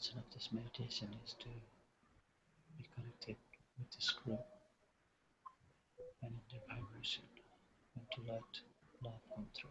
intention of this meditation is to be connected with this group and in their vibration and to let love come through.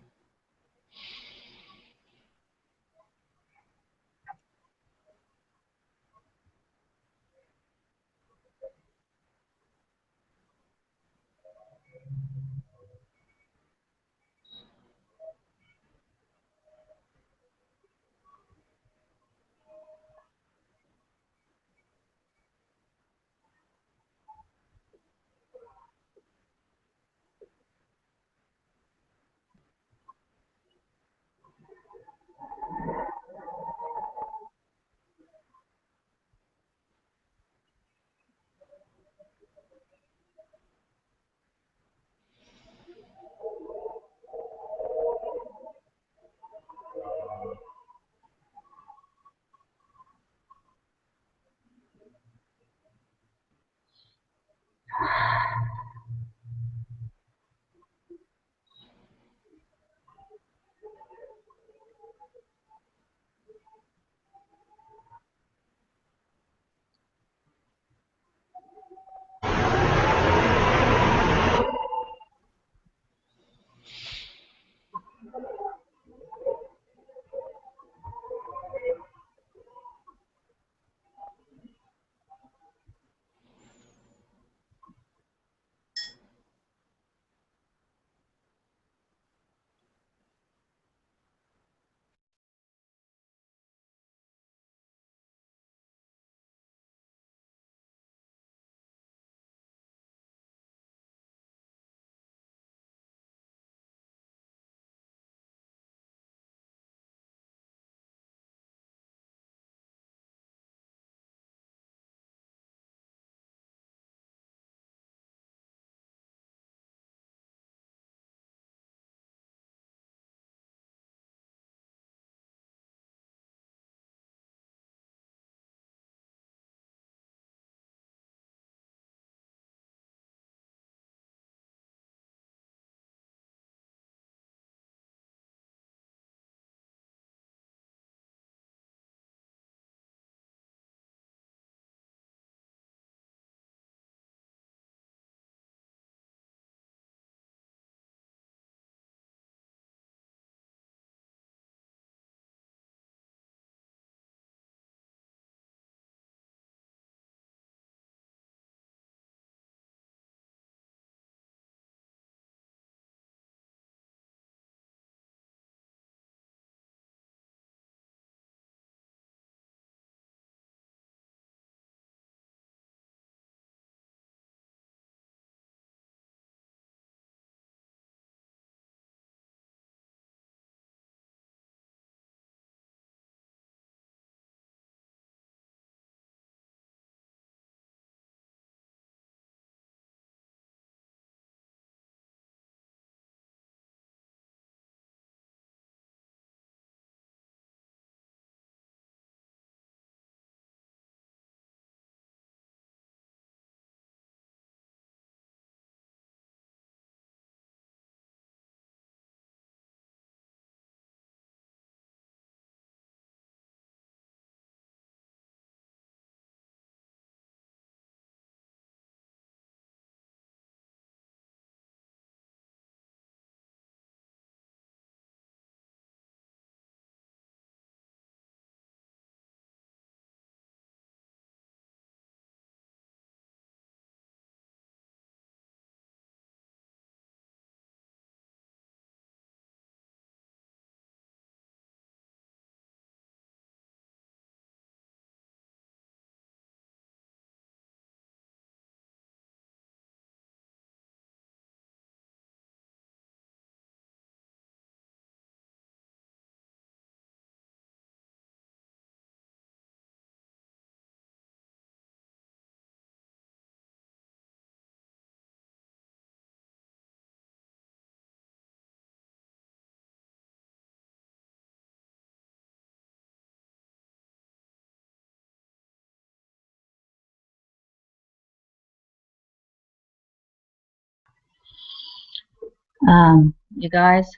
You guys,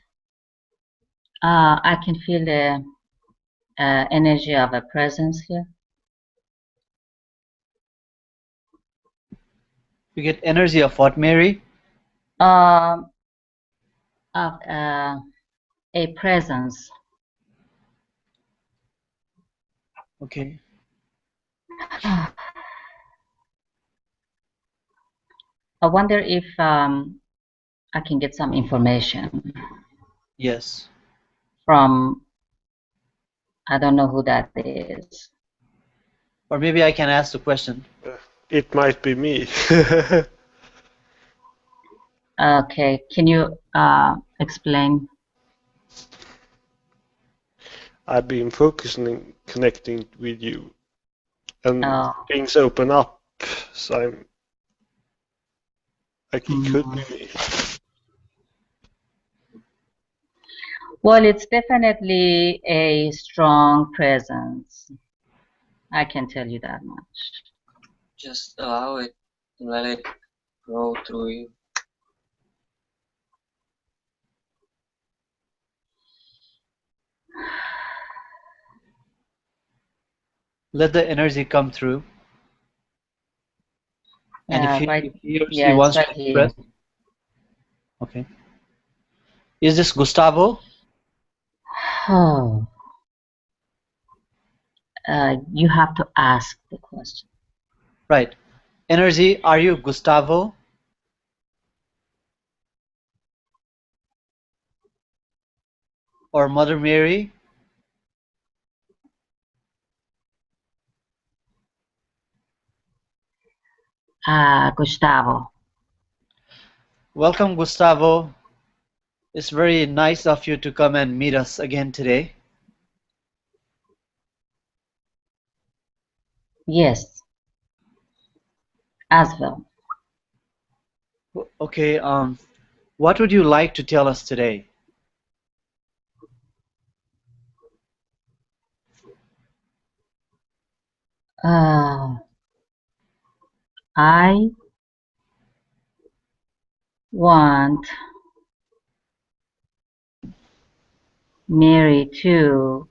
I can feel the energy of a presence here. You get energy of what, Mary? Of a presence. Okay. I wonder if I can get some information Yes. from, I don't know who that is. Or maybe I can ask the question. It might be me. Okay, can you explain? I've been focusing, connecting with you, and Oh, things open up. So I'm like, it could be mm. me. Well, it's definitely a strong presence. I can tell you that much. Just allow it, let it grow through you. Let the energy come through. And if Right, he or she yeah, it's wants to right here. express, okay. Is this Gustavo? Oh, you have to ask the question. Right. Energy, are you Gustavo? Or Mother Mary? Gustavo. Welcome, Gustavo. It's very nice of you to come and meet us again today. Yes, as well. Okay, what would you like to tell us today? I want Mary to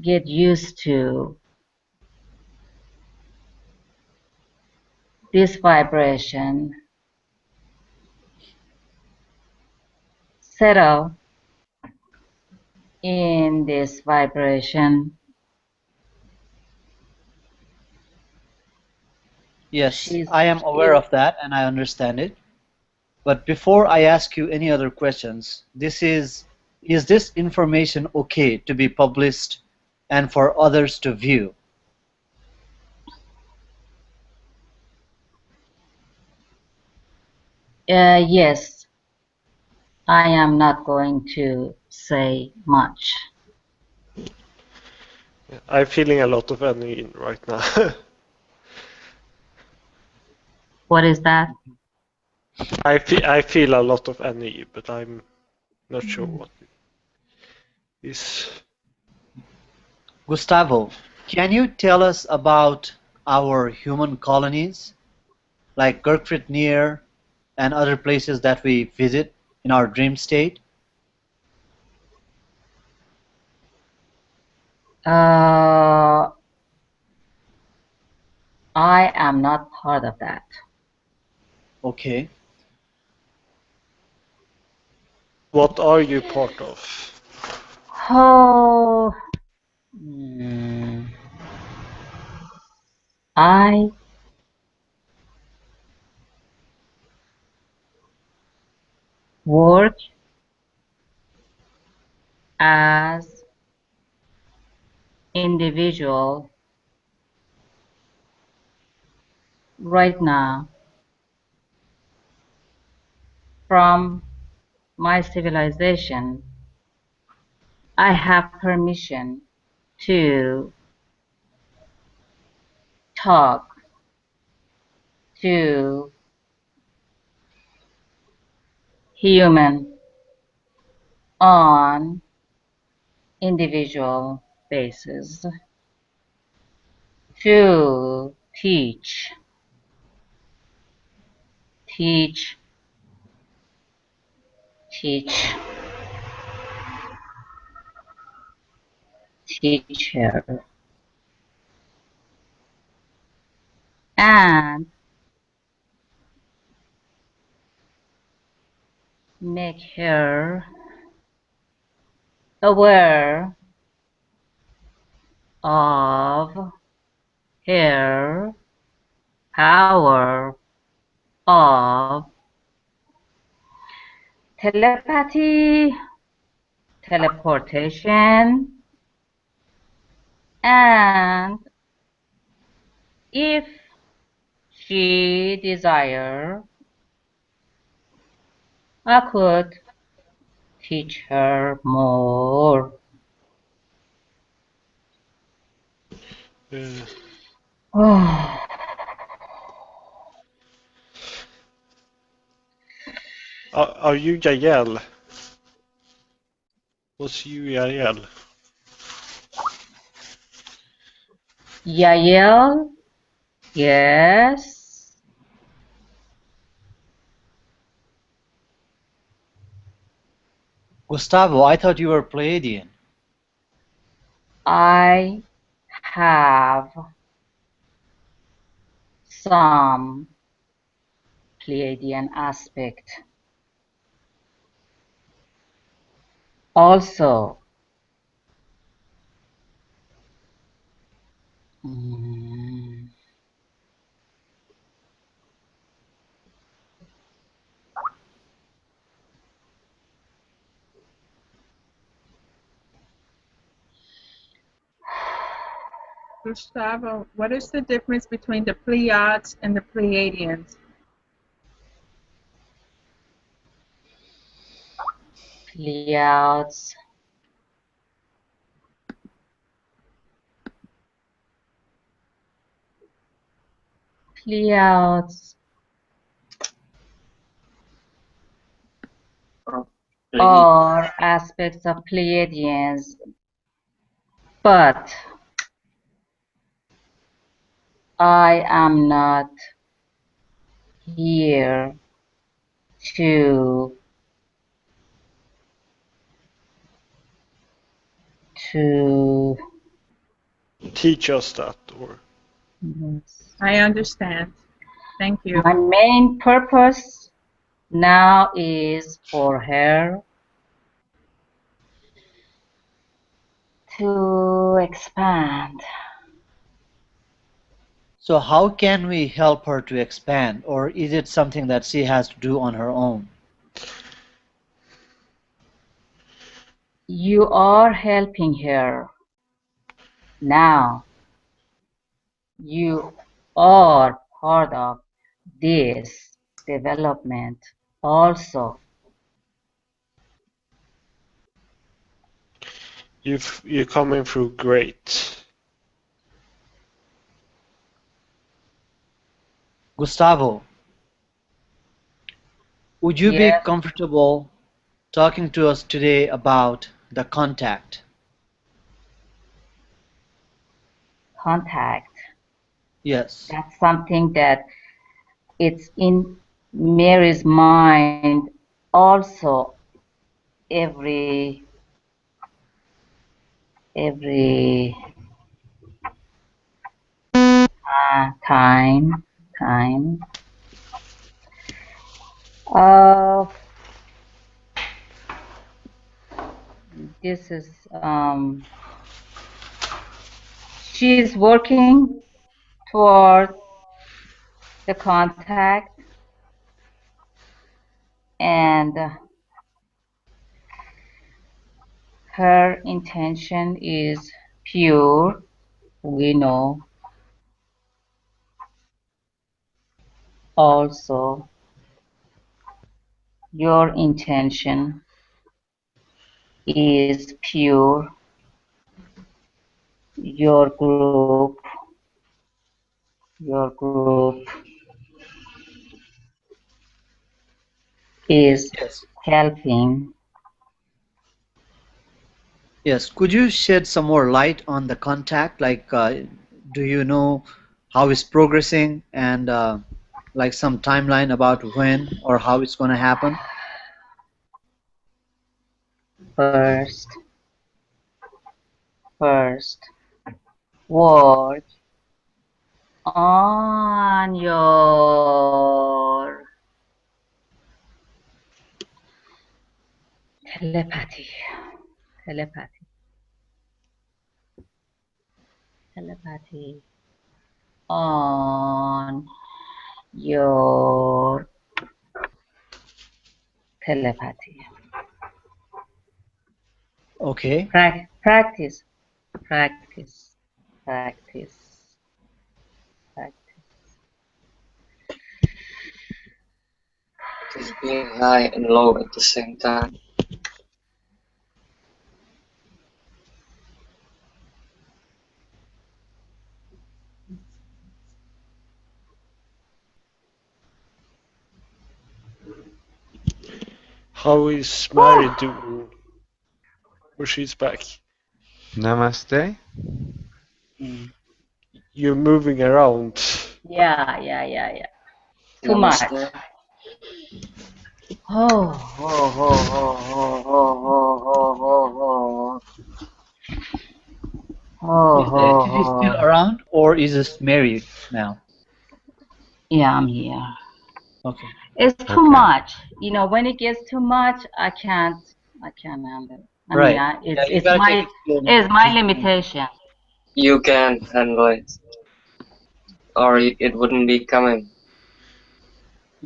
get used to this vibration, settle in this vibration. Yes, She's I am aware of that and I understand it. But before I ask you any other questions, is this information okay to be published and for others to view? yes, I am not going to say much. I'm feeling a lot of energy right now. What is that? I feel a lot of energy, but I'm not sure what it is. Gustavo, can you tell us about our human colonies, like Kirkfritneer and other places that we visit in our dream state? I am not part of that. Okay. What are you part of? Oh, I work as individual right now from my civilization. I have permission to talk to human on individual basis to teach, teach, teacher, and make her aware of her power of telepathy, teleportation, and if she desire, I could teach her more. Uh, are you Yael? Was you Yael? Yael, yes. Gustavo, I thought you were Pleiadian. I have some Pleiadian aspect. Also, mm, Gustavo, what is the difference between the Pleiades and the Pleiadians? Pleiades, Pleiades Play. are aspects of Pleiadians, but I am not here to Teach us that, or I understand. Thank you. my main purpose now is for her to expand. So how can we help her to expand, or is it something that she has to do on her own? You are helping her now. You are part of this development also. you're coming through great. Gustavo, would you be Yes, comfortable talking to us today about the contact? contact. Yes. That's something that it's in Mary's mind also every time. Uh, this is she's working toward the contact, and her intention is pure. We know also your intention is pure. Your group is Yes. helping. Yes. Could you shed some more light on the contact? Like, do you know how it's progressing and like some timeline about when or how it's going to happen? First, work on your Telepathy. Telepathy. Telepathy. On your telepathy. Okay. Practice. Practice. Practice. Practice. It's being high and low at the same time. How is Mary doing? Oh, she's back. Namaste. You're moving around. Yeah. Too much. Namaste. Oh. Is the entity still around, or is it married now? Yeah, I'm here. Okay. It's too Okay. much. You know, when it gets too much, I can't handle it. I Right. mean, Yeah, you it's gotta my take it slowly. my limitation. You can handle it, or it wouldn't be coming.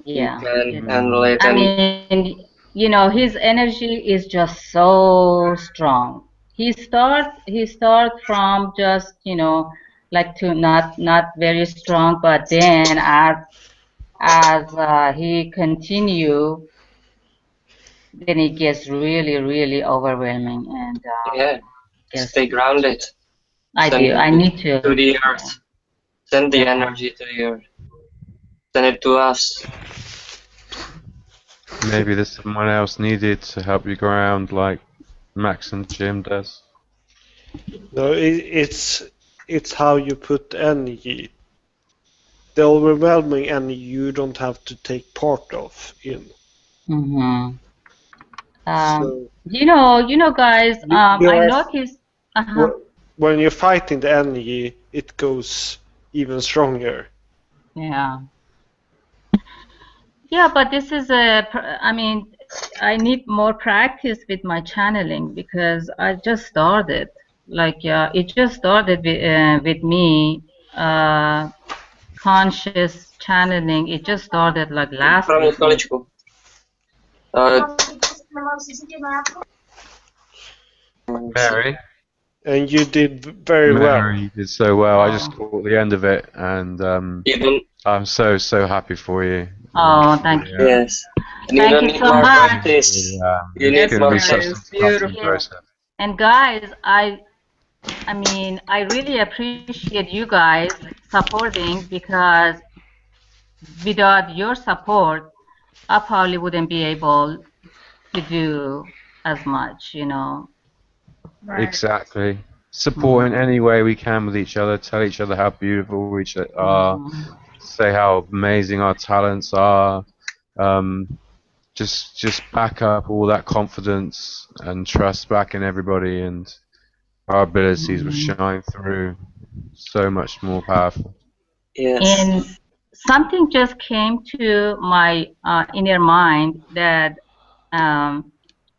Yeah. You can handle it, I and mean, you know, his energy is just so strong. He start from just, you know, like to not very strong, but then as he continue, then it gets really overwhelming, and yeah, yes, stay grounded. I Send do. I it need to. to the earth. Send the Yeah. energy to the earth. Send it to us. Maybe there's someone else needed to help you ground like Max and Jim does. No, it's how you put energy. The overwhelming energy you don't have to take part of in. Mm-hmm. So You know, guys. you I are- noticed. when you're fighting the energy, it goes even stronger. Yeah. Yeah, but this is I mean, I need more practice with my channeling because I just started. Like, it just started with me, conscious channeling. It just started like last From week. Kolečku. Mary? And you did very well. Mary, you did so well. I just caught the end of it, and Even I'm so happy for you. Oh, thank you. yes. And you Thank don't you need so more much. practice. You It's need going to more be such practice. a beautiful process. And guys, I mean, I really appreciate you guys supporting because without your support, I probably wouldn't be able to do as much, you know. Right. Exactly. Support in any way we can with each other. Tell each other how beautiful we each are. Say how amazing our talents are. Just back up all that confidence and trust back in everybody, and our abilities will shine through so much more powerful. Yes. And something just came to my inner mind that,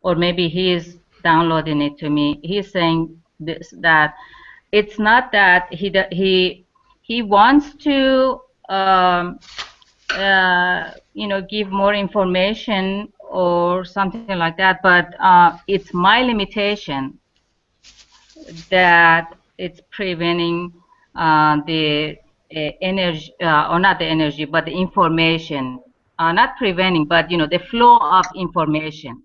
or maybe he's downloading it to me. He's saying this, that it's not that he wants to you know, give more information or something like that, but it's my limitation that it's preventing the energy, or not the energy, but the information, not preventing, but you know, the flow of information.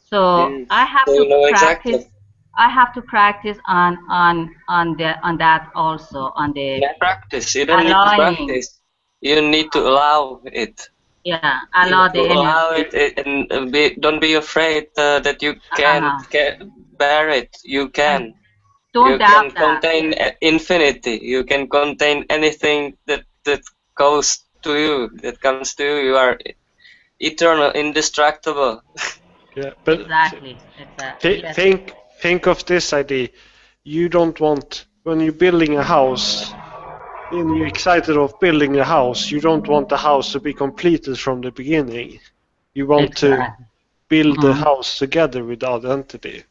So I have So you know to practice. exactly. I have to practice on that also, on the Yeah, practice. You don't need to allowing. practice. You need to allow it. Yeah, You allow need the to allow energy. it, and don't be afraid that you can't bear it. You can. Don't You doubt can contain infinity. You can contain anything that goes to you, that comes to you. You are eternal, indestructible. Yeah, but Exactly. Yes. think of this idea. You don't want, when you're building a house and you're excited of building a house, you don't want the house to be completed from the beginning. You want to build the house together with the other entity.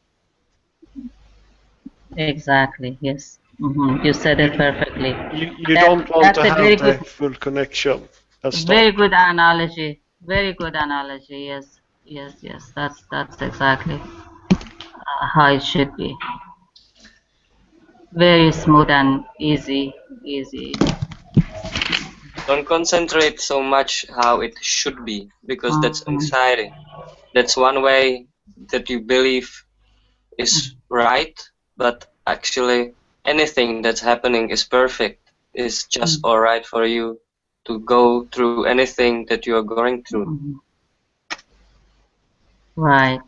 Exactly. Yes. You said it perfectly. You don't want to That's a very have the good, full connection at start. very good analogy. Very good analogy. Yes. Yes. Yes. That's exactly how it should be. Very smooth and easy. Easy. Don't concentrate so much how it should be, because that's anxiety. That's one way that you believe is right, but actually anything that's happening is perfect. Is just alright for you to go through anything that you are going through. Right.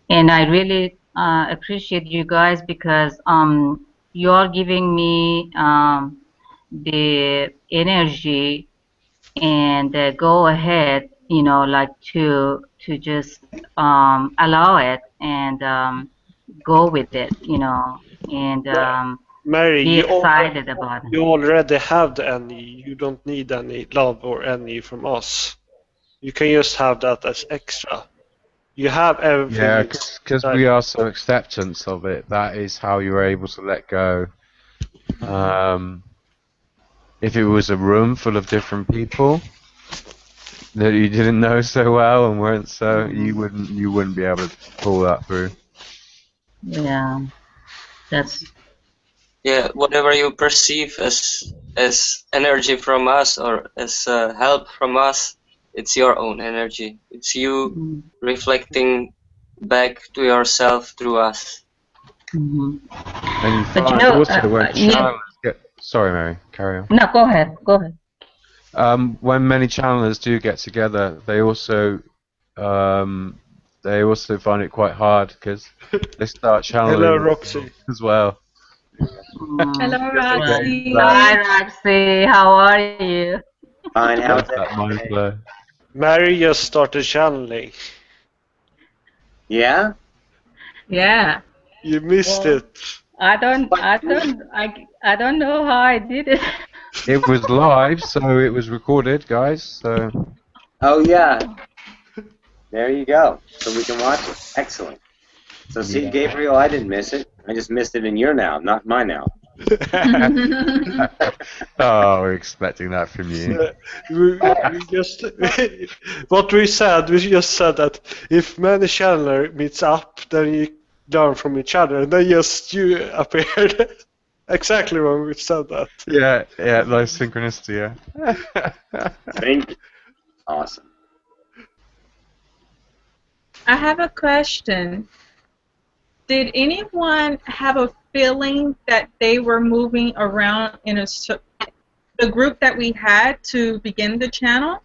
And I really appreciate you guys because you're giving me the energy and go ahead, you know, like to just allow it and go with it, you know, and Mary, be excited about it. you already have the NE. You don't need any love or NE from us. You can just have that as extra. You have everything. Yeah, because we are so acceptance of it. That is how you're able to let go. If it was a room full of different people that you didn't know so well and weren't so, you wouldn't be able to pull that through. Yeah, that's. Yeah, whatever you perceive as energy from us or as help from us, it's your own energy. It's you reflecting back to yourself through us. And you find also when channelers get... Sorry, Mary, carry on. No, go ahead. Go ahead. When many channelers do get together, they also find it quite hard because they start channeling Hello, Roxy. as well. Hello, Roxy. Hi, Roxy. How are you? Fine. How's that mind flow? Mary just started channeling. Yeah. Yeah. You missed it. I don't know how I did it. It was live, so it was recorded, guys. So. Oh yeah. There you go. So we can watch it. Excellent. So see, Gabriel, I didn't miss it. I just missed it in your now, not my now. Oh, we're expecting that from you. We just what we said. We just said that if many channelers meets up, then you learn from each other, and then just you appeared. Exactly when we said that. Yeah, nice synchronicity. Yeah. Thank you. Awesome. I have a question. Did anyone have a feeling that they were moving around in the group that we had to begin the channel?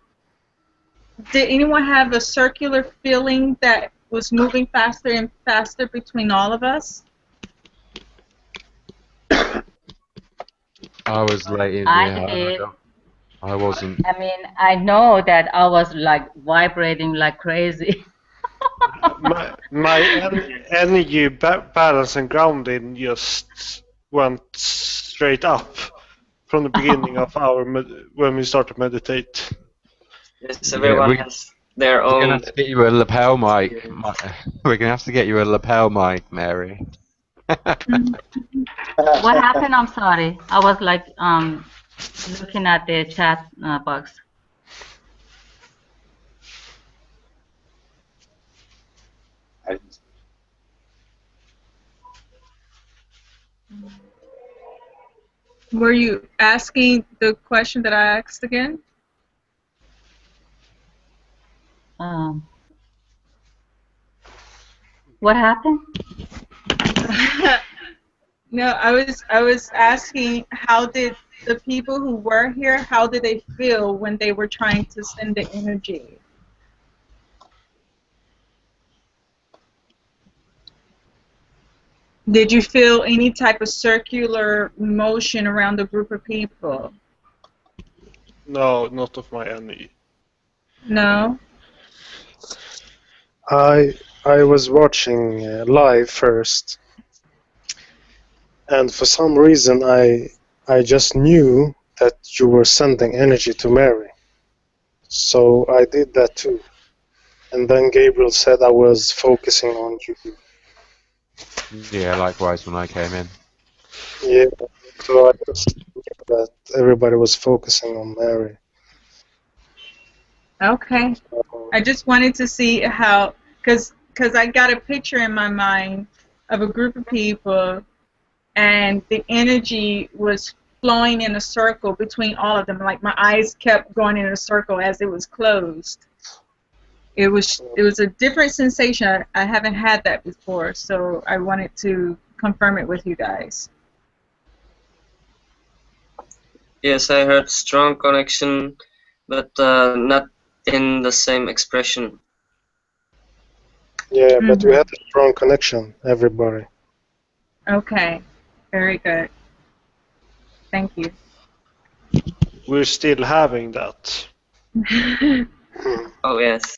Did anyone have a circular feeling that was moving faster and faster between all of us? I was late in I did. I wasn't. I mean, I know that I was like vibrating like crazy. my energy balance and grounding just went straight up from the beginning of when we started to meditate. Yes, everyone has their own. We're gonna have to get you a lapel mic. We're gonna have to get you a lapel mic, Mary. What happened? I'm sorry. I was like looking at the chat box. Were you asking the question that I asked again? What happened? No, I was asking how did the people who were here, how did they feel when they were trying to send the energy? Did you feel any type of circular motion around a group of people? No, not of my energy. No? I was watching live first, and for some reason I just knew that you were sending energy to Mary, so I did that too. and then Gabriel said I was focusing on you. Yeah, likewise when I came in. Yeah, so I just knew that everybody was focusing on Mary. Okay. So, I just wanted to see how, because I got a picture in my mind of a group of people, and the energy was flowing in a circle between all of them. Like my eyes kept going in a circle as it was closed. It was a different sensation. I haven't had that before, so I wanted to confirm it with you guys. Yes, I heard strong connection, but not in the same expression. yeah, but we Mhm. had a strong connection, everybody. Okay, very good. Thank you. We're still having that. Oh yes.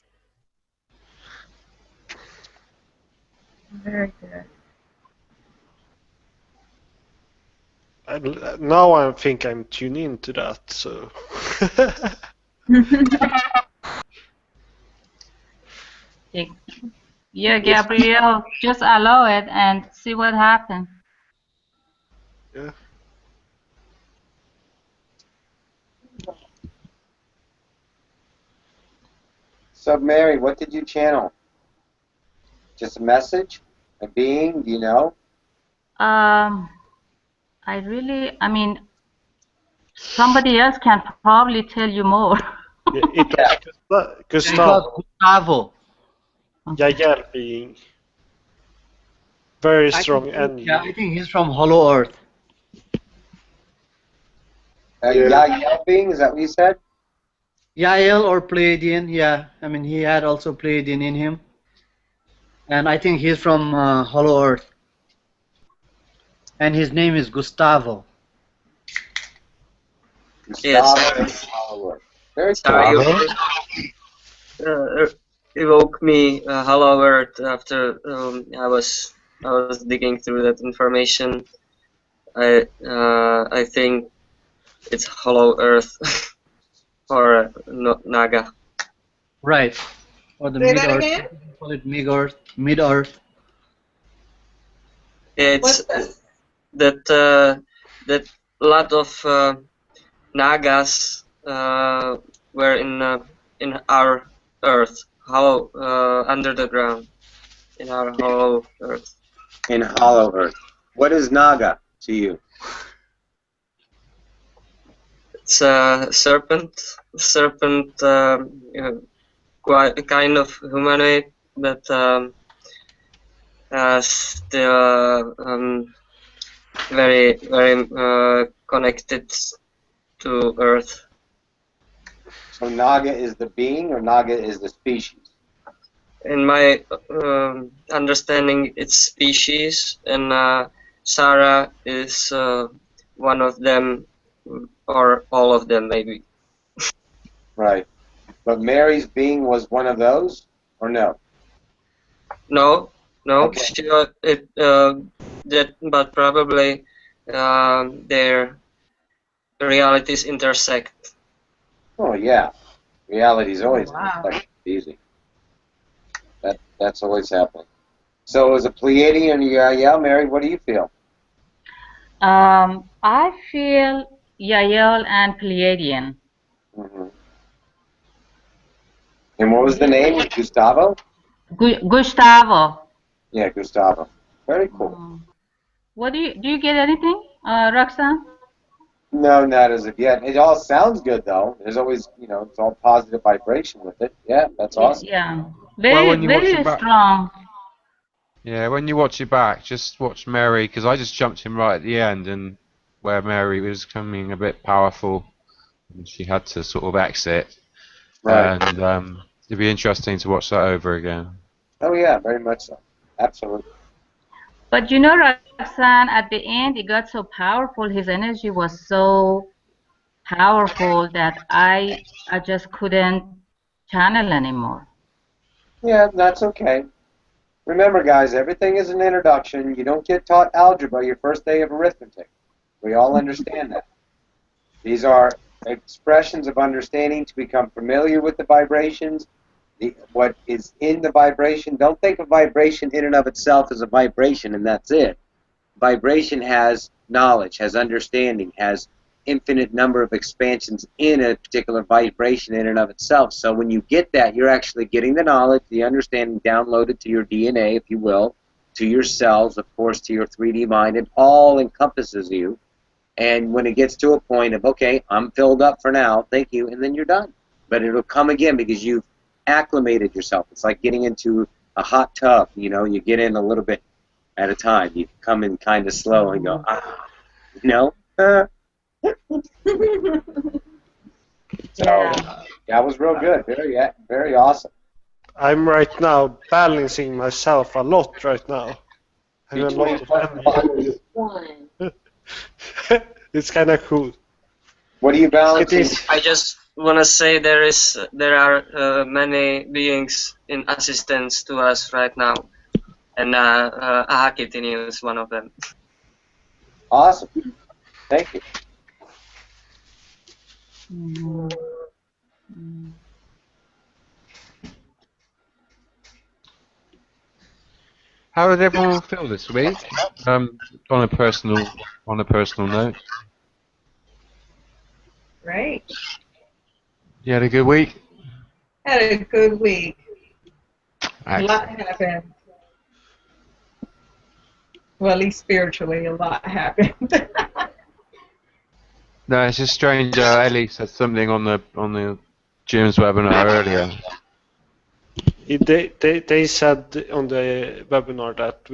Very good. Now I think I'm tuned into that. So. Yeah, Gabriel, just allow it and see what happens. Yeah. So, Mary, what did you channel? Just a message? A being? Do you know? I mean, somebody else can probably tell you more. It was It Gustavo. was Gustavo. Yael being very I strong think, energy. yeah, I think he's from Hollow Earth. Yael being? Is that what you said? Yael or Pleiadian, yeah. I mean, he had also Pleiadian in him. And I think he's from Hollow Earth. And his name is Gustavo. Gustavo Yes. Hollower. Very Sorry, cool. you evoke me Hollow Earth after I was digging through that information. I think it's Hollow Earth or Naga. Right. Or the Say that Mid-Earth. again? Call it Mid-Earth. Mid-Earth. It's What's that that lot of Nagas were in our Earth, hollow under the ground, in our hollow Earth. In Hollow Earth. What is Naga to you? It's a serpent, quite kind of humanoid, but still very connected to Earth. So Naga is the being or Naga is the species? In my understanding, it's species, and Sarah is one of them, or all of them, maybe. Right. But Mary's being was one of those, or no? No, Okay. sure, but probably their realities intersect. Oh yeah. Reality's always wow. easy. That's always happening. So as a Pleiadian, yeah, Mary, what do you feel? I feel Yael and Pleiadian. Mm-hmm. And what was the name? Gustavo? Gustavo. Yeah, Gustavo. Very cool. What do you get anything, Roxanne? No, not as of yet. It all sounds good though. There's always, it's all positive vibration with it. Yeah, that's awesome. Yeah, Well, when you watch very it back, strong. yeah, when you watch it back, just watch Mary, because I just jumped in right at the end, and where Mary was coming a bit powerful, and she had to sort of exit, Right. and it'd be interesting to watch that over again. Oh yeah, very much so. Absolutely. But you know, Roxanne, at the end, it got so powerful. His energy was so powerful that I just couldn't channel anymore. Yeah, that's okay. Remember, guys, everything is an introduction. You don't get taught algebra your first day of arithmetic. We all understand that. These are expressions of understanding to become familiar with the vibrations what is in the vibration, don't think of vibration in and of itself as a vibration and that's it. Vibration has knowledge, has understanding, has infinite number of expansions in a particular vibration in and of itself. So when you get that, you're actually getting the knowledge, the understanding downloaded to your DNA, if you will, to your cells, of course, to your 3D mind. It all encompasses you. And when it gets to a point of, okay, I'm filled up for now, thank you, and then you're done. But it'll come again because you've acclimated yourself. It's like getting into a hot tub. You know, you get in a little bit at a time. You come in kind of slow and go, you know? So, that was real good. Very awesome. I'm right now balancing myself a lot right now. I have a lot of energy. It's kind of cool. What are you balancing? It is. I just want to say there are many beings in assistance to us right now, and Ahakitini is one of them. Awesome. Thank you. How did everyone feel this week? On a personal note. Great. You had a good week? Had a good week. A Excellent. lot happened. Well, at least spiritually, a lot happened. No, it's just strange. Ellie said something on the Jim's webinar earlier. They said on the webinar that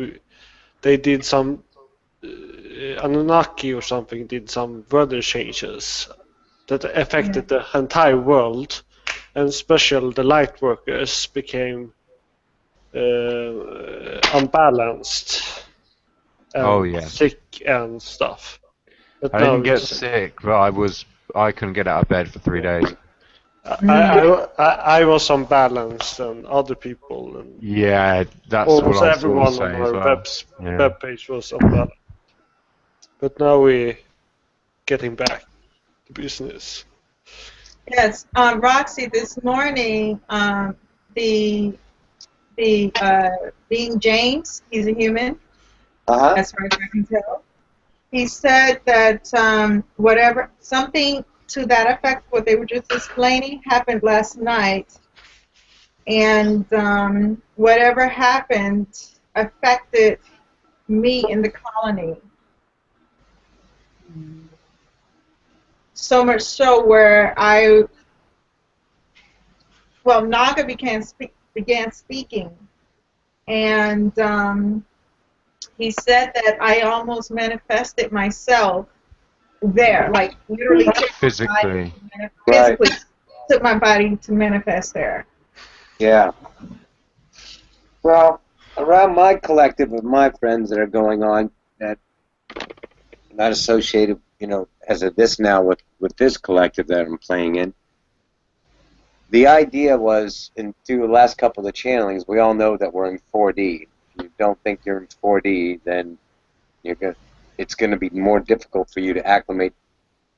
they did some Anunnaki or something did some weather changes that affected the entire world, and especially the light workers became unbalanced and sick and stuff. But I didn't get sick, but I couldn't get out of bed for 3 days. I was unbalanced and other people and Yeah, that's almost what I everyone saw on say our as well. web page was unbalanced. But now we're getting back to business. Yes, Roxy, this morning, the being James, he's a human, as far as I can tell. He said that something to that effect, what they were just explaining, happened last night, and whatever happened affected me in the colony. So much so where Naga began speaking, and he said that I almost manifested myself there, like literally Physically. took my body to manifest there. Yeah. Well, around my collective of my friends that are going on, that not associated, as of this now with this collective that I'm playing in. The idea was, through the last couple of channelings, we all know that we're in 4D. If you don't think you're in 4D, then it's going to be more difficult for you to acclimate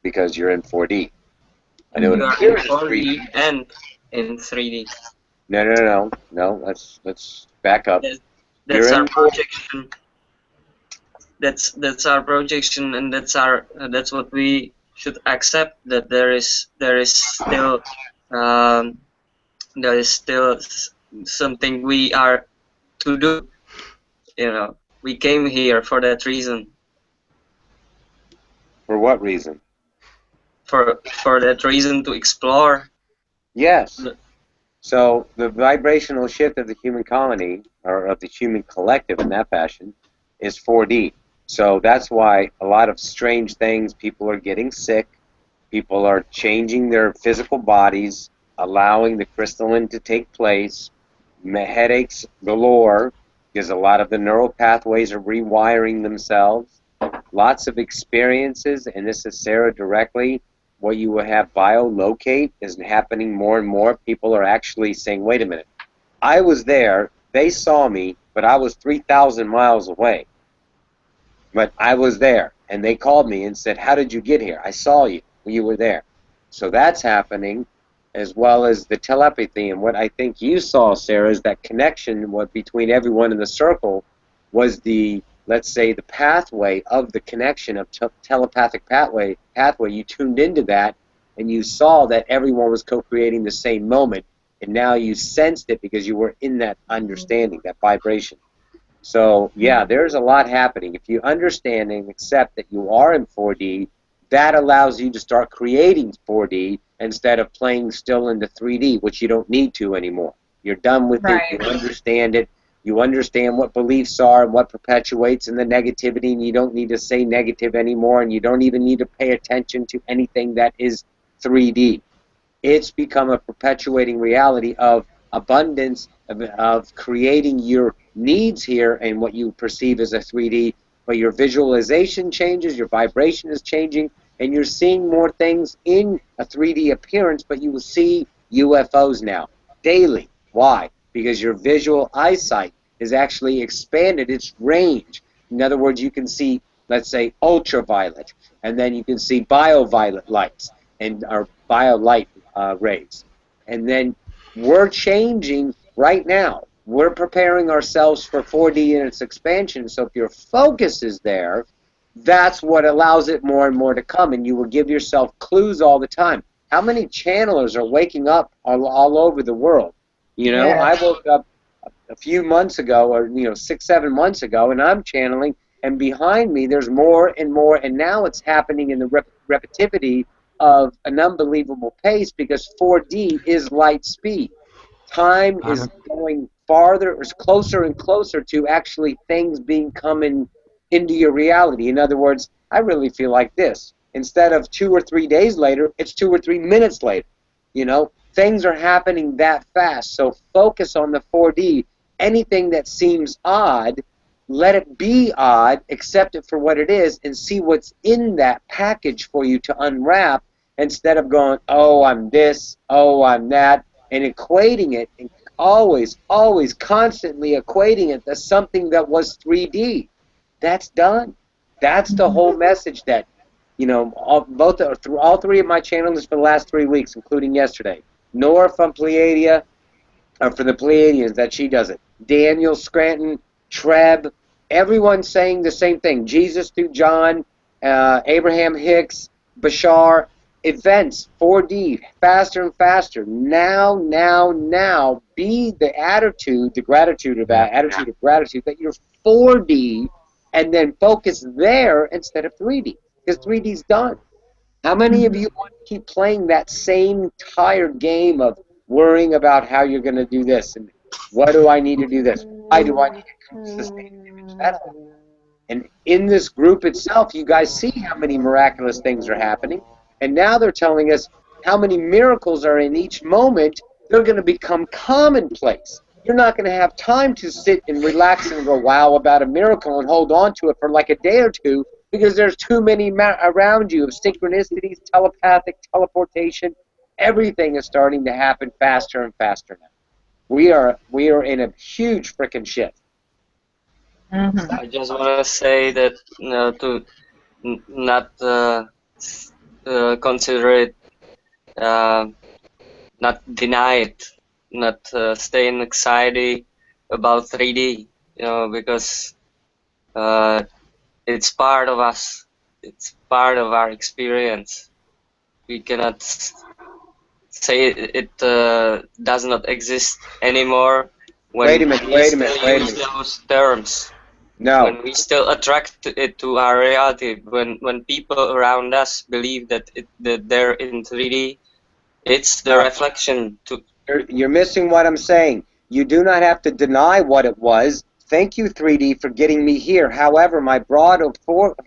because you're in 4D. I know you are in 4D and in 3D. No. Let's back up. That's our projection. That's our projection, and that's what we should accept, that there is still something we are to do. We came here for that reason. For what reason? For that reason, to explore. Yes. So the vibrational shift of the human colony, or of the human collective in that fashion, is 4D. So that's why a lot of strange things, people are getting sick, people are changing their physical bodies, allowing the crystalline to take place, headaches galore, because a lot of the neural pathways are rewiring themselves, lots of experiences, and this is Sarah directly, what you will have biolocate is happening more and more. People are actually saying, wait a minute, I was there, they saw me, but I was 3,000 miles away. But I was there, and they called me and said, how did you get here? I saw you. You were there. So that's happening. as well as the telepathy. And what I think you saw, Sarah, is that connection between everyone in the circle was the, let's say, the pathway of the connection of telepathic pathway. You tuned into that, and you saw that everyone was co-creating the same moment, and now you sensed it because you were in that understanding, that vibration. So, yeah, there's a lot happening. If you understand and accept that you are in 4D, that allows you to start creating 4D instead of playing still into 3D, which you don't need to anymore. You're done with it. You understand it. You understand what beliefs are and what perpetuates in the negativity, and you don't need to say negative anymore, and you don't even need to pay attention to anything that is 3D. It's become a perpetuating reality of abundance, of creating your needs here and what you perceive as a 3D, but your visualization changes, your vibration is changing, and you're seeing more things in a 3D appearance, but you will see UFOs now daily. Why? Because your visual eyesight is actually expanded its range. In other words, you can see, let's say, ultraviolet, and then you can see bioviolet lights and or biolight rays. And then we're changing right now. We're preparing ourselves for 4D and its expansion. So if your focus is there, that's what allows it more and more to come, and you will give yourself clues all the time. How many channelers are waking up all over the world? You know, I woke up a few months ago, or 6-7 months ago, and I'm channeling, and behind me there's more and more, and now it's happening in the repetitivity of an unbelievable pace, because 4D is light speed. Time is going farther, or closer and closer to actually things coming into your reality. In other words, I really feel like this. Instead of 2 or 3 days later, it's 2 or 3 minutes later. Things are happening that fast. So focus on the 4D. Anything that seems odd, let it be odd, accept it for what it is, and see what's in that package for you to unwrap, instead of going, oh, I'm this, oh, I'm that, and equating it, and always, constantly equating it to something that was 3D. That's done. That's the whole message that, all three of my channels for the last 3 weeks, including yesterday. Nora from Pleiadia, or for the Pleiadians, that she does it. Daniel Scranton, Treb, everyone saying the same thing. Jesus through John, Abraham Hicks, Bashar, events, 4D, faster and faster. Now, be the attitude, the attitude of gratitude that you're 4D, and then focus there instead of 3D, because 3D's done. How many of you want to keep playing that same tired game of worrying about how you're going to do this, and what do I need to do this? Why do I need to sustain an image? That's all. And in this group itself, you guys see how many miraculous things are happening, and now they're telling us how many miracles are in each moment. They're going to become commonplace. You're not going to have time to sit and relax and go, wow, about a miracle, and hold on to it for like a day or two, because there's too many around you of synchronicities, telepathic, teleportation. Everything is starting to happen faster and faster now. We are in a huge freaking shift. I just want to say that to not consider it, not deny it, not stay in anxiety about 3D, because it's part of us. It's part of our experience. We cannot say it does not exist anymore when Wait a minute. use those terms. No. When we still attract it to our reality, when people around us believe that they're in 3D, it's the reflection to. You're missing what I'm saying. You do not have to deny what it was. Thank you, 3D, for getting me here. However, my broad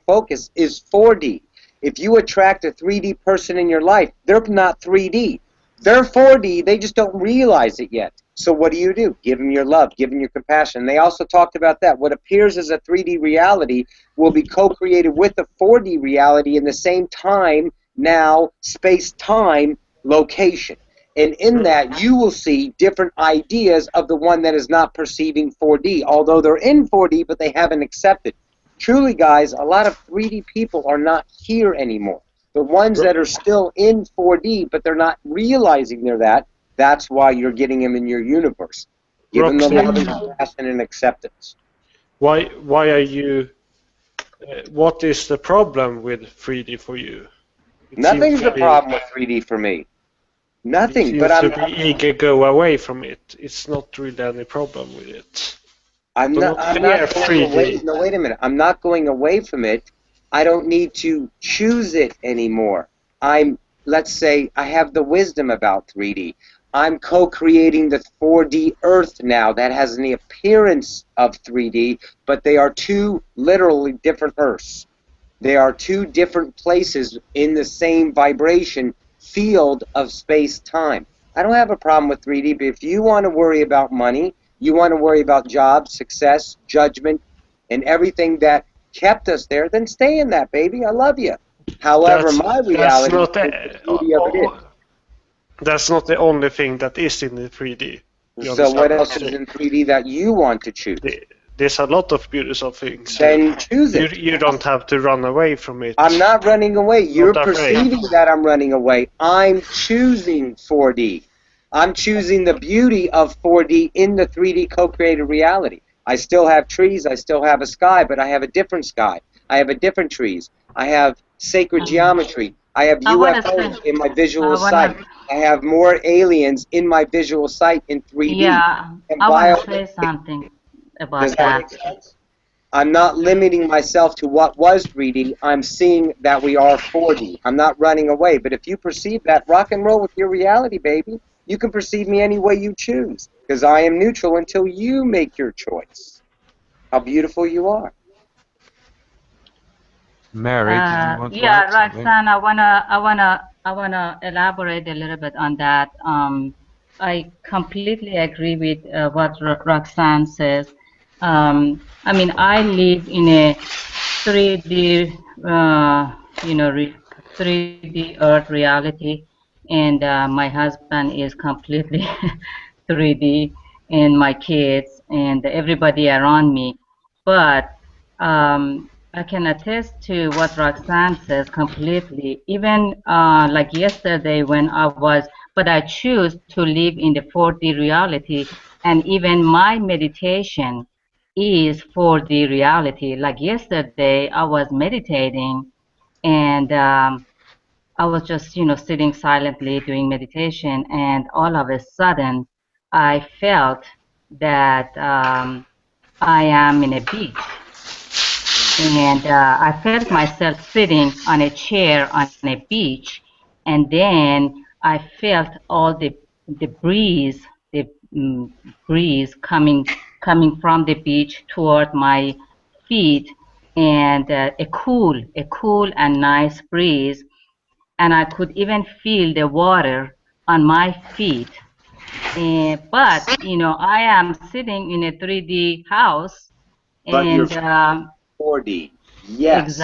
focus is 4D. If you attract a 3D person in your life, they're not 3D. They're 4D. They just don't realize it yet. So what do? Give them your love. Give them your compassion. They also talked about that. What appears as a 3D reality will be co-created with a 4D reality in the same time, now, space, time, location. And in that, you will see different ideas of the one that is not perceiving 4D, although they're in 4D, but they haven't accepted. Truly, guys, a lot of 3D people are not here anymore. The ones that are still in 4D, but they're not realizing they're that, that's why you're getting them in your universe. Give them the love and compassion and acceptance. Why are you... what is the problem with 3D for you? Nothing's a problem with 3D for me. Nothing, but I'm to be eager go away from it. It's not really any problem with it. I'm not going away. No, wait a minute. I'm not going away from it. I don't need to choose it anymore. Let's say, I have the wisdom about 3D. I'm co-creating the 4D Earth now that has the appearance of 3D, but they are two literally different Earths. They are two different places in the same vibration field of space-time. I don't have a problem with 3D, but if you want to worry about money, you want to worry about jobs, success, judgment, and everything that kept us there, then stay in that, baby. I love you. However, my reality is the beauty of it. That's not the only thing that is in the 3D. So what else is in 3D that you want to choose? There's a lot of beautiful things. Then choose it. You don't have to run away from it. I'm not running away. You're perceiving that I'm running away. I'm choosing 4D. I'm choosing the beauty of 4D in the 3D co-created reality. I still have trees. I still have a sky, but I have a different sky. I have a different trees. I have sacred geometry. I have UFOs in my visual sight. I have more aliens in my visual sight in 3D. Yeah, I want to say something about that. I'm not limiting myself to what was 3D. I'm seeing that we are 4D. I'm not running away. But if you perceive that, rock and roll with your reality, baby. You can perceive me any way you choose, because I am neutral until you make your choice. How beautiful you are. Mary, did you want to yeah, Roxanne, I wanna elaborate a little bit on that. I completely agree with what Roxanne says. I mean, I live in a 3D, 3D Earth reality, and my husband is completely 3D, and my kids and everybody around me. But I can attest to what Roxanne says completely. Even like yesterday when but I choose to live in the 4D reality, and even my meditation is 4D reality. Like yesterday, I was meditating, and I was just, sitting silently doing meditation, and all of a sudden, I felt that I am in a beach. And I felt myself sitting on a chair on a beach, and then I felt all the breeze, breeze coming from the beach toward my feet, and a cool and nice breeze, and I could even feel the water on my feet. But I am sitting in a 3D house, but and 4D. Yes.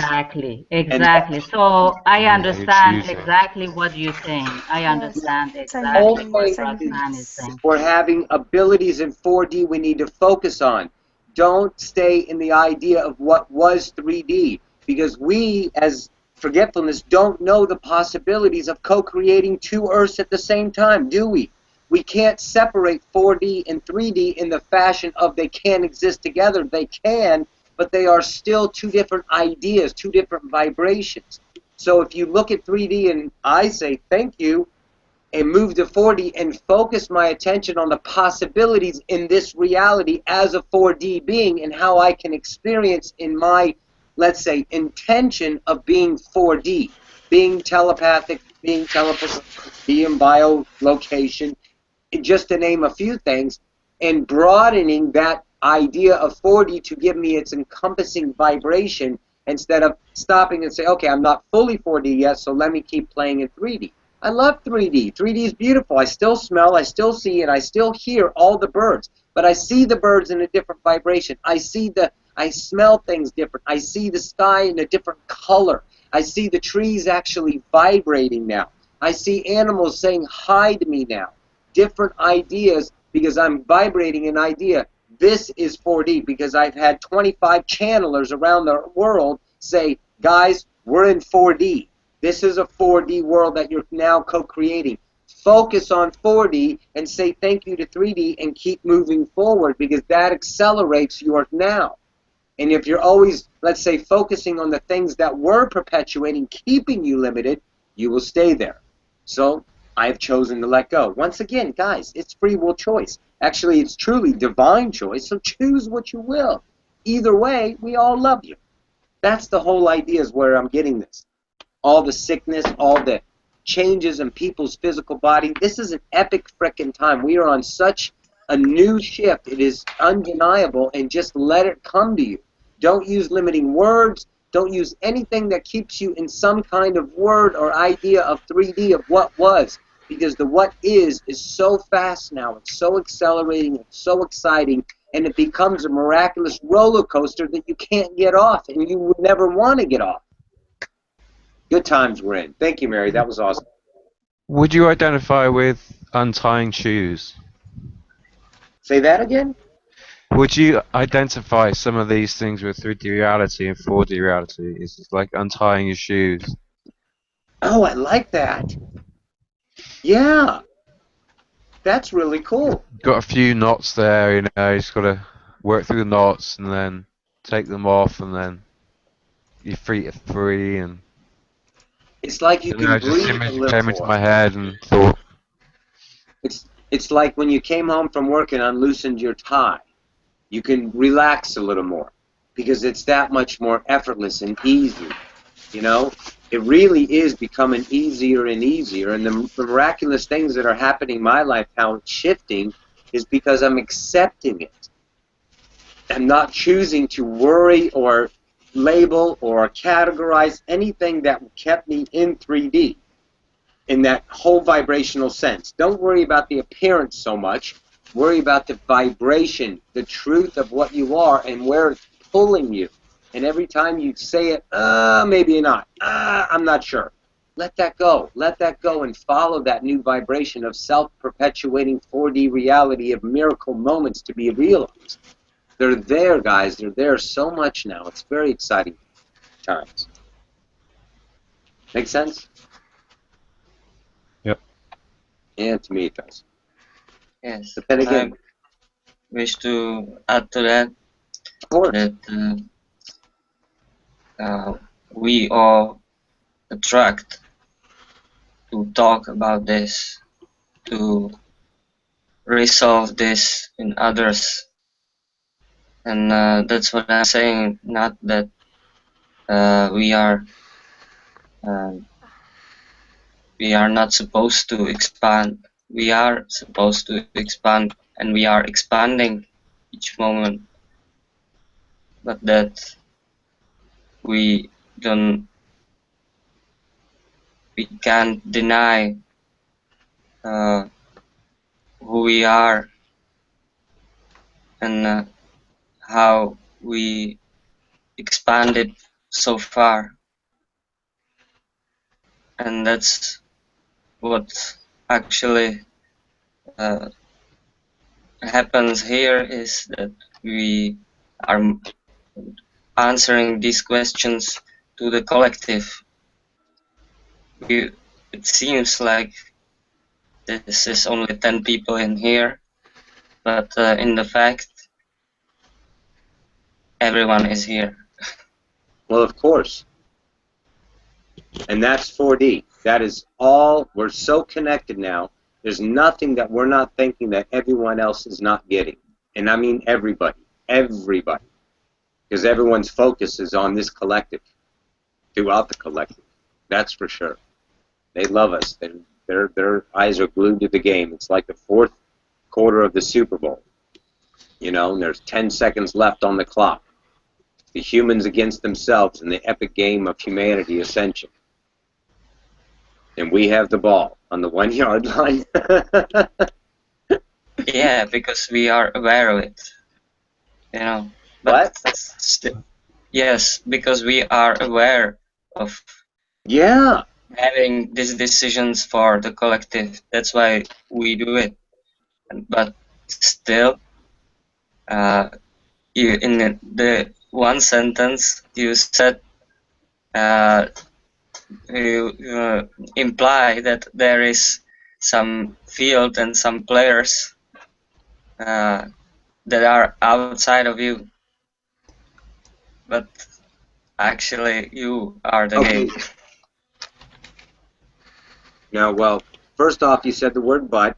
Exactly. So I understand exactly what you're saying. I understand exactly what Roxanne is saying. We're having abilities in 4D we need to focus on. Don't stay in the idea of what was 3D, because we, as forgetfulness, don't know the possibilities of co-creating two Earths at the same time, do we? We can't separate 4D and 3D in the fashion of they can't exist together. They can, but they are still two different ideas, two different vibrations. So if you look at 3D and I say thank you, and move to 4D and focus my attention on the possibilities in this reality as a 4D being and how I can experience in my, let's say, intention of being 4D, being telepathic, being telepathic, being biolocation, just to name a few things, and broadening that idea of 4D to give me its encompassing vibration instead of stopping and say, okay, I'm not fully 4D yet, so let me keep playing in 3D. I love 3D. 3D is beautiful. I still smell, I still see, and I still hear all the birds, but I see the birds in a different vibration. I smell things different. I see the sky in a different color. I see the trees actually vibrating now. I see animals saying hi to me now. Different ideas, because I'm vibrating an idea. This is 4D, because I've had 25 channelers around the world say, guys, we're in 4D. This is a 4D world that you're now co-creating. Focus on 4D and say thank you to 3D and keep moving forward, because that accelerates your now. And if you're always, let's say, focusing on the things that were perpetuating, keeping you limited, you will stay there. So I've chosen to let go. Once again, guys, it's free will choice. Actually, it's truly divine choice, so choose what you will. Either way, we all love you. That's the whole idea, is where I'm getting this. All the sickness, all the changes in people's physical body. This is an epic frickin' time. We are on such a new shift. It is undeniable, and just let it come to you. Don't use limiting words. Don't use anything that keeps you in some kind of word or idea of 3D of what was, because the what is so fast now. It's so accelerating. It's so exciting, and it becomes a miraculous roller coaster that you can't get off, and you would never want to get off. Good times we're in. Thank you, Mary. That was awesome. Would you identify with untying shoes? Say that again? Would you identify some of these things with 3D reality and 4D reality? It's like untying your shoes. Oh, I like that. Yeah. That's really cool. Got a few knots there, you know, you just got to work through the knots and then take them off, and then your feet are free. And it's like you can just breathe a image little came into more. my head and thought. It's like when you came home from work and unloosened your tie. You can relax a little more, because it's that much more effortless and easy. You know, it really is becoming easier and easier. And the miraculous things that are happening in my life, how it's shifting, is because I'm accepting it. I'm not choosing to worry or label or categorize anything that kept me in 3D, in that whole vibrational sense. Don't worry about the appearance so much. Worry about the vibration, the truth of what you are and where it's pulling you. And every time you say it, maybe not, I'm not sure. Let that go. Let that go and follow that new vibration of self-perpetuating 4D reality of miracle moments to be realized. They're there, guys. They're there so much now. It's very exciting times. Make sense? Yep. And to me it does. Yes. But then again, I wish to add to that that we all attract to talk about this, to resolve this in others, and that's what I'm saying. Not that we are not supposed to expand. We are supposed to expand, and we are expanding each moment, but that we can't deny who we are and how we expanded so far. And that's what actually happens here, is that we are answering these questions to the collective. It seems like this is only 10 people in here, but in the fact, everyone is here. Well, of course. And that's 4D. That is all. We're so connected now. There's nothing that we're not thinking that everyone else is not getting. And I mean everybody. Everybody. Because everyone's focus is on this collective. Throughout the collective. That's for sure. They love us. Their eyes are glued to the game. It's like the fourth quarter of the Super Bowl. You know, and there's 10 seconds left on the clock. The humans against themselves in the epic game of humanity ascension. And we have the ball on the 1 yard line. Yeah, because we are aware of it. You know. But what? Yes, because we are aware of having these decisions for the collective. That's why we do it. But still, you, in the one sentence you said imply that there is some field and some players that are outside of you, but actually you are the Okay. game. Now, well, first off, you said the word "but,"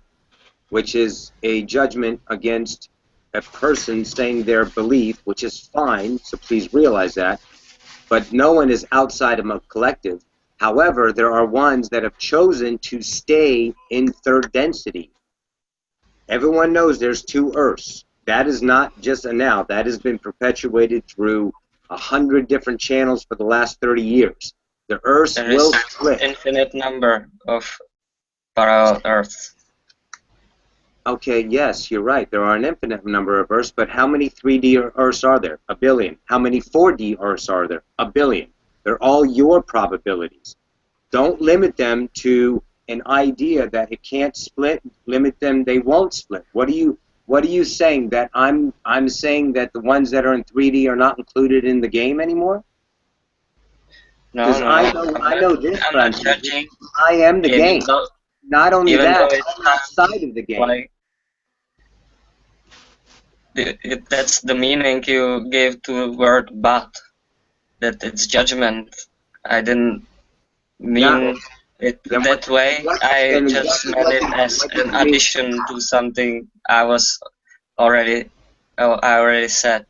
which is a judgment against a person saying their belief, which is fine, so please realize that. But no one is outside of a collective. However, there are ones that have chosen to stay in third density. Everyone knows there's two Earths. That is not just a now. That has been perpetuated through 100 different channels for the last 30 years. The Earths There will is split. infinite number of parallel Earths. Okay, yes, you're right. There are an infinite number of Earths, but how many 3D Earths are there? A billion. How many 4D Earths are there? A billion. They're all your probabilities. Don't limit them to an idea that it can't split. Limit them, they won't split. What are you saying? That I'm saying that the ones that are in 3D are not included in the game anymore? No, Because no, I know this, I'm not Francis. judging. I am the game. Though, Not only even that, though it I'm outside of the game. like that's the meaning you gave to the word "but," that it's judgment. I didn't mean it Then that way. I then just what- meant it as what did an you mean? addition to something I already said.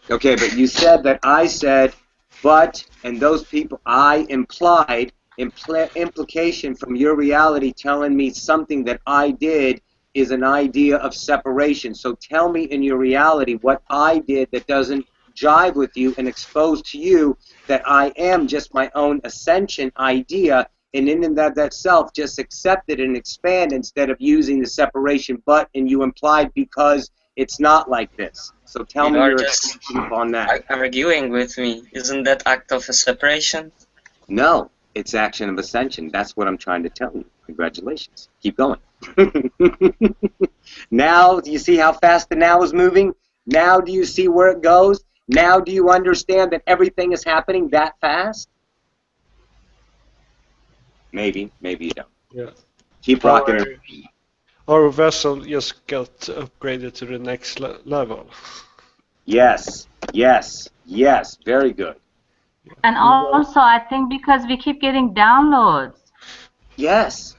Okay, but you said that I said, but, and those people, I implied, implication from your reality telling me something that I did is an idea of separation. So tell me in your reality what I did that doesn't jive with you and expose to you that I am just my own ascension idea, and in that self just accept it and expand instead of using the separation but, and you implied because it's not like this. So tell me You are your just extension upon that. arguing with me. Isn't that act of a separation? No, it's action of ascension. That's what I'm trying to tell you. Congratulations. Keep going. Now, do you see how fast the now is moving? Now do you see where it goes? Now do you understand that everything is happening that fast? Maybe, maybe you don't. Yeah. Keep rocking. Our vessel just got upgraded to the next level. Yes, yes, yes. Very good. And also, I think because we keep getting downloads. Yes.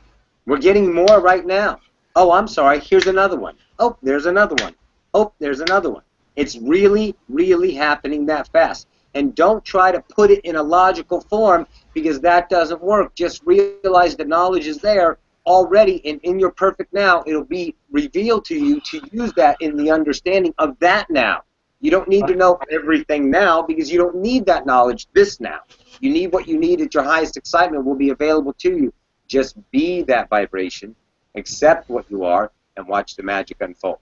We're getting more right now. Oh, I'm sorry. Here's another one. Oh, there's another one. Oh, there's another one. It's really, really happening that fast. And don't try to put it in a logical form because that doesn't work. Just realize the knowledge is there already, and in your perfect now, it'll be revealed to you to use that in the understanding of that now. You don't need to know everything now because you don't need that knowledge this now. You need what you need at your highest excitement will be available to you. Just be that vibration, accept what you are, and watch the magic unfold.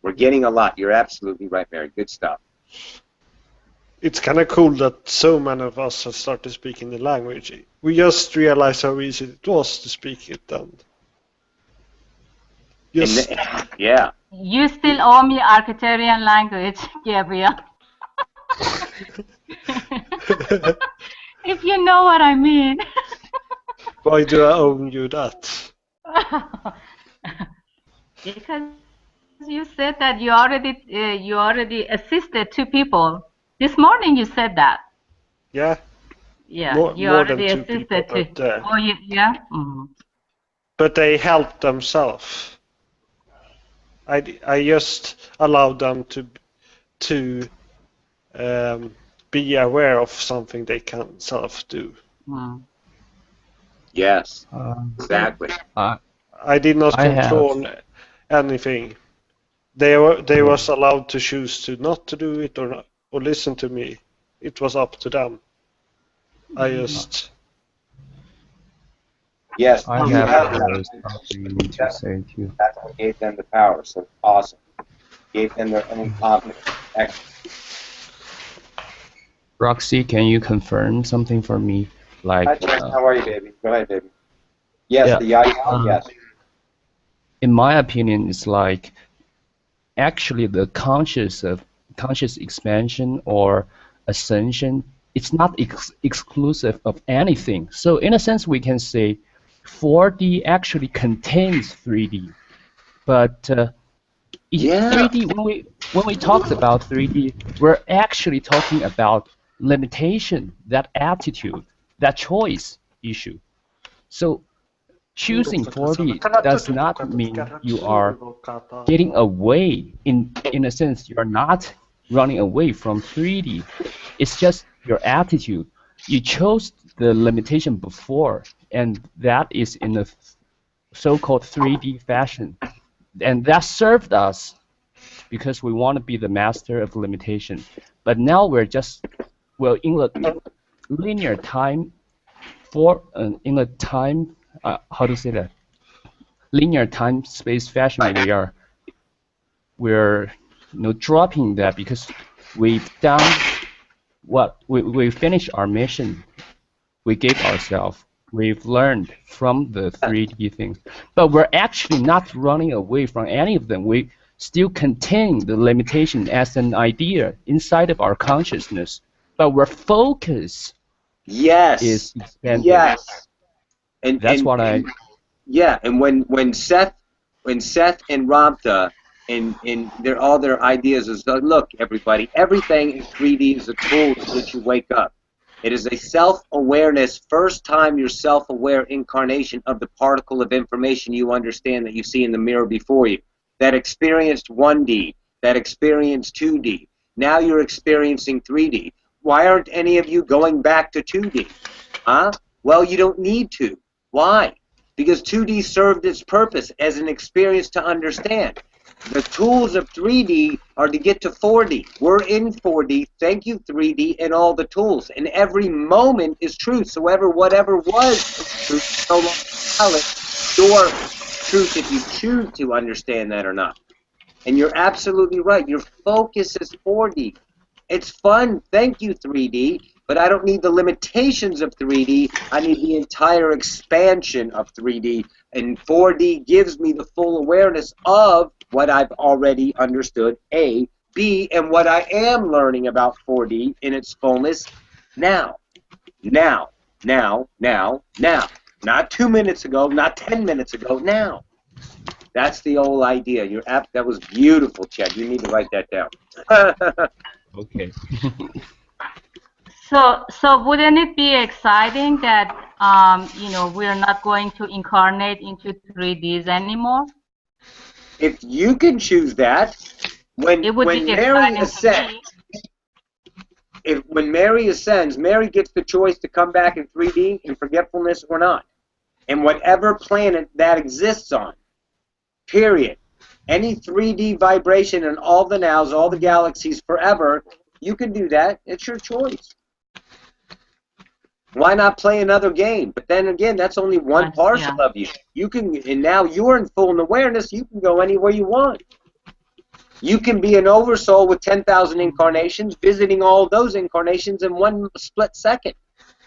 We're getting a lot. You're absolutely right, Mary. Good stuff. It's kind of cool that so many of us have started speaking the language. We just realized how easy it was to speak it then. Just, Yeah. You still owe me Arcturian language, Gabriel. If you know what I mean. why do I owe you that? Because you said that you already assisted 2 people. This morning you said that. Yeah. Yeah, More you than already 2 people, assisted 2. but, Oh, yeah? Mm-hmm. but they helped themselves. I just allowed them to be aware of something they can self-do. Mm. Yes. Exactly. I did not control anything. They was allowed to choose to not to do it or listen to me. It was up to them. I just Yes. I you have them. something to say too. That's what gave them the power. So awesome. Gave them their own confidence. Excellent. Roxy, can you confirm something for me? Like, Hi, Jen. How are you, baby? Go ahead, baby. Yes, Yeah. the yaya. Yes. in my opinion, it's like actually the conscious expansion or ascension it's not exclusive of anything. So in a sense, we can say 4D actually contains 3D, but 3D, when we talk about 3D, we're actually talking about limitation, that attitude, that choice issue. So choosing 4D does not mean you are getting away. In a sense, you are not running away from 3D. It's just your attitude. You chose the limitation before, and that is in a so-called 3D fashion. And that served us because we want to be the master of limitation. But now we're just, well, in a linear time, in a time, how to say that? Linear time space fashion, we're dropping that because we've done what we finished our mission. We gave ourselves. We've learned from the 3D things, but we're actually not running away from any of them. We still contain the limitation as an idea inside of our consciousness, but our focus is expanded. Yes. And that's what I. Yeah, and when Seth and Ramtha and all their ideas is look, everybody, everything in 3D is a tool to which you wake up. It is a self-awareness, first time you're self-aware incarnation of the particle of information you understand that you see in the mirror before you. That experienced 1D, that experienced 2D. Now you're experiencing 3D. Why aren't any of you going back to 2D? Huh? Well, you don't need to. Why? Because 2D served its purpose as an experience to understand. The tools of 3D are to get to 4D. We're in 4D. Thank you, 3D, and all the tools. And every moment is truth. So whatever was truth, so long valid, your truth if you choose to understand that or not. And you're absolutely right. Your focus is 4D. It's fun. Thank you, 3D. But I don't need the limitations of 3D. I need the entire expansion of 3D. And 4D gives me the full awareness of what I've already understood, A, B, and what I am learning about 4D in its fullness now. Now. Now. Now. Now. Not 2 minutes ago, not 10 minutes ago, now. That's the whole idea. That was beautiful, Chad. You need to write that down. Okay. So wouldn't it be exciting that we're not going to incarnate into 3Ds anymore? If you can choose that, when Mary ascends, Mary gets the choice to come back in 3D in forgetfulness or not, and whatever planet that exists on. Period. Any 3D vibration in all the nows, all the galaxies forever, you can do that. It's your choice. Why not play another game? But then again, that's only one parcel of you. You can, and now you're in full awareness. You can go anywhere you want. You can be an oversoul with 10,000 incarnations, visiting all those incarnations in one split second,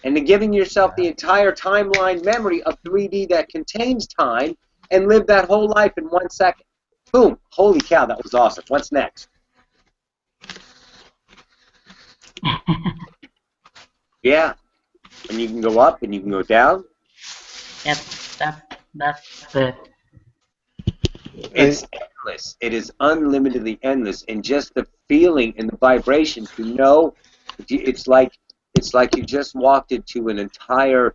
and then giving yourself the entire timeline memory of 3D that contains time, and live that whole life in 1 second. Boom! Holy cow, that was awesome. What's next? Yeah. And you can go up and you can go down. Yep, that's it. It's endless. It is unlimitedly endless, and just the feeling and the vibration to know, it's like you just walked into an entire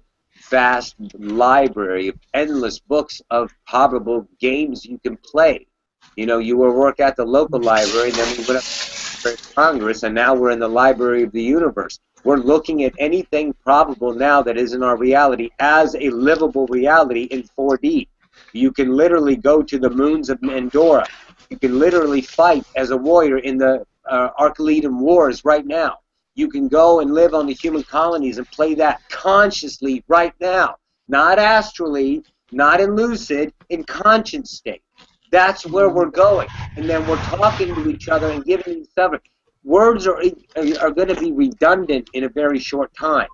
vast library of endless books of probable games you can play. You were work at the local library, and then we went up to Congress, and now we're in the Library of the Universe. We're looking at anything probable now that is in our reality as a livable reality in 4D. You can literally go to the moons of Andorra. You can literally fight as a warrior in the Archelean Wars right now. You can go and live on the human colonies and play that consciously right now. Not astrally, not in lucid, in conscious state. That's where we're going. And then we're talking to each other and giving each other. Words are going to be redundant in a very short time.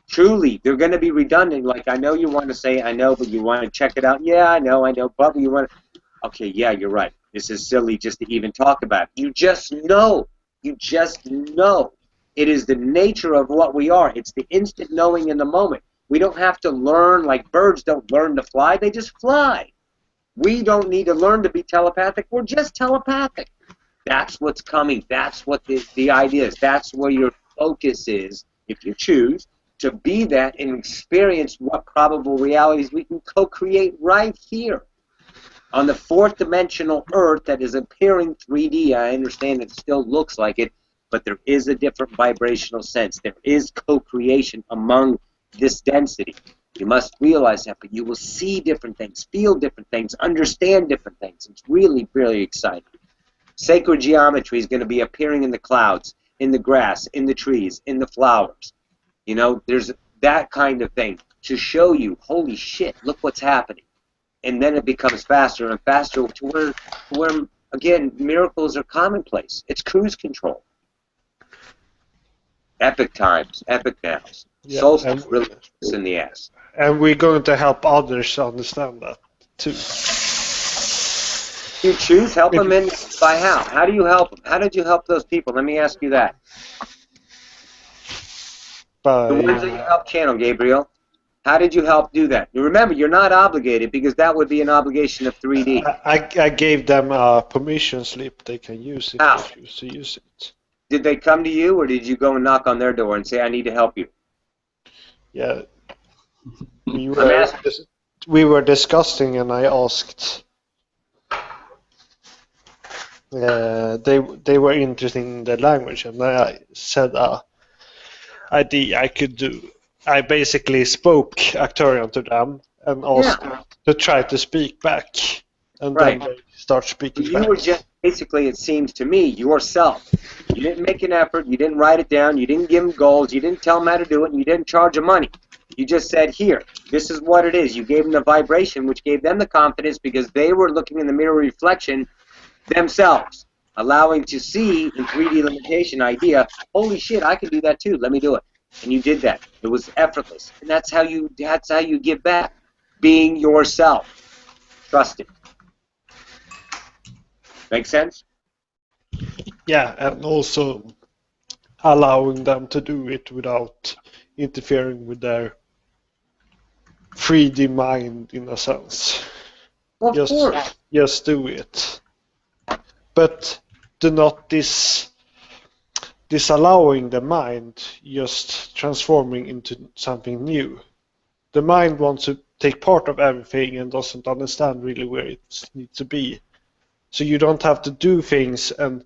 Truly, they're going to be redundant. Like, I know you want to say, I know, but you want to check it out. Yeah, I know, but you want to... Okay, yeah, you're right. This is silly just to even talk about. You just know. You just know. It is the nature of what we are. It's the instant knowing in the moment. We don't have to learn, like birds don't learn to fly, they just fly. We don't need to learn to be telepathic, we're just telepathic. That's what's coming. That's what the idea is. That's where your focus is, if you choose to be that and experience what probable realities we can co-create right here on the fourth dimensional Earth that is appearing 3D. I understand it still looks like it, but there is a different vibrational sense. There is co-creation among this density. You must realize that, but you will see different things, feel different things, understand different things. It's really, really exciting. Sacred geometry is going to be appearing in the clouds, in the grass, in the trees, in the flowers. You know, there's that kind of thing to show you, holy shit, look what's happening. And then it becomes faster and faster to where again, miracles are commonplace. It's cruise control. Epic times, epic nows. Yeah, Solstice really kicks in the ass. And we're going to help others understand that too. You choose, help them in by how? How do you help them? How did you help those people? Let me ask you that. The ones that you helped channel, Gabriel. How did you help do that? You remember, you're not obligated because that would be an obligation of 3D. I gave them a permission slip they can use if How? they choose to use it. Did they come to you, or did you go and knock on their door and say, I need to help you? Yeah. We were discussing, and I asked. They were interested in the language, and I said idea I could do. I basically spoke Arcturian to them and asked them to try to speak back, and then they start speaking back. You were just basically, it seems to me, yourself. You didn't make an effort, you didn't write it down, you didn't give them goals, you didn't tell them how to do it, and you didn't charge them money. You just said, here, this is what it is. You gave them the vibration, which gave them the confidence because they were looking in the mirror reflection themselves, allowing to see in 3D limitation idea, holy shit, I can do that too, let me do it. And you did that. It was effortless. And that's how you give back. Being yourself. Trust it. Make sense? Yeah, and also allowing them to do it without interfering with their 3D mind, in a sense. Of course. Just do it. But do not disallowing the mind, just transforming into something new. The mind wants to take part of everything and doesn't understand really where it needs to be. So you don't have to do things and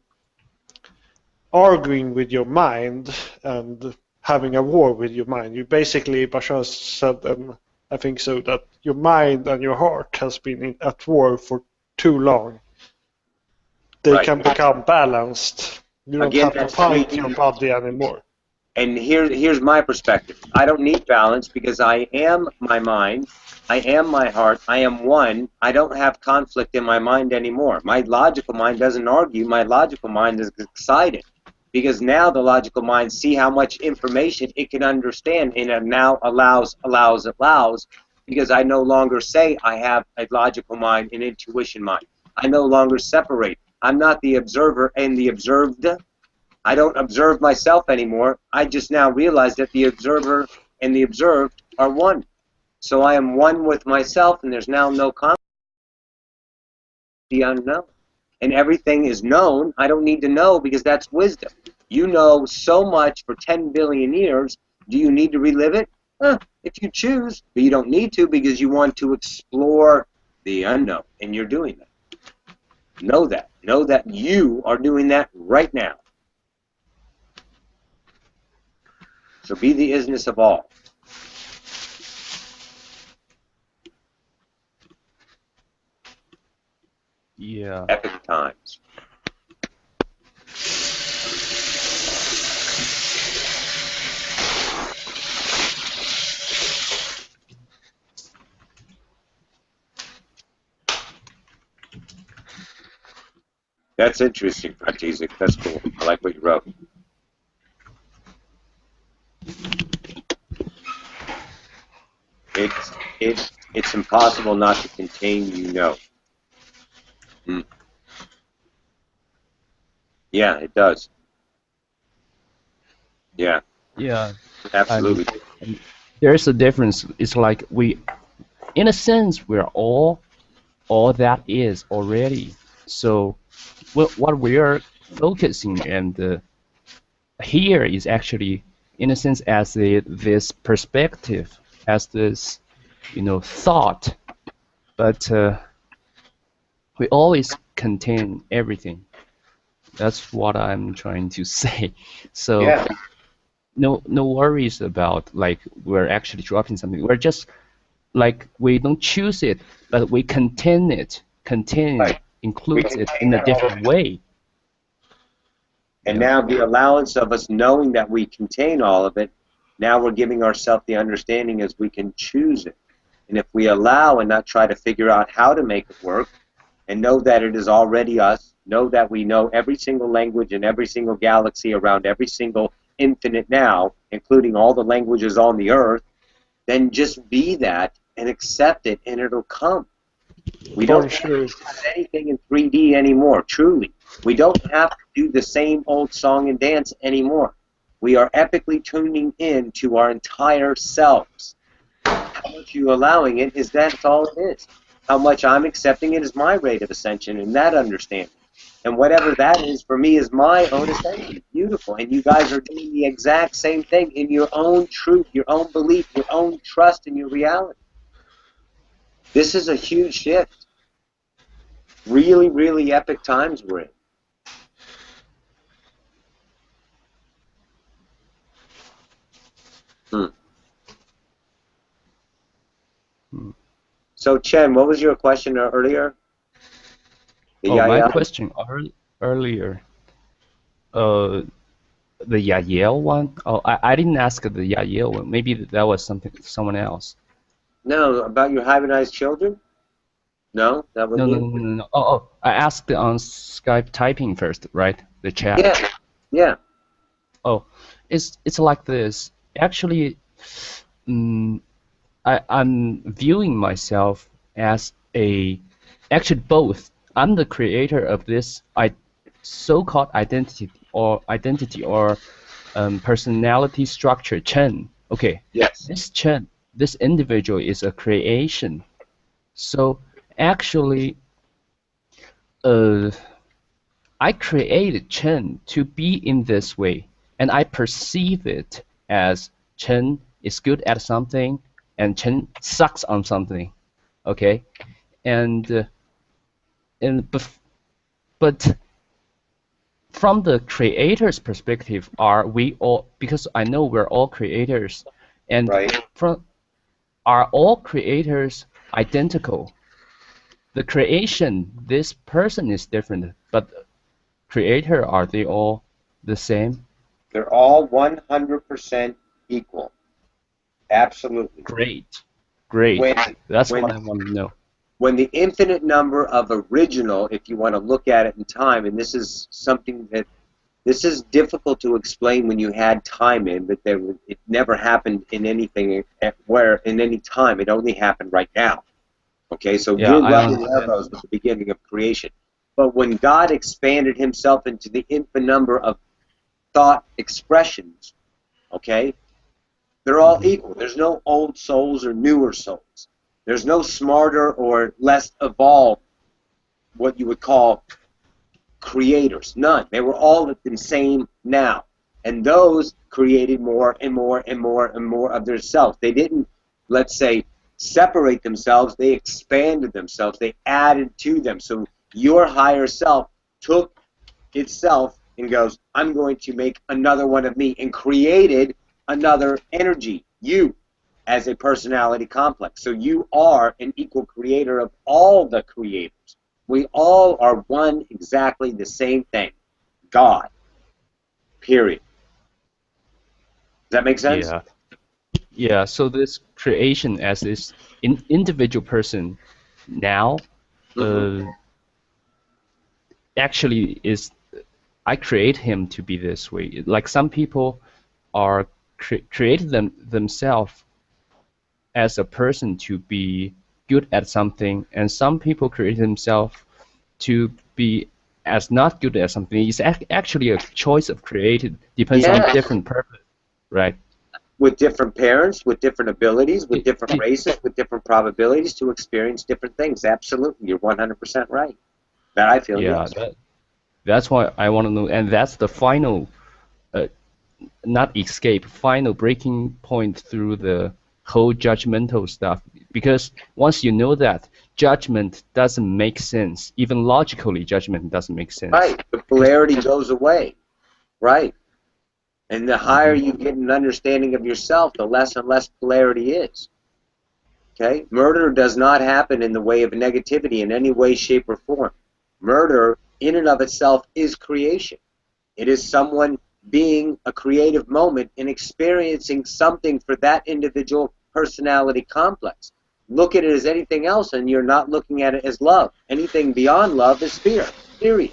arguing with your mind and having a war with your mind. You basically, Bashar said, and I think so, that your mind and your heart has been at war for too long. They can become balanced. You don't have to fight your body anymore. And here's my perspective. I don't need balance because I am my mind, I am my heart, I am one. I don't have conflict in my mind anymore. My logical mind doesn't argue. My logical mind is excited because now the logical mind see how much information it can understand, and it now allows because I no longer say I have a logical mind, an intuition mind. I no longer separate. I'm not the observer and the observed. I don't observe myself anymore. I just now realize that the observer and the observed are one. So I am one with myself, and there's now no conflict. The unknown. And everything is known. I don't need to know because that's wisdom. You know so much for 10 billion years. Do you need to relive it? If you choose, but you don't need to because you want to explore the unknown, and you're doing that. Know that. Know that you are doing that right now. So be the isness of all. Yeah. Epic times. That's interesting, Artesic. That's cool. I like what you wrote. It's impossible not to contain, you know. Yeah, it does. Yeah. Yeah. Absolutely. And there's a difference. It's like we, in a sense, we're all that is already. So what we are focusing and here is actually, in a sense, as this perspective, as this, thought. But we always contain everything. That's what I'm trying to say. So Yeah. no worries about like we're actually dropping something. We're just like we don't choose it, but we contain it. Contain Right. includes We it contain in a it all. different way. And Yeah. now the allowance of us knowing that we contain all of it, now we're giving ourselves the understanding as we can choose it. And if we allow and not try to figure out how to make it work, and know that it is already us, know that we know every single language in every single galaxy around every single infinite now, including all the languages on the earth, then just be that and accept it and it'll come. We don't have to have anything in 3D anymore, truly. We don't have to do the same old song and dance anymore. We are epically tuning in to our entire selves. How much you allowing it is that's all it is. How much I'm accepting it is my rate of ascension and that understanding. And whatever that is for me is my own ascension. Beautiful. And you guys are doing the exact same thing in your own truth, your own belief, your own trust in your reality. This is a huge shift. Really, really epic times we're in. So, Chen, what was your question earlier? My question earlier. The Yael one. Oh, I didn't ask the Yael one. Maybe that was someone else. No, about your hybridized children? No, that was No. Oh, I asked on Skype typing first, right? The chat. Yeah. Oh, it's like this. Actually, I'm viewing myself as actually both. I'm the creator of this so-called identity or personality structure, Chen. Okay. Yes. This Chen, this individual is a creation. So actually, I created Chen to be in this way, and I perceive it as Chen is good at something, and Chen sucks on something. Okay, but from the creator's perspective, are we all? Because I know we're all creators, and are all creators identical? The creation, this person is different, but creator, are they all the same? They're all 100% equal. Absolutely. Great. That's what I want to know. When the infinite number of original, if you want to look at it in time, and this is something that this is difficult to explain when you had time in, but it never happened in anything in any time. It only happened right now. Okay, so your level was the beginning of creation. But when God expanded himself into the infinite number of thought expressions, okay, they're all equal. There's no old souls or newer souls. There's no smarter or less evolved, what you would call creators. None. They were all the same now. And those created more and more and more and more of themselves. They didn't, let's say, separate themselves. They expanded themselves. They added to them. So your higher self took itself and goes, I'm going to make another one of me, and created another energy, you, as a personality complex. So you are an equal creator of all the creators. We all are one, exactly the same thing. God. Period. Does that make sense? Yeah, so this creation as this individual person now actually is, I create him to be this way. Like some people are created themselves as a person to be good at something, and some people create themselves to be as not good at something. It's actually a choice of created, depends on different purpose. Right. With different parents, with different abilities, with different races, with different probabilities to experience different things. Absolutely, you're 100% right. That I feel, Yeah, yes. that's why I want to know, and that's the final, not escape, final breaking point through the whole judgmental stuff. Because once you know that, judgment doesn't make sense. Even logically, judgment doesn't make sense. Right, the polarity goes away. Right. And the higher you get an understanding of yourself, the less and less polarity is. Okay? Murder does not happen in the way of negativity in any way, shape, or form. Murder, in and of itself, is creation. It is someone being a creative moment and experiencing something for that individual personality complex. Look at it as anything else, and you're not looking at it as love. Anything beyond love is fear, period.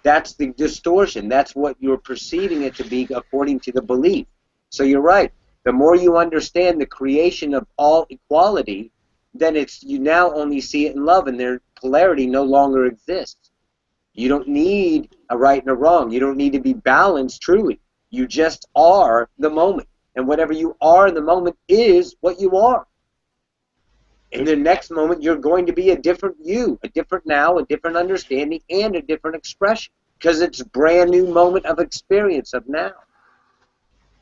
That's the distortion. That's what you're perceiving it to be according to the belief. So you're right. The more you understand the creation of all equality, then you now only see it in love, and their polarity no longer exists. You don't need a right and a wrong. You don't need to be balanced truly. You just are the moment. And whatever you are in the moment is what you are. In the next moment, you're going to be a different you, a different now, a different understanding, and a different expression, because it's a brand new moment of experience of now.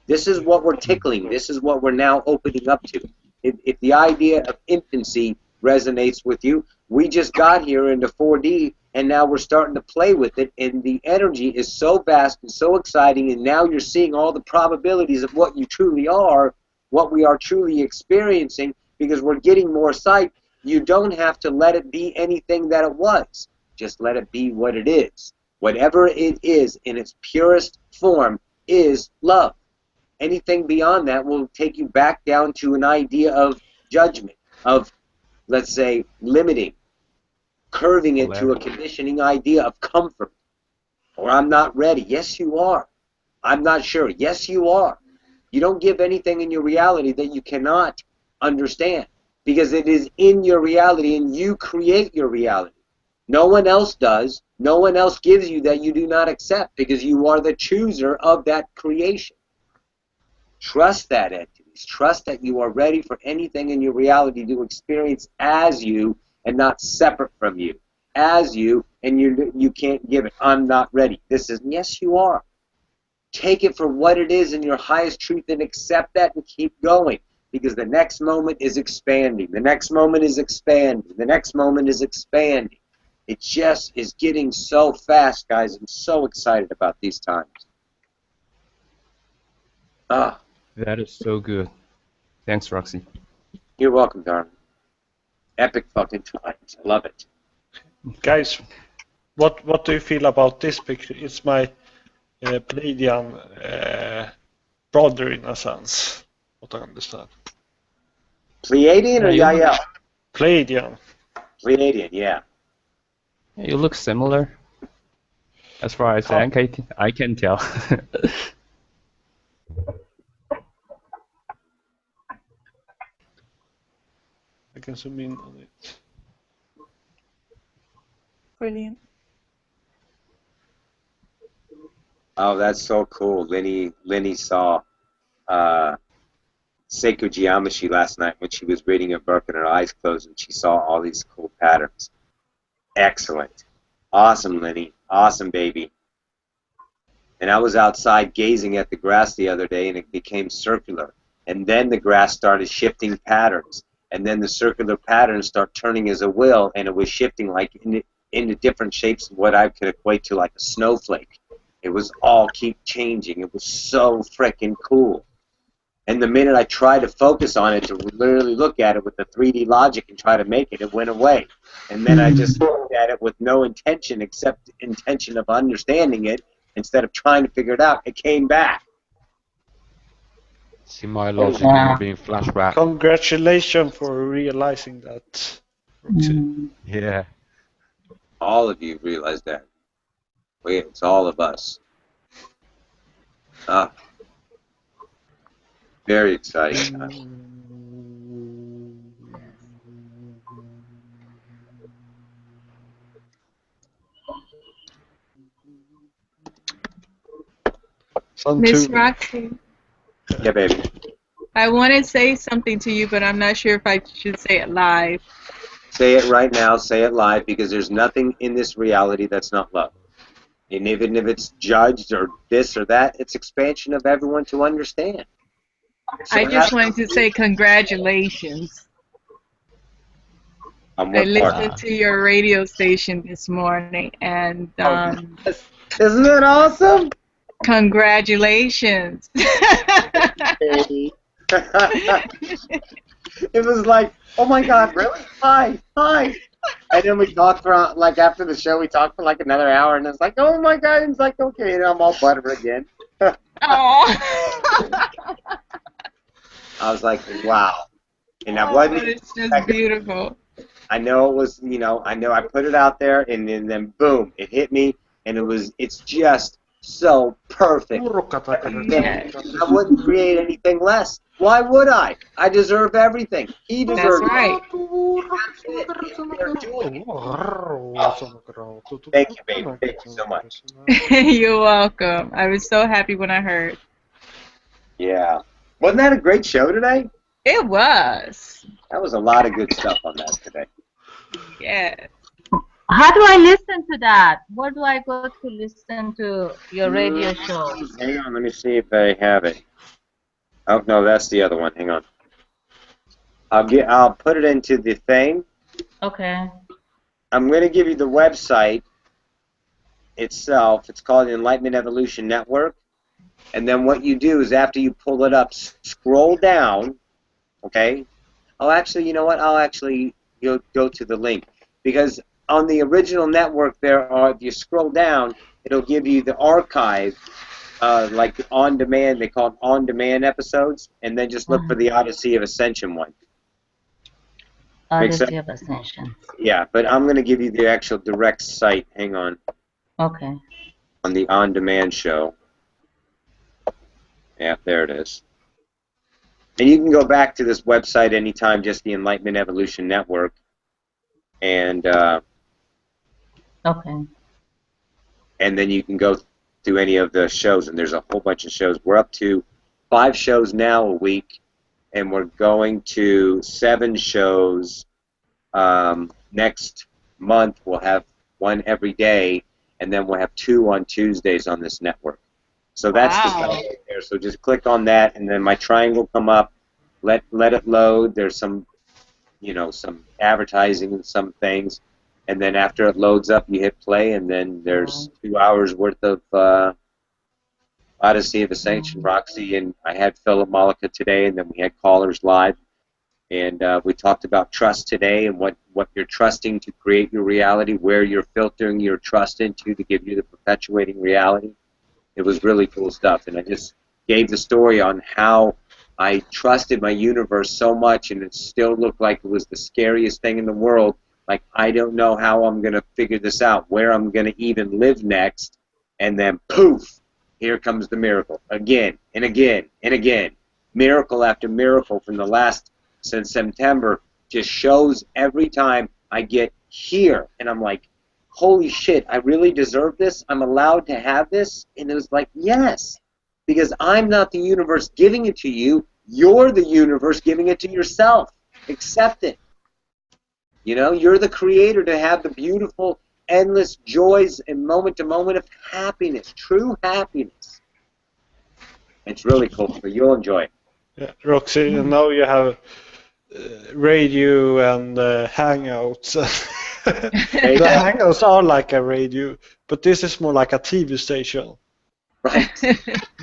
This is what we're tickling. This is what we're now opening up to. If the idea of infancy resonates with you, we just got here into 4D, and now we're starting to play with it, and the energy is so vast and so exciting, and now you're seeing all the probabilities of what you truly are, what we are truly experiencing, because we're getting more sight. You don't have to let it be anything that it was. Just let it be what it is. Whatever it is in its purest form is love. Anything beyond that will take you back down to an idea of judgment, of, let's say, limiting, curving it to a conditioning idea of comfort. Or I'm not ready. Yes, you are. I'm not sure. Yes, you are. You don't give anything in your reality that you cannot understand, because it is in your reality and you create your reality. No one else does. No one else gives you that you do not accept, because you are the chooser of that creation. Trust that, entities. Trust that you are ready for anything in your reality to experience as you and not separate from you. As you, and you can't give it. I'm not ready. This is, yes, you are. Take it for what it is in your highest truth and accept that and keep going. Because the next moment is expanding. The next moment is expanding. The next moment is expanding. It just is getting so fast, guys. I'm so excited about these times. Ah. That is so good. Thanks, Roxy. You're welcome, darling. Epic fucking times. I love it. Guys, what do you feel about this picture? It's my Pleiadian brother, in a sense. What I understand. Pleiadian or Yael? Pleiadian. Pleiadian, yeah. You look similar, as far as I can tell. I can zoom in on it. Brilliant. Oh, that's so cool. Lenny saw Sacred Geometry last night when she was reading her book and her eyes closed, and she saw all these cool patterns. Excellent. Awesome, Lenny. Awesome, baby. And I was outside gazing at the grass the other day, and it became circular. And then the grass started shifting patterns. And then the circular patterns start turning as a wheel, and it was shifting like into different shapes of what I could equate to like a snowflake. It was all keep changing. It was so freaking cool. And the minute I tried to focus on it, to literally look at it with the 3D logic and try to make it, it went away. And then I just looked at it with no intention except intention of understanding it. Instead of trying to figure it out, it came back. See my logic being flashback. Congratulations for realizing that, Roxy. Yeah. All of you realize that. Wait, it's all of us. Very exciting. Miss Roxy. Yeah, baby. I want to say something to you, but I'm not sure if I should say it live. Say it right now. Say it live, because there's nothing in this reality that's not love. And even if it's judged or this or that, it's expansion of everyone to understand. So I just wanted to say congratulations. On I what part? listened to your radio station this morning, and Isn't that awesome? congratulations. It was like, oh my God, really? Hi. And then we talked for, like, after the show, we talked for like another hour, and it's like, oh my God, and it's like, okay, and I'm all butter again. I was like, wow. And I wasn't. It's just beautiful. I know it was, I know I put it out there, and then boom, it hit me, and it's just so perfect. I wouldn't create anything less. Why would I? I deserve everything. He deserves That's right. Thank you, baby. Thank you so much. You're welcome. I was so happy when I heard. Yeah. Wasn't that a great show today? It was. That was a lot of good stuff on that today. Yeah. How do I listen to that? Where do I go to listen to your radio show? Hang on, let me see if I have it. Oh no, that's the other one. Hang on. I'll put it into the thing. Okay. I'm going to give you the website itself. It's called the Enlightenment Evolution Network. And then what you do is after you pull it up, scroll down. Okay. Oh, actually, you know what? I'll actually go to the link, because on the original network if you scroll down, it'll give you the archive, like on demand. They call it on demand episodes, and then just look for the Odyssey of Ascension one. Odyssey of Ascension. Yeah, but I'm going to give you the actual direct site. Hang on. Okay. On the on demand show. Yeah, there it is. And you can go back to this website anytime, just the Enlightenment Evolution Network. And okay. And then you can go to any of the shows, and there's a whole bunch of shows. We're up to 5 shows now a week, and we're going to 7 shows next month. We'll have 1 every day, and then we'll have 2 on Tuesdays on this network. So that's the site right there. So just click on that, and then my triangle come up. Let it load. There's some, some advertising and some things, and then after it loads up, you hit play, and then there's 2 hours worth of Odyssey of Ascension, Roxy, and I had Philip Malika today, and then we had callers live, and we talked about trust today and what you're trusting to create your reality, where you're filtering your trust into to give you the perpetuating reality. It was really cool stuff, and I just gave the story on how I trusted my universe so much, and it still looked like it was the scariest thing in the world. Like, I don't know how I'm going to figure this out, where I'm going to even live next, and then poof, here comes the miracle, again and again and again. Miracle after miracle from since September, just shows every time I get here, and I'm like, holy shit, I really deserve this? I'm allowed to have this? And it was like, yes, because I'm not the universe giving it to you. You're the universe giving it to yourself. Accept it. You're the creator to have the beautiful, endless joys and moment-to-moment of happiness, true happiness. It's really cool, but you'll enjoy it. Yeah, Roxy, and now you have radio and Hangouts. The Hangouts are like a radio, but this is more like a TV station. Right.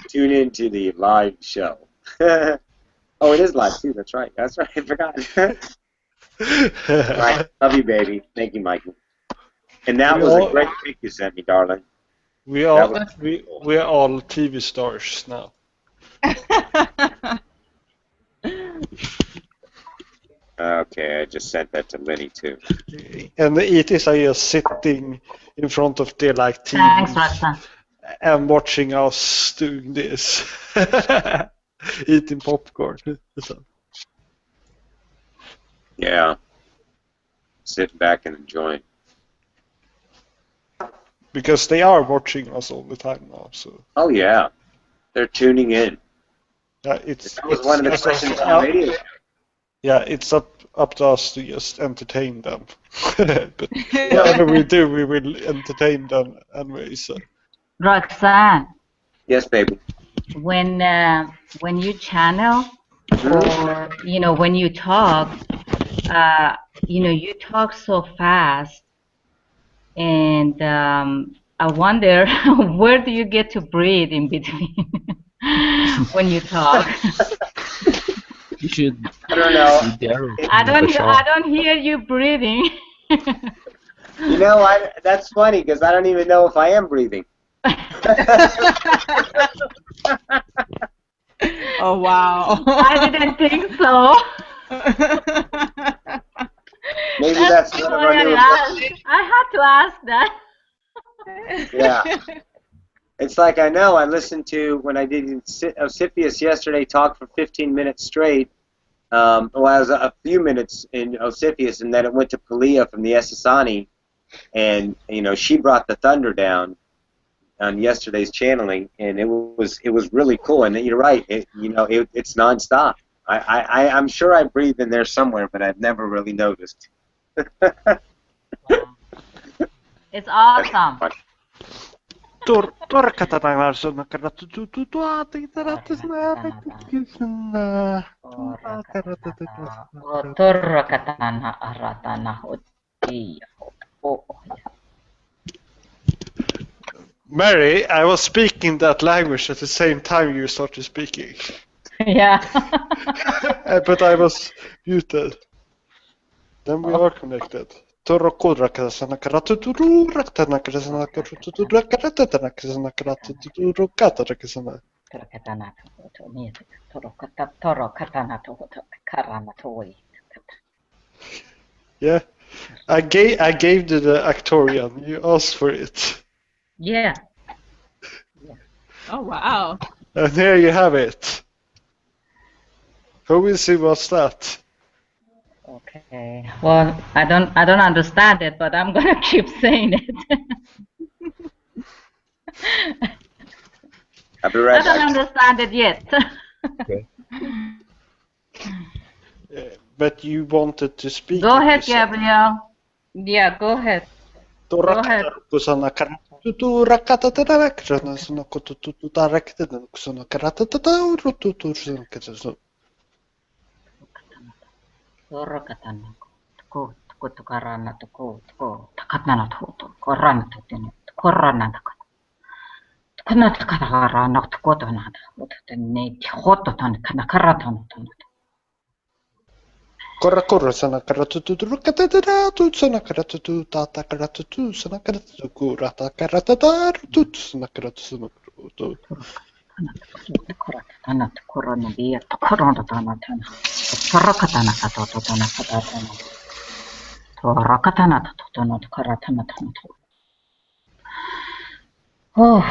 Tune into the live show. Oh, it is live too. That's right. I forgot. Right. Love you, baby. Thank you, Michael. And that was a great pic you sent me, darling. We are all TV stars now. Okay, I just sent that to Lenny too. And it is just sitting in front of their TV and watching us doing this, eating popcorn. Yeah, sitting back and enjoying. Because they are watching us all the time now. So. Oh yeah, they're tuning in. It's That was one of the just questions on the radio. Yeah, it's up to us to just entertain them. But whatever we do, we will entertain them anyway. So. Roxanne, Yes, baby. when you channel or when you talk, you talk so fast, and I wonder where do you get to breathe in between when you talk? You should. I don't know. See Daryl I in the shower. don't hear you breathing. You know, that's funny because I don't even know if I am breathing. Oh, wow. I didn't think so. Maybe that's one of our new I had to ask that. Yeah. It's like I know I listened to, when I did Osifius yesterday, talk for 15 minutes straight. Well, I was a few minutes in Osifius, and then it went to Palia from the Esasani, and she brought the thunder down on yesterday's channeling, and it was really cool. And you're right, it's nonstop. I'm sure I breathe in there somewhere, but I've never really noticed. It's awesome. Mary, I was speaking that language at the same time you started speaking. Yeah. But I was muted. Then we are connected. Yeah, I gave you the Actorian. You asked for it. Yeah. Oh, wow. And here you have it. Who will see what's that? Okay. Well, I don't understand it, but I'm gonna keep saying it. I'll be right I don't back. understand it yet. Okay. But you wanted to speak. Go ahead, Gabriel. Yeah, go ahead. Go ahead. Corra corra sana karatutu katatatu sana karatutu tata karatutu sana karatutu kurata karatata tut sana karatutu. Oh.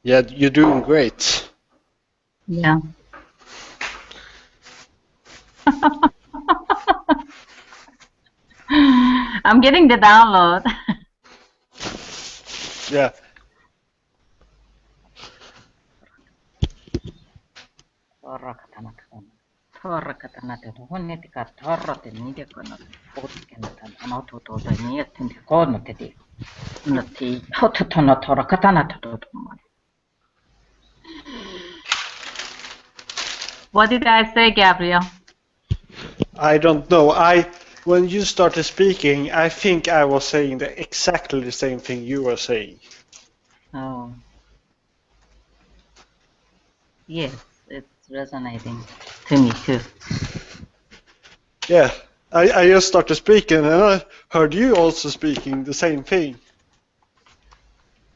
Yeah, you're doing great. Yeah. I'm getting the download. Yeah. What did I say, Gabriel? I don't know. When you started speaking, I think I was saying exactly the same thing you were saying. Oh. Yes, it's resonating to me too. Yeah, I just started speaking and I heard you also speaking the same thing.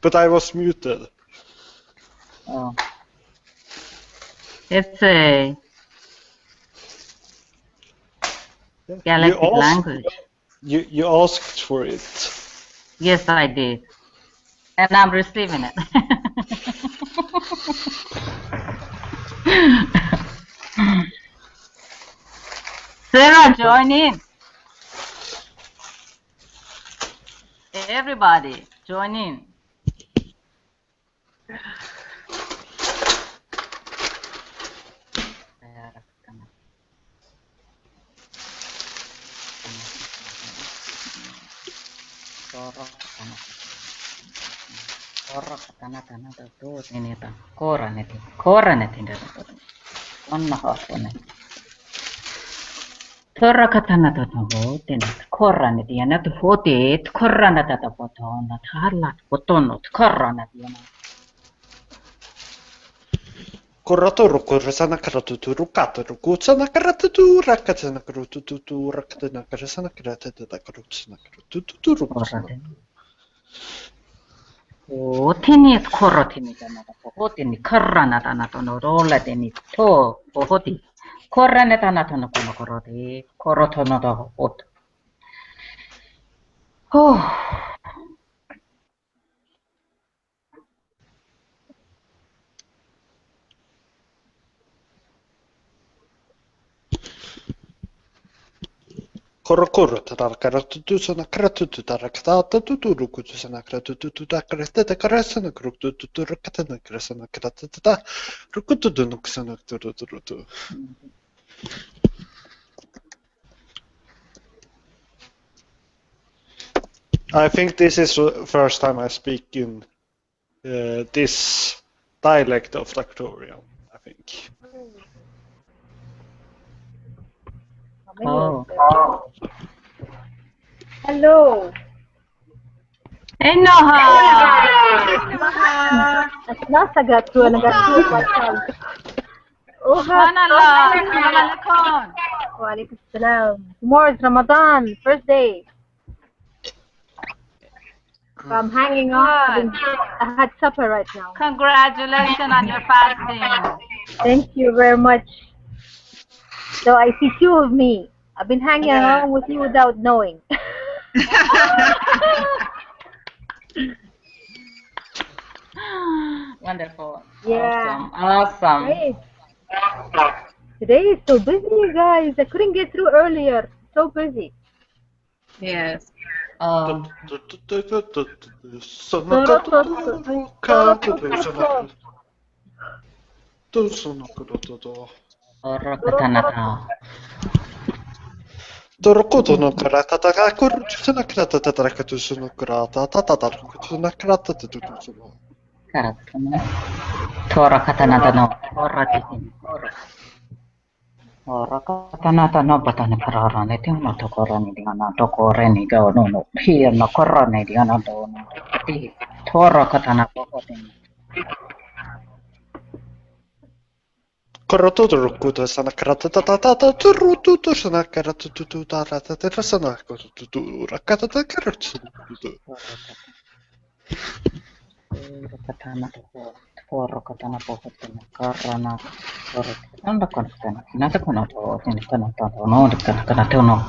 But I was muted. Oh. It's a galactic language. You asked for it. Yes, I did. And I'm receiving it. Sarah, join in. Everybody, join in. Torra katana tata hote na korra ne diana tu hote korra na tata potona tharla potono korra na diana. Korratoro korrasana karatuturu kataru kutsana karatutu rakatsana karututu rakatana karasana karatata karutsana karututuru kutsana. Otini korra tini tana tata hotini korra na tana tono rola tini to hoti korra ne tana tono kono korote korotono da hot. Oh. Korokoro tara karatutu sana karatutu tara katata tuturu kutsana karatutu tara karatata karasana karututu rakatana karasana karatata rukututu nuksana turuturutu. I think this is the first time I speak in this dialect of Dactorian, I think. Oh. Hello. Hey Noha. Nasagat ko nagatulog myself. Subhanallah. Assalamualaikum. Walaikum salam. Tomorrow is Ramadan, first day. So I'm hanging out. I had supper right now. Congratulations on your fasting. Thank you very much. So I see two of me. I've been hanging along with you without knowing. Wonderful. Yeah. Awesome. Great. Today is so busy, you guys. I couldn't get through earlier. So busy. Yes. Torokoto no karatata ga kurtsuna karatata rakatusuno karata tatata kurtsuna karatata tutusuno. Karatana. Tora katana no. Tora titin. Ora katana no batane karara ne tino to korani diana to koreni ga no here no korani diana do no. Ti tora katana pokotin. Korototo rukuto sana karatata tatata turututu sana karatutu tatata sana kututu rakatata karatsuno. Katana to tora katana pokotin karana. Anda kanatana. Nata kanato tin kanata no kanata no.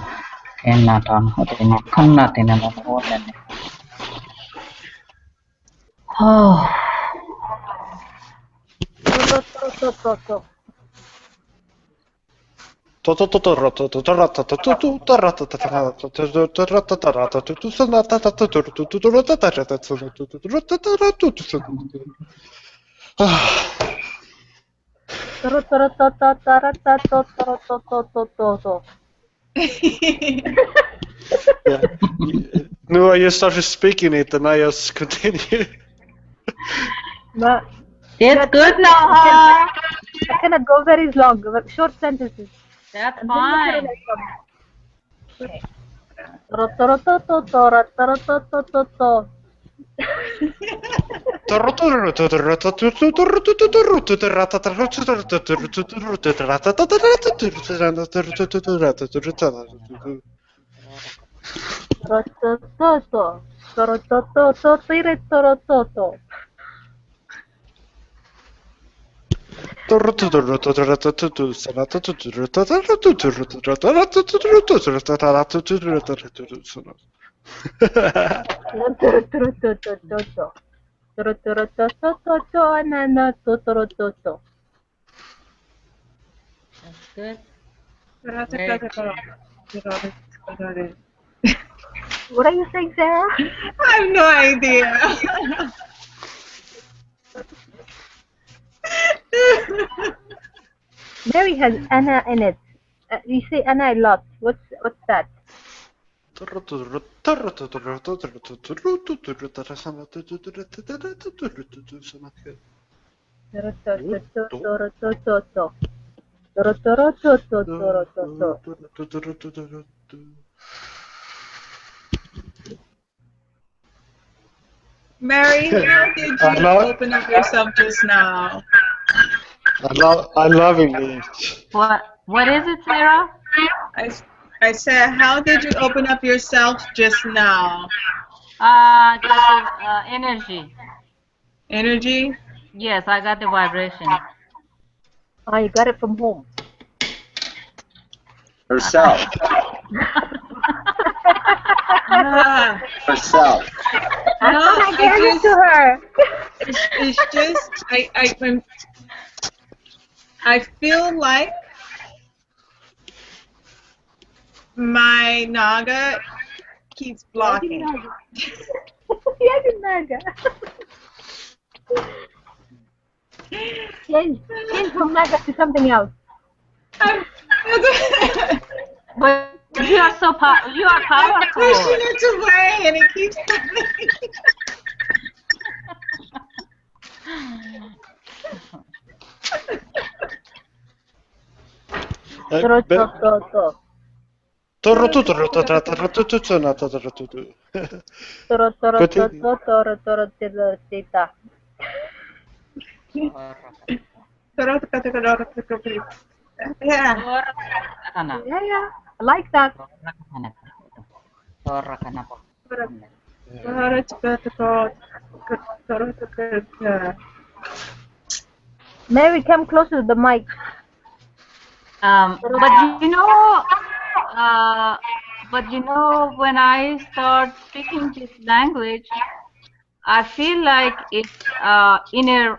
Enna tan hotin kanata no hoten. Oh. No, I just started speaking it and I just continue. It's good now, huh? I cannot go very long, short sentences. That's fine. Okay. Good. What are you saying, Sarah? I have no idea. Mary has Anna in it. You say Anna a lot. What's that? Mary, how did I you love, open up yourself just now? I'm loving it. What is it, Sarah? I said, how did you open up yourself just now? Got the energy. Energy? Yes, I got the vibration. Oh, you got it from home. Herself. Ah, Herself. I no, thought I gave it to her. it's just I feel like my naga keeps blocking. Yes, Naga. Change from Naga to something else. But you are so you are I'm pushing powerful. it away and it keeps coming. Yeah. Yeah, I like that. Mary, come closer to the mic. But when I start speaking this language, I feel like it's inner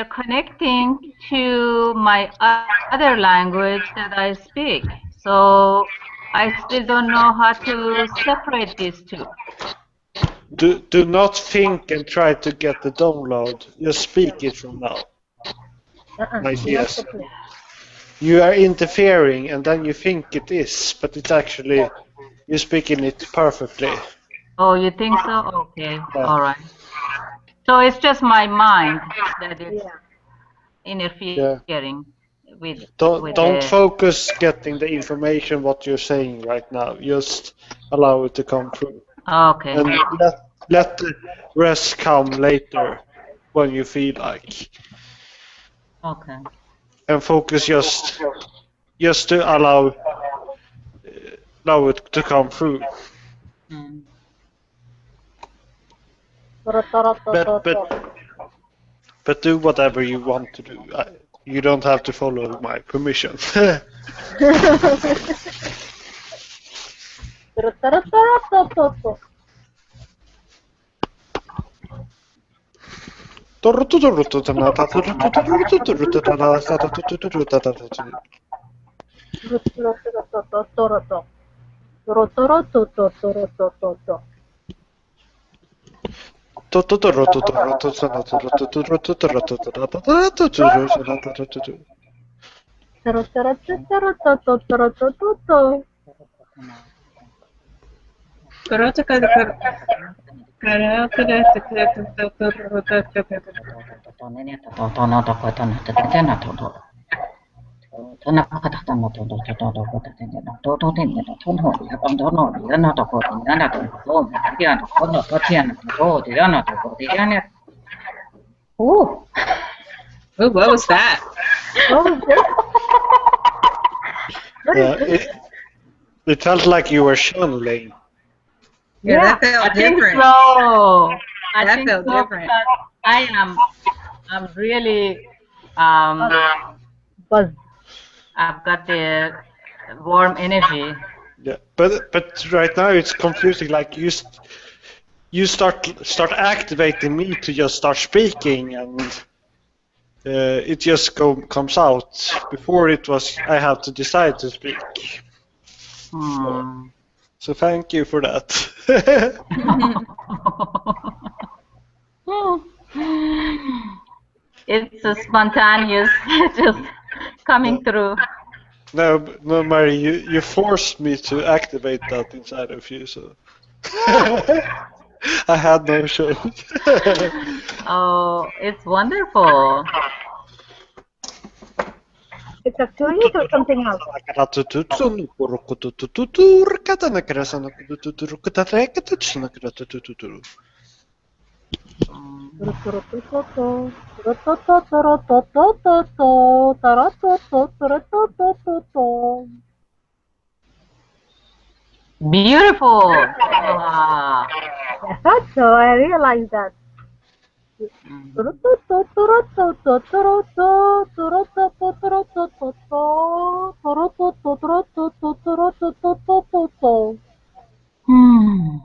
connecting to my other language that I speak. So I still don't know how to separate these two. Do not think and try to get the download. Just speak it from now. Like yes. You are interfering and then you think it is, but it's actually you're speaking it perfectly. Oh, you think so? Okay, Yeah. all right. So it's just my mind that is interfering with. Don't focus getting the information what you're saying right now. Just allow it to come through. Okay. And let the rest come later when you feel like. Okay. And focus just to allow it to come through. Mm. But do whatever you want to do. You don't have to follow my permission. Ooh. Ooh, what was that? It felt like you were channeling. Yeah, that felt I think different. so. That felt different. I'm really Buzz. I've got the warm energy. Yeah, but right now it's confusing. Like you start activating me to just start speaking, and it just comes out. Before it was I had to decide to speak. So thank you for that. It's a spontaneous, just coming through. No, no, Mary, you forced me to activate that inside of you, so I had no choice. Oh, it's wonderful. It's a curious or something else? Beautiful. I thought so. I realized that. Hmm.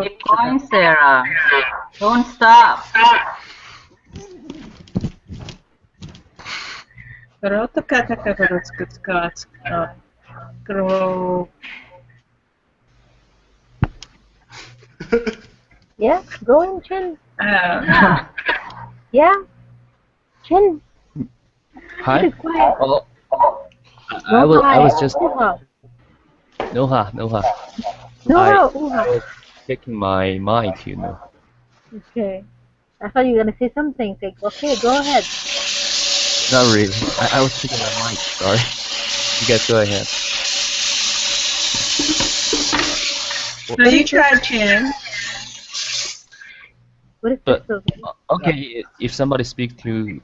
Keep going, Sarah. Don't stop. Yeah, go in, Chin. Yeah. Yeah, Chin. Hi. Be quiet. Oh, No I was hi. just Uha. Noha. No, I uha. was checking my mic, you know. Okay. I thought you were gonna say something. Okay, go ahead. Not really. I was checking my mic. Sorry. You guys go ahead. So you tried Chin. What is But this? okay, if somebody speaks to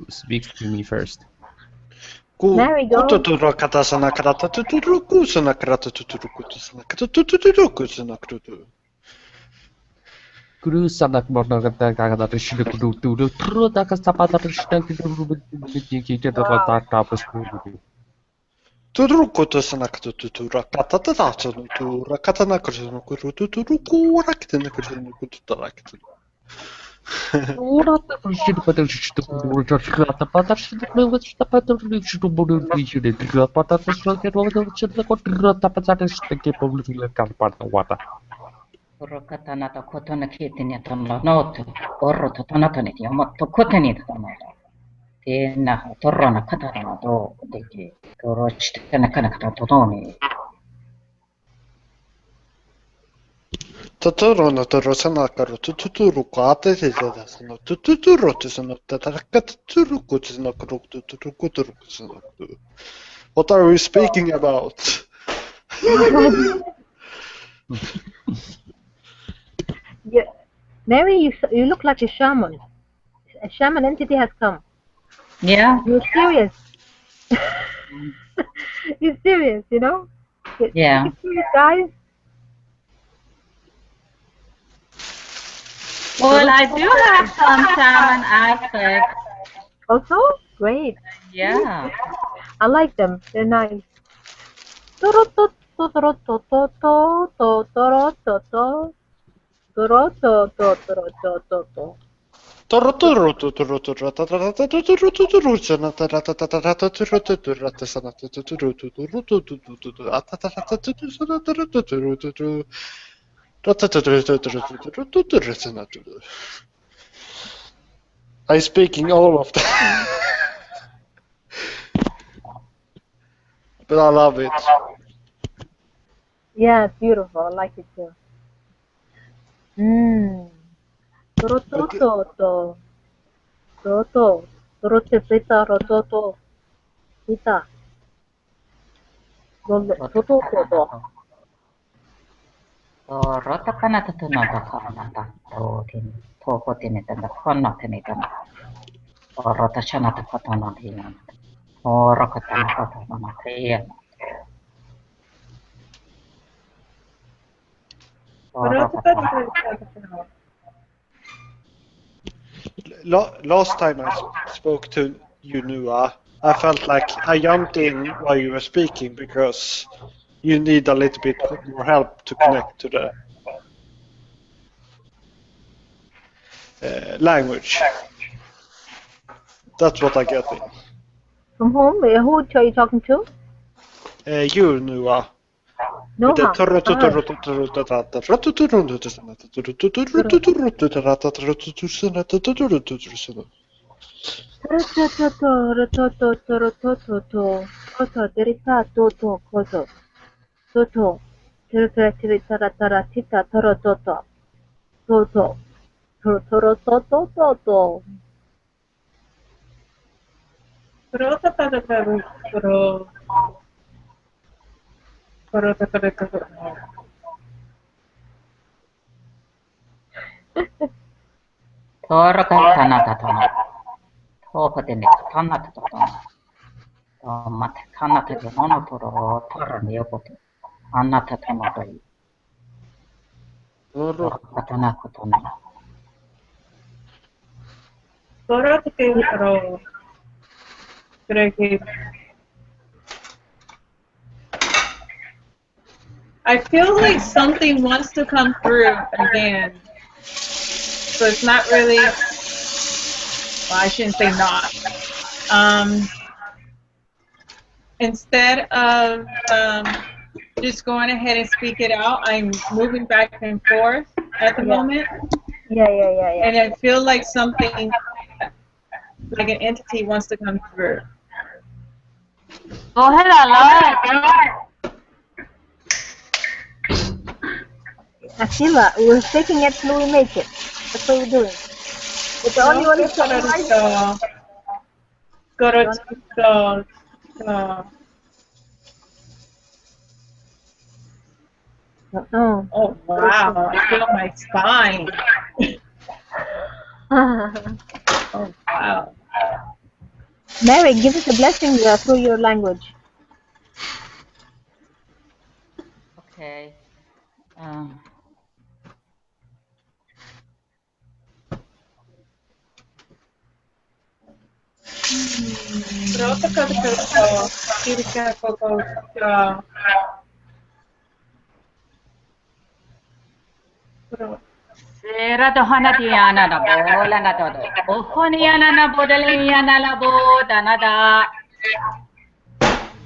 me first. Mary, go. Guru sanak borna kata kata terus kudu kudu terus tak sapa terus dan kudu kita tak tapos kudu. Ora terus pada kudu terus pada terus pada Orokatana to kotona kitini to noto. Orro to tonatoni ti amatto koteni to noto. Tena torrona katana to deke. Torochtena kana to toni. Totoro torosana karo tuturu kate tete sano tuturu sano tatakaturu kutsino kuturu sano. What are we speaking about? Yeah. Mary, you look like a shaman. A shaman entity has come. Yeah. You're serious. You're serious, you know? Yeah. You're serious, guys. Well, I do have some shaman aspects. Also? Great. Yeah. I like them. They're nice. I'm speaking all of them. But I love it. Yeah, it's beautiful. I like it too. Rototo. Roto. Rote pita rototo. Pita. Rototo. Rota kanata to nota kanata. Rotin. Tokotini tanda konatini tanda. Rota chanata kotana hiyan. Orokatana kotana hiyan. Last time I spoke to you, Nua, I felt like I jumped in while you were speaking because you need a little bit more help to connect to the language. That's what I get in. From whom? Who are you talking to? You, Nua. No The harm. Torakatana tatana. Topatene katana tatana. Matakana tatana toro taran yokoto. Anatatana toy. Torakatana katana. I feel like something wants to come through again. So it's not really, well, I shouldn't say not. Instead of just going ahead and speak it out, I'm moving back and forth at the moment. Yeah. And I feel like something, like an entity wants to come through. Go ahead, Allah. Akila, we're taking it till we make it. That's what we're doing. It's the only one who's Oh wow, I feel my spine. Oh wow. Mary, give us a blessing through your language. Okay. Sera dohana tiana na bola na todo. Ohoniana na bodeliana la boda na da.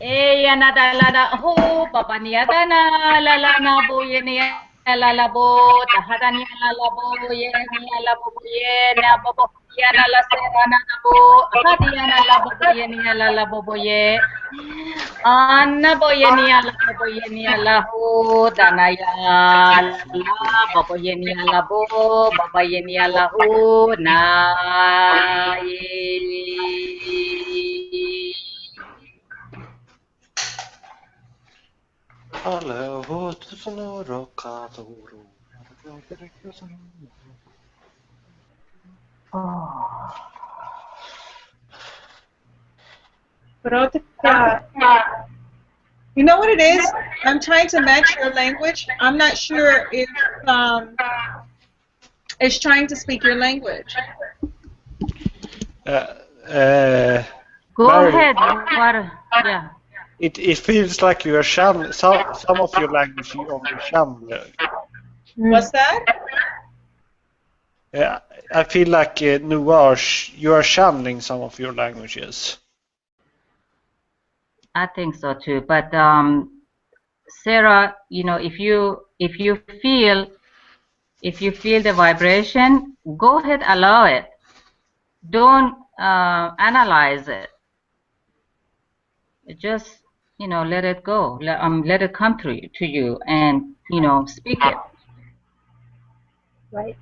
Eya na da la da ho papania da na la la na boye ni la la bo tahada ni la bo ye ni la bo ye na bo ya na la sera na bo hadia na la bo ye ni la bo ye anna boye ni la ho dana ya la bo ye ni la bo baba ye ni la ho na You know what it is? I'm trying to match your language. I'm not sure if it's trying to speak your language. Go Mary, ahead. Yeah. It feels like you are channeling some of your language you only channel. What's that? I feel like you are channeling some of your languages. I think so too. But Sarah, you know, if you feel the vibration, go ahead, allow it. Don't analyze it. Just, you know, let it go. Let it come through to you, and you know, speak it. Right.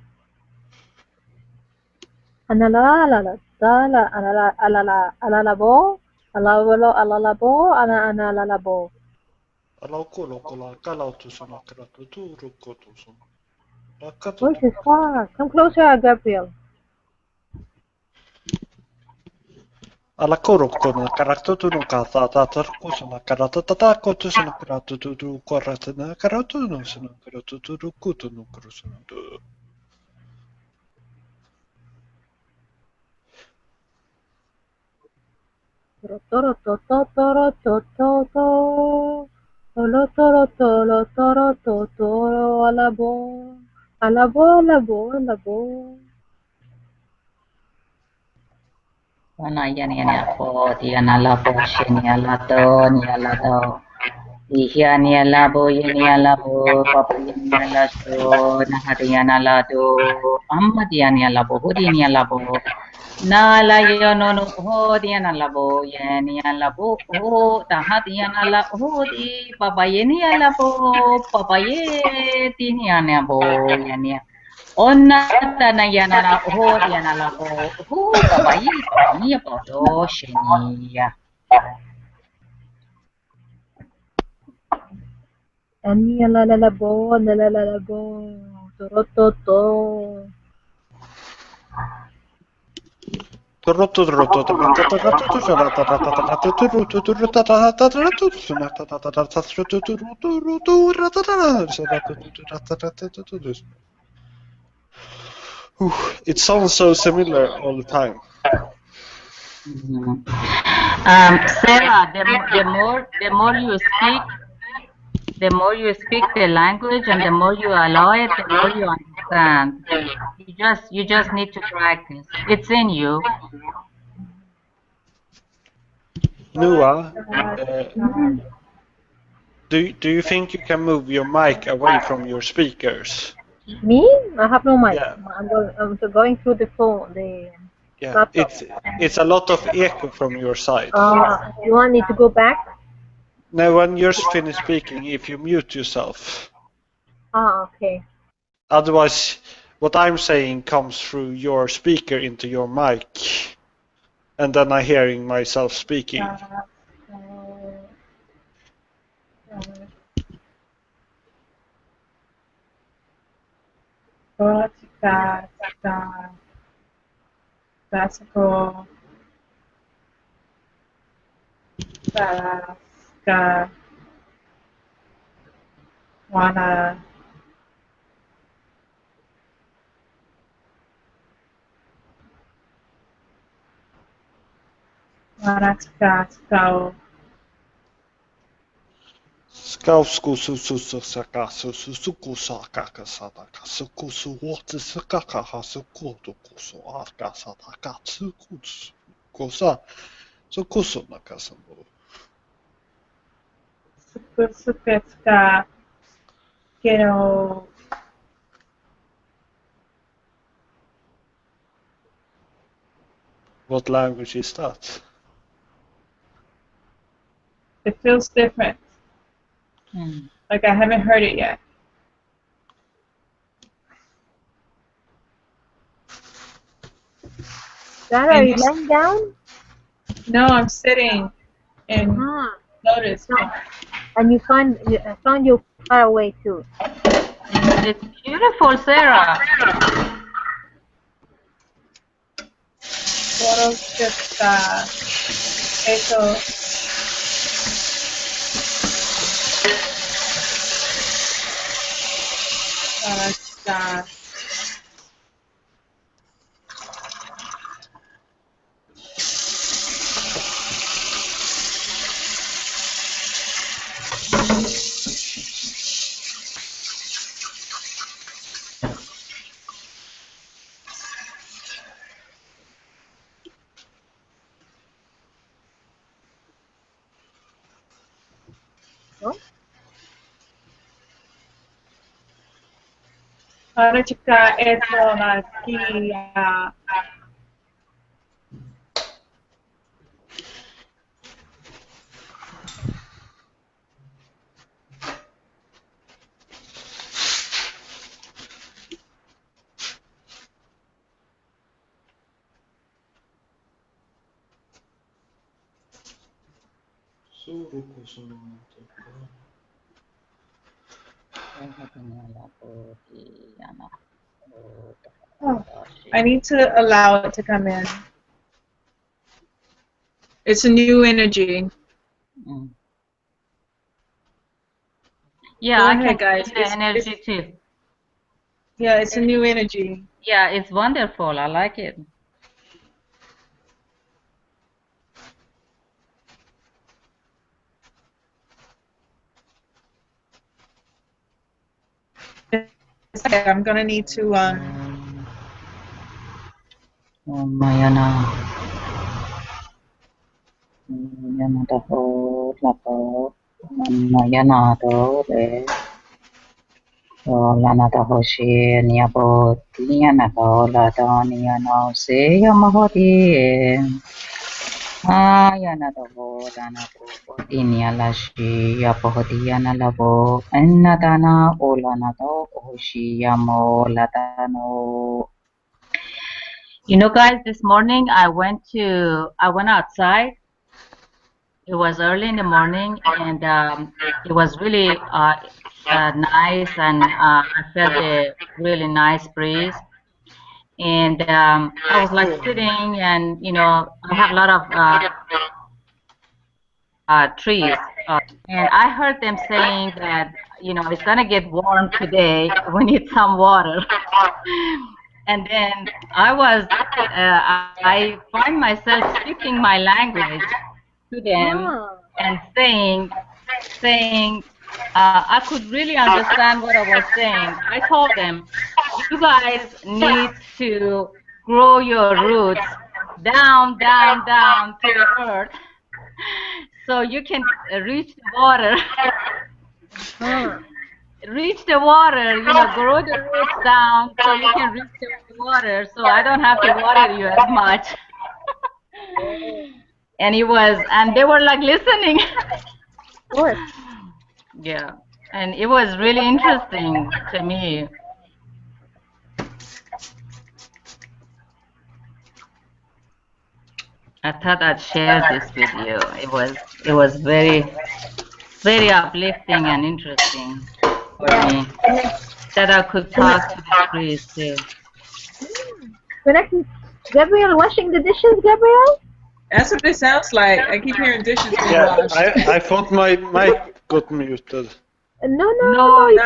Analala, dala, alala, alalabo, alawalo, alalabo, analabo. Voice is far. Come closer, Gabriel. Alla korokona karaktotunun kanssa tatarkusana karatata kotusana karatutu koratana karatunun sana karatutu kutunun kurusana. Toro toro toro toro toro toro toro toro toro toro alabo, alabo, alabo, alabo. Wana yani ako, di anala po siya ni ala to. Ihania labo, yenia labo, papayania laso, nahariana lado, amadiania labo, hudinia labo. Nala yono no hodiana labo, yenia labo, ho, tahadiana la hodi, papayenia labo, papaye, tiniana bo, yenia. Onna tanayana la hodiana labo, ho, papaye, papania bodo, shenia. Ani la la la bo, la la la la bo, torototo. It sounds so similar all the time. Sarah, the more you speak the language, and the more you allow it, the more you understand. You just need to practice. It's in you. Noah, do you think you can move your mic away from your speakers? Me? I have no mic. Yeah. I'm going through the phone. Yeah, laptop. it's a lot of echo from your side. You want me to go back? Now, when you're finished speaking, if you mute yourself. Okay. Otherwise, what I'm saying comes through your speaker into your mic, and then I'm hearing myself speaking. Classical, Saska, Wana, Wanatska, Skausku susu saka susu suku saka sadaka suku su wati saka hasuku to kusu arka sadaka suku kosa sukusu nakasambo. Suketska, Keno, What language is that? it feels different. Like I haven't heard it yet. Sarah, are you lying down? No, I'm sitting and notice. And I found you far away too. It's beautiful, Sarah. Eso. Para chica eso aquí I need to allow it to come in. It's a new energy. Yeah, Go I ahead, can guys. feel the energy too. Yeah, it's a new energy. Yeah, it's wonderful. I like it. I'm gonna need to Mayana. Yana daho, lapo. Yanato de Lanata Hoshi Niabo Yanako Ladoniano Se Yamahoti Yanado Lanato Inialashi Yapohoti Yanalabo Enadana Olanato Hoshi Yamo Latano. You know, guys, this morning I went outside. It was early in the morning, and it was really nice, and I felt a really nice breeze. And I was like sitting, and I have a lot of trees, and I heard them saying that it's gonna get warm today. We need some water. And then I find myself speaking my language to them and saying, I could really understand what I was saying. I told them, you guys need to grow your roots down, down, down to the earth so you can reach the water. Reach the water, grow the roots down so you can reach the water, so I don't have to water you as much. And they were like listening. Of course. Yeah, and it was really interesting to me. I thought I'd share this with you. It was very, very uplifting and interesting for me that I could talk to the trees too. Gabriel washing the dishes, Gabriel? That's what this sounds like. I keep hearing dishes being Yeah, washed. I thought my mic got muted. No. It's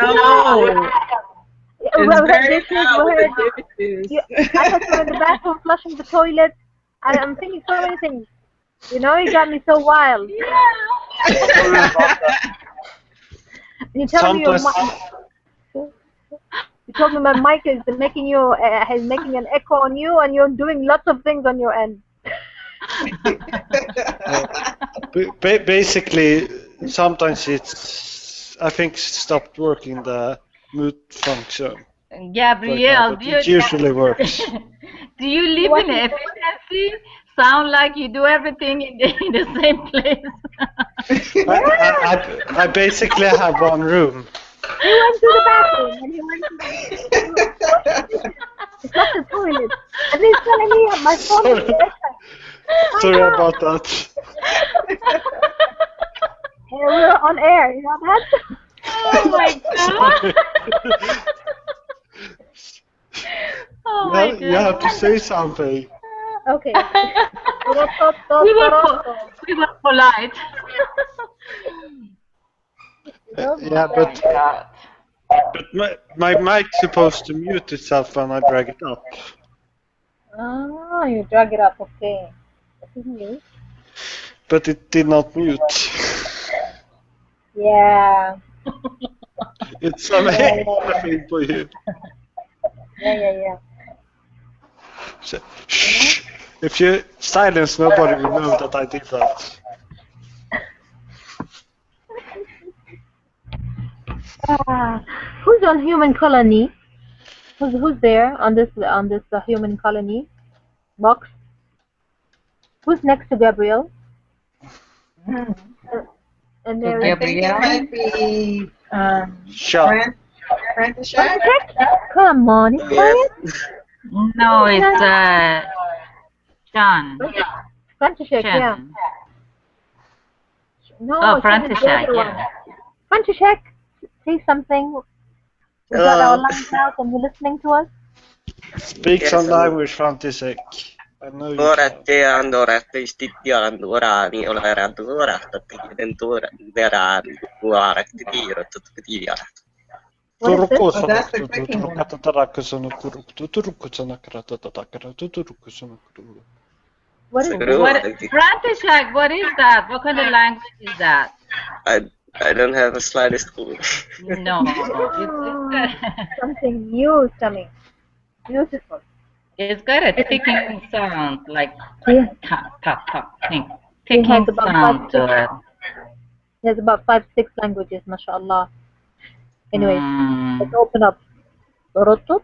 very loud with the dishes. I thought you were in the bathroom flushing the toilet, and I'm thinking so many things. You got me so wild. You tell me your You told me my mic is making making an echo on you, and you're doing lots of things on your end. Basically, sometimes I think stopped working the mute function. Gabrielle, it usually works. Do you live in efficiency? Sound like you do everything in the same place. I basically have one room. He went to the bathroom and he went to it's not the toilet. And he's telling me my phone is dead. Sorry about that. We're on air, you know that? Oh my god. Oh my god. You have to say something. Okay. We were polite. Yeah, but my mic's supposed to mute itself when I drag it up. Oh, you drag it up, okay. But it did not mute. Yeah. It's amazing for you. Yeah. So, shh. If you silence, nobody will know that I did that. Who's on human colony? Who's there on this human colony box? Who's next to Gabriel? And there I think it might be Sean. František? Come on, it's quiet. No, it's Sean. František, yeah. No, Oh, it's not the František, other one. yeah. František, say something. We got our lines out and you're listening to us. Speak some language, František. I know you can. That's the clicking one. What is it? František, what is that? What kind of language is that? I don't have the slightest clue. No, it's Something new is coming. Beautiful. it's got a ticking sound, like Yeah. tap, tap, tap, He has ticking about sound to it. He has about 5-6 languages, mashallah. Anyway, let's open up. Rata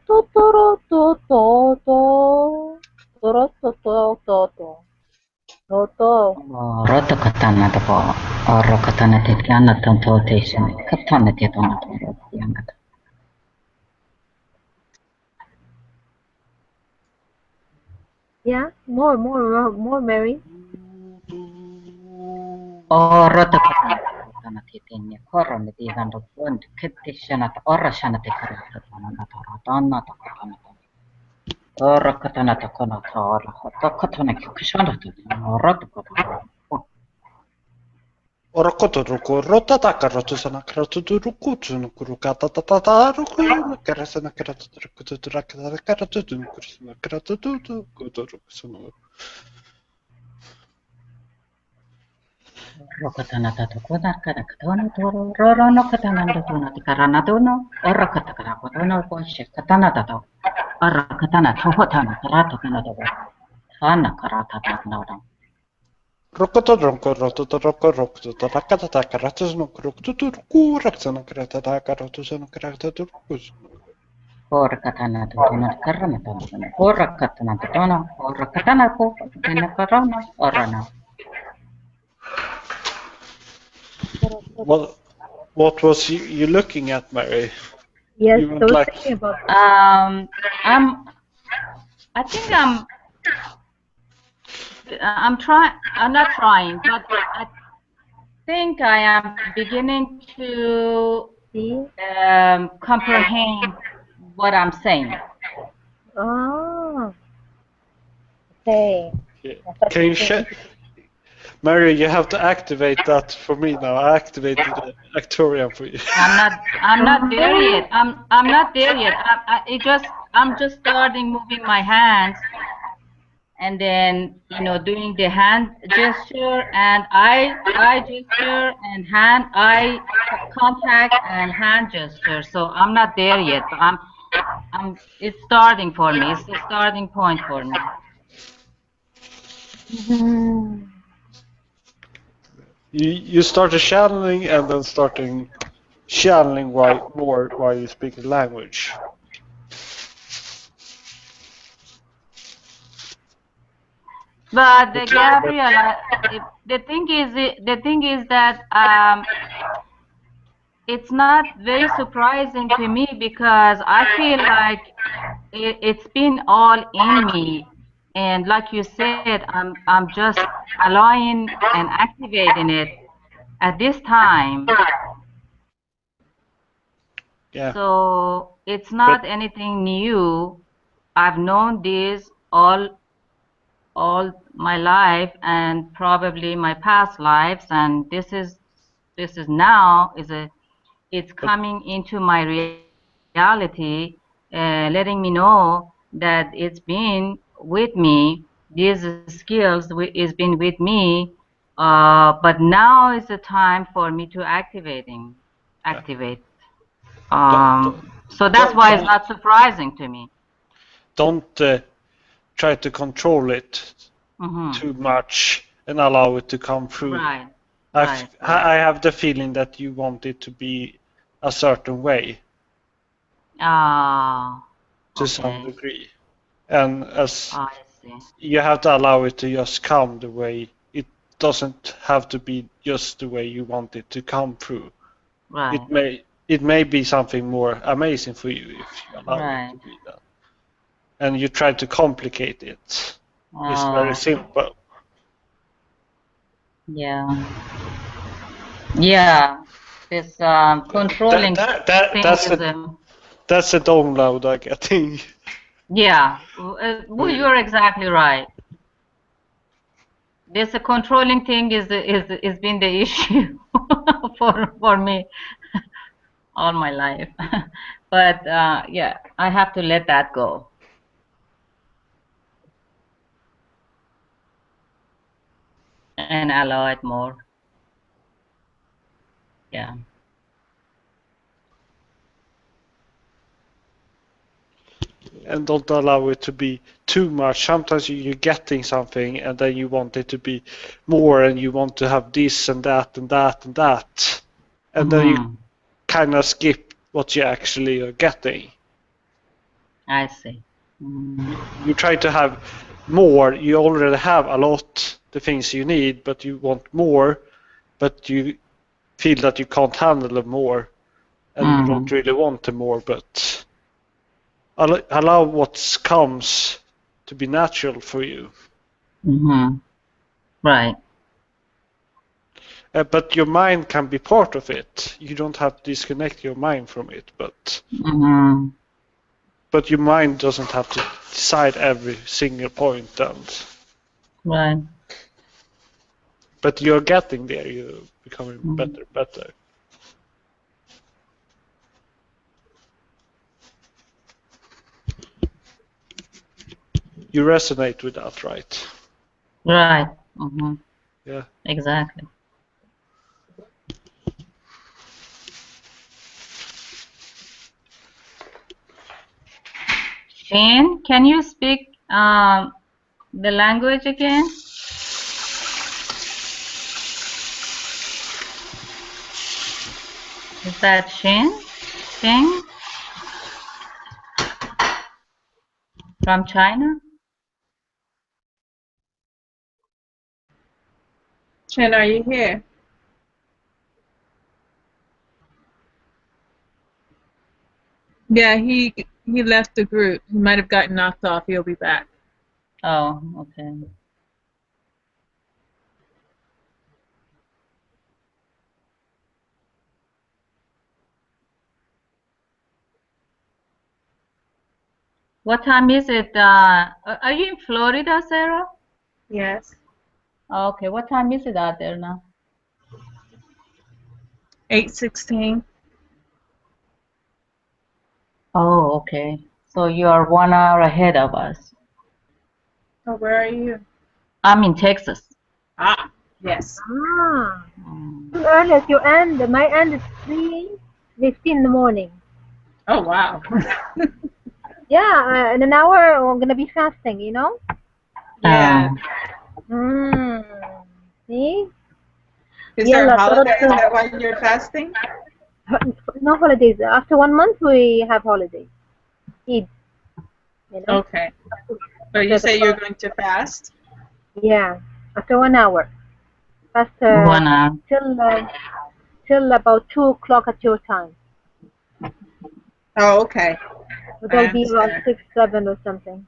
katana to po, or katana tetiana tantotation, katana tetana to yanga. Yeah, more, Mary. Or rata katana tetianya, koran the event of one kitishana, or shana te karatana to ratana to katana. Or katana to konata, or katana kishana to rata katana. Orokotoruko rotatakarotusana karatuturukutsunu kurukatatatataruku karasana karatuturakatarakatutun kursuna karatututu kutorukusunu. Rokatana to kona katana to rorono katana to tuna karana tono, or katakara kotono poshe katana to. Or katana to hotana karata kanado. Hana karata tanado. Rokotoronko rototoroko rokotorakatatakaratusunu kurukututuruku raksana karatatakaratutusunu karataturukusunu. Or katana to tuna karana tono. Or katana to tono, or katana ko, tena karana, or rana. What was you looking at, Mary? Yes, You I would was like. thinking about this. I think I'm trying. I'm not trying, but I think I am beginning to comprehend what I'm saying. Oh, okay. Can you share? Mary, you have to activate that for me now. I activated the Actorian for you. I'm not there yet. I'm not there yet. I'm just starting moving my hands, and then doing the hand gesture and eye gesture and eye contact and hand gesture. So I'm not there yet. But it's starting for me. It's the starting point for me. You started channeling and then starting channeling while you speak the language. But Gabriel, the thing is that it's not very surprising to me because I feel like it's been all in me, and like you said, I'm just allowing and activating it at this time. Yeah. So it's not anything new. I've known this all my life and probably my past lives, and this is now it's coming into my reality, letting me know that it's been with me. These skills is been with me, but now is the time for me to activate. So that's why it's not surprising to me. Don't try to control it too much and allow it to come through. Right. I have the feeling that you want it to be a certain way. To some degree. And as you have to allow it to just come the way it doesn't have to be just the way you want it to come through. Right. It may be something more amazing for you if you allow it to be that. And you try to complicate it. It's very simple. Yeah. This controlling that's a download I getting. Yeah. Well, you're exactly right. This controlling thing is been the issue for me all my life. But yeah, I have to let that go. And allow it more. Yeah. and don't allow it to be too much. Sometimes you're getting something and then you want it to be more, and you want to have this and that and that and that, and then you kind of skip what you actually are getting. I see. You try to have more. You already have a lot, the things you need, but you want more, but you feel that you can't handle them more, and you don't really want them more, but allow what comes to be natural for you. Right. But your mind can be part of it. You don't have to disconnect your mind from it, but but your mind doesn't have to decide every single point. And right. But you're getting there. You're becoming better. You resonate with that, right? Right. Yeah. Exactly. Shane, can you speak the language again? Is that Shane? Shane? From China? Chen, are you here? Yeah, he left the group. He might have gotten knocked off. He'll be back. Oh, okay. What time is it? Are you in Florida, Sarah? Yes. Okay. What time is it out there now? 8:16. Oh, okay. So you are 1 hour ahead of us. Oh, where are you? I'm in Texas. Ah, yes. Early as your end. My end is 3:15 in the morning. Oh, wow. Yeah, in an hour we're gonna be fasting. You know. Yeah. See? Is there a holiday? Is that why you're fasting? No holidays. After 1 month we have holidays. Eid. You know? Okay. So you say you're going to fast? Yeah. After 1 hour. Fast 1 hour. till about 2 o'clock at your time. Oh, okay. It'll be around 6, 7 or something.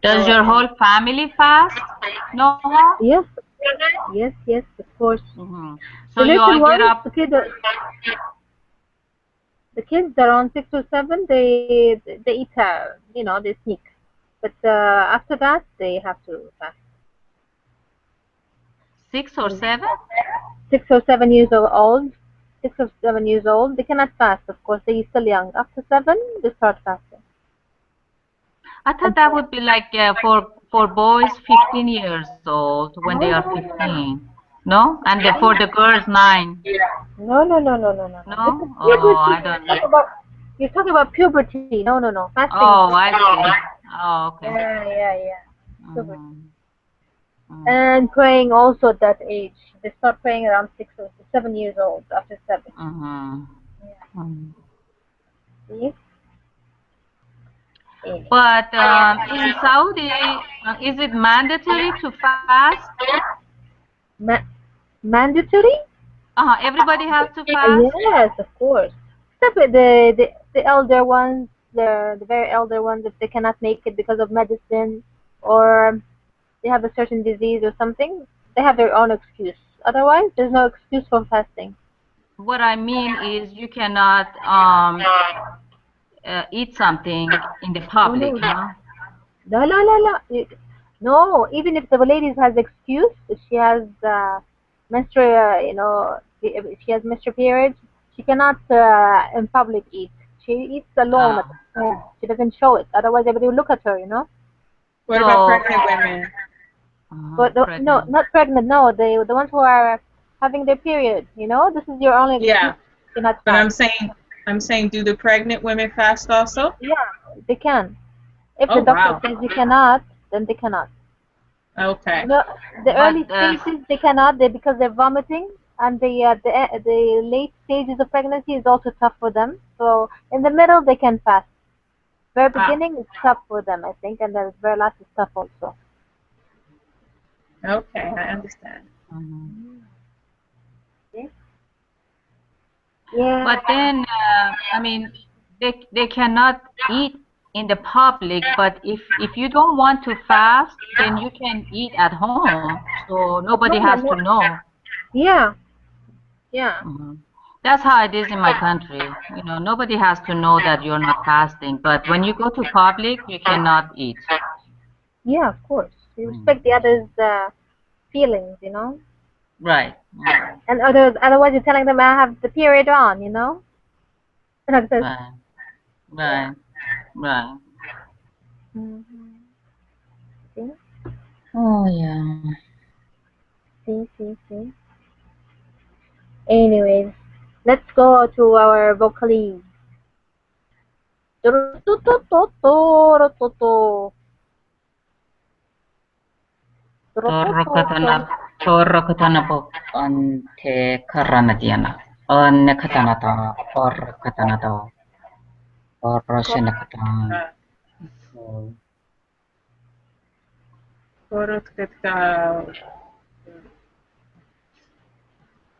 Does your whole family fast? No. Yes. Yes, yes, of course. So you all get up. The kids around 6 or 7, they eat, you know, they sneak. But after that, they have to fast. 6 or 7? 6 or 7 years old. 6 or 7 years old. They cannot fast, of course. They're still young. After 7, they start fasting. I thought that would be like for boys 15 years old when they are 15. No? And for the girls 9. No. No? Oh, I don't know. You're talking about puberty. No. Fasting. Oh, I see. Oh, okay. Yeah. Puberty. And praying also at that age. They start praying around 6 or 7 years old, after 7. See? But in Saudi, is it mandatory to fast? Mandatory? Everybody has to fast? Yes, of course. Except for the elder ones, the very elder ones, if they cannot make it because of medicine or they have a certain disease or something, they have their own excuse. Otherwise, there's no excuse for fasting. What I mean is you cannot eat something in the public, No. No, even if the lady has excuse, if she has menstrual, if she has menstrual periods, she cannot in public eat. She eats alone at home. She doesn't show it. Otherwise, everybody will look at her, What about pregnant women? But no, not pregnant. No, the ones who are having their period. This is your only. Yeah. You're not but I'm saying I'm saying, do the pregnant women fast also? Yeah, they can. If Oh, the doctor wow. says you cannot, then they cannot. Okay. No, the But early stages they cannot, because they're vomiting, and the late stages of pregnancy is also tough for them. So in the middle they can fast. Very beginning is tough for them, I think, and the very last is tough also. Okay, I understand. Yeah. But then, I mean, they cannot eat in the public. But if you don't want to fast, then you can eat at home, so nobody has to know. Yeah. Yeah. That's how it is in my country. You know, nobody has to know that you're not fasting. But when you go to public, you cannot eat. Yeah, of course. You respect the other's feelings, you know. Right. And otherwise you're telling them I have the period on, you know. Like this. Right. Right. Right. See? Oh yeah. See. Anyways, let's go to our vocalies. Torokatana po ante karanatiana. Anne katanata or katanata or Roshanakatan.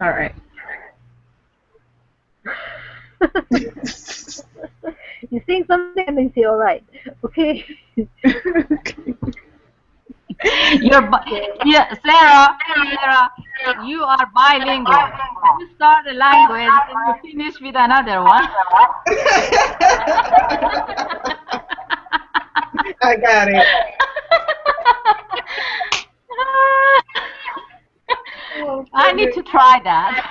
All right. You sing something and then say, all right. Okay. Sarah, you are bilingual. You start a language and you finish with another one. I got it. I need to try that.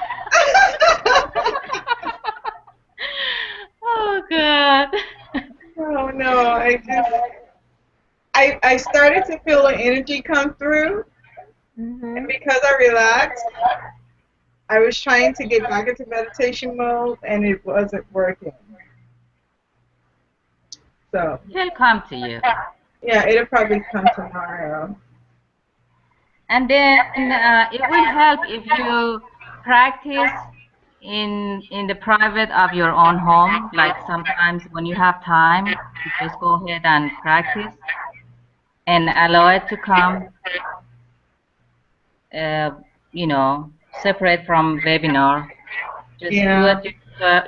Oh, God. Oh, no. I started to feel an energy come through. And because I relaxed, I was trying to get back into meditation mode, and it wasn't working. So He'll come to you. yeah, it'll probably come tomorrow. And then it will help if you practice in the private of your own home. Like sometimes when you have time, you just go ahead and practice and allow it to come, you know, separate from webinar. Just do it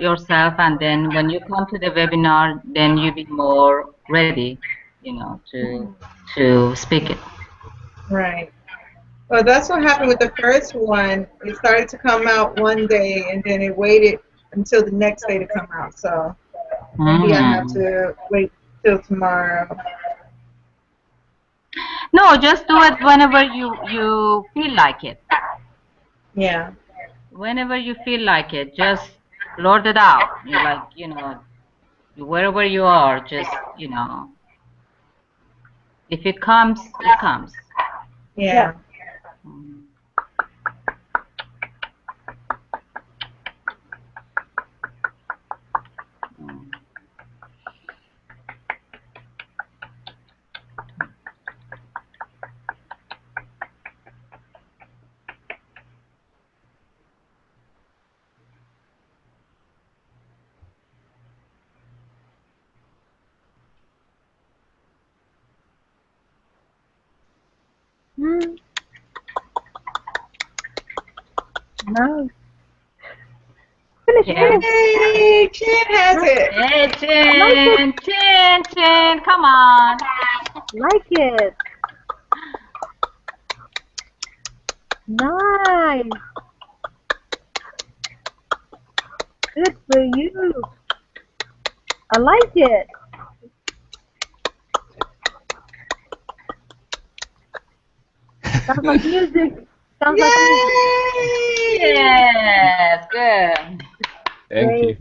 yourself, and then when you come to the webinar, then you be more ready, you know, to speak it. Right. Well, that's what happened with the first one. It started to come out one day, and then it waited until the next day to come out. So maybe I have to wait till tomorrow. No, just do it whenever you feel like it. Yeah. Whenever you feel like it, just lord it out. You like, you know, wherever you are, just, you know, if it comes, it comes. Yeah. No. Hey, Chin has it. Hey, Chin, come on. Like it. Nice. Good for you. I like it. Sounds like music. Sounds like music. Yes, good. Thank you.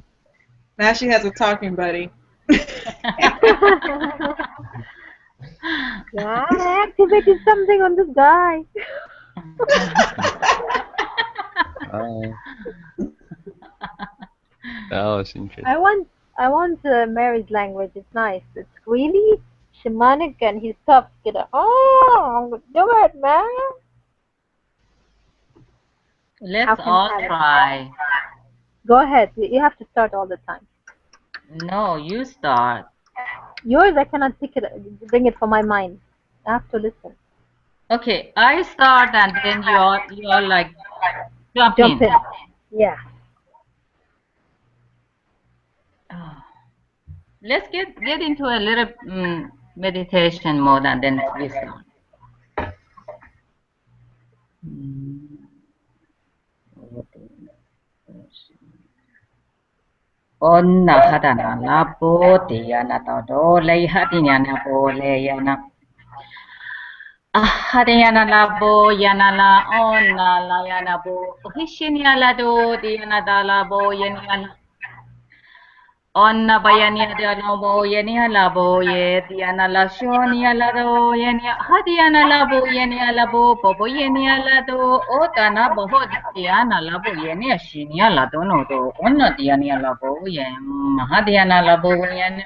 Now she has a talking buddy. Yeah, I activated something on this guy. That was interesting. I want Mary's language. It's nice. It's really shamanic and he's tough. Oh, do it, man. Let's all try. Go ahead. You have to start all the time. No, you start. Yours, I cannot bring it from my mind. I have to listen. Okay, I start and then you're like jump in. Yeah. Let's get into a little meditation mode and then we start. Onna hadana la bo diyana do le hadinyana bo le yana. Hadiyana la bo yana la onna la yana bo. Hishinya la do diyana da la bo yana. Onna bayania de la bo yana la bo ye diyana la shonia la do yana. Hadiyana la bo yana la bo bo yana la do. Otana bo diyana la bo yana shinya la do no do. Onna diyana la bo yana. Hadiyana la bo yana.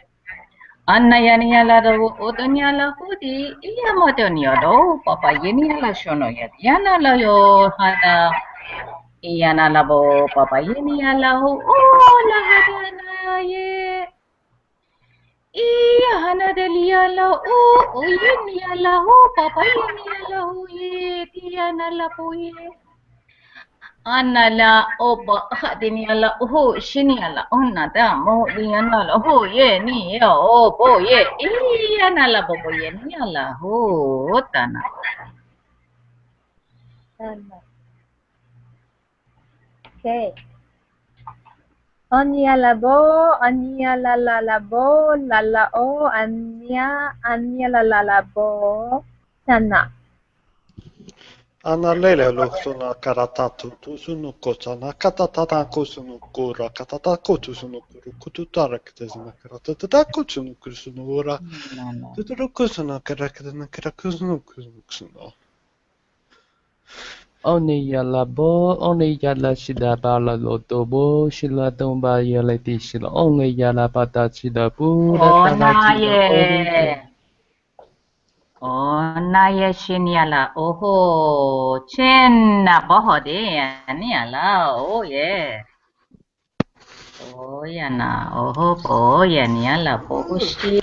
Anna yani la do otonya la hudi iya motonya do papa yeni la shono ya yana la yo hada yana la bo papa yeni la ho oh la hada ye iya hana delia la o yeni la ho papa yeni la ho ye yana la bo ye Anna la oba hadini la ho shini la onna da mo yana la ho ye ni ya o bo ye yana la bo ye ni la ho tana. Okay. Anya la bo, anya la bo, la o, anya la bo, tana. Anna lele luhtuna karatatu tusunu kotana katatata kusunu kura katata kotusunu kuru kutu tarakatezna karatata kutsunu kusunu ura tuturu kusunu karakatena karakusunu kusunu. Oni yala bo, oni yala shida bala lotobo, shila tomba yala tishila, oni yala bata shida bu, Ona ye shini la oho chenna boho de ni la oh ye. Oh yana oho bo ye ni la bo shi.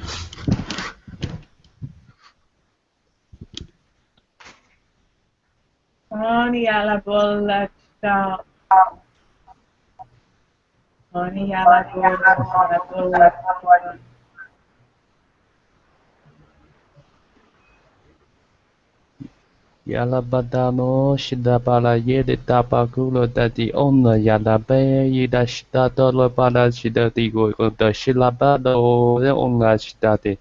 Oni alla bolla ciao. Oni alla bolla ciao. Yala badano shida bala yede tapakulo dati onna yala be yida shida dolo bala shida digo da shila bado de onna shida de.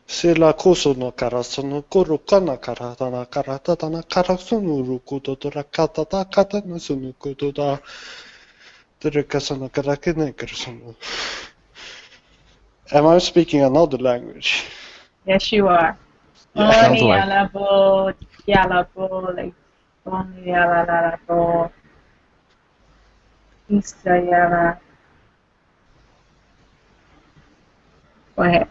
Sillä kusunu karasunu kuru kana karatana karatatana karasunu rukutotora katata katana sunu kutota terikasana karakine karsunu. Am I speaking another language? Yes, you are. Yeah. Oni alla bo, yalla bo, like oni yalla la bo. Isa yalla. Go ahead.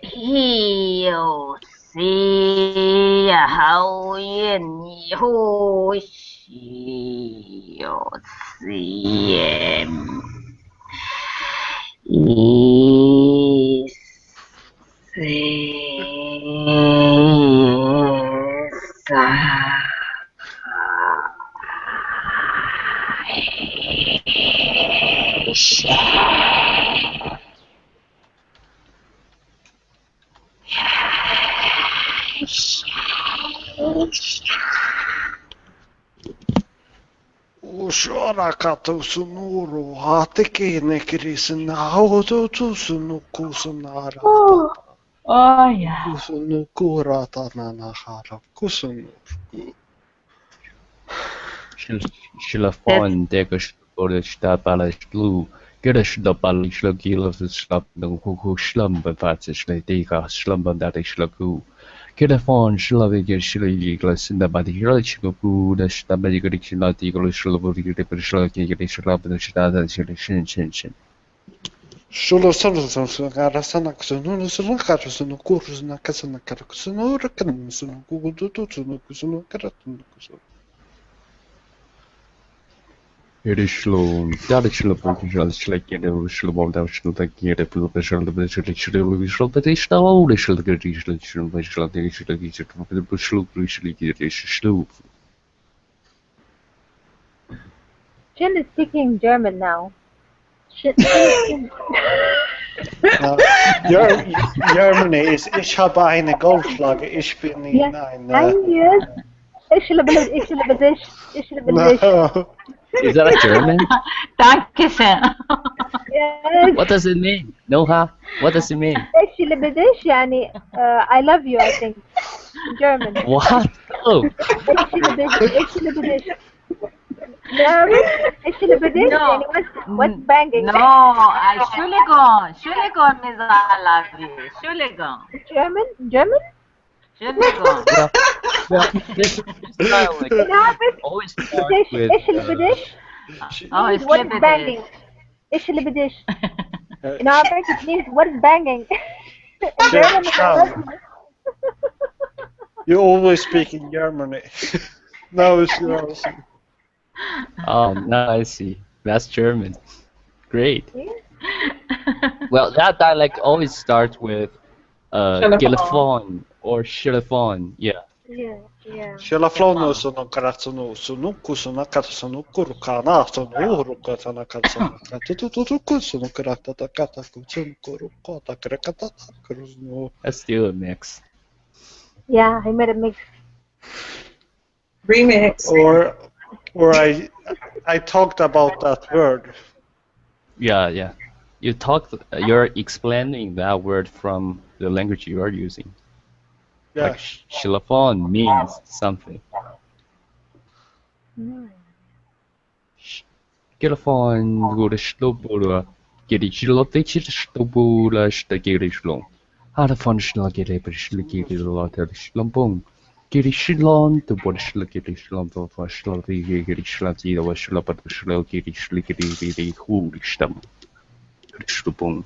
Hiyo si hao ye ni ho shi yo si is Arakato sunuru hateke nekrisna auto to sunuku sunara. Oh yeah. Kusunukura tanana hara kusunu. Schlafon, deckers, oder Stabala Schlu, Gerschlabal Schlagil of the Schlap, the Huku Schlumber Patches, Ladega, Schlumber that is Schlagu. Gerafon, Slavik, Schliglas, in the body, Hirachku, the Stabali Grishin, not eagle, Shlaburi, the Shlaki, the Shlab, the Shada, Shin. Solo solo garasanak sunu sunu karasunu kurusuna kasana karakunu rakan sunu kugudu sunu kusunu karatunu kusunu. It is slow, that is slow, just like the slow down, like the professional, the visual, but it's now all the slow, the slow. Jen is speaking German now. Germany is ich habe eine Goldflagge, ich bin in Yes. No. Is that a German? Dankeschön. Yes. What does it mean? Noha? What does it mean? يعني I love you, I think. In German. What? Oh. No. What's banging? No, Entschuldigung means I love you. Entschuldigung. German? Entschuldigung. Well, this dialect always starts with. Oh, it's what is banging? In Arabic it means what is banging. In German You always speak in Germany. Now it's yours. Oh, now I see. That's German. Great. Well, that dialect always starts with Gilafon or Shilafon. Yeah. Yeah. Shelaflono sono karatsuno sono kusuna katsuno kurukana sono urukatana katsuna katututuku sono karatata kata kutsun kurukota krakata kruzno. Let's do a mix. Yeah, I made a mix. Remix. Or I talked about that word. Yeah. You're explaining that word from the language you are using. Yeah. Like Shilafon means something. Gilafon wurde Schlobula, Gedichilovic Stobula Stagirishlon. Hadafon Schlagerischlagerilotter Schlombung. Gerishilon, the Borschlagerischlom for Schlavi Gerishlati, or Schlapat Schlagerischligeri Hulistam. Schlobung.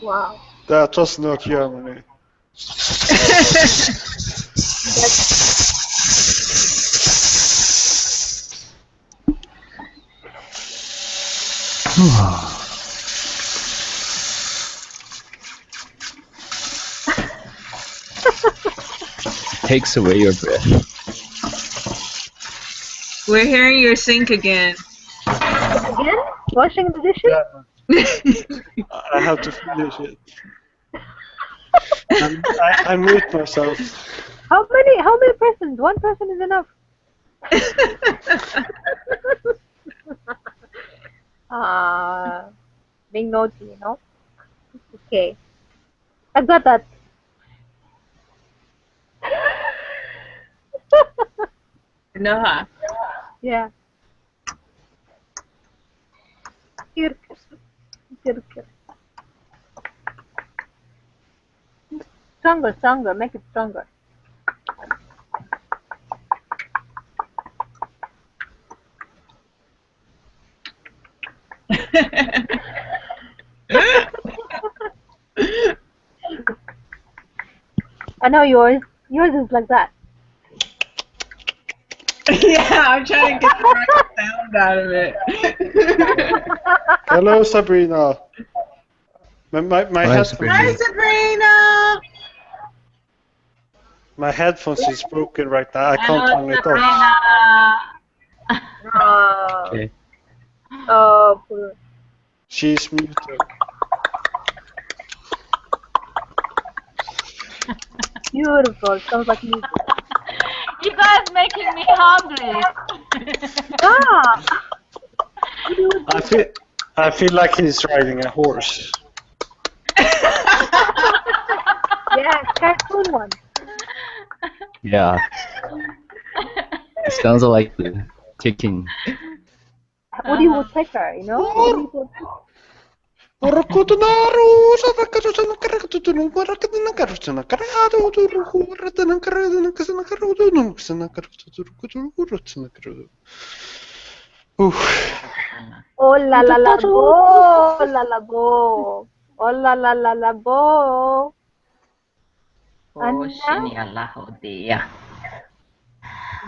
Wow. That was not Germany. Takes away your breath. We're hearing your sink again. Again? Washing the dishes? I have to finish it. I mute myself. How many persons? One person is enough. Being naughty, you know. Okay. I got that. No, huh? Yeah. Stronger, make it stronger. I know yours. Yours is like that. Yeah, I'm trying to get the right sound out of it. Hello, Sabrina. My headphones. Hi, Sabrina. My headphones is broken right now. I can't turn it off. Sabrina. Okay. Oh, She's muted. beautiful. Sounds like music. You guys making me hungry. Ah, I feel like he's riding a horse. yeah, cartoon one. Yeah. It sounds like the ticking. Woody Woodpecker, you know? Woody Woodpecker. Oh la la la bo, la la bo. Oh la la la la bo. Oh, shini Allah dia.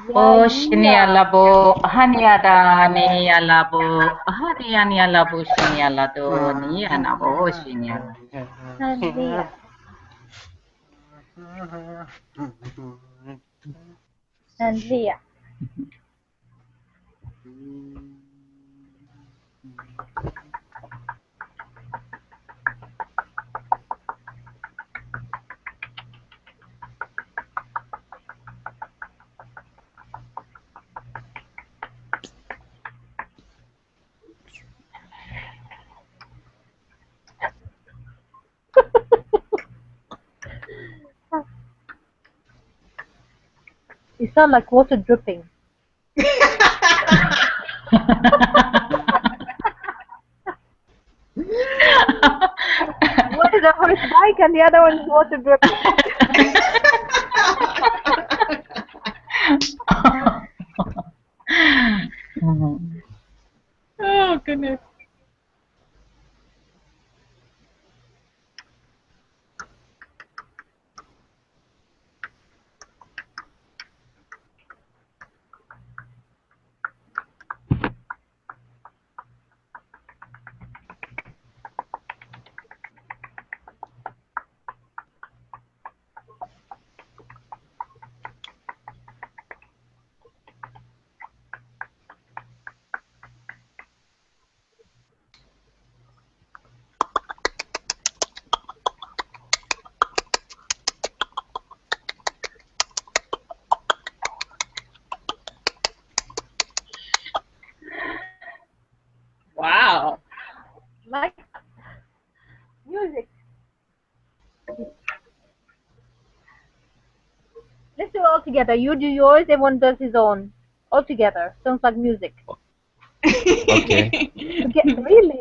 Yeah, Oh, shini alabo, hani ada ni alabo, hari ani alabo shini alado ni anabo shini alabo. yeah. And Leah. You sound like water dripping. One is a horse bike and the other one is water dripping. Oh, goodness. Wow. Like music. Let's do it all together. You do yours, everyone does his own. All together. Sounds like music. Okay. Really?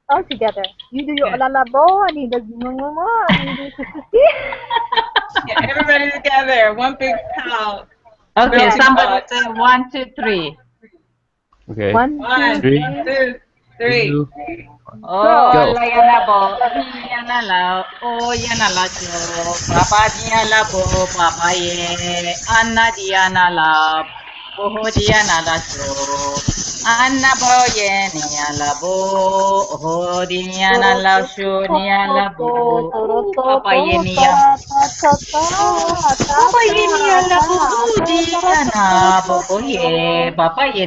All together. You do your la la bo and he does mama and you do Yeah, everybody together. One big pal. Okay, Building somebody blocks. say 1, 2, 3. Okay. One, One, Three. two, three. Two. Oh, Go. la yana bo, yana la, oh yana la jo, papa dia la bo, papa ye, Anna dia na la, oh dia na la jo, Anna bo ye ni la bo, oh dia na la jo ni la bo, papa ye ni ya, papa ye ni la bo, dia na bo ye, papa ye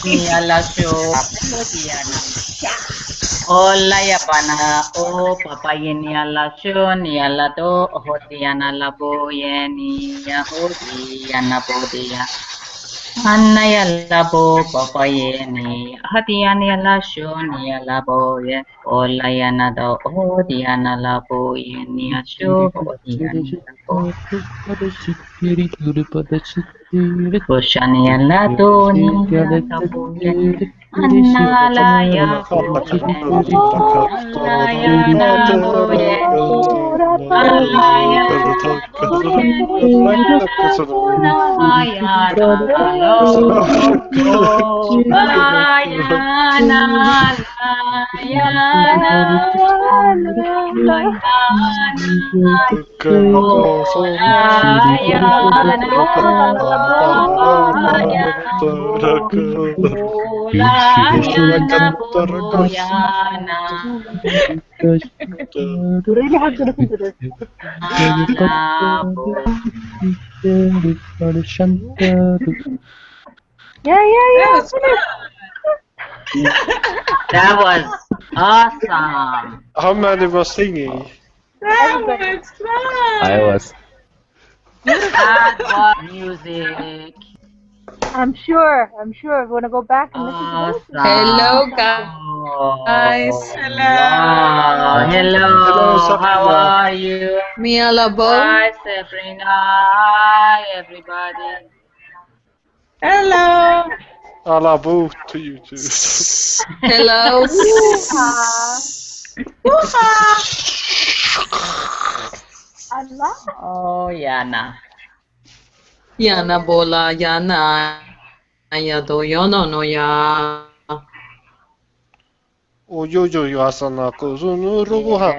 ni la jo, papa dia na. Hola ya pana, oh papa yeni ala shon yala do, hoti yana la bo yeni ya hoti yana bo dia. Anna yala bo papa yeni, hati yana la shon yala bo ye. Hola yana do, hoti yana la bo yeni ya sho, hoti yana la bo. Oshani yala do ni yala bo yeni. Anna la ya bo yeni. Allah ya na bo yeni. Allah ya na bo yeni. Allah ya na lo. Allah ya na la ya na. Allah ya You really have to listen to this. Yeah, yeah, That yeah. was fun. That was awesome. How many was singing? That Everybody. was fun. I was. That was music. I'm sure. We want to go back and listen to this. Awesome. Hello, guys. Oh, Hello. wow. Hello. Hello, Sabrina. How are you? Mia Labo. Hi, Sabrina. Hi, everybody. Hello. Alla bot to you too. Hello. Allah. Oh, Yana. Yana bola yana. Ya do yono no ya. Oyoyo asana kozunu ruha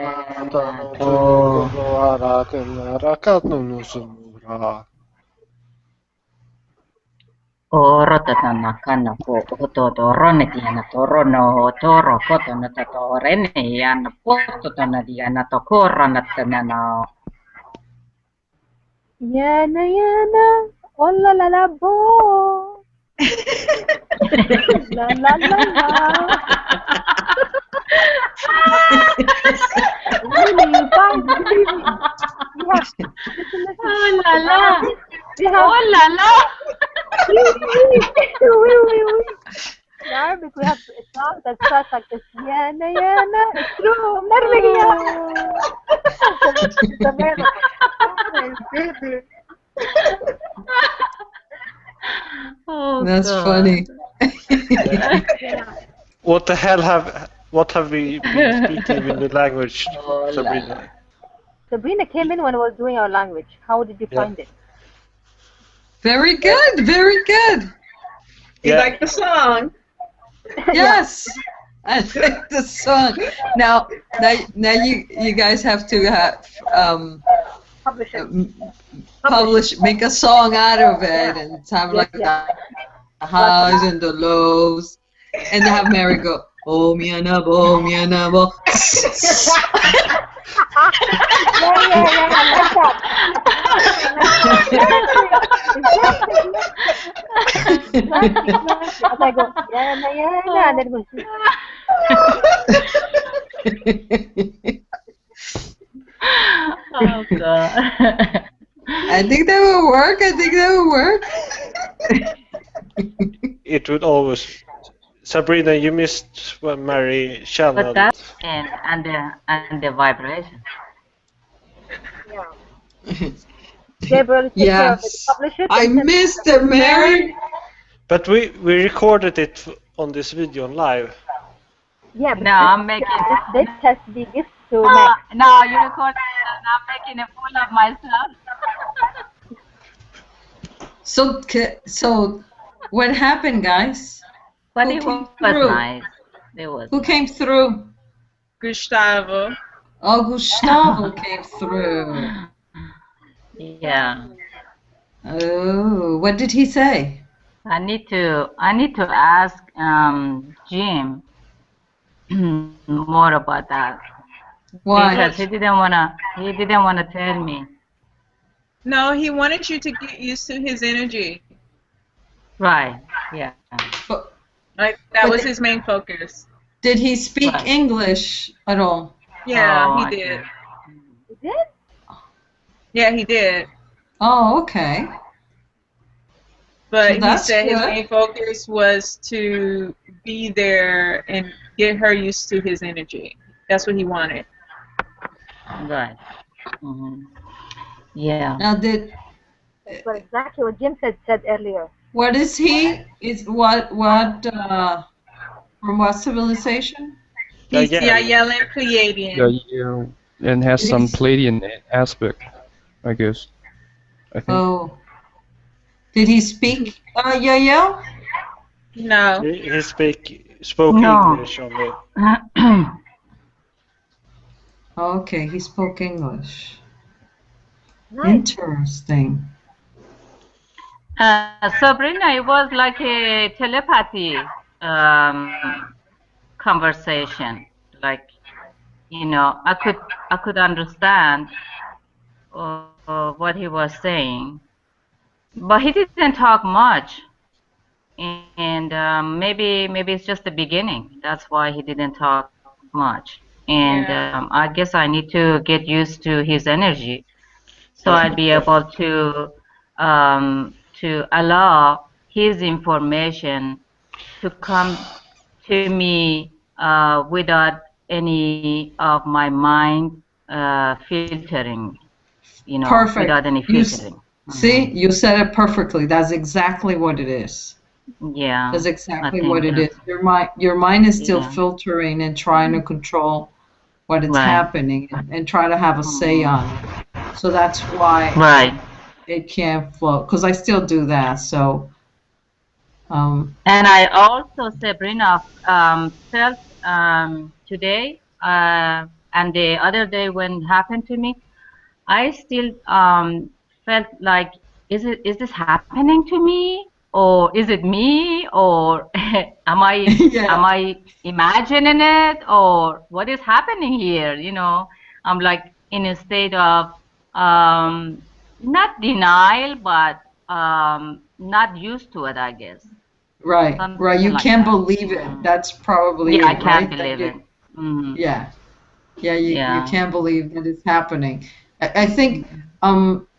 tano tsuno hara kana rakatnu sunura. Orotatana kana ko ototo ronetiana torono toro kotona tato reneiana postotona diana to koranatana. Yana, yana. Oh la la la bo. La la la la. Really, you guys, really, you have, listen, Oh la la. we have, Oh la la. we. In Arabic, we have a song that starts like this. Yana, yana. It's true. I'm not making it up. It's available. Oh, goodness. Oh, That's God. funny. Yeah. What have we been speaking in the language, Oh, la, Sabrina? Sabrina came in when we were doing our language. How did you Yeah. find it? Very good. Very good. You Yeah. like the song? Yes. I like the song. Now you guys have to have Publish it. make a song out of it and have like Yeah. the highs and the lows, and have Mary go, oh mianabo, mianabo. As I go, yeah, and then it goes, Oh, God. I think that will work. It would always. Sabrina, you missed when Mary channeled. But that and the vibration. Gabriel, take care of it. Yes. Publish it. I and send it missed to it, Mary. But we recorded it on this video on live. Yeah, but No, I'm making. this has to be gift to Max. No, you record it and I'm making a fool of myself. So what happened, guys? But Who it came was through? nice. It was. Who came through? Gustavo. Oh, Gustavo came through. Yeah. Oh, what did he say? I need to ask Jim more about that. Why? Because he didn't wanna tell me. No, he wanted you to get used to his energy. Right. Yeah. But Like that But was the- his main focus. did he speak Right. English at all? Yeah, Oh, he I did. You did? Yeah, he did. Oh, okay. But So he that's said his good. main focus was to be there and get her used to his energy. That's what he wanted. Right. Hmm. Yeah. Now, But exactly what Jim said earlier. what is he? Is what from what civilization? He's Yeah. Yellen Pleiadian. Yeah, and has some Palladian aspect, I guess. I think. Oh, did he speak? Yeah. No. He spoke No. English only. Okay, he spoke English. Nice. Interesting. Sabrina, it was like a telepathy conversation. Like, I could understand what he was saying, but he didn't talk much. and maybe it's just the beginning. That's why he didn't talk much. And I guess I need to get used to his energy, so I'll be able to allow his information to come to me without any of my mind filtering, Perfect. without any filtering. See, you said it perfectly. That's exactly what it is. Yeah. That's exactly what it is. Your mind is still filtering and trying to control what is happening and try to have a say on it. So that's why it can't flow. Because I still do that. So. And I also, Sabrina, felt today and the other day when it happened to me, I still felt like, is this happening to me, or is it me, or am I imagining it, or what is happening here? I'm like in a state of not denial, but not used to it, I guess. Right. You can't believe it. That's probably it, I can't right? believe it. Mm-hmm. You can't believe that it's happening. I think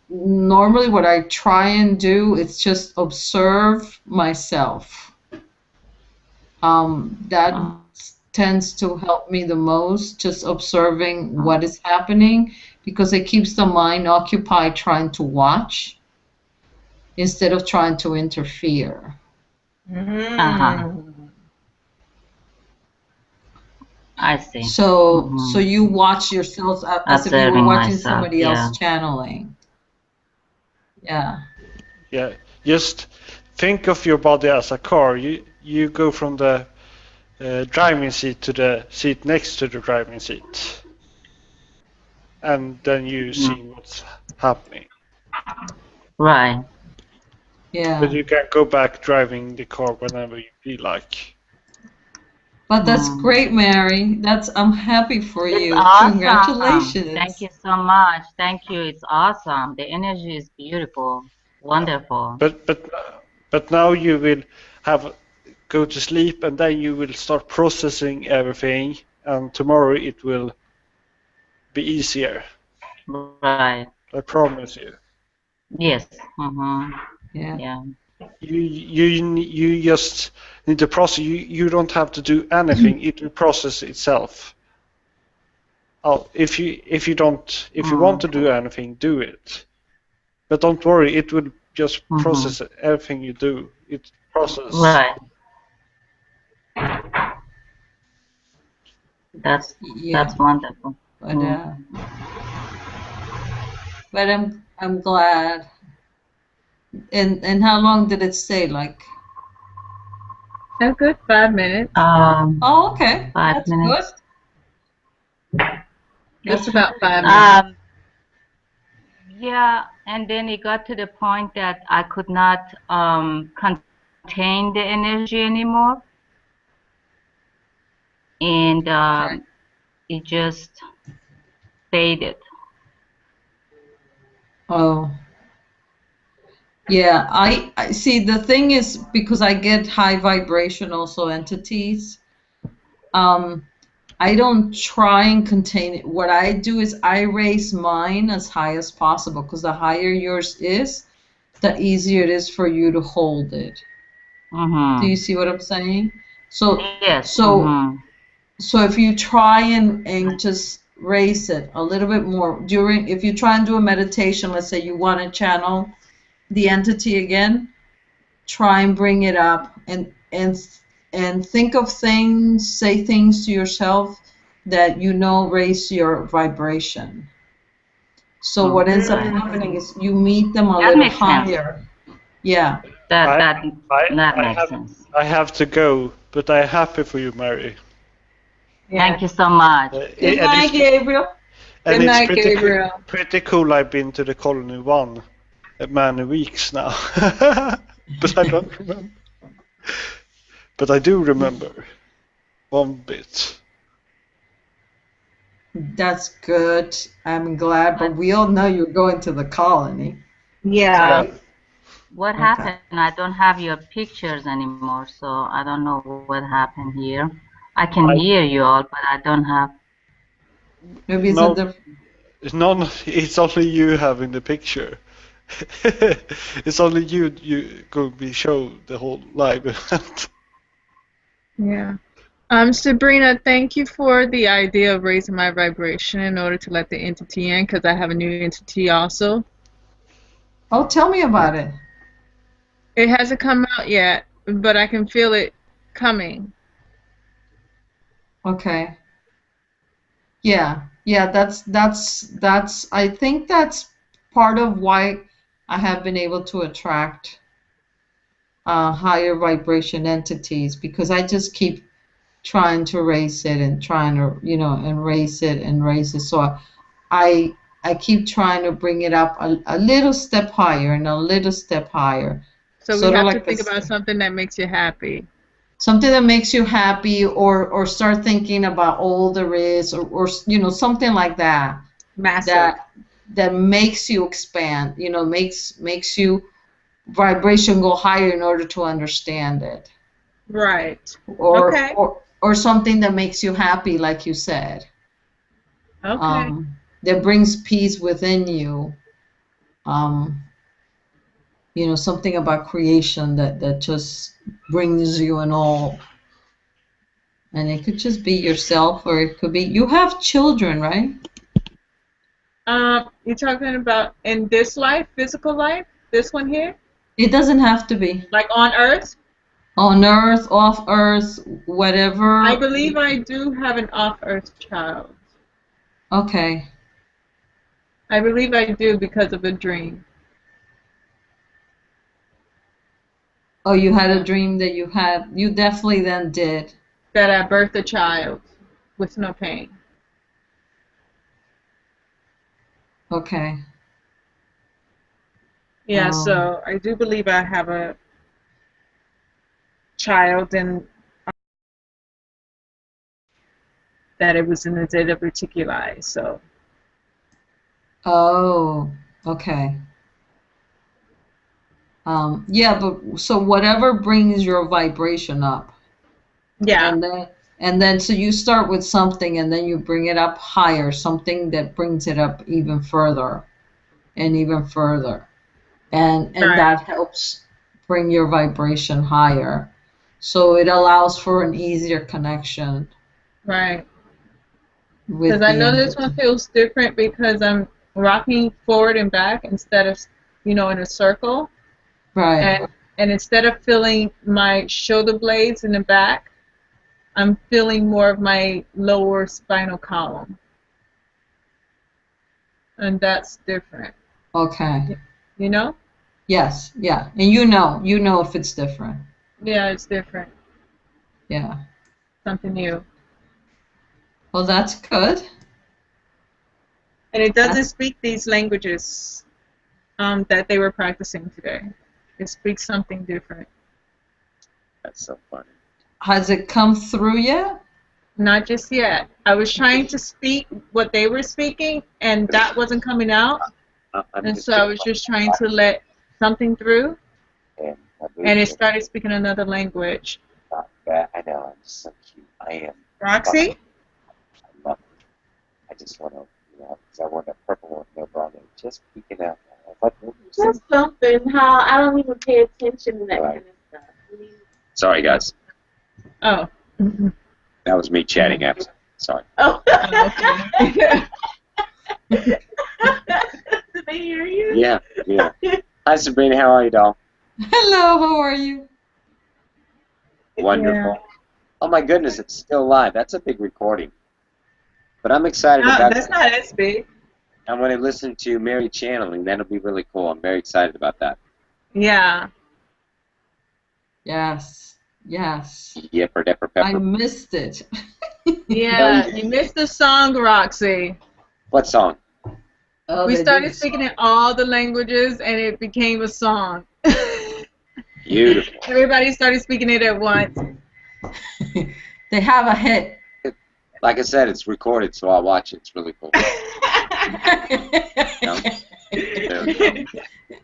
normally what I try and do is just observe myself. That tends to help me the most, just observing what is happening, because it keeps the mind occupied trying to watch instead of trying to interfere. I see. So you watch yourself as if you were watching somebody else channeling. Yeah. Just think of your body as a car. You go from the driving seat to the seat next to the driving seat, and then you see what's happening. Right. Yeah. But you can go back driving the car whenever you feel like. But that's great, Mary. I'm happy for you. Awesome. Congratulations. Thank you so much. Thank you. It's awesome. The energy is beautiful. Wonderful. But now you will go to sleep, and then you will start processing everything, and tomorrow it will be easier. Right. I promise you. Yes. Yeah. You just need to process. You don't have to do anything. It will process itself. If you want to do anything, do it. But don't worry, it will just process everything you do. It processes. Right. That's wonderful. But I'm glad. And how long did it stay? Like a good 5 minutes. Oh, okay. 5 minutes. Good. That's about 5 minutes. Yeah, and then it got to the point that I could not contain the energy anymore, and it just faded. Oh. Yeah, I see. The thing is, because I get high vibration also entities, I don't try and contain it. What I do is I raise mine as high as possible, because the higher yours is, the easier it is for you to hold it. Do you see what I'm saying? So yes. So if you try and just raise it a little bit more if you try and do a meditation, let's say you want to channel the entity again, try and bring it up and think of things, say things to yourself that raise your vibration. So what ends up happening is you meet them a little higher. Yeah. That makes sense. I have to go, but I'm happy for you, Mary. Thank you so much. Good night, Gabriel. And it's pretty cool. I've been to the Colony 1 many weeks now, but I don't remember. But I do remember one bit. That's good. I'm glad, but we all know you're going to the Colony. Yeah. What happened? I don't have your pictures anymore, so I don't know what happened here. I can hear you all, but I don't have. Maybe it's No. a different. It's none. It's only you having the picture. It's only you going to be shown the whole live event. Yeah. Sabrina, thank you for the idea of raising my vibration in order to let the entity in, because I have a new entity also. Oh, tell me about it. It hasn't come out yet, but I can feel it coming. Okay. Yeah, that's I think that's part of why I have been able to attract higher vibration entities, because I just keep trying to raise it and trying to, and raise it and raise it. So I keep trying to bring it up a little step higher and a little step higher. So we Sort of have like to think about something that makes you happy. something that makes you happy, or start thinking about all there is, or something like that. Massive. That makes you expand, makes you vibration go higher in order to understand it. Right. Or Okay. or something that makes you happy, like you said. Okay. That brings peace within you. Something about creation that just brings you in awe. And it could just be yourself, or it could be, you have children, right? You're talking about in this life, physical life? This one here? It doesn't have to be. Like on Earth? On Earth, off Earth, whatever. I believe I do have an off-Earth child. Okay. I believe I do because of a dream. Oh, you had a dream that you definitely then did. That I birthed a child with no pain. Okay. Yeah, so I do believe I have a child, and that it was in the Zeta Reticuli, so. Oh, okay. Yeah, but so whatever brings your vibration up. Yeah. And then so you start with something, and then you bring it up higher, something that brings it up even further and even further. And Right. that helps bring your vibration higher. So it allows for an easier connection. Right. With Because I the know this entity. one feels different because I'm rocking forward and back instead of, in a circle. Right. And instead of feeling my shoulder blades in the back, I'm feeling more of my lower spinal column. And that's different. Okay. You know? Yes, yeah. And you know if it's different. Yeah, it's different. Yeah. Something new. Well, that's good. And it doesn't speak these languages that they were practicing today. It speaks something different. That's so funny. Has it come through yet? Not just yet. I was trying to speak what they were speaking, and that wasn't coming out. And so I was just trying to let something through, and it started speaking another language. I know, I'm so cute. I am. Roxy? I love it. I just want to, because I want a purple one, no bra, just peeking out. Just something, how I don't even pay attention to that kind of stuff. Sorry, guys. Oh. That was me chatting after. Sorry. Oh. Did they hear you? Yeah. Hi, Sabrina. How are you, doll? Hello, how are you? Wonderful. Yeah. Oh, my goodness, it's still live. That's a big recording. But I'm excited about That's not as big. I want to listen to Mary channeling. That'll be really cool. I'm very excited about that. Yeah. Yes. Yipper dipper I pepper. missed it. Yeah, you missed the song, Roxy. What song? Oh, We they started did. speaking in all the languages, and it became a song. Beautiful. Everybody started speaking it at once. They have a hit. Like I said, it's recorded, so I'll watch it. It's really cool. There we go.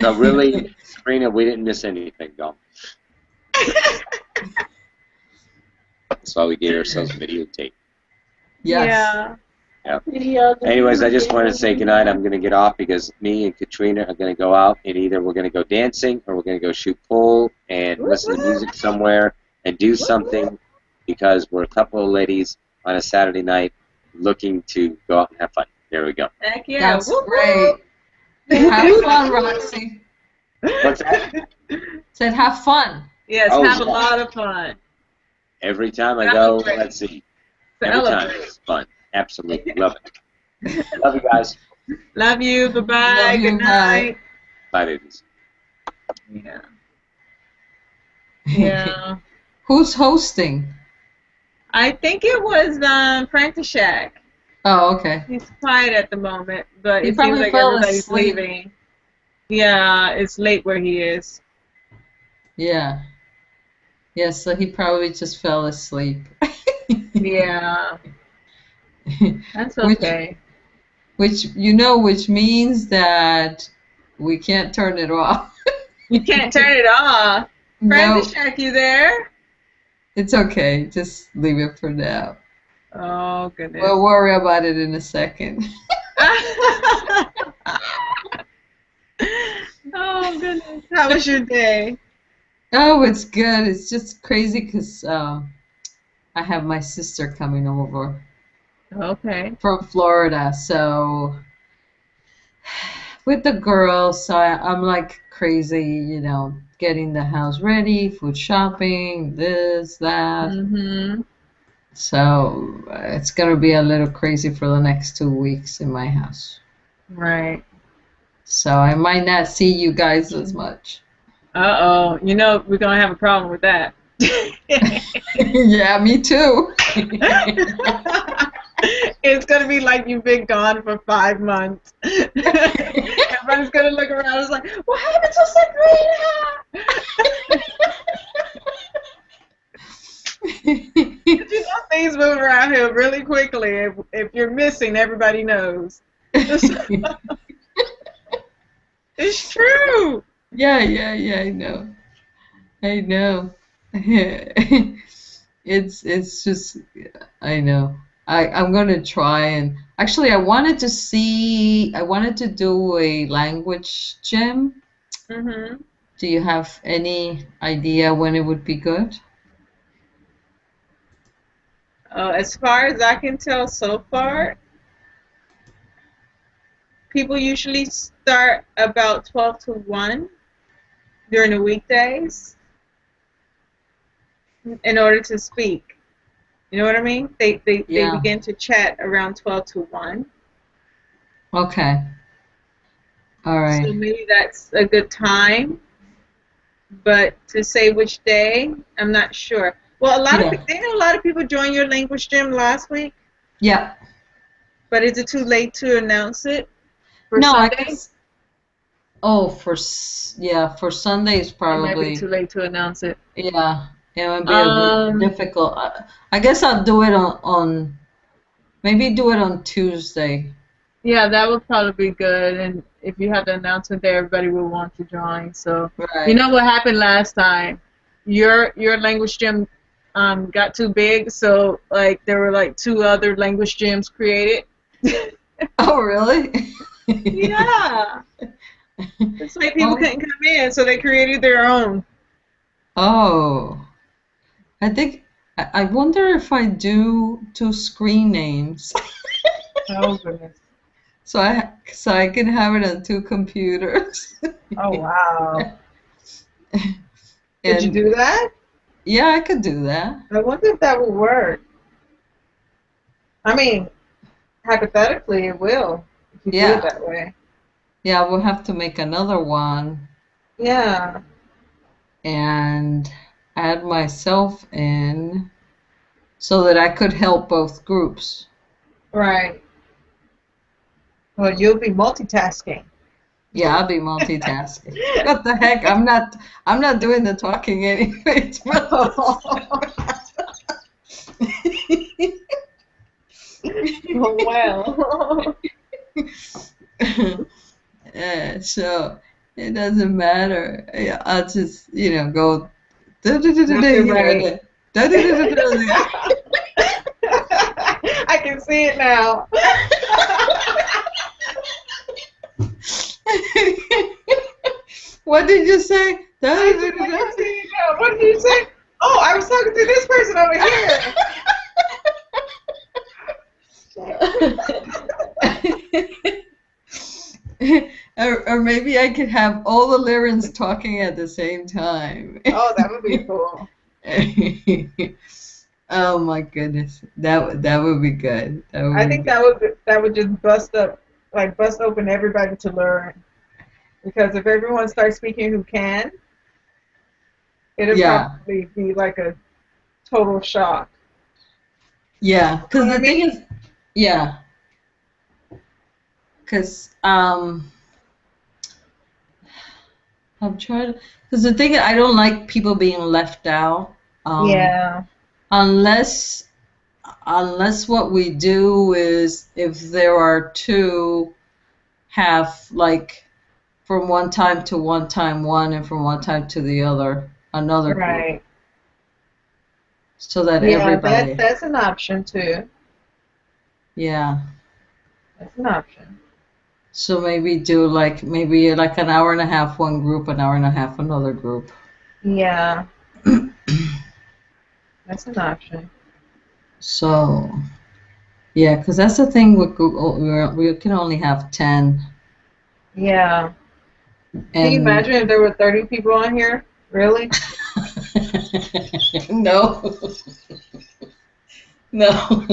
So really, Sabrina, we didn't miss anything, though. That's why we gave ourselves videotape. Yes. Yeah. Anyways, I just wanted to say goodnight. I'm going to get off because me and Katrina are going to go out, and either we're going to go dancing or we're going to go shoot pool and listen to music somewhere and do something, because we're a couple of ladies on a Saturday night looking to go out and have fun. There we go. Heck yeah. That's great. Have fun, Roxy. What's that? Said have fun. Yes, Oh, have a yeah. lot of fun. Every time I go, Celebrate. let's see. Every time Celebrate. it's fun. Absolutely. Love it. Love you guys. Love you. Bye-bye. Love you, Good night. Bye, babies. Yeah. Yeah. Who's hosting? I think it was František. Oh, okay. He's quiet at the moment, but He it seems probably like fell everybody's asleep. leaving. Yeah, it's late where he is. Yeah. Yeah, so he probably just fell asleep. Yeah. That's Which- okay. Which means that we can't turn it off. You can't turn it off. No, František, you there? it's okay. Just leave it for now. Oh, goodness. We'll worry about it in a second. Oh, goodness. How was your day? Oh, it's good. It's just crazy because I have my sister coming over Okay. from Florida. So with the girls, so I'm like crazy, getting the house ready, food shopping, this, that. Mm-hmm. So it's going to be a little crazy for the next 2 weeks in my house. Right. So I might not see you guys as much. Uh-oh. You know we're going to have a problem with that. Yeah, me too. It's going to be like you've been gone for 5 months. Everybody's going to look around and it's like, what happened to Sabrina? You know, things move around here really quickly. If you're missing, everybody knows. It's true. Yeah, I know. It's just, I know. I'm gonna try, and actually I wanted to do a language gym. Mm-hmm. Do you have any idea when it would be good? As far as I can tell so far, people usually start about 12 to 1 during the weekdays in order to speak. You know what I mean? They Yeah. begin to chat around 12 to 1. Okay. All right. So maybe that's a good time. But to say which day, I'm not sure. Well, a lot of people joined your language gym last week. Yeah. But is it too late to announce it? For No, I Sunday? guess. Oh, for Sunday is It might probably. be too late to announce it. Yeah, it might be a bit difficult. I guess I'll do it on maybe do it on Tuesday. Yeah, that would probably be good. And if you have the announcement there, everybody will want to join. So Right. you know what happened last time? Your language gym got too big, so like there were like 2 other language gyms created. Oh, really? Yeah. It's like people couldn't come in, so they created their own. Oh, I think I wonder if I do 2 screen names. Oh goodness. So I can have it on 2 computers. Oh wow. Did you And- do that? Yeah, I could do that. I wonder if that will work. I mean, hypothetically, it will if you do Yeah. it that way. Yeah, we'll have to make another one Yeah. and add myself in so that I could help both groups. Right. Well, you'll be multitasking. Yeah, I'll be multitasking. What the heck? I'm not doing the talking anyways. Oh, well. So it doesn't matter. Yeah, I'll just, go. Right. I can see it now. What did you say? I can see it now. What did you say? Oh, I was talking to this person over here. Or maybe I could have all the Lyrans talking at the same time. Oh, that would be cool. Oh my goodness, that would be good. I think that would just bust open everybody to learn. Because if everyone starts speaking who can, it'll probably be like a total shock. Yeah, because the thing is, because I'm trying to, because the thing is, I don't like people being left out. Unless what we do is if there are two have like from one time to one time one and from one time to the other another group. Right. So that everybody. That's an option too. Yeah. That's an option. So maybe do like an hour and a half one group, an hour and a half another group. Yeah. That's an option. So, yeah, because that's the thing with Google. We can only have 10. Yeah. Can you imagine if there were 30 people on here? Really? No. No.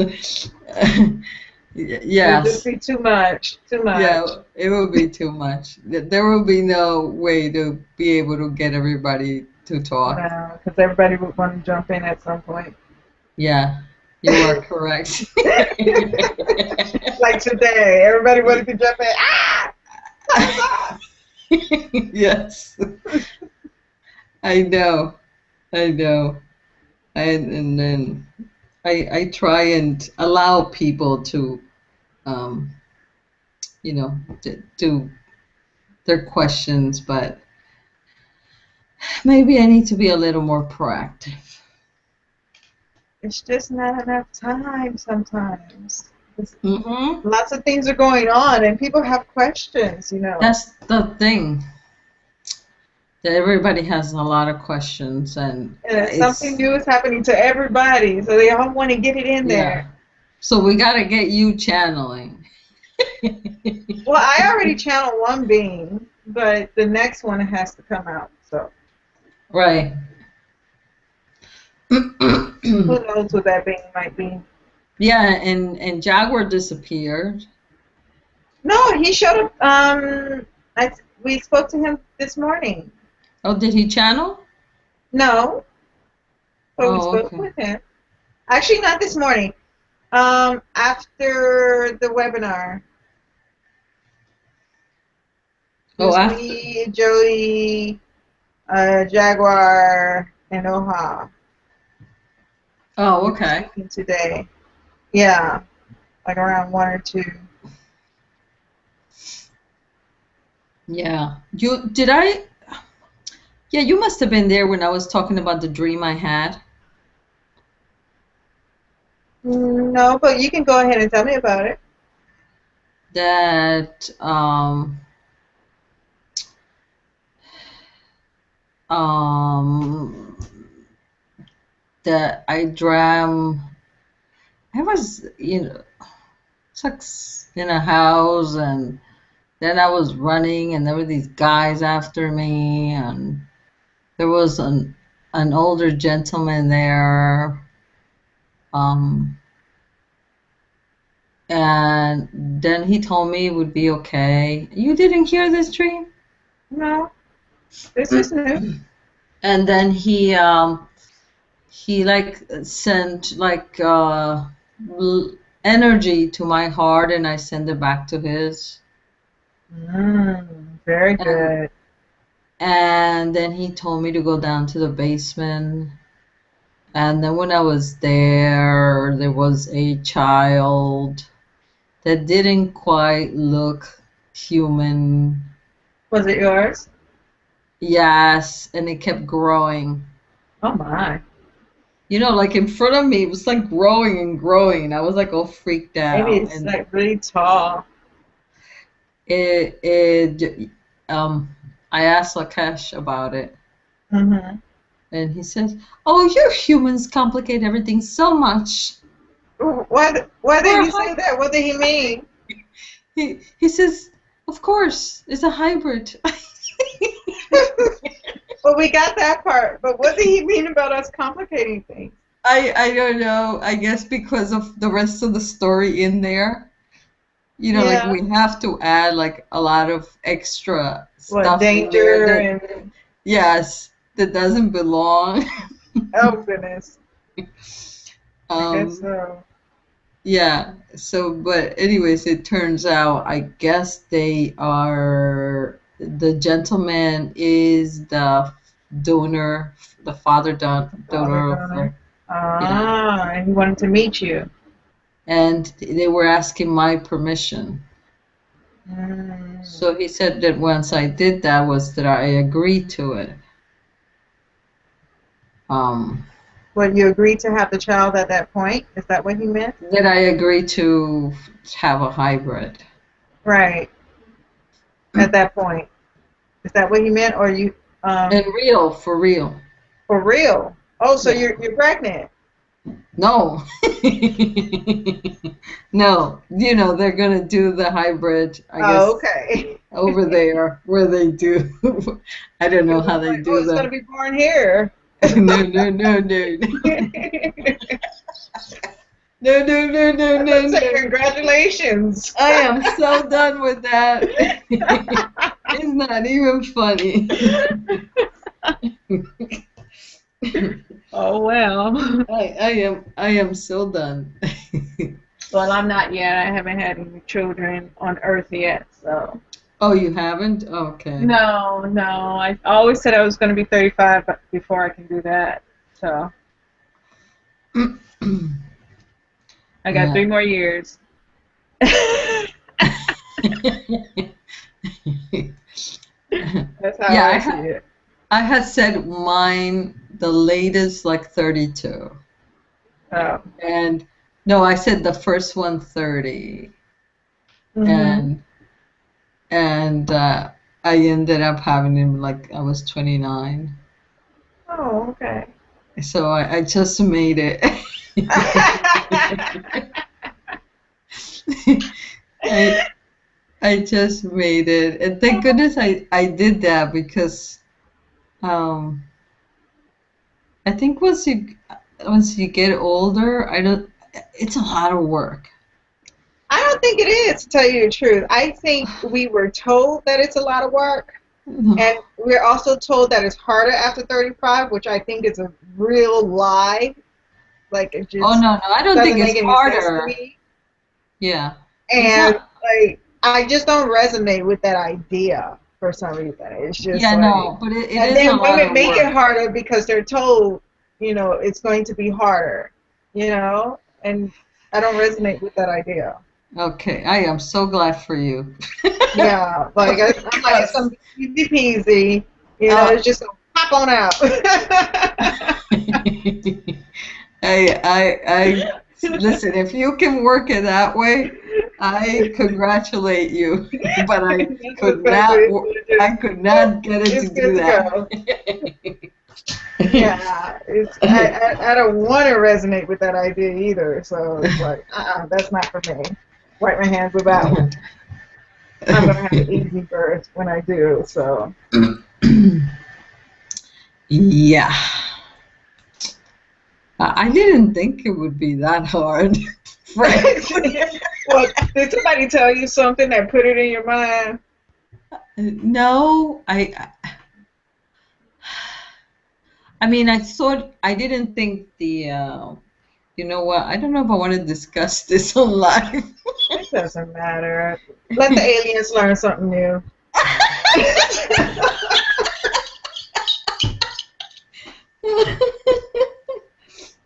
Yes. It would just be too much. Too much. Yeah, it would be too much. There will be no way to be able to get everybody to talk. No, because everybody would want to jump in at some point. Yeah, you are correct. Like today, everybody wanted to jump in. Ah! Yes. I know. And then I try and allow people to, do their questions, but maybe I need to be a little more proactive. It's just not enough time sometimes. Lots of things are going on, and people have questions, That's the thing. That everybody has a lot of questions, and something new is happening to everybody, so they all want to get it in there. So we got to get you channeling. Well, I already channeled one being, but the next one has to come out. So. Right. Who knows what that being might be? Yeah, and Jaguar disappeared. No, he showed up. We spoke to him this morning. Oh, did he channel? No. But we spoke with him. Actually, not this morning. After the webinar. After. Me, Jody, Jaguar, and Oha. Oh, okay. Today. Yeah. Like around 1 or 2. Yeah. You must have been there when I was talking about the dream I had. No, but you can go ahead and tell me about it. That that I dreamt I was in a house, and then I was running, and there were these guys after me, and there was an older gentleman there, and then he told me it would be okay. You didn't hear this dream? No, this is new. And then he sent energy to my heart, and I send it back to his. Very good. And then he told me to go down to the basement. And then when I was there was a child that didn't quite look human. Was it yours? Yes, and it kept growing. Oh my. You know, like in front of me, it was like growing and growing, and I was like all freaked out. Maybe it's and like really tall. I asked Lakesh about it, Mm-hmm. and he says, "Oh, you humans complicate everything so much." Why did he say that? What did he mean? He says, "Of course, it's a hybrid." Well, we got that part, but what did he mean about us complicating things? I don't know. I guess because of the rest of the story in there. You know, Yeah. like we have to add like a lot of extra What, stuff in danger there that, and yes, that doesn't belong. oh goodness. I Um, guess so. yeah. So, but anyways, it turns out I guess they are the gentleman is the donor, the father donor of the, Ah, and he wanted to meet you. and they were asking my permission. Mm. So he said that once I did that was that I agreed to it. Well, you agreed to have the child at that point? Is that what he meant? That I agreed to have a hybrid. Right. At that point. Is that what he meant? Or you And real, for real. for real? Oh, so you're pregnant. No. No. You know, they're going to do the hybrid, I guess, Oh, okay. over there where they do. I don't know how they do It's going to that. be born here. No. No. Say congratulations. I am so done with that. It's not even funny. Oh well. I am so done. Well, I'm not yet. I haven't had any children on Earth yet, so. Oh, you haven't? Okay. No. I always said I was going to be 35 before I can do that. So. I got 3 more years. That's how I see it. I had said mine the latest like 32. Oh. And no, I said the first one 30. Mhm. And I ended up having him like I was 29. Oh, okay. So I just made it. I just made it, and thank goodness I did that because I think once you get older, it's a lot of work. I don't think it is, to tell you the truth. I think we were told that it's a lot of work, and we're also told that it's harder after 35, which I think is a real lie. Like it just Oh no, I don't think doesn't it's make any harder. sense to me. Yeah. And like I just don't resonate with that idea for some reason. It's just Yeah, like, no, but it and is then a lot women of make work. it harder because they're told, it's going to be harder, and I don't resonate with that idea. Okay, I am so glad for you. Yeah, like I'm like it's gonna be easy peasy, it's just gonna pop on out. I listen, if you can work it that way, I congratulate you. But I could not get it to do that. Yeah, I don't want to resonate with that idea either. So it's like, that's not for me. Wipe my hands with that one. I'm gonna have an easy birth when I do. So. Yeah. I didn't think it would be that hard. Right. Well, did somebody tell you something that put it in your mind? No, I mean, I didn't think you know what? I don't know if I want to discuss this on live. It doesn't matter. Let the aliens learn something new.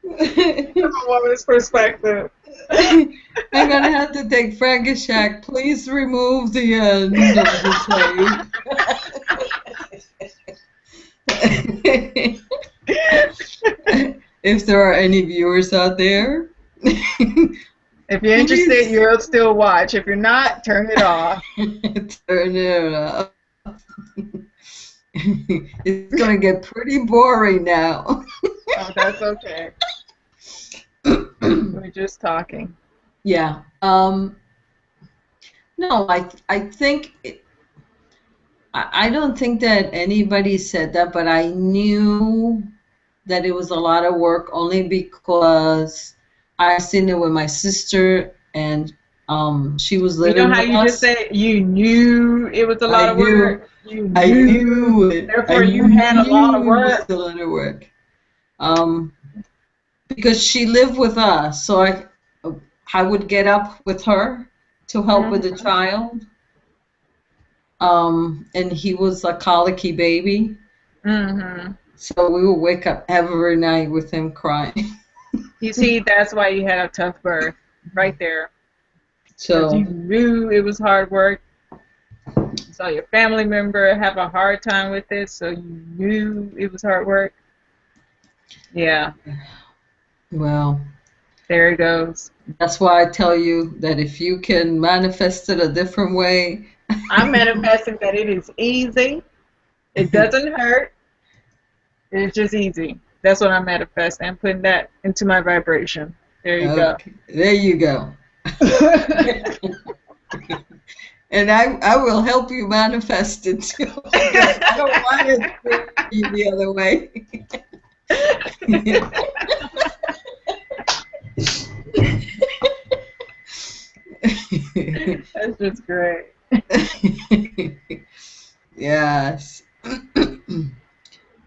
From a woman's perspective. I'm gonna have to take Frankenshak. Please remove the end of the tape. If there are any viewers out there, if you're interested, you'll still watch. If you're not, turn it off. Turn it off. It's going to get pretty boring now. Oh, that's okay. We're just talking. Yeah. No, I think I don't think that anybody said that, but I knew that it was a lot of work only because I've seen it with my sister, and she was living You know how with you us. just said you knew it was a lot of work? I knew it. Therefore, you had a lot of work. It was a lot of work. Because she lived with us, so I would get up with her to help with the child. And he was a colicky baby. Mm-hmm. So we would wake up every night with him crying. You see, that's why you had a tough birth, right there. So you knew it was hard work. You saw your family member have a hard time with it, so you knew it was hard work. Yeah. Well, there it goes. That's why I tell you that if you can manifest it a different way. I'm manifesting that it is easy. It doesn't hurt. It's just easy. That's what I'm manifesting. I'm putting that into my vibration. There you go. There you go. And I will help you manifest it too. I don't want it to be the other way. That's just great. Yes.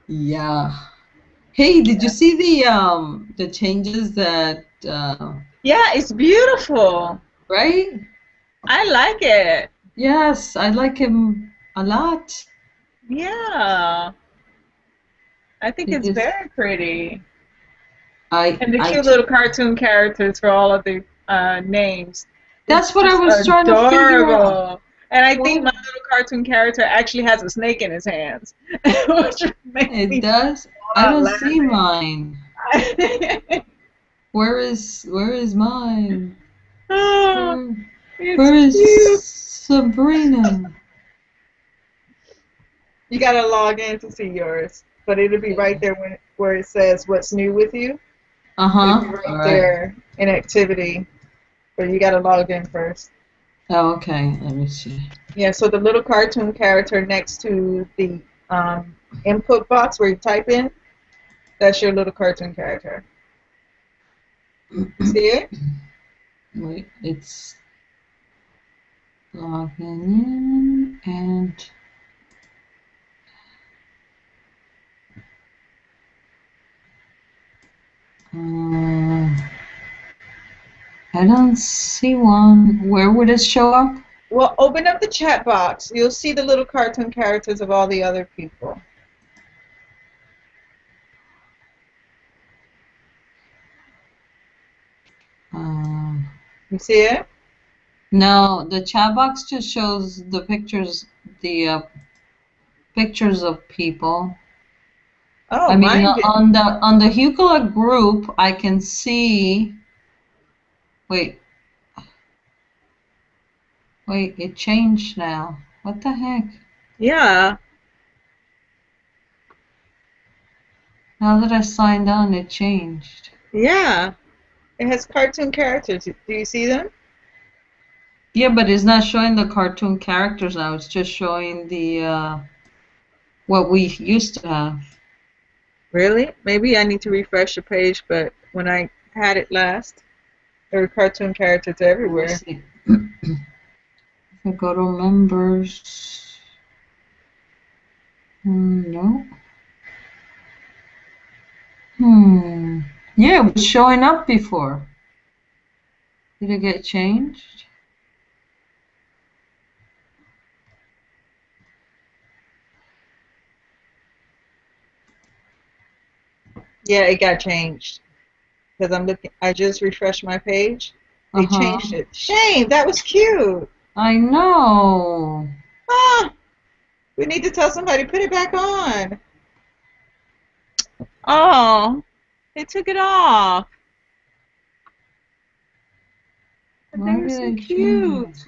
Yeah. Hey, did you see the changes that? Yeah, it's beautiful. Right? I like it. Yes, I like him a lot. Yeah. I think it's very pretty. And the cute little cartoon characters for all of the names. That's what I was trying to figure out. And I think my little cartoon character actually has a snake in his hands. It does? I don't see mine. Where is mine? Oh, where is cute. Sabrina? You gotta log in to see yours, but it'll be right there where it says what's new with you. It'll be right there in activity, but you gotta log in first. Oh, okay. Let me see. Yeah, so the little cartoon character next to the input box where you type in, that's your little cartoon character. See it? Wait, it's logging in and I don't see one. Where would it show up? Well, open up the chat box. You'll see the little cartoon characters of all the other people. You see it? No, the chat box just shows the pictures, pictures of people. Oh, I mean, on the Hucula group, I can see. Wait, it changed now. What the heck? Yeah. Now that I signed on, it changed. Yeah. It has cartoon characters. Do you see them? Yeah, but it's not showing the cartoon characters now. It's just showing the what we used to have. Really? Maybe I need to refresh the page, but when I had it last, there were cartoon characters everywhere. If I go to members, no. Yeah, it was showing up before. Did it get changed? Yeah, it got changed. Because I'm looking, I just refreshed my page. They changed it. Shame, that was cute. I know. Ah, we need to tell somebody put it back on. Oh, they took it off. But they Why were did so I change cute. it?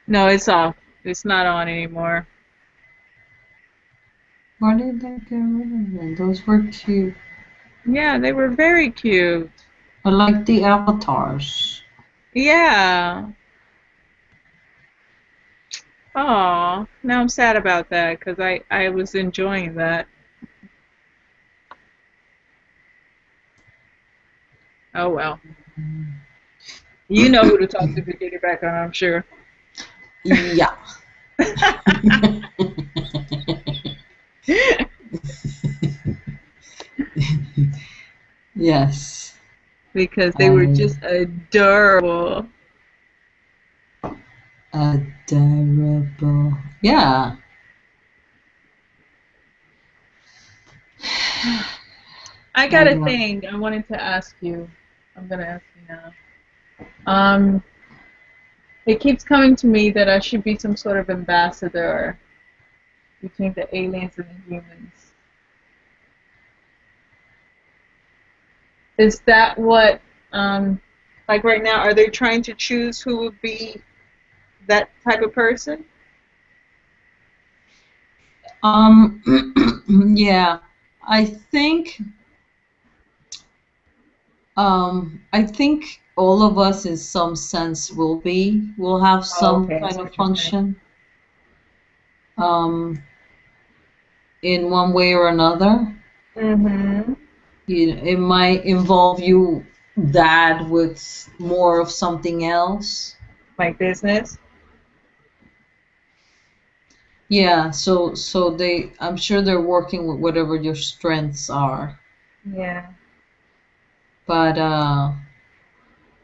No, it's off. It's not on anymore. Why did I get rid of them? Those were cute. Yeah, they were very cute. I like the avatars. Yeah. Oh, now I'm sad about that because I was enjoying that. Oh well. You know who to talk to get it back on, I'm sure. Yeah. Yes. Because they were just adorable. Adorable. Yeah. I got a thing I wanted to ask you. I'm gonna ask you now. It keeps coming to me that I should be some sort of ambassador between the aliens and the humans. Is that what, like right now, are they trying to choose who would be that type of person? Yeah. I think all of us in some sense will have some okay, kind that's of what you're saying. function. In one way or another. Mm-hmm. It might involve you dad with more of something else. Like business? Yeah, so I'm sure they're working with whatever your strengths are. Yeah. But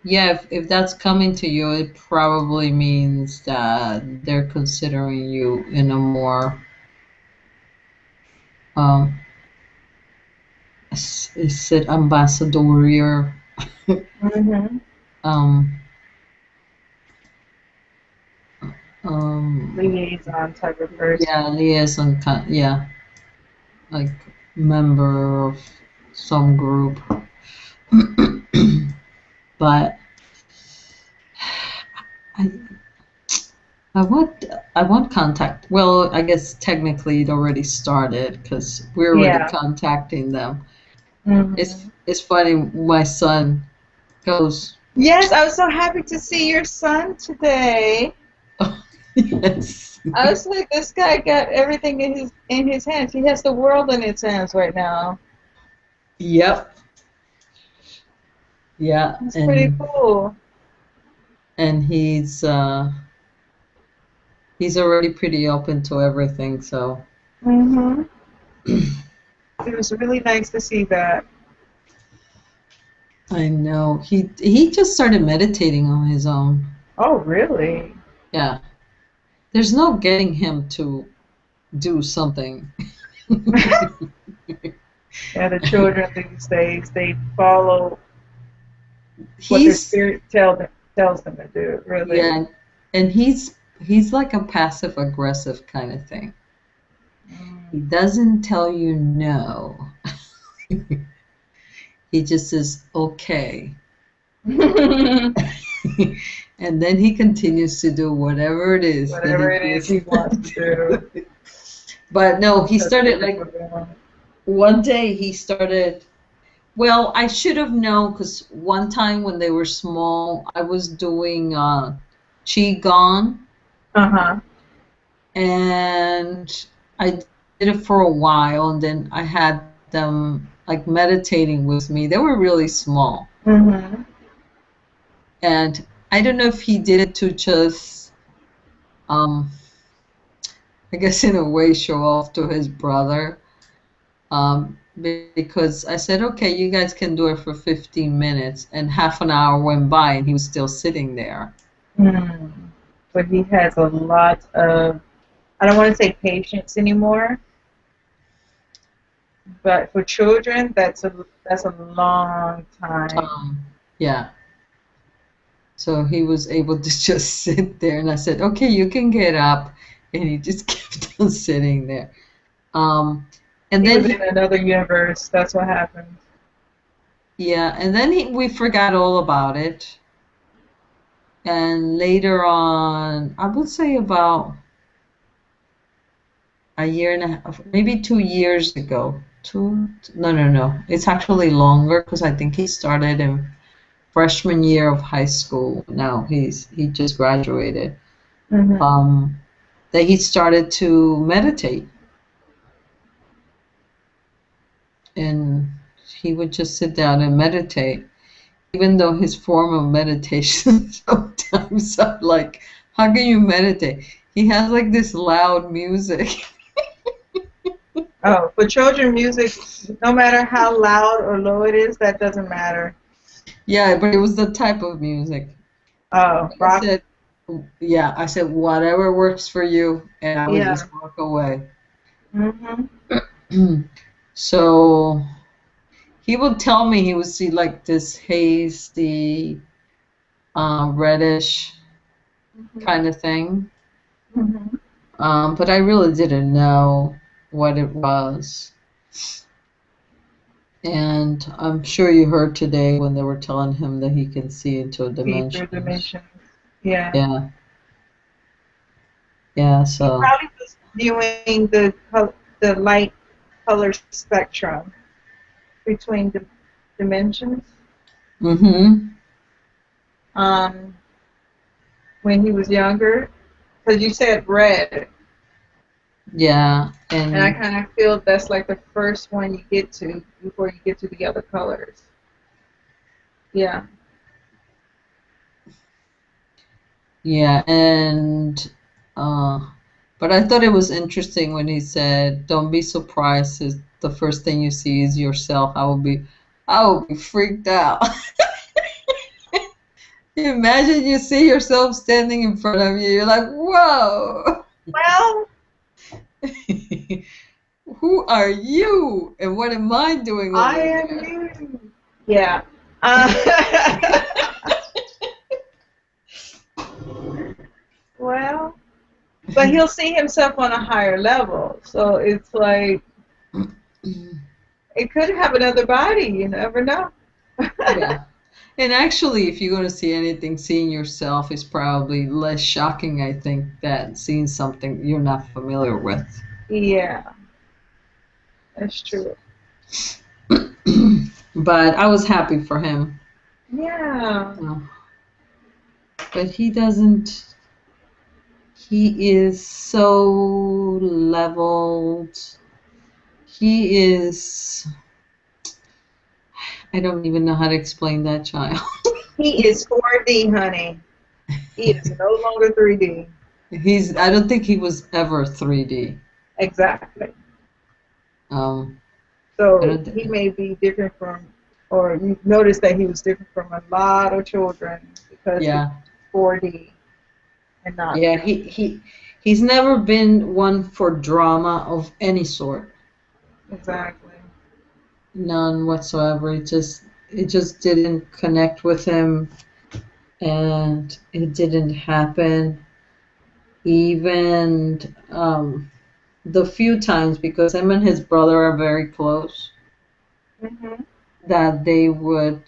yeah, if that's coming to you, it probably means that they're considering you in a more is it ambassadorial? Mm-hmm. Liaison type of person. Yeah, liaison, yeah, like member of some group. But I want contact. Well, I guess technically it already started because we're already contacting them. Mm-hmm. It's funny. My son goes. Yes, I was so happy to see your son today. Yes. I was like, this guy got everything in his hands. He has the world in his hands right now. Yep. Yeah. It's pretty cool. And he's already pretty open to everything. So. Mhm. It was really nice to see that. I know. He just started meditating on his own. Oh, really? Yeah. There's no getting him to do something. Yeah, the children these days, they follow what their spirit tells them to do, really. Yeah, and he's like a passive aggressive kind of thing. He doesn't tell you no. He just says okay. And then he continues to do whatever it is. Whatever it is he wants to do. But no, he started like one day he started. Well, I should have known because one time when they were small, I was doing Qigong. Uh-huh. And I did it for a while, and then I had them like meditating with me. They were really small. Mm-hmm. And I don't know if he did it to just, I guess in a way, show off to his brother. Because I said, okay, you guys can do it for 15 minutes, and half an hour went by, and he was still sitting there. But he has a lot of, I don't want to say patience anymore, but for children, that's a long time. Yeah. So he was able to just sit there, and I said, okay, you can get up. and he just kept on sitting there. And He then was in another universe. That's what happened. yeah, and then we forgot all about it. And later on, I would say about a year and a half, maybe 2 years ago. No. It's actually longer because I think he started in freshman year of high school. Now he just graduated. Mm-hmm. That he started to meditate, and he would just sit down and meditate. Even though his form of meditation sometimes I'm like, how can you meditate? He has like this loud music. Oh, for children, music, no matter how loud or low it is, that doesn't matter. Yeah, but it was the type of music. Oh, rock. I said, whatever works for you, and I would just walk away. Mm-hmm. So he would tell me he would see like this hazy, reddish kind of thing. Mm-hmm. But I really didn't know what it was. And I'm sure you heard today when they were telling him that he can see into a dimension. Deeper dimensions. Yeah. Yeah. Yeah, so. He probably was viewing the light color spectrum between the dimensions. Mm-hmm. When he was younger, because you said red. Yeah, and I kind of feel that's like the first one you get to before you get to the other colors. Yeah. Yeah, and but I thought it was interesting when he said, "Don't be surprised if the first thing you see is yourself." I will be freaked out. Imagine you see yourself standing in front of you. You're like, "Whoa!" Well. Who are you, and what am I doing over I there? am you. Yeah. Well, but he'll see himself on a higher level, so it's like it could have another body. You never know. Yeah. And actually, if you're going to see anything, seeing yourself is probably less shocking, I think, than seeing something you're not familiar with. Yeah, that's true. But I was happy for him. Yeah. But he doesn't. He is so leveled. He is. I don't even know how to explain that child. He is 4D, honey. He is no longer 3D. I don't think he was ever 3D. Exactly. So he may be different from, or you notice that he was different from a lot of children because he's 4D and not. Yeah, he's never been one for drama of any sort. Exactly. None whatsoever. It just didn't connect with him, and it didn't happen. Even the few times, because him and his brother are very close, that they would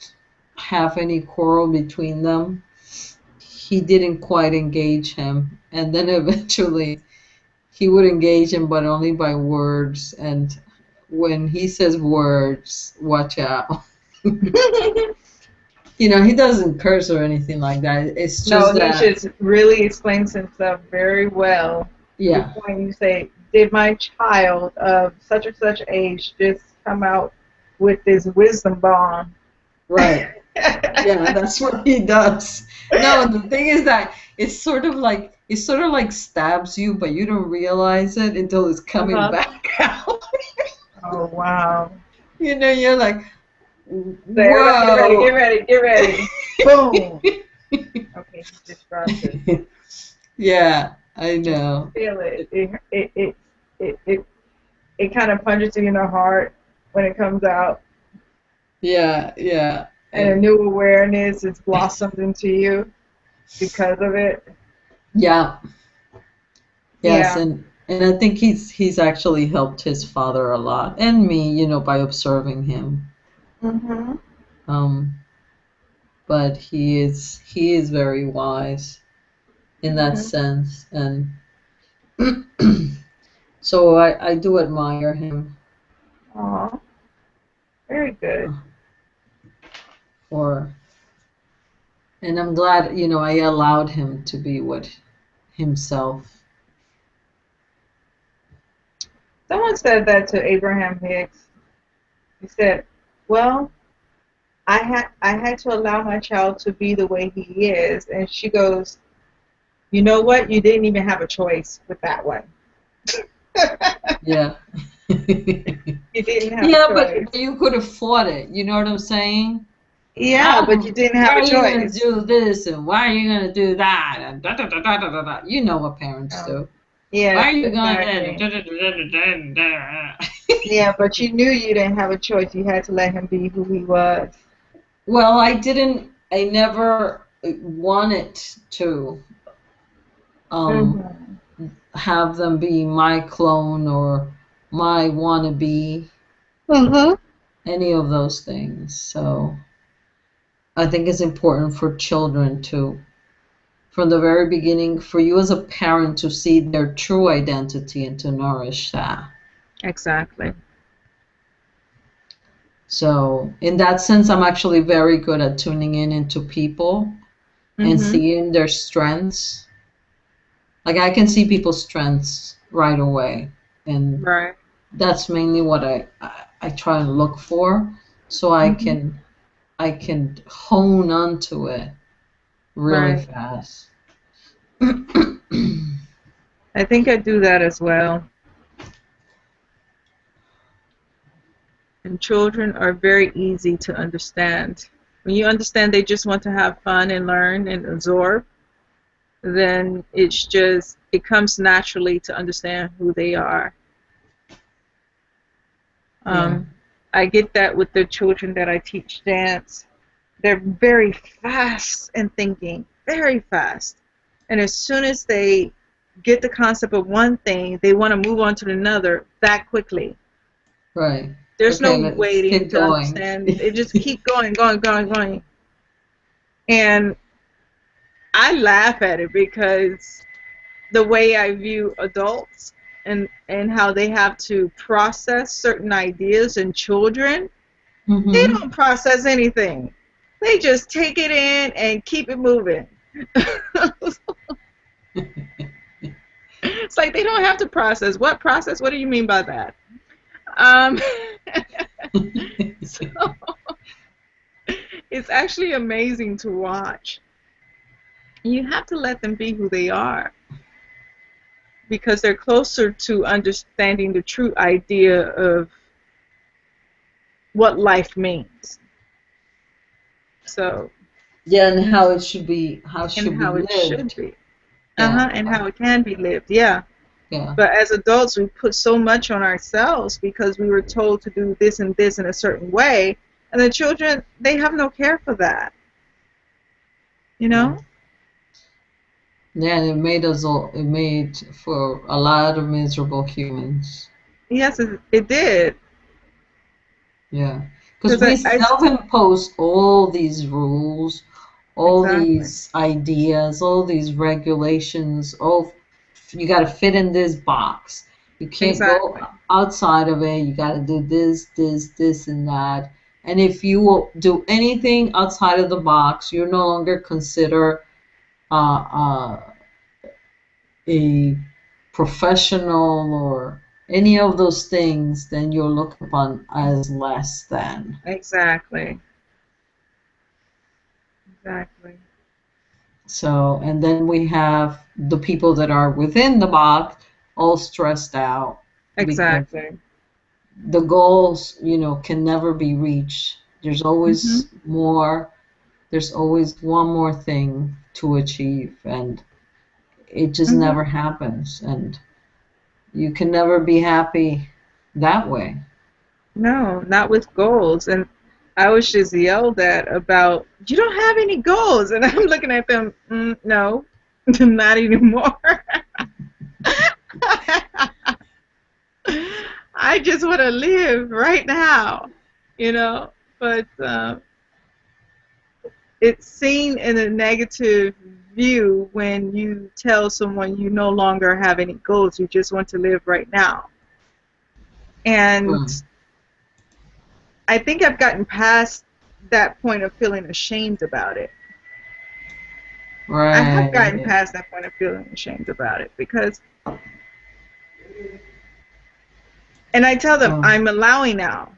have any quarrel between them, he didn't quite engage him, and then eventually he would engage him, but only by words. And when he says words, watch out. He doesn't curse or anything like that. It's just that he just really explains himself very well. Yeah. When you say, "Did my child of such and such age just come out with this wisdom bomb?" Right. Yeah, that's what he does. No, the thing is that it sort of like stabs you, but you don't realize it until it's coming back out. Oh wow! You're like, whoa! Get ready! Boom! Okay, he just dropped it. Yeah, I know. Feel it. It kind of punches you in the heart when it comes out. Yeah. And a new awareness is blossomed into you because of it. Yeah. Yes, Yeah. and I think he's actually helped his father a lot, and me, by observing him. Mhm. Um, but he is very wise in that Mhm. sense, and so I do admire him Aw. Very good. for, and I'm glad, I allowed him to be what himself. Someone said that to Abraham Hicks. He said, "Well, I had to allow my child to be the way he is," and she goes, "You know what? You didn't even have a choice with that one. Yeah. You didn't have Yeah, a choice." but you could have fought it. You know what I'm saying? Yeah, but you didn't have Why a are you gonna choice. do this and why are you gonna do that and da da da da da da da? You know what parents do. Yes, Why are you gonna exactly. da da da da da da da? Yeah, but you knew you didn't have a choice. You had to let him be who he was. Well, I never wanted to Mhm. have them be my clone or my wannabe, Mhm. any of those things. So I think it's important for children to, from the very beginning, for you as a parent to see their true identity and to nourish that. Exactly. So in that sense, I'm actually very good at tuning into people and Mhm. seeing their strengths. Like I can see people's strengths right away, and Right. that's mainly what I try and look for, so I Mhm. can hone onto it really Right. fast. I think I do that as well. And children are very easy to understand. When you understand they just want to have fun and learn and absorb, then it comes naturally to understand who they are. Yeah. I get that with the children that I teach dance. They're very fast in thinking, very fast. And as soon as they get the concept of one thing, they want to move on to another that quickly. Right. There's Okay, no let's waiting keep to going. understand. They just keep going, going, going, going. And I laugh at it because the way I view adults and how they have to process certain ideas in children, they Mm-hmm. don't process anything. They just take it in and keep it moving. It's like they don't have to process. What process? What do you mean by that? Um, so it's actually amazing to watch. You have to let them be who they are because they're closer to understanding the true idea of what life means. So, Yeah, and how it should be, how it and should be how it should lived. be. Yeah. And how it can be lived. Yeah. Yeah. But as adults, we put so much on ourselves because we were told to do this and this in a certain way. And the children, they have no care for that. You know? Yeah, and it made for a lot of miserable humans. Yes, it did. Yeah. Because Because we I self-impose all these rules, all exactly. these ideas, all these regulations. Oh, you got to fit in this box. You can't go Exactly. outside of it. You got to do this, and that. And if you will do anything outside of the box, you're no longer considered a professional or any of those things, then you're looked upon as less than. Exactly. Exactly. So, and then we have the people that are within the box all stressed out because Exactly. the goals, can never be reached. There's Hmm. always more, there's always one more thing to achieve, and it just Hmm. never happens. And you can never be happy that way. No, not with goals. And I was just yelled at about, you don't have any goals. And I'm looking at them, no, not anymore. I just want to live right now, you know. But it's seen in a negative view when you tell someone you no longer have any goals, you just want to live right now. And I think I've gotten past that point of feeling ashamed about it. Right. I have gotten past that point of feeling ashamed about it because, and I tell them, I'm allowing now.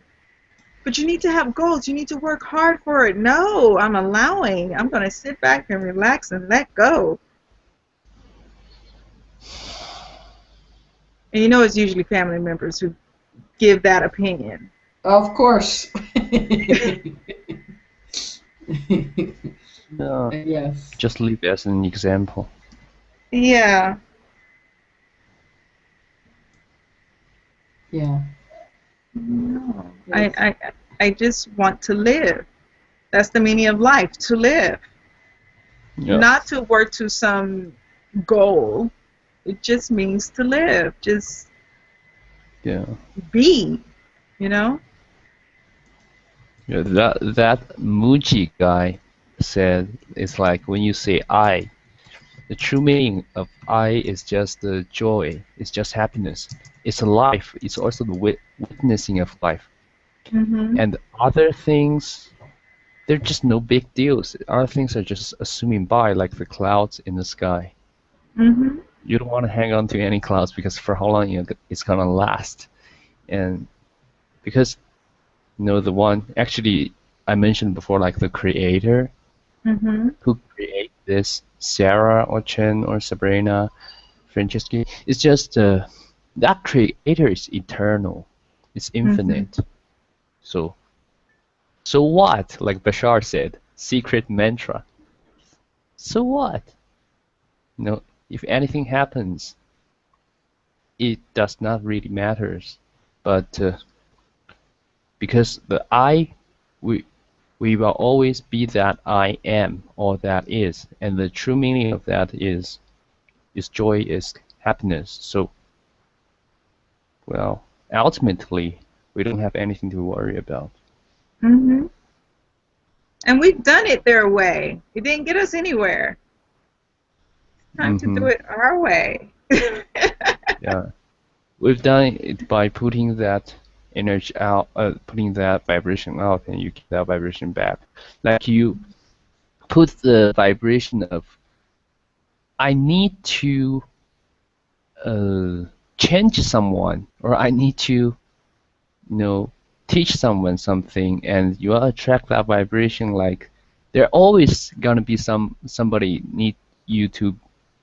But you need to have goals. You need to work hard for it. No, I'm allowing. I'm going to sit back and relax and let go. And you know it's usually family members who give that opinion. Of course. No. Yes. Just leave it as an example. Yeah. Yeah. No. I just want to live. That's the meaning of life, to live. Yeah. Not to work to some goal. It just means to live. Just be, you know? Yeah, that Muji guy said it's like when you say I, the true meaning of I is just the joy, it's just happiness. It's a life, it's also the witnessing of life. Mm-hmm. And other things, they're just no big deals. Other things are just assuming by, like the clouds in the sky. Mm-hmm. You don't want to hang on to any clouds because for how long it's gonna last. And because the one actually I mentioned before, like the creator who create this, Sarah or Chen or Sabrina, Franceschi, it's just that creator is eternal, it's infinite. So what? Like Bashar said, secret mantra. So what? If anything happens, it does not really matter. But because the I, we will always be that I am or that is, and the true meaning of that is joy, is happiness. So, well, ultimately, we don't have anything to worry about. Mm-hmm. And we've done it their way. It didn't get us anywhere. It's time to do it our way. Yeah, we've done it by putting that energy out, putting that vibration out, and you get that vibration back. Like you put the vibration of, I need to change someone, or I need to, teach someone something, and you attract that vibration. Like there always gonna be somebody need you to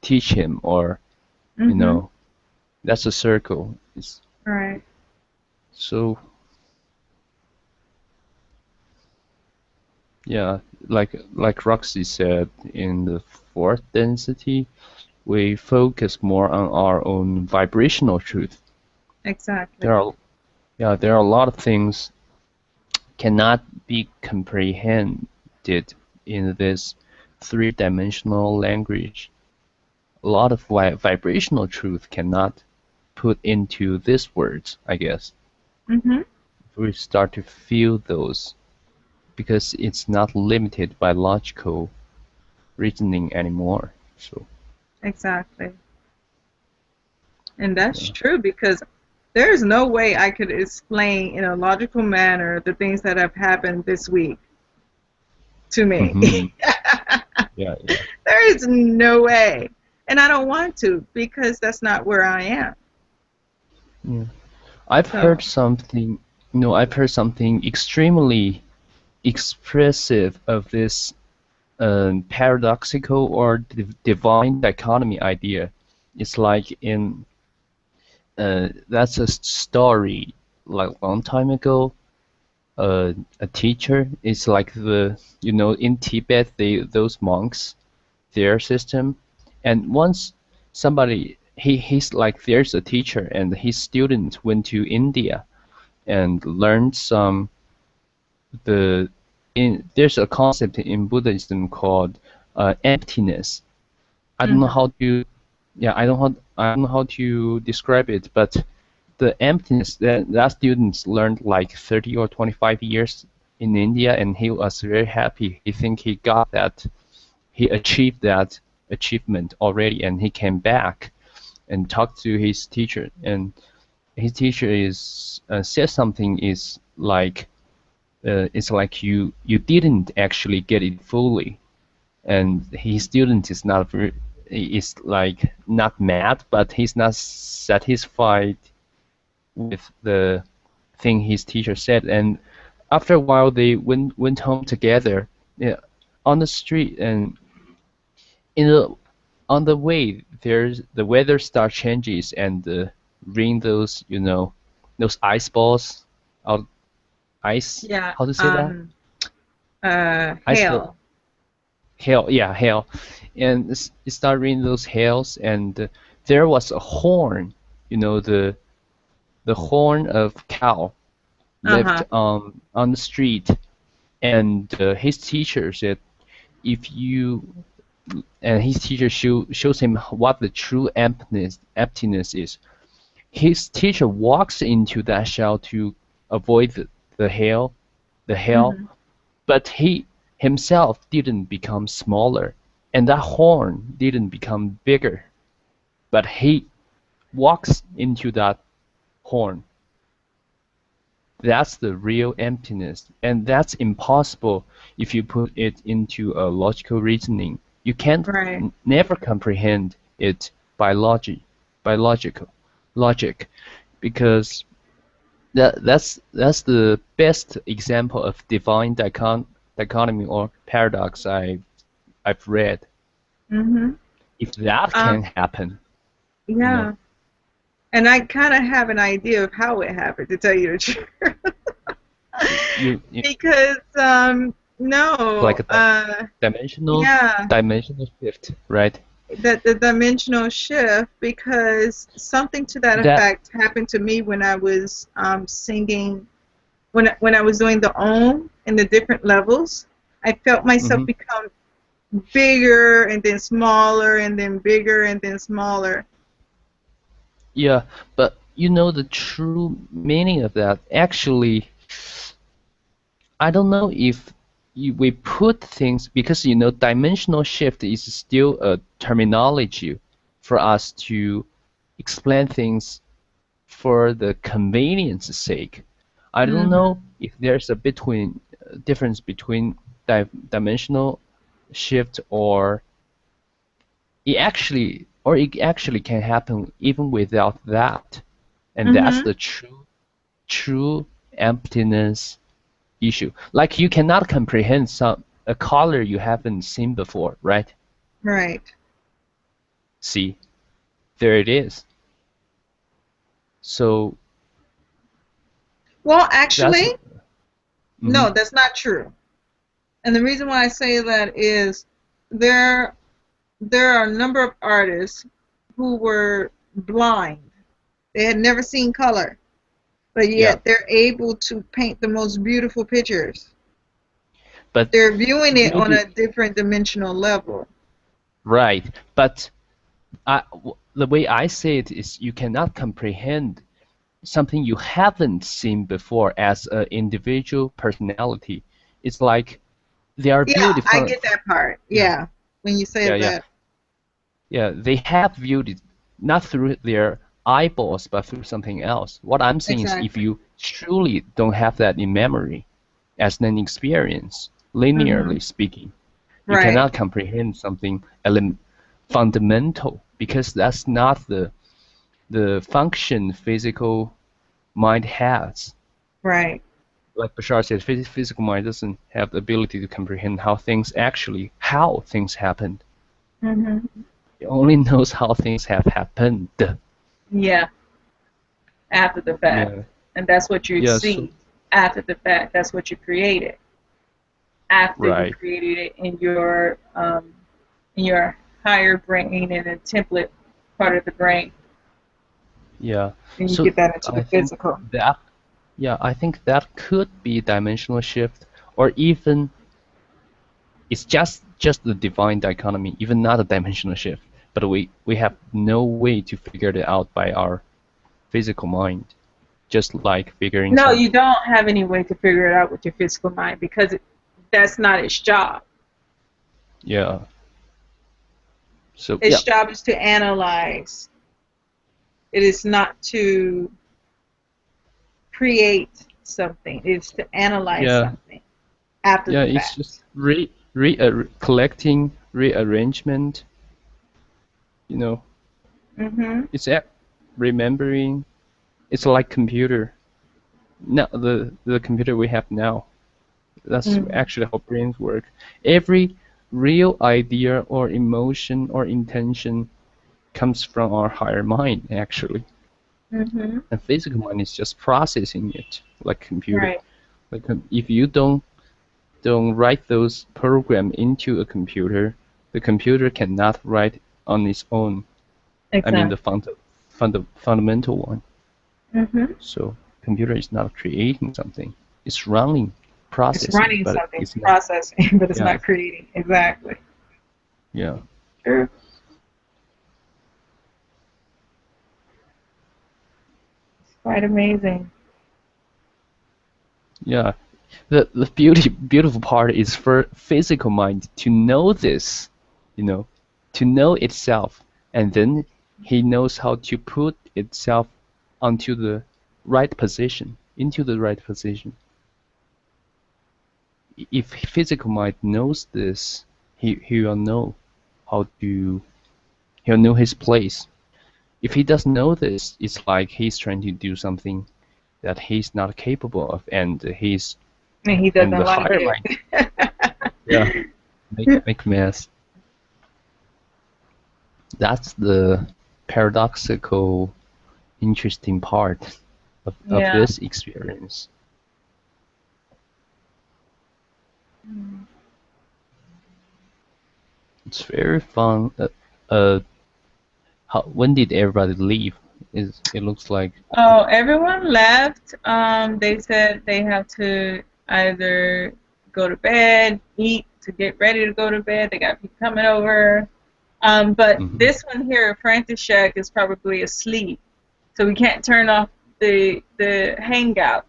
teach him, or that's a circle. It's, right. So yeah, like Roxy said, in the fourth density, we focus more on our own vibrational truth. Exactly. There are a lot of things cannot be comprehended in this three-dimensional language. A lot of vibrational truth cannot put into these words, I guess. We start to feel those because it's not limited by logical reasoning anymore. So exactly. And that's true, because there's no way I could explain in a logical manner the things that have happened this week to me. Yeah. There is no way. And I don't want to, because that's not where I am. Yeah. I've heard something extremely expressive of this paradoxical or divine dichotomy idea. It's like in that's a story like a long time ago. A teacher is like in Tibet, those monks, their system, and once somebody he's like, there's a teacher and his student went to India and learned there's a concept in Buddhism called emptiness. I don't know how to describe it, but the emptiness that students learned like 30 or 25 years in India, and he was very happy. He think he got that, he achieved that achievement already, and he came back and talked to his teacher, and his teacher is said something is like it's like you didn't actually get it fully, and his student is not is like not mad, but he's not satisfied with the thing his teacher said. And after a while they went home together, on the street, and on the way there's the weather starts changes, and rain, those those ice balls out, ice, Yeah. how to say that, ice Hail. ball. Hail, yeah, hail, and it started raining those hails, and there was a horn, the horn of cow left on the street, and his teacher said, if you, and his teacher shows him what the true emptiness is. His teacher walks into that shell to avoid the hail, but he himself didn't become smaller, and that horn didn't become bigger, but he walks into that horn. That's the real emptiness, and that's impossible if you put it into a logical reasoning. You can't never comprehend it by logic, because that's the best example of divine dichotomy or paradox I've read. If that can happen, yeah. And I kind of have an idea of how it happened, to tell you the truth. Because no, like a dimensional shift, right? The dimensional shift, because something to that effect happened to me when I was singing, when I was doing the Om in the different levels. I felt myself become bigger and then smaller and then bigger and then smaller. Yeah, but the true meaning of that, actually, I don't know if we put things, because dimensional shift is still a terminology for us to explain things for the convenience sake. I don't know if there's a difference between dimensional shift or it actually can happen even without that, and that's the true emptiness issue. Like you cannot comprehend a color you haven't seen before, right? Right. See, there it is. So. Well, actually, no, that's not true. And the reason why I say that is there are a number of artists who were blind. They had never seen color, but yet they're able to paint the most beautiful pictures. But they're viewing it on a different dimensional level. Right, but the way I say it is you cannot comprehend something you haven't seen before as an individual personality. It's like they are beautiful. Yeah, I get that part. Yeah, when you say that. Yeah, they have viewed it not through their eyeballs, but through something else. What I'm saying is, if you truly don't have that in memory as an experience, linearly speaking, you cannot comprehend something fundamental, because that's not the function physical mind has. Right. Like Bashar said, physical mind doesn't have the ability to comprehend how things happened. It only knows how things have happened. Yeah. After the fact. Yeah. And that's what you see after the fact. That's what you created. After you created it in your higher brain and a template part of the brain. Yeah. And you get that into the physical. I think that could be dimensional shift, or even it's just the divine dichotomy, even not a dimensional shift. But we have no way to figure it out by our physical mind, just like figuring No, some. you don't have any way to figure it out with your physical mind because that's not its job. Yeah. So Its yeah, job is to analyze. It is not to create something. It is to analyze yeah, something after yeah. the It's fact. just collecting, rearrangement. You know, Mhm. it's remembering. It's like computer. Now the computer we have now. That's Mhm. actually how brains work. Every real idea or emotion or intention comes from our higher mind, actually. Mhm. And physical mind is just processing it, like computer. Right. Like if you don't write those program into a computer, the computer cannot write on its own. I mean the fundamental one. Mhm. So computer is not creating something; it's running, processing, It's running but something, it's not. processing, but it's Yeah, not creating. Exactly. yeah, True. It's quite amazing. yeah. The beautiful part is for physical mind to know this, you know, to know itself, and then he knows how to put itself onto the right position, into the right position. If physical mind knows this, he will know how to, he'll know his place. If he doesn't know this, it's like he's trying to do something that he's not capable of, and he's And he and doesn't the like higher mind, it. yeah, make mess. That's the paradoxical, interesting part of Yeah. this experience. It's very fun. When did everybody leave? It looks like Oh, everyone left. They said they have to either go to bed, eat to get ready to go to bed. They got people coming over. But this one here, František, is probably asleep, so we can't turn off the hangout.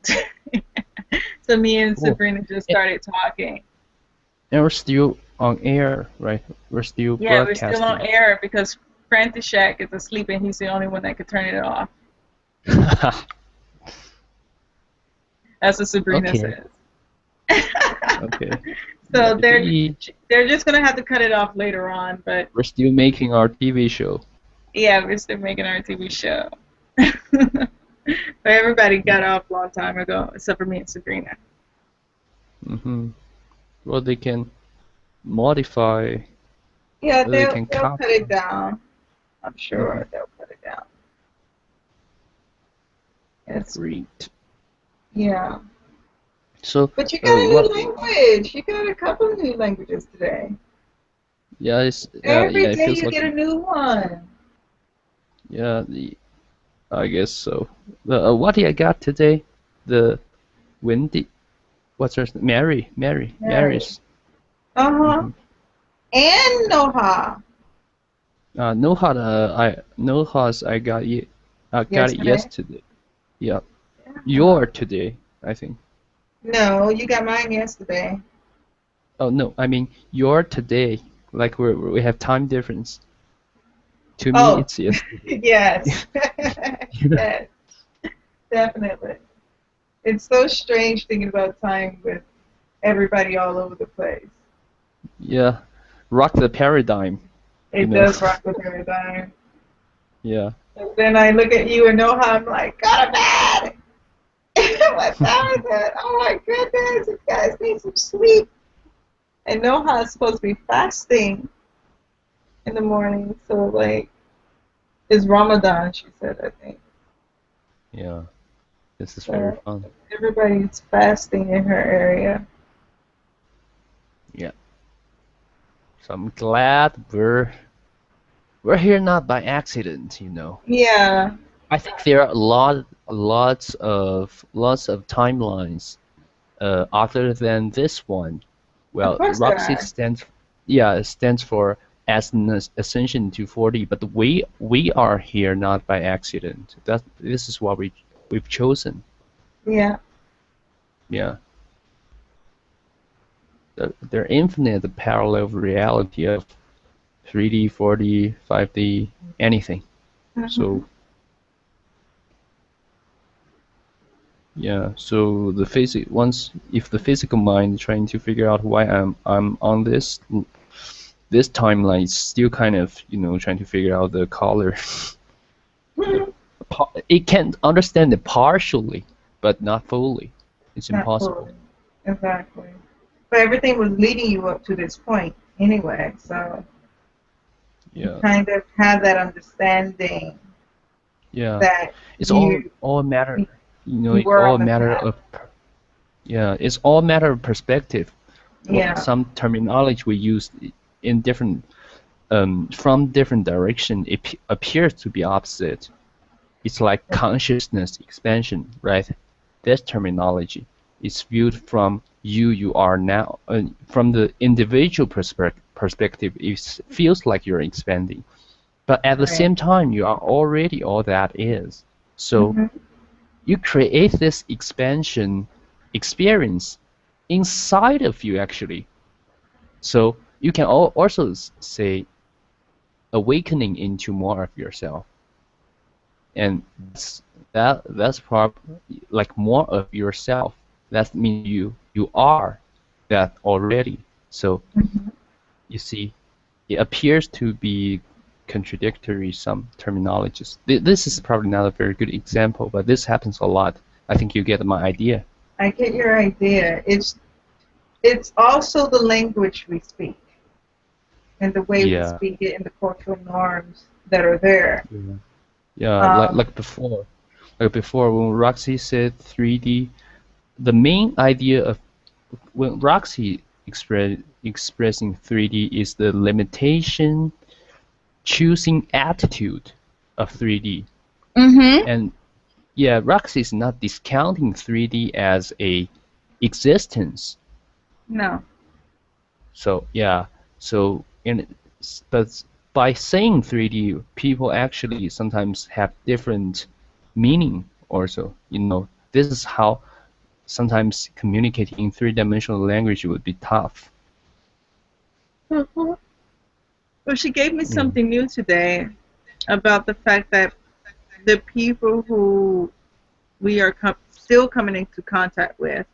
So me and Cool. Sabrina just started talking. and we're still on air, right? We're still Yeah, we're broadcasting. still on air because František is asleep and he's the only one that could turn it off. That's what Sabrina Okay. says. Okay. So Maybe they're just gonna have to cut it off later on, but we're still making our TV show. yeah, we're still making our TV show. But everybody got off a long time ago, except for me and Sabrina. Well, they can modify. Yeah, They can they'll copy. cut it down. I'm sure they'll cut it down. It's, Great. yeah. So, But you got a new what? language. You got a couple of new languages today. Yeah, it's Every yeah. It day feels you like get a new one. yeah. I guess so. What I got today? The Wendy. What's her name? Mary's. Uh-huh. And Noha. Noha's I got it. Got it Yesterday? yesterday. Yeah. Your today, I think. No, you got mine yesterday. Oh no, I mean your today. Like we have time difference. To me, Oh. it's yesterday. Yes. Yes. Definitely. It's so strange thinking about time with everybody all over the place. Yeah, rock the paradigm. It you know? does rock the paradigm. Yeah. And then I look at you and Noha, I'm like, go to bed! What time is it? Oh my goodness, you guys need some sleep. And Noha is supposed to be fasting in the morning, so like, it's Ramadan, she said, I think. Yeah. This is very So fun. everybody's fasting in her area. Yeah. So I'm glad we're here not by accident, you know. Yeah. I think there are lots of timelines other than this one. Well, Of course there Roxy are. stands for as an ascension to 4D, but we are here not by accident. This is what we've chosen. Yeah. Yeah. They're infinite parallel reality of 3D, 4D, 5D, anything. So yeah, so the if the physical mind trying to figure out why I'm on this timeline, is still kind of trying to figure out the color. It can understand it partially, but not fully. It's impossible. Exactly. But everything was leading you up to this point anyway, so yeah, you kind of have that understanding. Yeah, that it's all a matter. It's all a matter of. Yeah, it's all a matter of perspective. Yeah. Some terminology we use in different, from different direction, it appears to be opposite. It's like consciousness expansion, right? This terminology is viewed from you are now, from the individual perspective. It feels like you're expanding, but at the same time, you are already all that is. So you create this expansion experience inside of you, actually. So you can also say awakening into more of yourself, and that's probably like more of yourself. That means you are that already. So you see, it appears to be contradictory, some terminologies. This is probably not a very good example, but this happens a lot. I think you get my idea. I get your idea. It's also the language we speak and the way we speak it and the cultural norms that are there. Yeah, like before. Like before, when Roxy said 3D, the main idea of when Roxy expressing 3D is the limitation choosing attitude of 3D. And yeah, Roxy is not discounting 3D as a existence. No. So yeah, but by saying 3D, people actually sometimes have different meaning also. This is how sometimes communicating in three-dimensional language would be tough. Well, she gave me something new today about the fact that the people who we are still coming into contact with,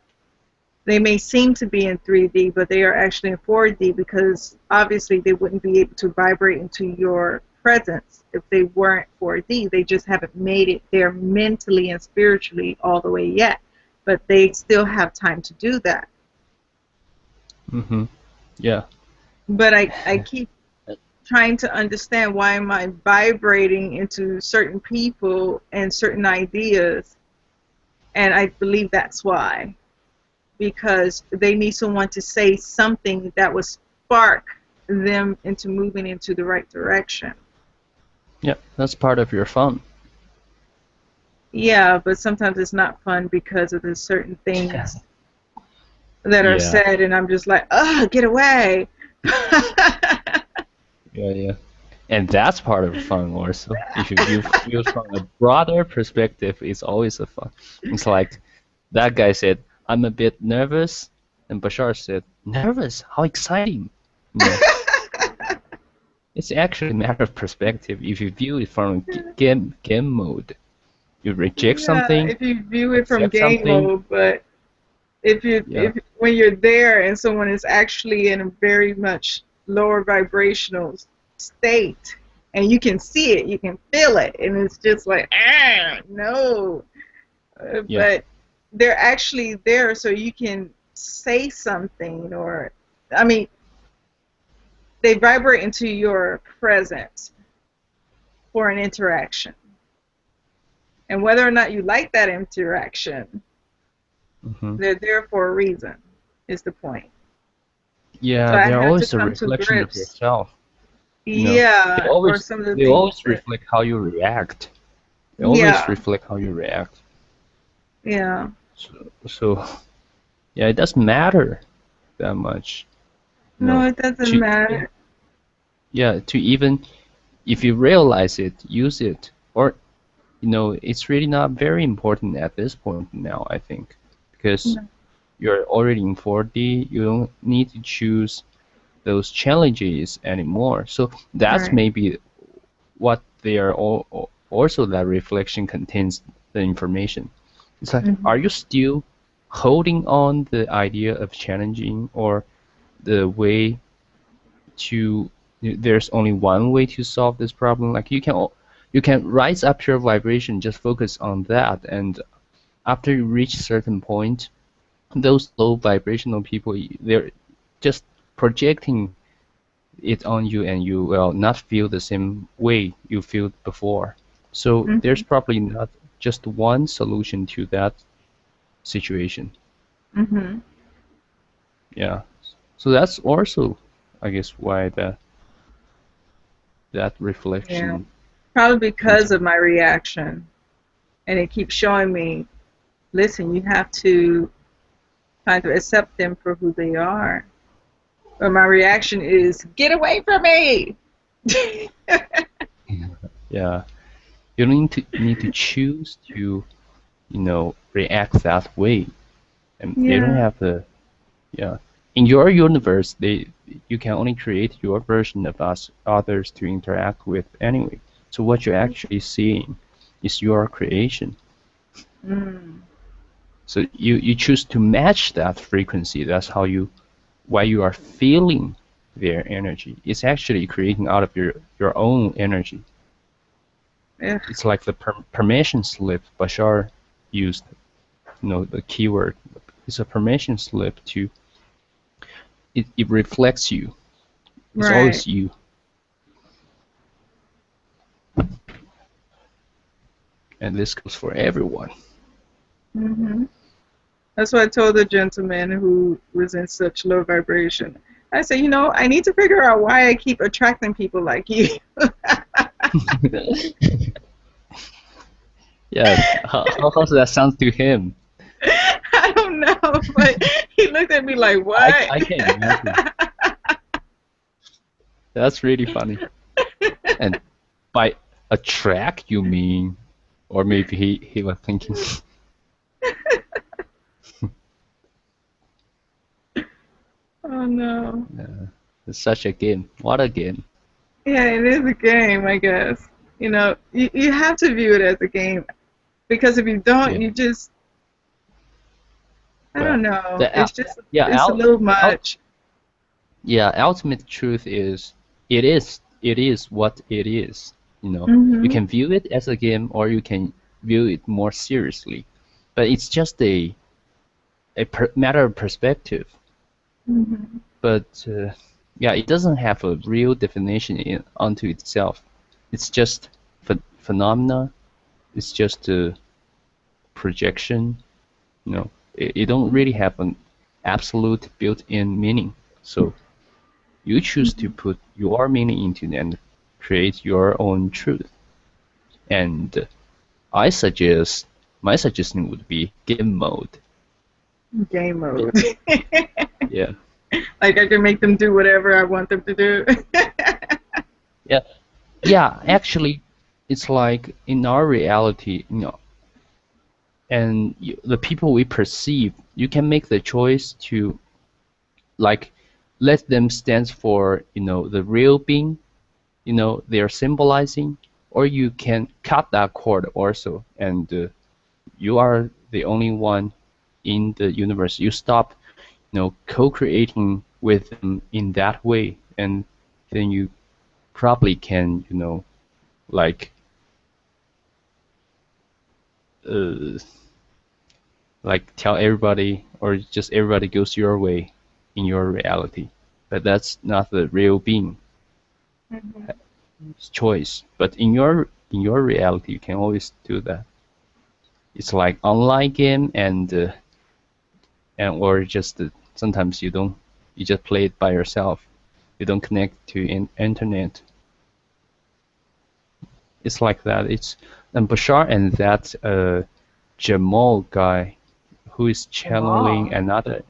they may seem to be in 3D, but they are actually in 4D because obviously they wouldn't be able to vibrate into your presence if they weren't 4D. They just haven't made it there mentally and spiritually all the way yet, but they still have time to do that. Yeah. But I keep trying to understand why am I vibrating into certain people and certain ideas, and I believe that's why. Because they need someone to say something that would spark them into moving into the right direction. Yeah, that's part of your fun. Yeah, but sometimes it's not fun because of the certain things that are said, and I'm just like, ugh, get away. Yeah. And that's part of fun also. If you view from a broader perspective, it's always a fun. It's like that guy said, I'm a bit nervous, and Bashar said, nervous? How exciting. It's actually a matter of perspective. If you view it from game mode, you reject something. If you view it from game mode, but if when you're there and someone is actually in a very much lower vibrational state, and you can see it, you can feel it, and it's just like, no. But they're actually there so you can say something, or, I mean, they vibrate into your presence for an interaction. And whether or not you like that interaction, they're there for a reason, is the point. Yeah, so they're always a reflection of yourself. Yeah, they always reflect how you react. They always reflect how you react. Yeah. So yeah, it doesn't matter that much. No, it doesn't matter. yeah, to even if you realize it, use it, or it's really not very important at this point now, I think, because you're already in 4D. You don't need to choose those challenges anymore. So that's Right. maybe what they are all also that reflection contains the information. It's like, are you still holding on the idea of challenging, or the way to there's only one way to solve this problem? Like you can rise up your vibration, just focus on that, and after you reach a certain point, those low vibrational people, they're just projecting it on you, and you will not feel the same way you felt before. So there's probably not just one solution to that situation. Mm-hmm. Yeah. So that's also, I guess, why that reflection. Yeah. Probably because of my reaction. And it keeps showing me, listen, you have to kind of accept them for who they are. But my reaction is, get away from me! Yeah. You don't need to choose to, react that way. And they don't have the, in your universe, you can only create your version of others to interact with anyway. So what you're actually seeing is your creation. So you choose to match that frequency. That's why you are feeling their energy. It's actually creating out of your own energy. Yeah. It's like the permission slip Bashar used, the keyword. It's a permission slip to. It reflects you. It's always you. And this goes for everyone. Mm-hmm. That's what I told the gentleman who was in such low vibration. I said, I need to figure out why I keep attracting people like you. Yeah, how does that sound to him? I don't know, but he looked at me like, what? I can't imagine. That's really funny. And by attract, you mean, or maybe he was thinking. Oh no. Yeah, it's such a game. What a game. Yeah, it is a game, I guess. You have to view it as a game, because if you don't, you just, I don't know. It's just, it's a little much. Yeah, ultimate truth is, it is what it is. You can view it as a game, or you can view it more seriously. But it's just a matter of perspective. But it doesn't have a real definition onto itself. It's just phenomena. It's just a projection. It don't really have an absolute built-in meaning. So you choose to put your meaning into it and create your own truth. And my suggestion would be game mode. Game mode. Yeah. Like I can make them do whatever I want them to do. Yeah, actually, it's like in our reality, and the people we perceive, you can make the choice to, like, let them stand for, the real being, they are symbolizing, or you can cut that cord also, and you are the only one in the universe. You stop, co-creating with them in that way, and then you probably can, like tell everybody, or just everybody goes your way in your reality. But that's not the real being. It's choice. But in your reality, you can always do that. It's like online game, and or just sometimes you just play it by yourself. You don't connect to internet. It's like that. And Bashar and that Jamal guy, who is channeling another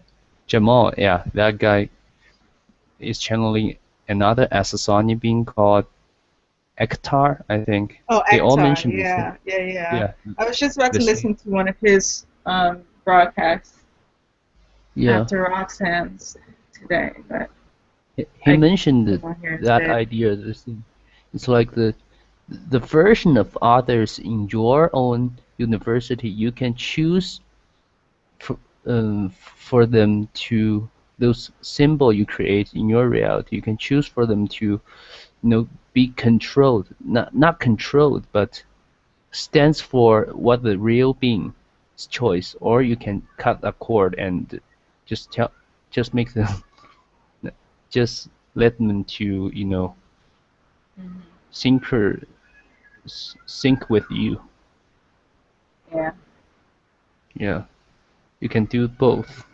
Jamal. Yeah, that guy is channeling another Asasani being called Ektar, I think. Oh, They all Ektar. mentioned this. Yeah. Yeah. I was just about to This- listen to one of his broadcasts Yeah. after Roxanne's today, but He mentioned on here that instead. idea. It's like the version of others in your own university. You can choose for them to those symbol you create in your reality. You can choose for them to, be controlled. Not controlled, but stands for what the real being's choice. Or you can cut a cord and just make them. Just let them to, sync with you. Yeah. Yeah, you can do both.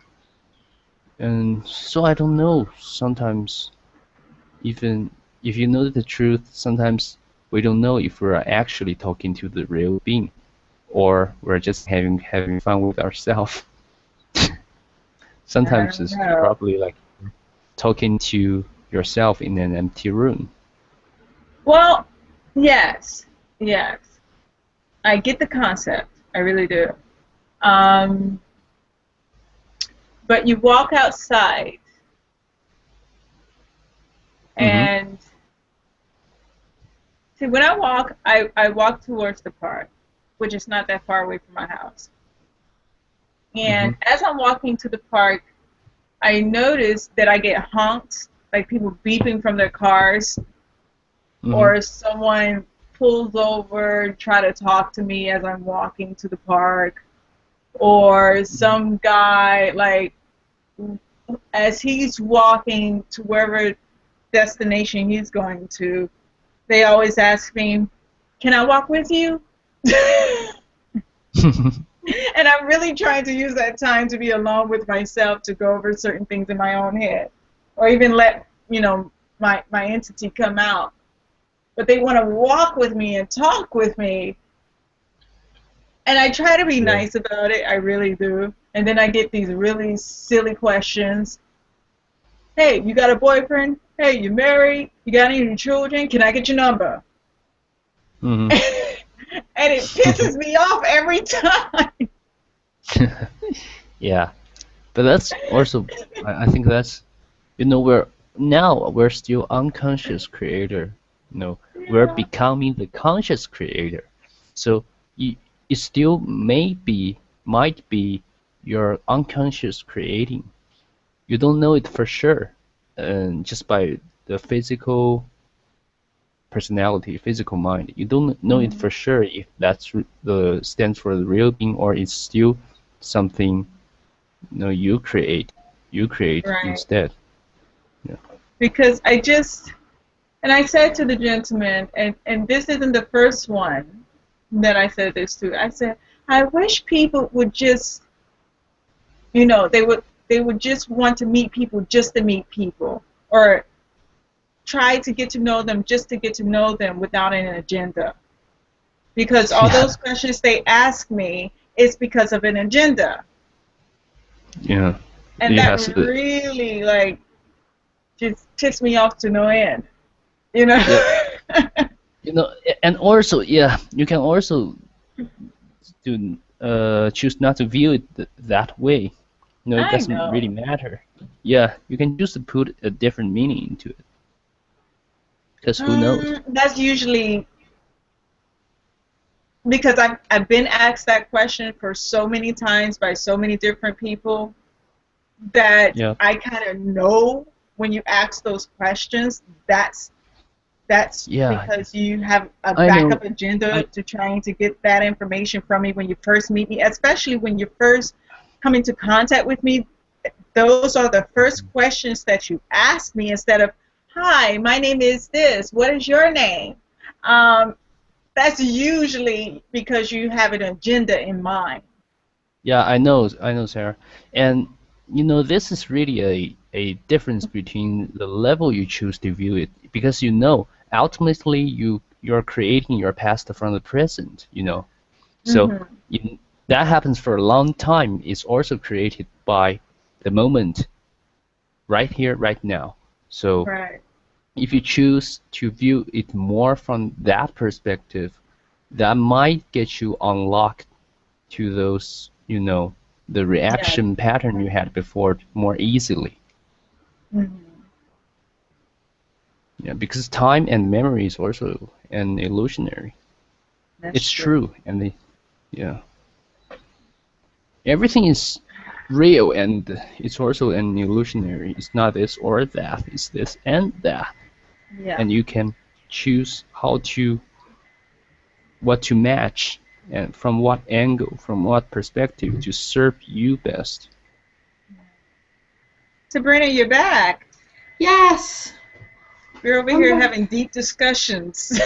And so I don't know. Sometimes, even if you know the truth, sometimes we don't know if we're actually talking to the real being, or we're just having fun with ourselves. Sometimes it's know. probably like talking to yourself in an empty room. Well, yes. I get the concept. I really do. But you walk outside, and see, when I walk, I walk towards the park, which is not that far away from my house. And as I'm walking to the park, I notice that I get honked, like people beeping from their cars, or someone pulls over, try to talk to me as I'm walking to the park, or some guy, like, as he's walking to wherever destination he's going to, they always ask me, "Can I walk with you?" And I'm really trying to use that time to be alone with myself, to go over certain things in my own head, or even let my entity come out. But they want to walk with me and talk with me, and I try to be nice about it. I really do. And then I get these really silly questions. Hey, you got a boyfriend? Hey, you married? You got any children? Can I get your number? And it pisses me off every time. Yeah, but that's also, I think that's, we're still unconscious creator. We're becoming the conscious creator. So it still might be your unconscious creating. You don't know it for sure, just by the physical personality, physical mind. You don't know it for sure if that's stands for the real being, or it's still something you create Right. instead. Yeah. Because I said to the gentleman, and this isn't the first one that I said this to. I said, I wish people would just, they would just want to meet people just to meet people, or try to get to know them just to get to know them without an agenda. Because all those questions they ask me is because of an agenda. Yeah. And that really, just ticks me off to no end. And also, you can also choose not to view it that way. It doesn't really matter. Yeah, you can choose to put a different meaning into it. Because who knows? That's usually because I've been asked that question for so many times by so many different people that I kind of know when you ask those questions, that's because you have a backup agenda to trying to get that information from me when you first meet me, especially when you first come into contact with me. Those are the first questions that you ask me instead of, "Hi, my name is this. What is your name?" That's usually because you have an agenda in mind. Yeah, I know, Sarah. And this is really a difference between the level you choose to view it, because ultimately you're creating your past from the present. So that happens for a long time. It's also created by the moment, right here, right now. So if you choose to view it more from that perspective, that might get you unlocked to those, the reaction pattern you had before more easily. Yeah, because time and memory is also an illusionary. It's true, and everything is real, and it's also an illusionary. It's not this or that. It's this and that. Yeah. And you can choose what to match, and from what angle, from what perspective to serve you best. Sabrina, you're back. Yes. We're over here having deep discussions.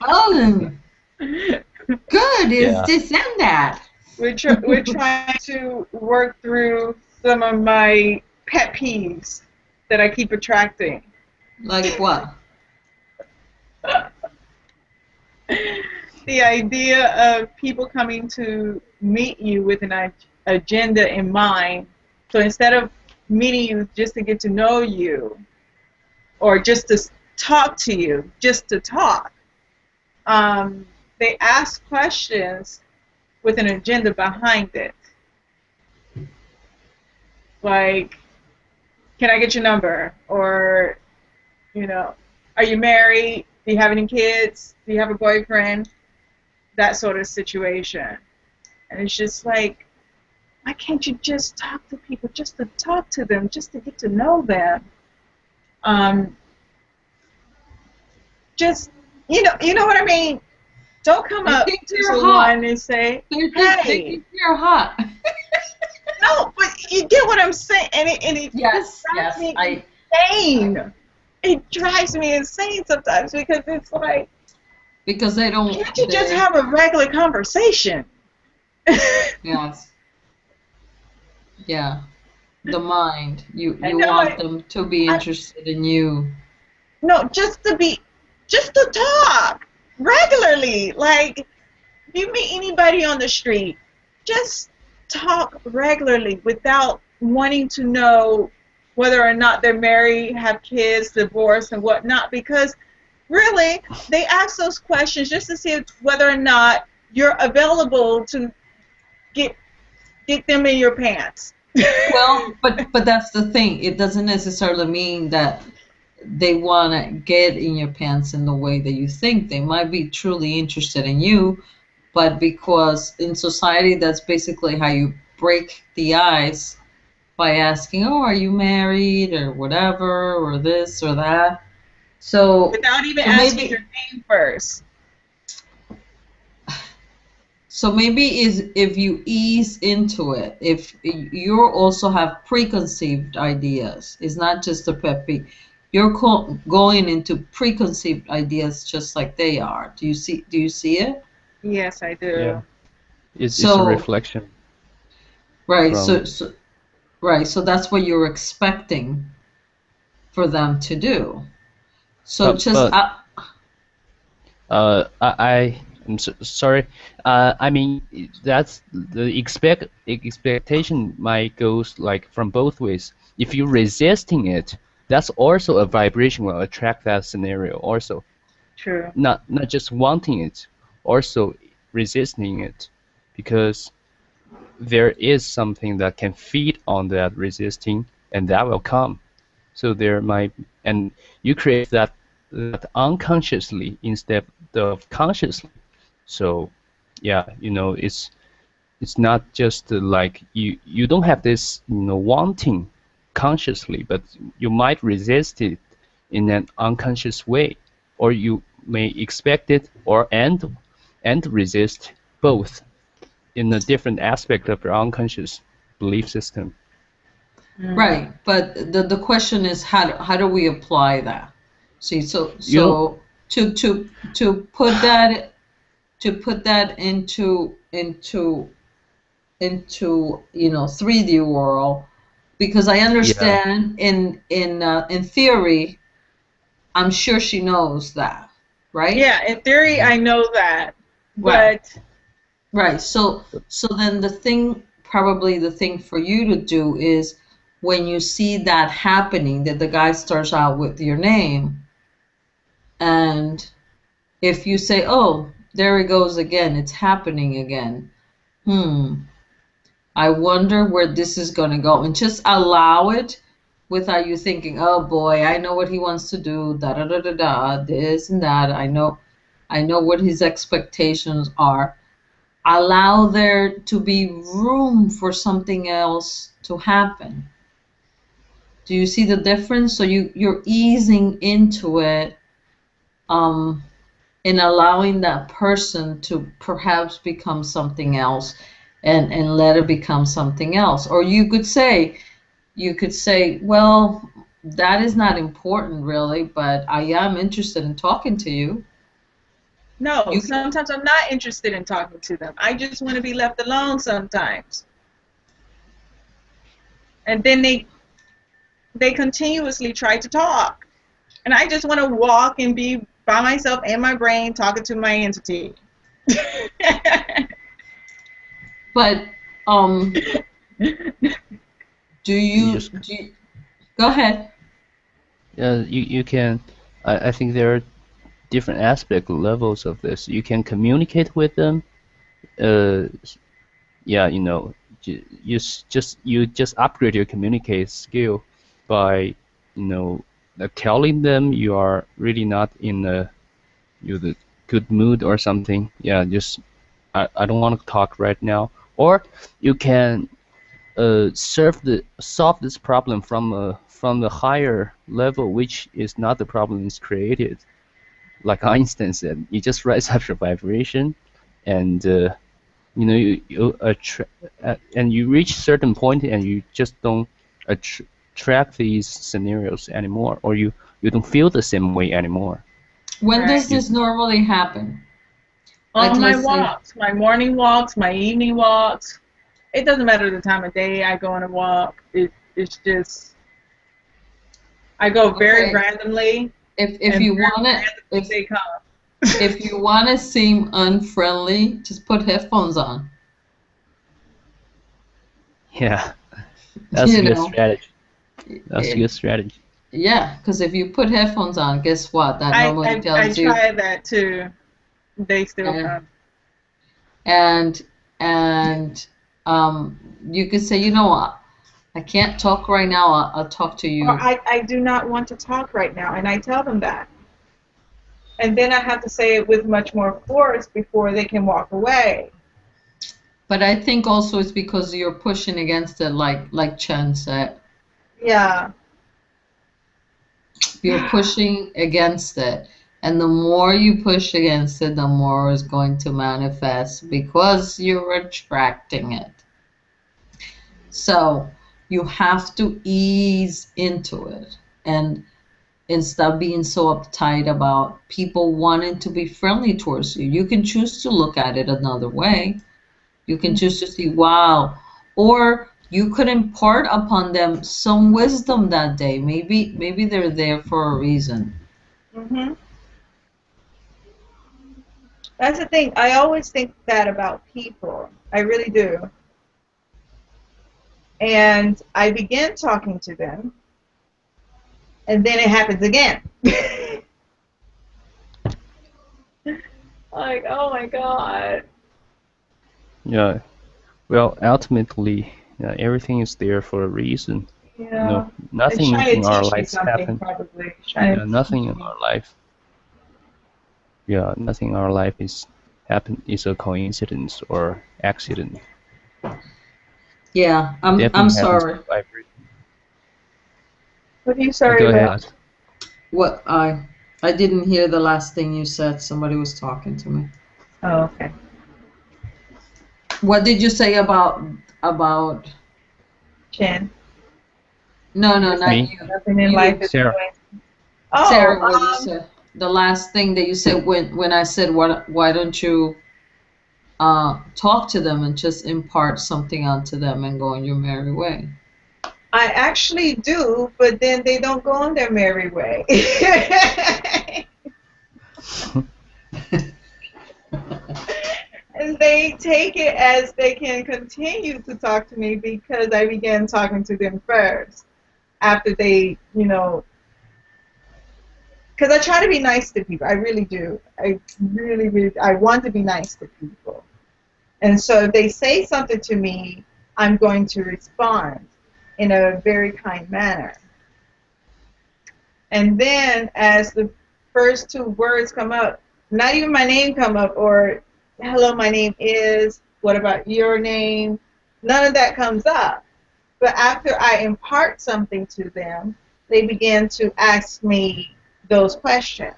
Oh, good. Is this and that? We're trying to work through some of my pet peeves that I keep attracting. Like what? The idea of people coming to meet you with an agenda in mind. So instead of meeting you just to get to know you, or just to talk to you, just to talk, they ask questions with an agenda behind it. Like, can I get your number? Or, are you married? Do you have any kids? Do you have a boyfriend? That sort of situation. And it's just like, why can't you just talk to people, just to talk to them, just to get to know them? Just, you know what I mean? Don't come up to someone and say, hey. You're hot. No, but you get what I'm saying. And it drives me insane. It drives me insane sometimes because it's like, because they don't. Can't you just have a regular conversation? Yes. Yeah. The mind. You want them to be interested in you. No, just to talk regularly. Like, if you meet anybody on the street, just talk regularly without wanting to know whether or not they're married, have kids, divorced, and whatnot, because really, they ask those questions just to see whether or not you're available to get them in your pants. Well, but that's the thing. It doesn't necessarily mean that they want to get in your pants in the way that you think. They might be truly interested in you, but because in society, that's basically how you break the ice, by asking, oh, are you married, or whatever, or this or that. So without even asking your name first. So maybe if you ease into it, if you also have preconceived ideas, it's not just a pet peeve. You're going into preconceived ideas just like they are. Do you see it? Yes, I do. Yeah. It's a reflection. Right. So that's what you're expecting for them to do. So I'm sorry. I mean, that's the expectation might goes like from both ways. If you're resisting it, that's also a vibration will attract that scenario also. True. Not just wanting it, also resisting it, because there is something that can feed on that resisting, and that will come. So there might, and you create that unconsciously instead of consciously. So, yeah, it's not just like you don't have this wanting consciously, but you might resist it in an unconscious way, or you may expect it and resist both in a different aspect of your unconscious belief system. Right, but the question is how do we apply that? See, so to put that into 3D world, because I understand in theory, I'm sure she knows that, right? Yeah, in theory I know that, but right. So then the thing for you to do is when you see that happening, that the guy starts out with your name, and if you say, oh, there it goes again, it's happening again, I wonder where this is going to go, and just allow it without you thinking, oh boy, I know what he wants to do, da da da da da, this and that, I know what his expectations are. Allow there to be room for something else to happen. Do you see the difference? So you're easing into it, and allowing that person to perhaps become something else, and let it become something else. Or you could say, well, that is not important really, but I am interested in talking to you. No, sometimes I'm not interested in talking to them. I just want to be left alone sometimes. And then they continuously try to talk. And I just want to walk and be by myself in my brain talking to my entity. But do you go ahead. You can. I think there are different aspect levels of this. You can communicate with them. Yeah, you know, you just upgrade your communicate skill by, you know, telling them you are really not in the good mood or something. Yeah, just I don't want to talk right now. Or you can solve this problem from the higher level, which is not the problem is created. Like Einstein said, you just rise up your vibration, and you know and you reach certain point, and you just don't attract these scenarios anymore, or you don't feel the same way anymore. When does this normally happen? On my walks, my morning walks, my evening walks. It doesn't matter the time of day I go on a walk. It's just I go very randomly. If you want to seem unfriendly, just put headphones on. Yeah, that's a good strategy. That's a good strategy. Yeah, because if you put headphones on, guess what? That normally tells you. I tried that too. They still come. And you could say, you know what? I can't talk right now. I'll talk to you. Or I do not want to talk right now, and I tell them that. And then I have to say it with much more force before they can walk away. But I think also it's because you're pushing against it, like Chen said. Yeah. You're pushing against it. And the more you push against it, the more it's going to manifest because you're attracting it. So you have to ease into it and stop being so uptight about people wanting to be friendly towards you. You can choose to look at it another way. You can choose to see, wow. Or you could impart upon them some wisdom that day. Maybe they're there for a reason. Mm-hmm. That's the thing. I always think that about people. I really do. And I begin talking to them, and then it happens again. Like, oh my God. Yeah. Well, ultimately, everything is there for a reason. Yeah. You know, nothing in our lives happens. Nothing in our life. Yeah, nothing in our life is a coincidence or accident. Yeah, I'm sorry. What are you sorry Go about? ahead. What I didn't hear the last thing you said. Somebody was talking to me. Oh, okay. What did you say about Chen? No, not Me? you. Nothing in life is Sarah. Oh, Sarah, what you said. The last thing that you said when I said why don't you talk to them and just impart something onto them and go on your merry way. I actually do, but then they don't go on their merry way. sometimes they take it as they can continue to talk to me because I began talking to them first. After they, you know, because I try to be nice to people. I really do. I really, I want to be nice to people. And so if they say something to me, I'm going to respond in a very kind manner. And then as the first two words come up, not even my name come up, or hello, my name is, what about your name? None of that comes up. But after I impart something to them, they begin to ask me those questions.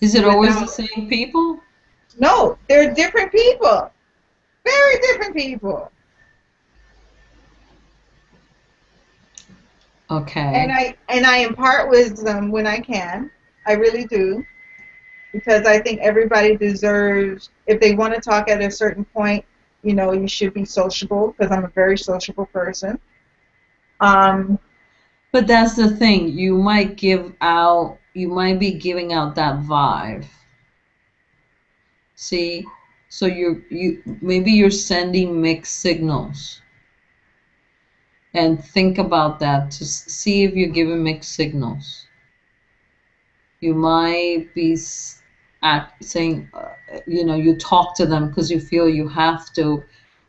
Is it always the same people? No, they're different people. Very different people. Okay. And I impart wisdom when I can. I really do. Because I think everybody deserves, if they want to talk at a certain point, you know, you should be sociable, because I'm a very sociable person. But that's the thing. You might be giving out that vibe. See? So maybe you're sending mixed signals. And think about that to see if you're giving mixed signals. You might be saying, you know, you talk to them because you feel you have to,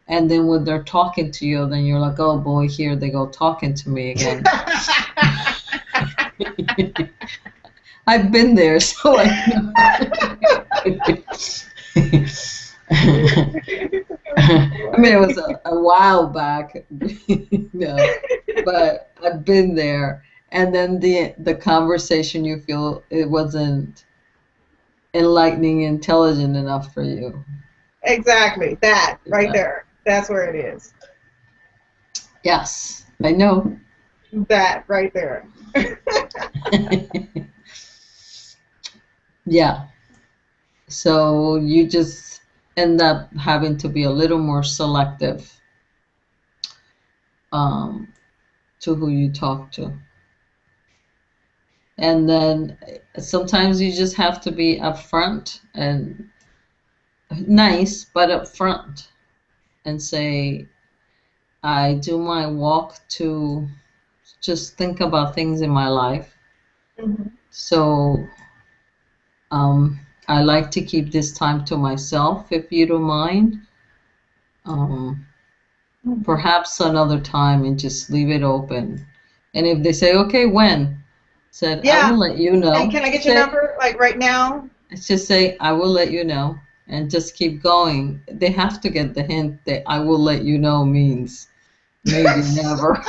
and then when they're talking to you, then you're like, oh boy, here they go talking to me again. I've been there, so I know. I mean, it was a while back, no, but I've been there. And then the conversation, you feel it wasn't enlightening, intelligent enough for you. Exactly, that right there. That's where it is. Yes, I know. That right there. Yeah. So you just end up having to be a little more selective to who you talk to. And then sometimes you just have to be upfront and nice, but upfront, and say, I do my walk to just think about things in my life. Mm-hmm. So I like to keep this time to myself, if you don't mind. Perhaps another time, and just leave it open. And if they say, okay, when? Said, yeah. I will let you know. And can I get your number, like right now? It's just say, I will let you know, and just keep going. They have to get the hint that I will let you know means maybe never.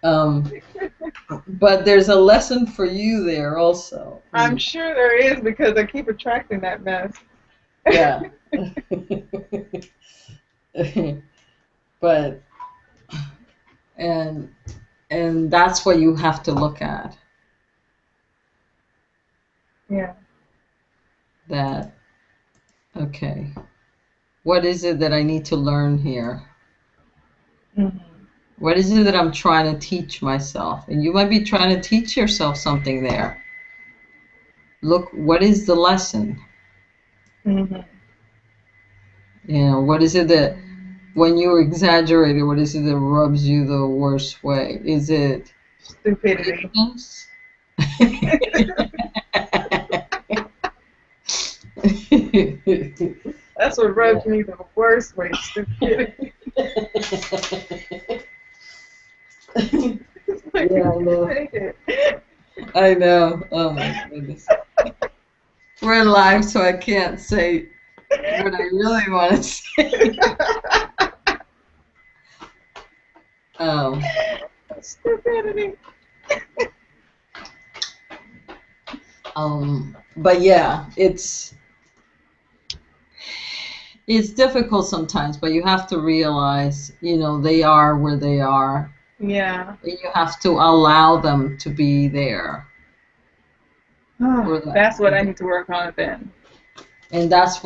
Oh, goodness. But there's a lesson for you there also. I'm sure there is, because I keep attracting that mess. Yeah. But and that's what you have to look at. Yeah. That, okay, what is it that I need to learn here? Mm-hmm. What is it that I'm trying to teach myself? And you might be trying to teach yourself something there. Look, what is the lesson? Mm-hmm. You know, what is it that, when you exaggerate it, what is it that rubs you the worst way? Is it stupidity? That's what rubs me the worst way, stupidity. Like, yeah, I know. I know. Oh my goodness. We're live, so I can't say what I really want to say. Stupidity. But yeah, it's difficult sometimes, but you have to realize, you know, they are where they are. Yeah. And you have to allow them to be there. Oh, that's what I need to work on then. And that's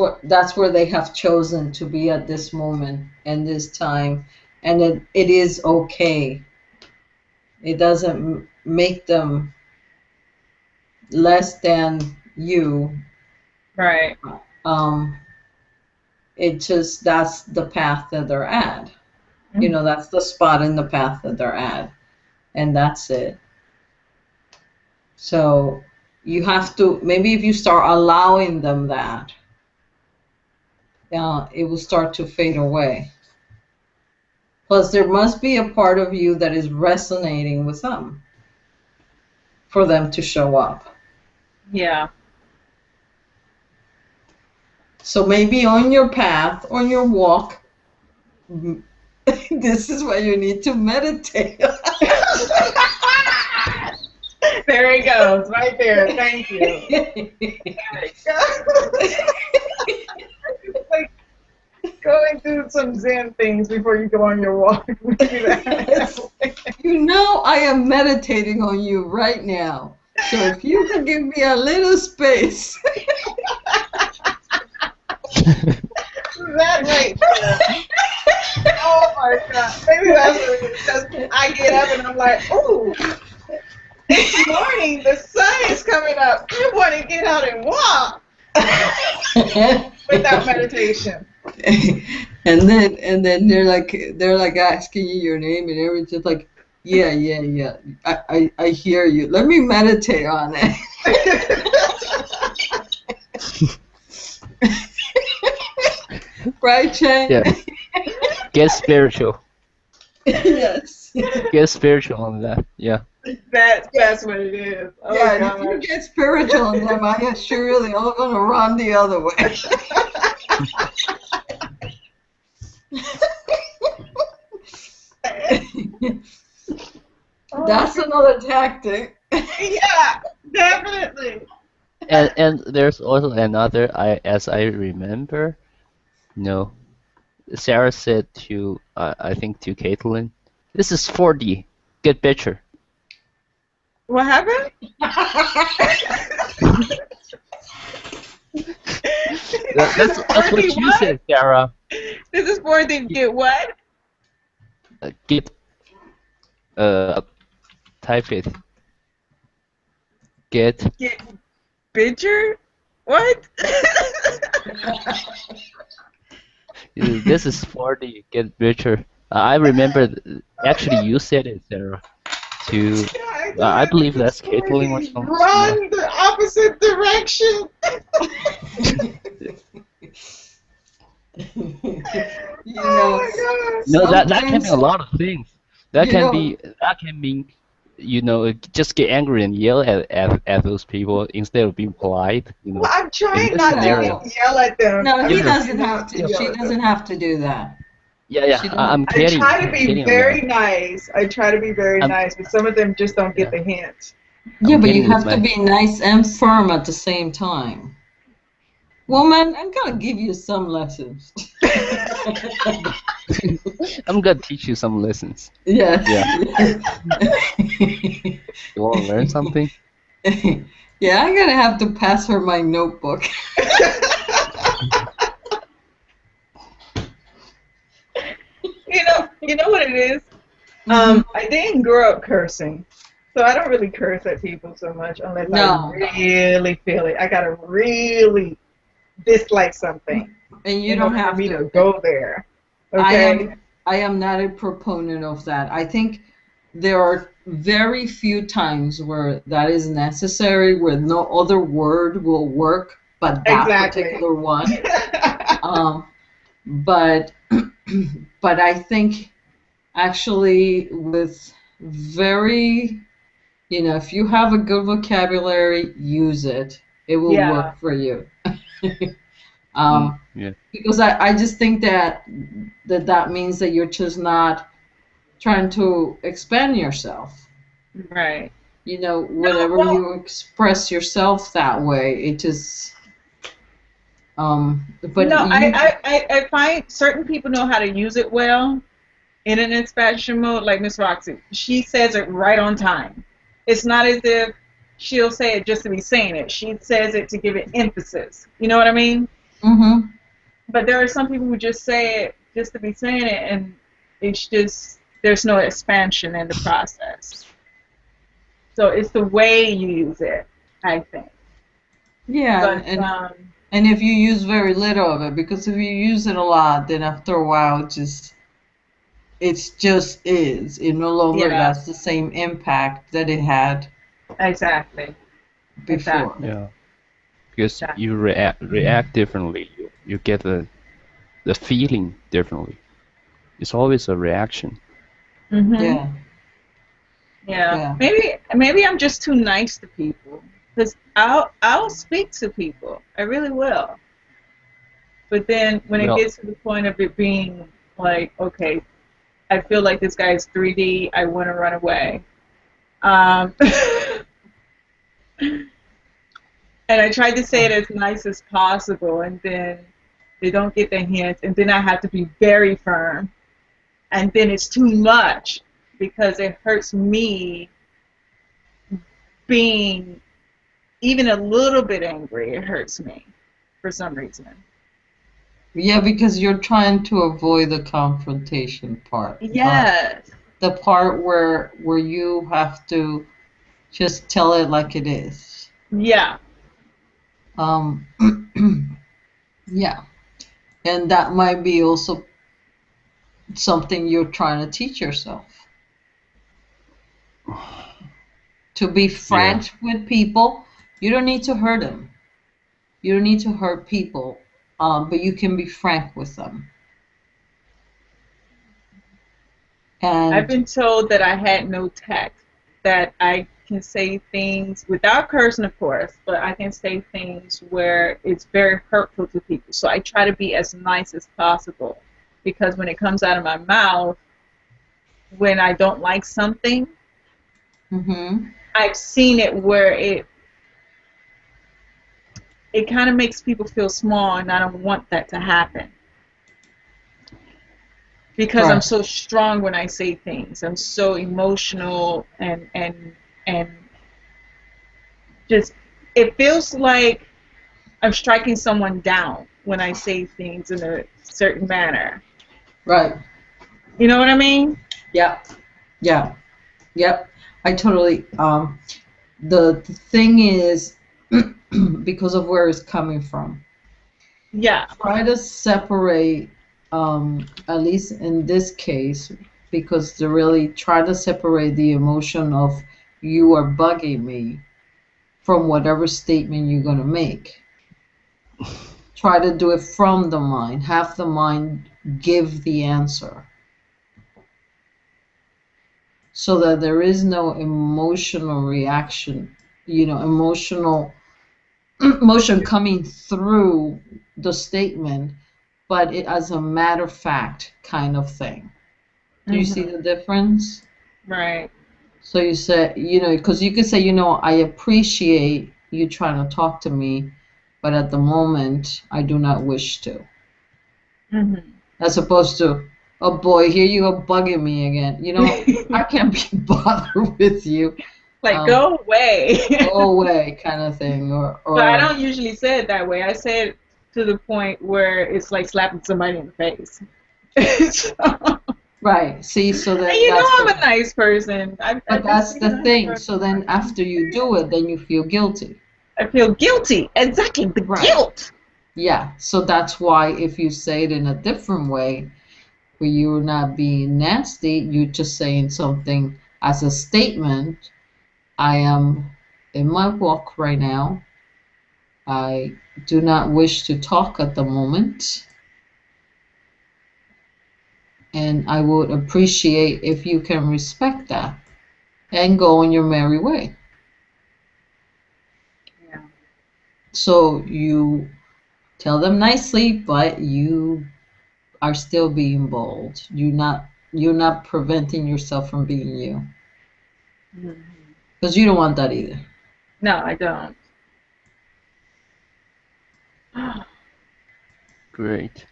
where they have chosen to be at this moment and this time, and it is okay. It doesn't make them less than you. Right. It just, that's the path that they're at. You know, that's the spot in the path that they're at, and that's it. So you have to, maybe if you start allowing them that, it will start to fade away. Plus, there must be a part of you that is resonating with them for them to show up. Yeah. So maybe on your path, on your walk, this is where you need to meditate. There he goes, right there. Thank you. There we go. Like going through some Zen things before you go on your walk. You know I am meditating on you right now. So if you can give me a little space. That right there. Oh my God. Maybe that's what it is, because I get up and I'm like, ooh, it's morning, the sun is coming up. I want to get out and walk. Without meditation. And then they're like asking you your name and everything, just like, yeah. I hear you. Let me meditate on it. Right, Chen? Yeah. Get spiritual. Yes. Get spiritual on that. Yeah. That's what it is. Oh, yeah, God. and if you get spiritual on them, I assure you they're all going to run the other way. That's another tactic. Yeah, definitely. And there's also another, as I remember, Sarah said to, I think to Caitlin, this is 4D, get better. What happened? That's what you said, Sarah. This is for the get what? Get, type it. Get Bitcher? What? This is 4D, get richer. I remember, actually you said it, Sarah. To, I believe that's Caitlin or something. Run the opposite direction. Oh my gosh. No, that can mean a lot of things. That can mean, just get angry and yell at those people instead of being polite. Well, I'm trying not to yell at them. No, he doesn't have to. She doesn't have to do that. Yeah. I'm kidding. I try to be very nice. Nice, but some of them just don't get the hint. Yeah, but you have to be nice and firm at the same time. Woman, I'm gonna give you some lessons. I'm gonna teach you some lessons. Yes. Yeah. You wanna learn something? Yeah, I'm gonna have to pass her my notebook. You know what it is? I didn't grow up cursing, so I don't really curse at people so much unless I really feel it. I gotta really dislike something, and you don't have me to go there. Okay? I am not a proponent of that. I think there are very few times where that is necessary, where no other word will work but that particular one. But I think actually with very, if you have a good vocabulary, use it. It will work for you. Because I just think that means that you're just not trying to expand yourself. Right. Whenever you express yourself that way, it just but I find certain people know how to use it well in an expansion mode, like Miss Roxy. She says it right on time. It's not as if she'll say it just to be saying it. She says it to give it emphasis. You know what I mean? Mm-hmm. But there are some people who just say it just to be saying it, and it's just, there's no expansion in the process. So it's the way you use it. I think. Yeah, But and if you use very little of it, because if you use it a lot, then after a while, it just is. It no longer Yeah. has the same impact that it had exactly. before. Yeah, because you react differently. You get the feeling differently. It's always a reaction. Mhm. Yeah. Yeah. Maybe I'm just too nice to people. Because I'll speak to people. I really will. But then when it Well- gets to the point of it being like, okay, I feel like this guy is 3D, I want to run away. And I tried to say it as nice as possible, and then they don't get the hint, and then I have to be very firm. And then it's too much because it hurts me being even a little bit angry. It hurts me for some reason. Yeah, because you're trying to avoid the confrontation part. Yes. The part where you have to just tell it like it is. Yeah. Yeah. And that might be also something you're trying to teach yourself. To be frank with people. You don't need to hurt them. You don't need to hurt people, but you can be frank with them. And I've been told that I had no tact, that I can say things without cursing, of course, but I can say things where it's very hurtful to people. So I try to be as nice as possible, because when it comes out of my mouth, when I don't like something, I've seen it where it kind of makes people feel small, and I don't want that to happen. Because I'm so strong when I say things. I'm so emotional and just, it feels like I'm striking someone down when I say things in a certain manner. Right. You know what I mean? Yeah. Yeah. Yep. I totally. The thing is, because of where it's coming from. Yeah. Try to separate, at least in this case, because they really try to separate the emotion of you are bugging me from whatever statement you're going to make. Try to do it from the mind. Have the mind give the answer. So that there is no emotional reaction, emotion coming through the statement, but it as a matter of fact kind of thing. Do you see the difference? Right. So you say, because you could say, I appreciate you trying to talk to me, but at the moment, I do not wish to. As opposed to, oh boy, here you go bugging me again. I can't be bothered with you. Like, go away. Go away kind of thing. But I don't usually say it that way. I say it to the point where it's like slapping somebody in the face. Right. See, so that I'm a nice person. But that's the thing. So then after you do it, then you feel guilty. I feel guilty. Exactly. The guilt. Yeah. So that's why if you say it in a different way, where you're not being nasty, you're just saying something as a statement. I am in my walk right now. I do not wish to talk at the moment. And I would appreciate if you can respect that and go on your merry way. Yeah. So you tell them nicely, but you are still being bold. You're not preventing yourself from being you. Because you don't want that either. No, I don't. Great.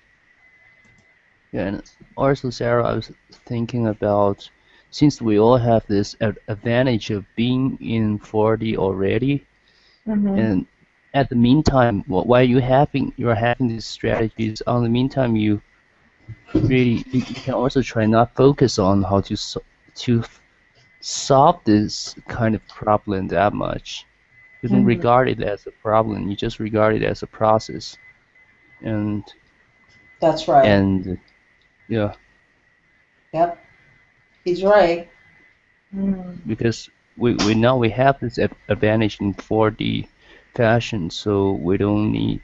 Yeah, and also, Sarah, I was thinking about, since we all have this advantage of being in 4D already, and at the meantime, while you're having these strategies, on the meantime, you can also try not focus on how to solve this kind of problem that much. You don't regard it as a problem. You just regard it as a process. And That's right. and yeah, Yep. He's right. because we now we have this advantage in 4D fashion, so we don't need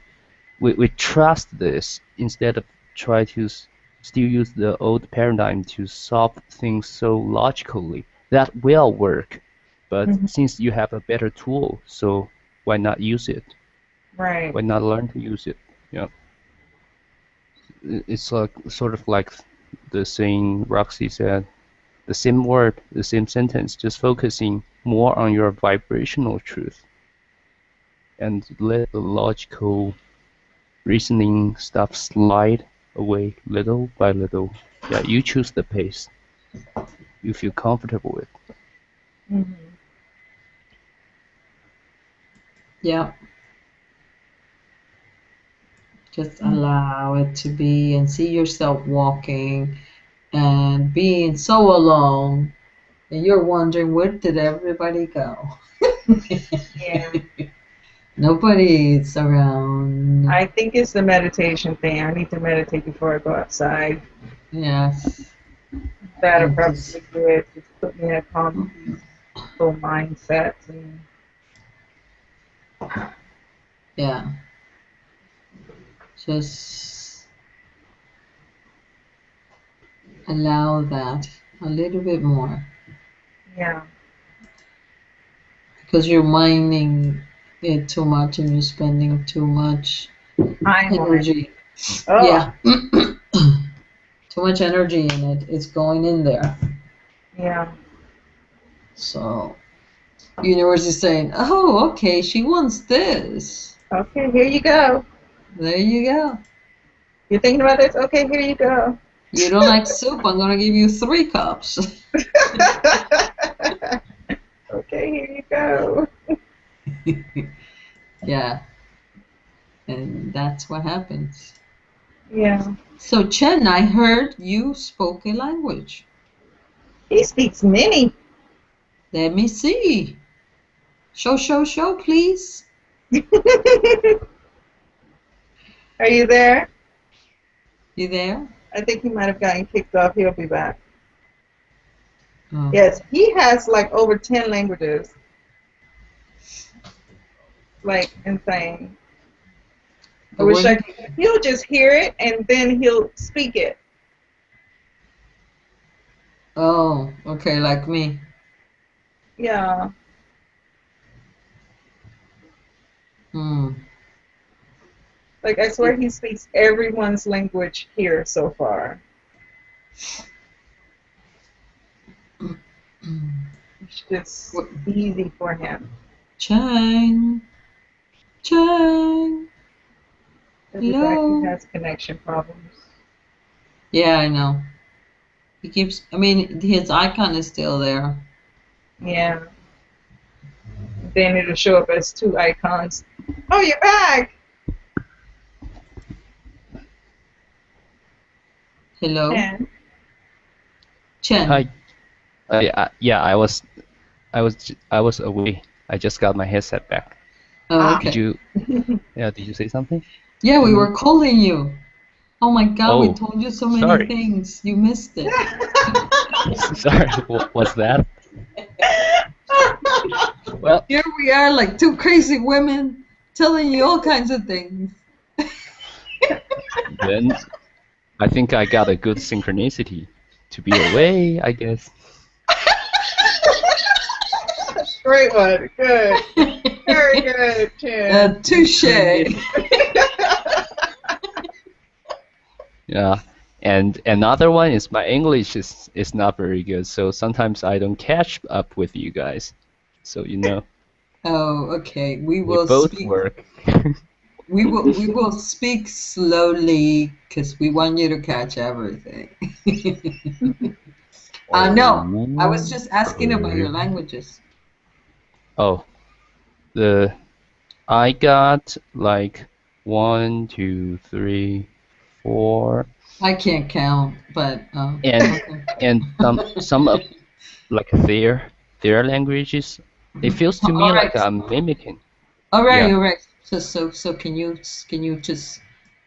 we trust this instead of try to still use the old paradigm to solve things so logically. That will work, but since you have a better tool, so why not use it? Right. Why not learn to use it? Yeah. It's like sort of like the saying Roxy said, the same word, the same sentence, just focusing more on your vibrational truth and let the logical reasoning stuff slide away little by little. Yeah, you choose the pace you feel comfortable with. Yeah. Just allow it to be and see yourself walking and being so alone. And you're wondering, where did everybody go? Yeah. Nobody's around. I think it's the meditation thing. I need to meditate before I go outside. Yes. That'll probably do it. Just put me in a calm, peaceful mindset. And Yeah. Just allow that a little bit more. yeah. Because you're mining it too much and you're spending too much energy. Oh. Yeah. Too much energy in it. It's going in there. Yeah. So, universe is saying, oh, okay, she wants this. Okay, here you go. There you go. You're thinking about this? Okay, here you go. You don't like soup? I'm going to give you 3 cups. Okay, here you go. Yeah. And that's what happens. Yeah. So, Chen, I heard you spoke a language. He speaks many. Let me see. Show, please. Are you there? You there? I think he might have gotten kicked off. He'll be back. Oh. Yes, he has like over 10 languages. Like insane. I wish I could. He'll just hear it and then he'll speak it. Oh, okay, like me. Yeah. Like I swear he speaks everyone's language here so far. It's just easy for him. Chang. Everybody Hello. has connection problems. Yeah, I know. He keeps, I mean, his icon is still there. Yeah. Then it'll show up as 2 icons. Oh, you're back! Hello. Chen. Chen. Hi. Yeah, I was away. I just got my headset back. Oh, okay. Did you? Yeah. Did you say something? Yeah, we were calling you. Oh my God, we Oh, told you so many sorry. things. You missed it. Sorry. What's that? Well, here we are, like 2 crazy women, telling you all kinds of things. Then I think I got a good synchronicity to be away, I guess. Great one. Good. Very good, Chen. Touche. Yeah. And another one is my English is not very good, so sometimes I don't catch up with you guys. So you know. Oh, okay. We We will both speak. work. We will speak slowly because we want you to catch everything. No, I was just asking about your languages. Oh, I got like 1, 2, 3, 4, I can't count, but and okay. and some of like their languages. It feels to me All like right. I'm mimicking. All right, Yeah. all right. So can you just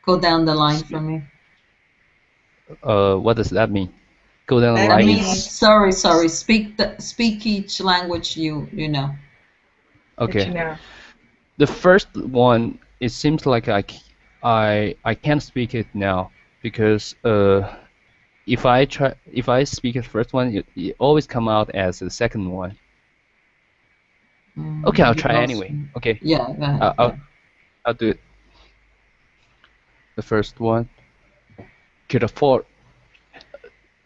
go down the line for me? What does that mean? Go down the That That line means means sorry. Speak each language you know. that Okay. you know. The first one, it seems like I can't speak it now because if I speak the first one, it always come out as the second one. Okay, I'll You try lost anyway. me. Okay, Yeah, go ahead. I'll do it. The first one. Kirafor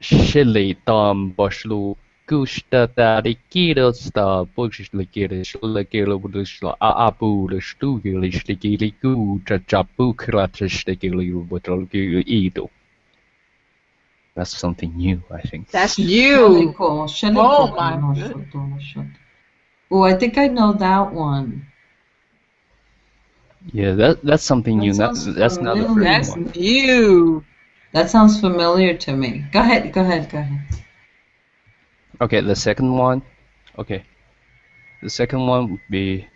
Shili Dom Boshlu Gusta Darikiro Sta Bushlikir Shulakir Bushla Abu the Stugilish the Giligu Jabu Kratish the Giliu Botolgu Edo. That's something new, I think. That's you. Shaliko. Oh my goodness. Oh, I think I know that one. Yeah, that's something new. sounds That's not the familiar. first one. That's you. That sounds familiar to me. Go ahead. Okay, the second one. Okay, the second one would be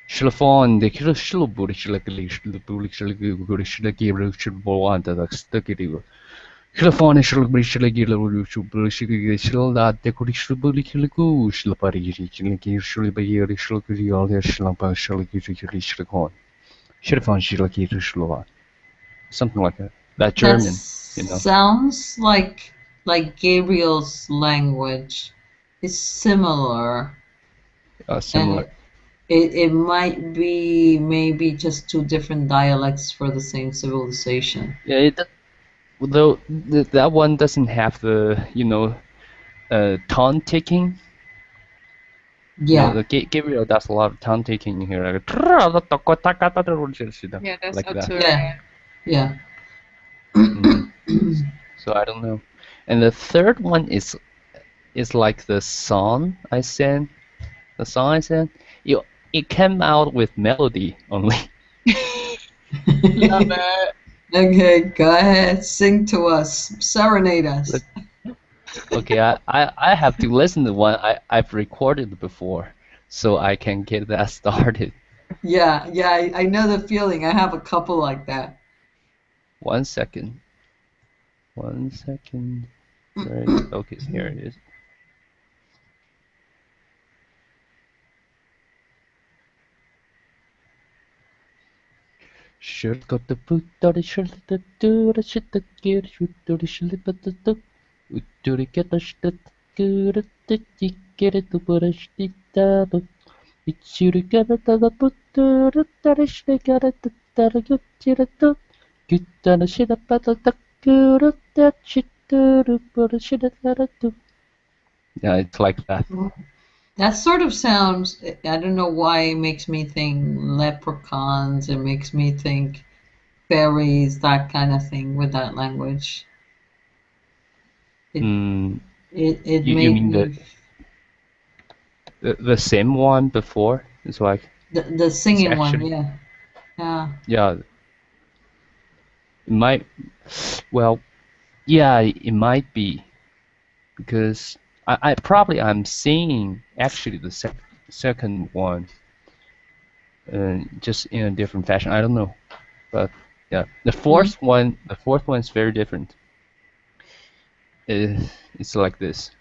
Shilafon the Kilashilabur Shilakali Shilabuli Shilaguri Shilagir Shilboanda the Stukiri. Shilafon Shilabri Shilagir Shubuli Shilda Decorishubuli Shilagu Shilapari Shilagir Shilabir Shilagiri all their Shilapa Shilagiri Shilakon. Shilafon Shilagir Shilova. Something like that. That German, you know. Sounds like Gabriel's language. It's similar. Similar. It might be maybe just two different dialects for the same civilization. Yeah, though that one doesn't have the tone taking. Yeah. The Gabriel does a lot of tone taking in here, like yeah, that's like that. Arturian. Yeah. So I don't know. And the third one is like the song I sang. The song I sang, it came out with melody only. Love it. Okay, go ahead, sing to us, serenade us. Okay, I have to listen to one I've recorded before, so I can get that started. Yeah, I know the feeling. I have a couple like that. 1 second. 1 second. Right. Okay, here it is. Shirt got the boot, dirty shirt, the do the shit, the gear, shoot, dirty shit, but the do, do the get the shit, good, the get it to put a shit, it's you to get it to the boot, the dirty shit, got it, the good, get the shit, about the good, that shit, the put a shit, do. Yeah, it's like that. That sort of sounds, I don't know why it makes me think leprechauns, it makes me think fairies, that kind of thing with that language. It You made mean me... the same one before? It's like... The singing actually, one, yeah. Yeah. It might... Well, yeah, it might be. Because I'm singing actually the second one, just in a different fashion. I don't know, but yeah, the fourth one is very different. It's like this.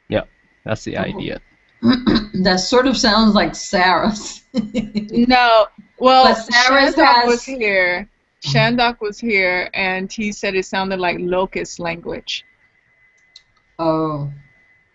Yeah, that's the idea. That sort of sounds like Sarah's. No, well, But Sarah's Shandok has- was here. Shandok was here, and he said it sounded like locust language. Oh.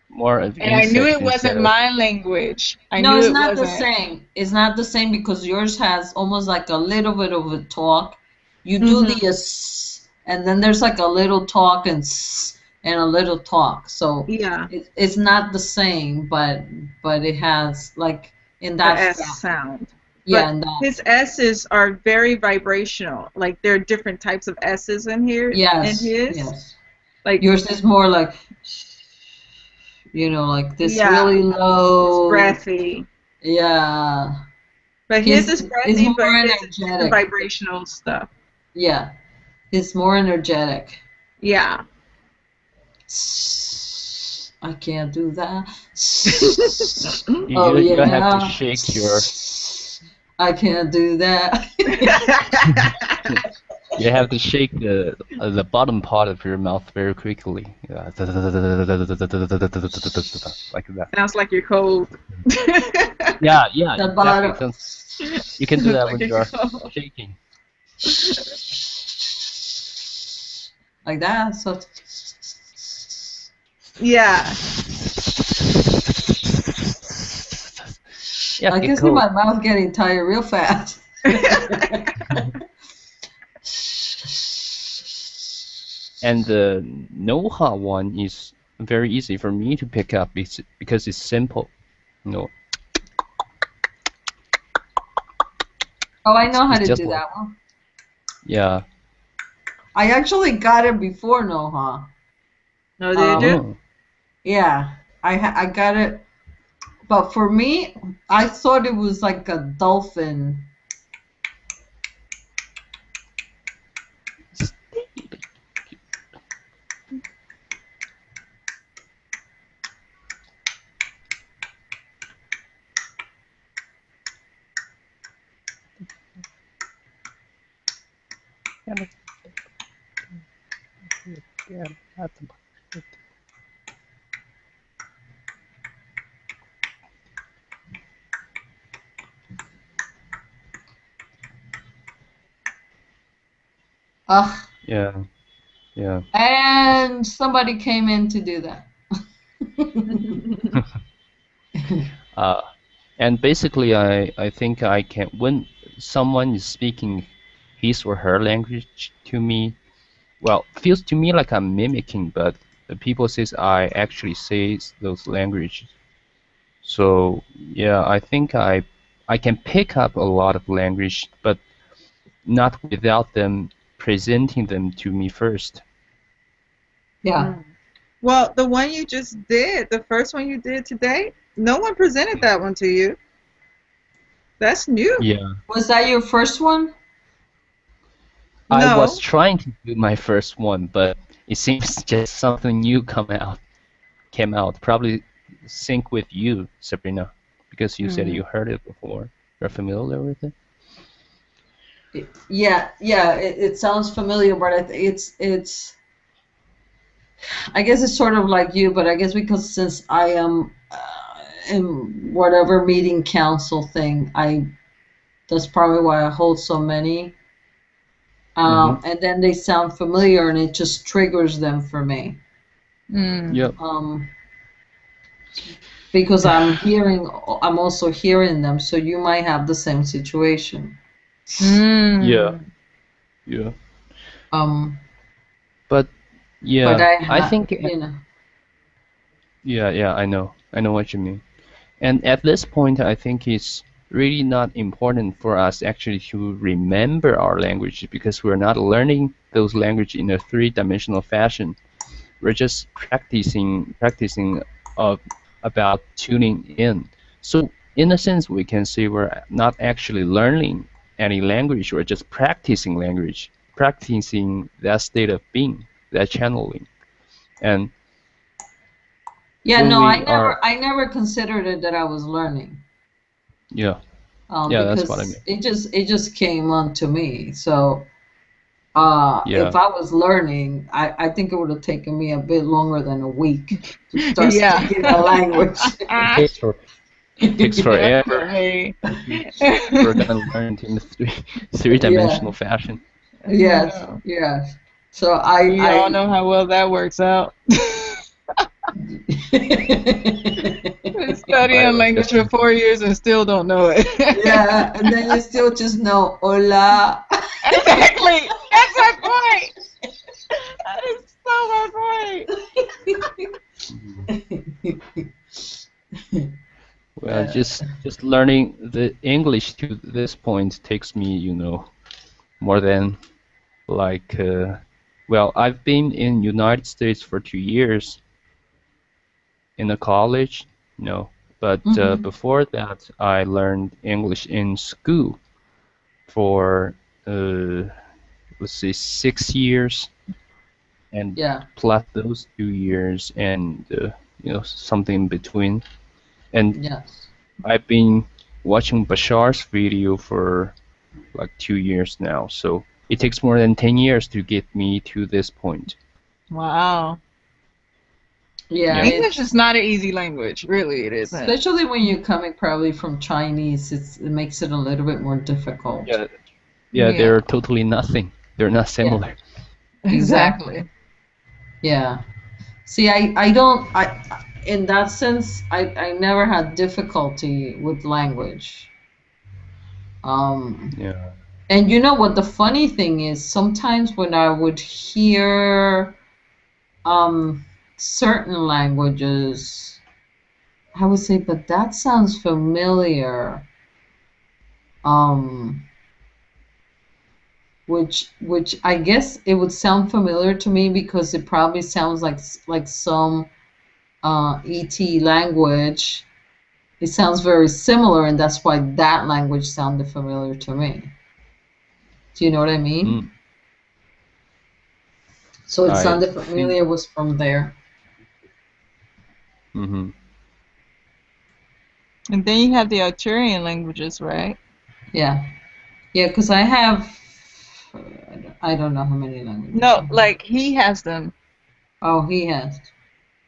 More of And I knew it insect wasn't instead of- my language. I No, knew it's it not the wasn't. same. It's not the same because yours has almost like a little bit of a talk. You do the s, and then there's like a little talk and s, and a little talk. So Yeah. it's not the same, but it has like in The that S sound. Yeah, But and that. his S's are very vibrational. Like there are different types of S's in here. Yes. In his. Yes. Like yours is more like, you know, like this yeah, really low. it's breathy. Yeah. But his is Is breathy, more but his is different energetic. vibrational stuff. Yeah. It's more energetic. Yeah. I can't do that. You have to shake your. I can't do that. You have to shake the bottom part of your mouth very quickly. Yeah. Like that. Sounds like you're cold. Yeah, The exactly. bottom. You can do that Like when you're you're cold. shaking. Like that. So Yeah. Yeah, I get can see cold. my mouth getting tired real fast. And the Noha one is very easy for me to pick up because it's simple. No. Oh, I know how It's to just do like- that one. Yeah. I actually got it before Noha. No, did you? Oh. Yeah, I got it, but for me, I thought it was like a dolphin. Ugh. Yeah. Yeah. And somebody came in to do that. And basically, I think I can, when someone is speaking his or her language to me, well, feels to me like I'm mimicking, but the people says I actually say those languages. So yeah, I think I can pick up a lot of language, but not without them presenting them to me first. Yeah. Well, the one you just did, the first one you did today, no one presented that one to you. That's new. Yeah. Was that your first one? I No. was trying to do my first one, but it seems just something new came out. Probably sync with you, Sabrina, because you said you heard it before. You're familiar with it? Yeah, it sounds familiar, but it's. I guess it's sort of like you, but I guess because since I am in whatever meeting council thing, that's probably why I hold so many. And then they sound familiar, and it just triggers them for me. Yep. Because I'm also hearing them, so you might have the same situation. Yeah. Yeah. But yeah, But I think you know. yeah, I know what you mean. And at this point, I think it's really not important for us actually to remember our language because we're not learning those language in a three-dimensional fashion. We're just practicing about tuning in. So in a sense, we can say we're not actually learning any language. We're just practicing language, practicing that state of being, that channeling. And Yeah, when no, we I never considered it that I was learning. Yeah. Yeah, Because that's what I mean. it just came on to me. So Yeah. if I was learning, I think it would have taken me a bit longer than a week to start speaking the language. It takes forever. Hey. We're gonna learn it in three-dimensional fashion. Yes, yes. So We all know how well that works out. Been studying language for 4 years and still don't know it. Yeah, and then you still just know hola. Exactly. That's my point. That is so my point. Well, just learning the English to this point takes me, more than like Well, I've been in United States for 2 years in a college, but before that, I learned English in school for let's say 6 years, and Yeah. plus those 2 years, and something in between. And Yes. I've been watching Bashar's video for like 2 years now, so it takes more than 10 years to get me to this point. Wow. Yeah. English is not an easy language. Really, it isn't. Especially when you're coming probably from Chinese, it makes it a little bit more difficult. Yeah, they're totally nothing. They're not similar. Exactly. Yeah. See, in that sense, I never had difficulty with language. Yeah. And you know what the funny thing is, sometimes when I would hear certain languages, I would say, but that sounds familiar. Which I guess it would sound familiar to me because it probably sounds like some ET language. It sounds very similar, and that's why that language sounded familiar to me. Do you know what I mean? So it sounded familiar was from there. Mm-hmm. And then you have the Arturian languages, right? Yeah. Yeah, because I have, I don't know how many languages. No, like he has them. Oh, he has.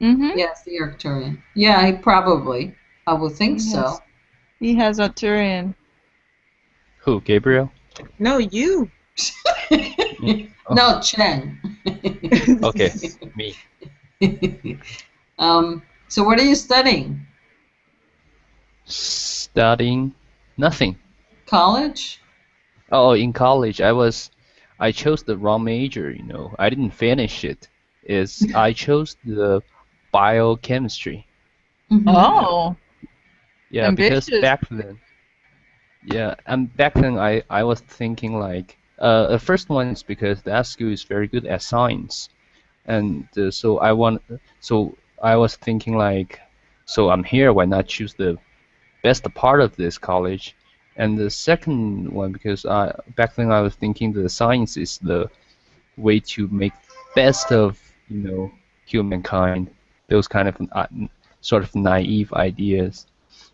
Mm-hmm. Yes, the Arcturian. Yeah, he probably. I would think so. He has Arturian. Who, Gabriel? No, you. No, Chen. Okay, me. So what are you studying? Studying nothing. College? Oh, in college, I chose the wrong major. I didn't finish it. I chose the biochemistry. Oh. Yeah, ambitious. because back then. Yeah, and back then I was thinking like, the first one is because that school is very good at science, and so I was thinking like, so I'm here, why not choose the best part of this college? And the second one, because back then I was thinking the science is the way to make best of humankind, those kind of sort of naive ideas,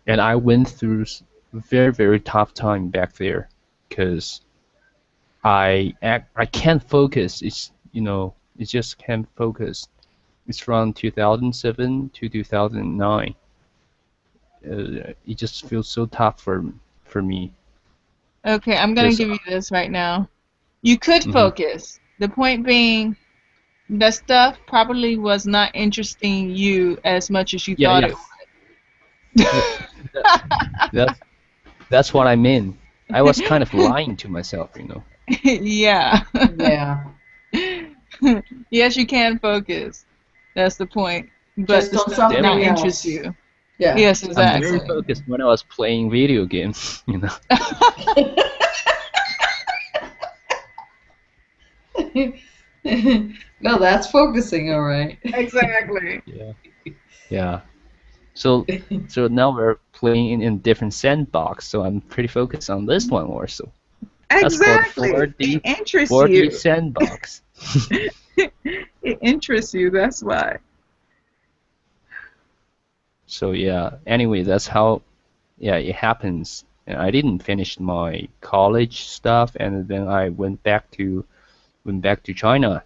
and I went through very, very tough time back there because I can't focus. It just can't focus. It's from 2007 to 2009. It just feels so tough for me. Okay, I'm gonna give you this right now. You could focus. The point being, that stuff probably was not interesting you as much as you thought it would. That's what I mean. I was kind of lying to myself, Yeah. Yeah. Yes, you can focus. That's the point. But Just the on stuff something did not else. interest you. Yeah. Yes, I'm exactly. very focused when I was playing video games, No, that's focusing, all right. Exactly. Yeah. So now we're playing in different sandbox, so I'm pretty focused on this one also. Exactly. That's called 4D, It interests 4D you. sandbox. It interests you, that's why. So yeah, anyway, that's how it happens. And I didn't finish my college stuff, and then I went back to China,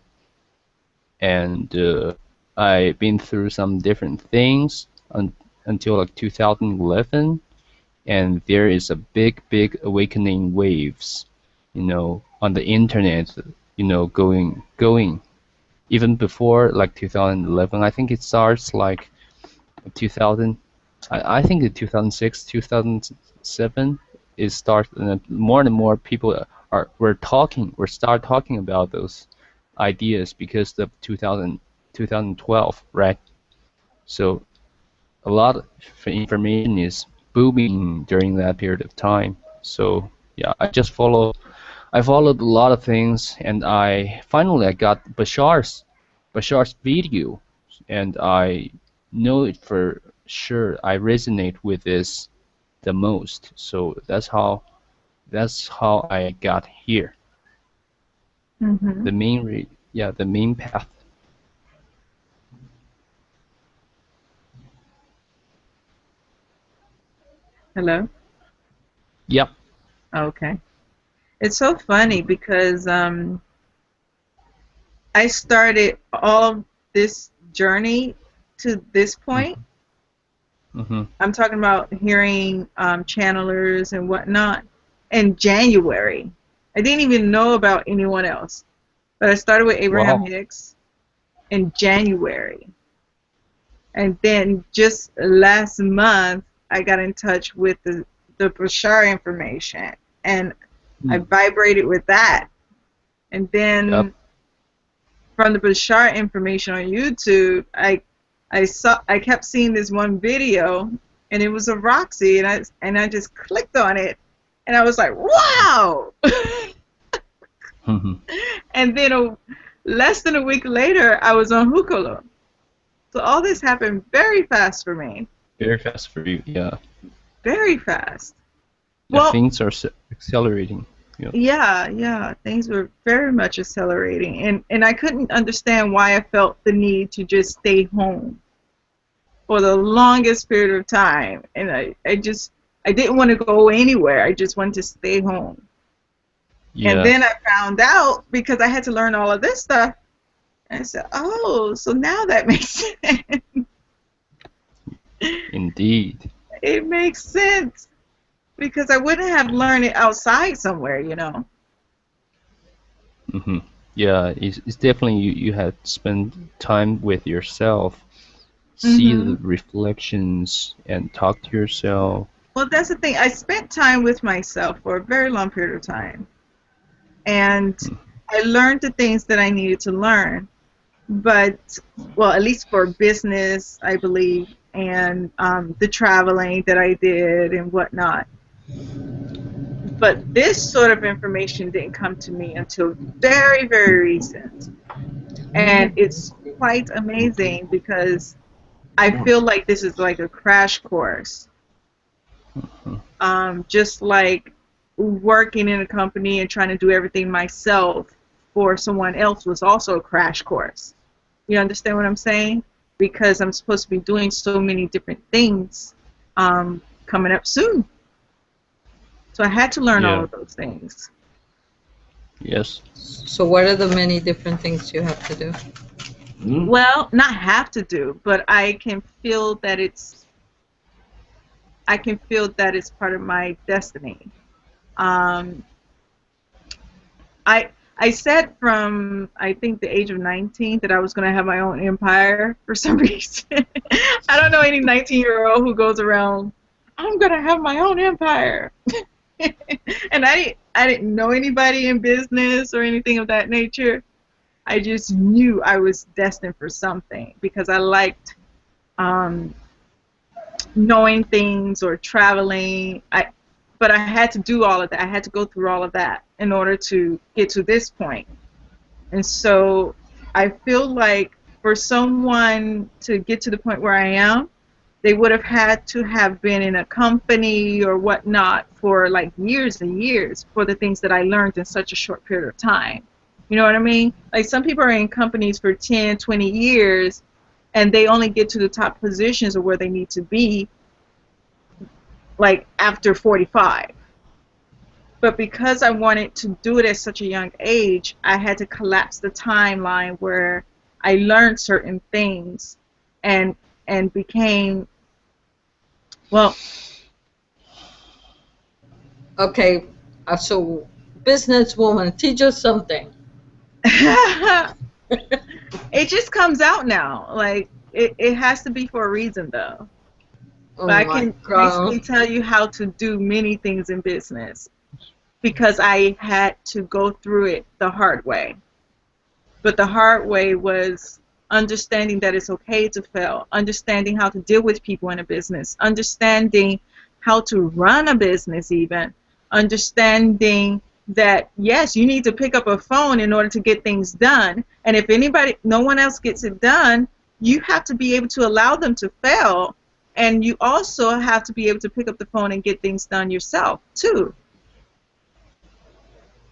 and I've been through some different things until like 2011, and there is a big awakening waves, on the internet, going even before like 2011. I think it starts like 2000. I think in 2006, 2007, it starts, and more and more people start talking about those ideas because of 2012, right? So a lot of information is booming during that period of time. So yeah, I just follow I followed a lot of things, and finally I got Bashar's video, and I know it for sure. I resonate with this the most. So that's how I got here. Mm-hmm. The main path. Hello? Yep. Okay. It's so funny because I started all this journey to this point. Mm-hmm. I'm talking about hearing channelers and whatnot in January. I didn't even know about anyone else. But I started with Abraham Hicks in January. And then just last month, I got in touch with the Bashar information. And I vibrated with that. And then from the Bashar information on YouTube, I kept seeing this one video, and it was of Roxy, and I just clicked on it, and I was like, wow! And then less than a week later, I was on Hukalo. So all this happened very fast for me. Very fast for you, yeah. Very fast. Yeah, Well, things are accelerating. yeah, things were very much accelerating, and I couldn't understand why I felt the need to just stay home for the longest period of time, and I didn't want to go anywhere. I just wanted to stay home. Yeah. And then I found out, because I had to learn all of this stuff, and I said, oh, so now that makes sense. Indeed. It makes sense, because I wouldn't have learned it outside somewhere, you know. Mm-hmm. Yeah, it's definitely you had to spend time with yourself, see the reflections, and talk to yourself. Well, that's the thing. I spent time with myself for a very long period of time. And I learned the things that I needed to learn. But, well, at least for business, I believe, and the traveling that I did and whatnot. But this sort of information didn't come to me until very, very recent. And it's quite amazing because I feel like this is like a crash course. Just like working in a company and trying to do everything myself for someone else was also a crash course. You understand what I'm saying? Because I'm supposed to be doing so many different things coming up soon. So I had to learn all of those things. Yes. So what are the many different things you have to do? Well, not have to do, but I can feel that it's part of my destiny. I said from, I think, the age of 19 that I was going to have my own empire for some reason. I don't know any 19-year-old who goes around, I'm going to have my own empire. And I didn't know anybody in business or anything of that nature. I just knew I was destined for something because I liked knowing things or traveling. But I had to do all of that. I had to go through all of that in order to get to this point. And so I feel like for someone to get to the point where I am, they would have had to have been in a company or whatnot for like years and years for the things that I learned in such a short period of time. You know what I mean? Like some people are in companies for 10, 20 years and they only get to the top positions of where they need to be like after 45. But because I wanted to do it at such a young age, I had to collapse the timeline where I learned certain things and became, well. Okay, so businesswoman, teach us something. It just comes out now. Like it has to be for a reason though. Oh But I can basically tell you how to do many things in business because I had to go through it the hard way. But the hard way was understanding that it's okay to fail, understanding how to deal with people in a business, understanding how to run a business even, understanding that yes, you need to pick up a phone in order to get things done. And if no one else gets it done, you have to be able to allow them to fail. And you also have to be able to pick up the phone and get things done yourself, too.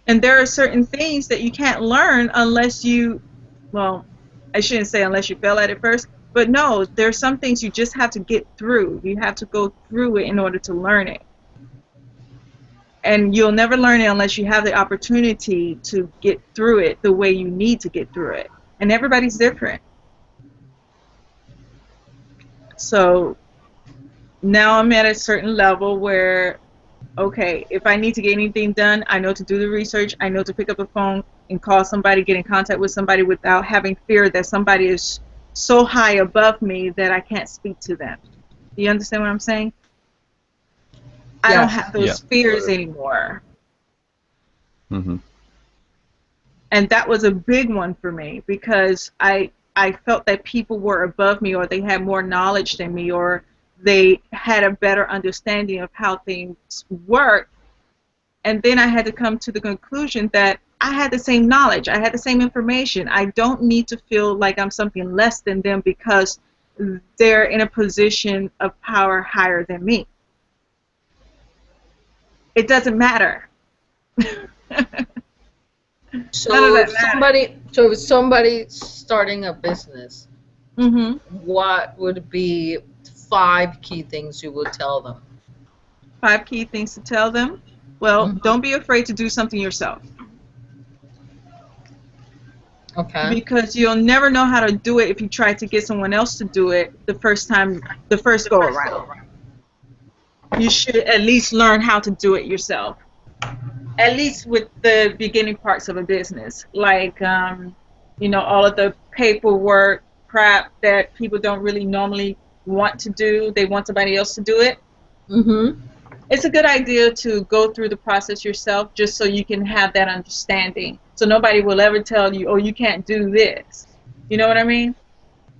And there are certain things that you can't learn unless you, well, I shouldn't say unless you fail at it first, but no, there are some things you just have to get through. You have to go through it in order to learn it. And you'll never learn it unless you have the opportunity to get through it the way you need to get through it. And everybody's different. So now I'm at a certain level where, okay, if I need to get anything done, I know to do the research, I know to pick up the phone and call somebody, get in contact with somebody without having fear that somebody is so high above me that I can't speak to them. Do you understand what I'm saying? I don't have those fears anymore. Mm-hmm. And that was a big one for me because I felt that people were above me, or they had more knowledge than me, or they had a better understanding of how things work. And then I had to come to the conclusion that I had the same knowledge, I had the same information. I don't need to feel like I'm something less than them because they're in a position of power higher than me. It doesn't matter. So if somebody's starting a business, mm-hmm. what would be 5 key things you would tell them? 5 key things to tell them? Well, don't be afraid to do something yourself. Okay. Because you'll never know how to do it if you try to get someone else to do it the first go around. You should at least learn how to do it yourself. At least with the beginning parts of a business, like all of the paperwork crap that people don't really normally want to do. They want somebody else to do it. Mm-hmm. It's a good idea to go through the process yourself, just so you can have that understanding. So nobody will ever tell you, "Oh, you can't do this." You know what I mean?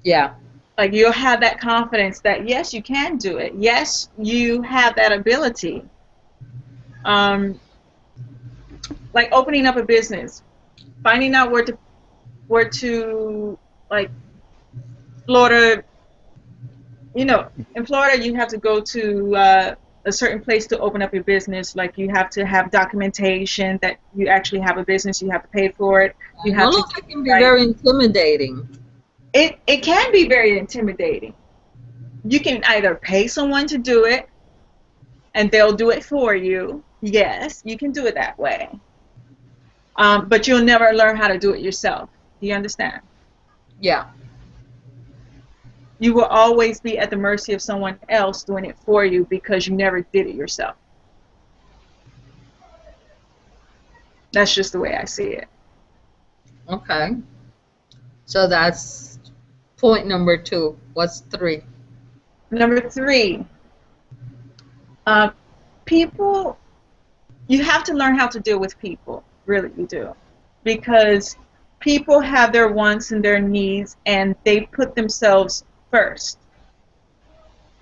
Yeah. Like, you'll have that confidence that yes, you can do it. Yes, you have that ability. Like opening up a business, finding out where to like Florida. In Florida, you have to go to a certain place to open up your business. Like, you have to have documentation that you actually have a business. You have to pay for it. You have to. It can be very intimidating. It can be very intimidating. You can either pay someone to do it, and they'll do it for you. Yes, you can do it that way. But you'll never learn how to do it yourself. Do you understand? Yeah. You will always be at the mercy of someone else doing it for you because you never did it yourself. That's just the way I see it. Okay. So that's point number 2. What's 3? Number 3. People, you have to learn how to deal with people. Really, you do. Because people have their wants and their needs, and they put themselves first.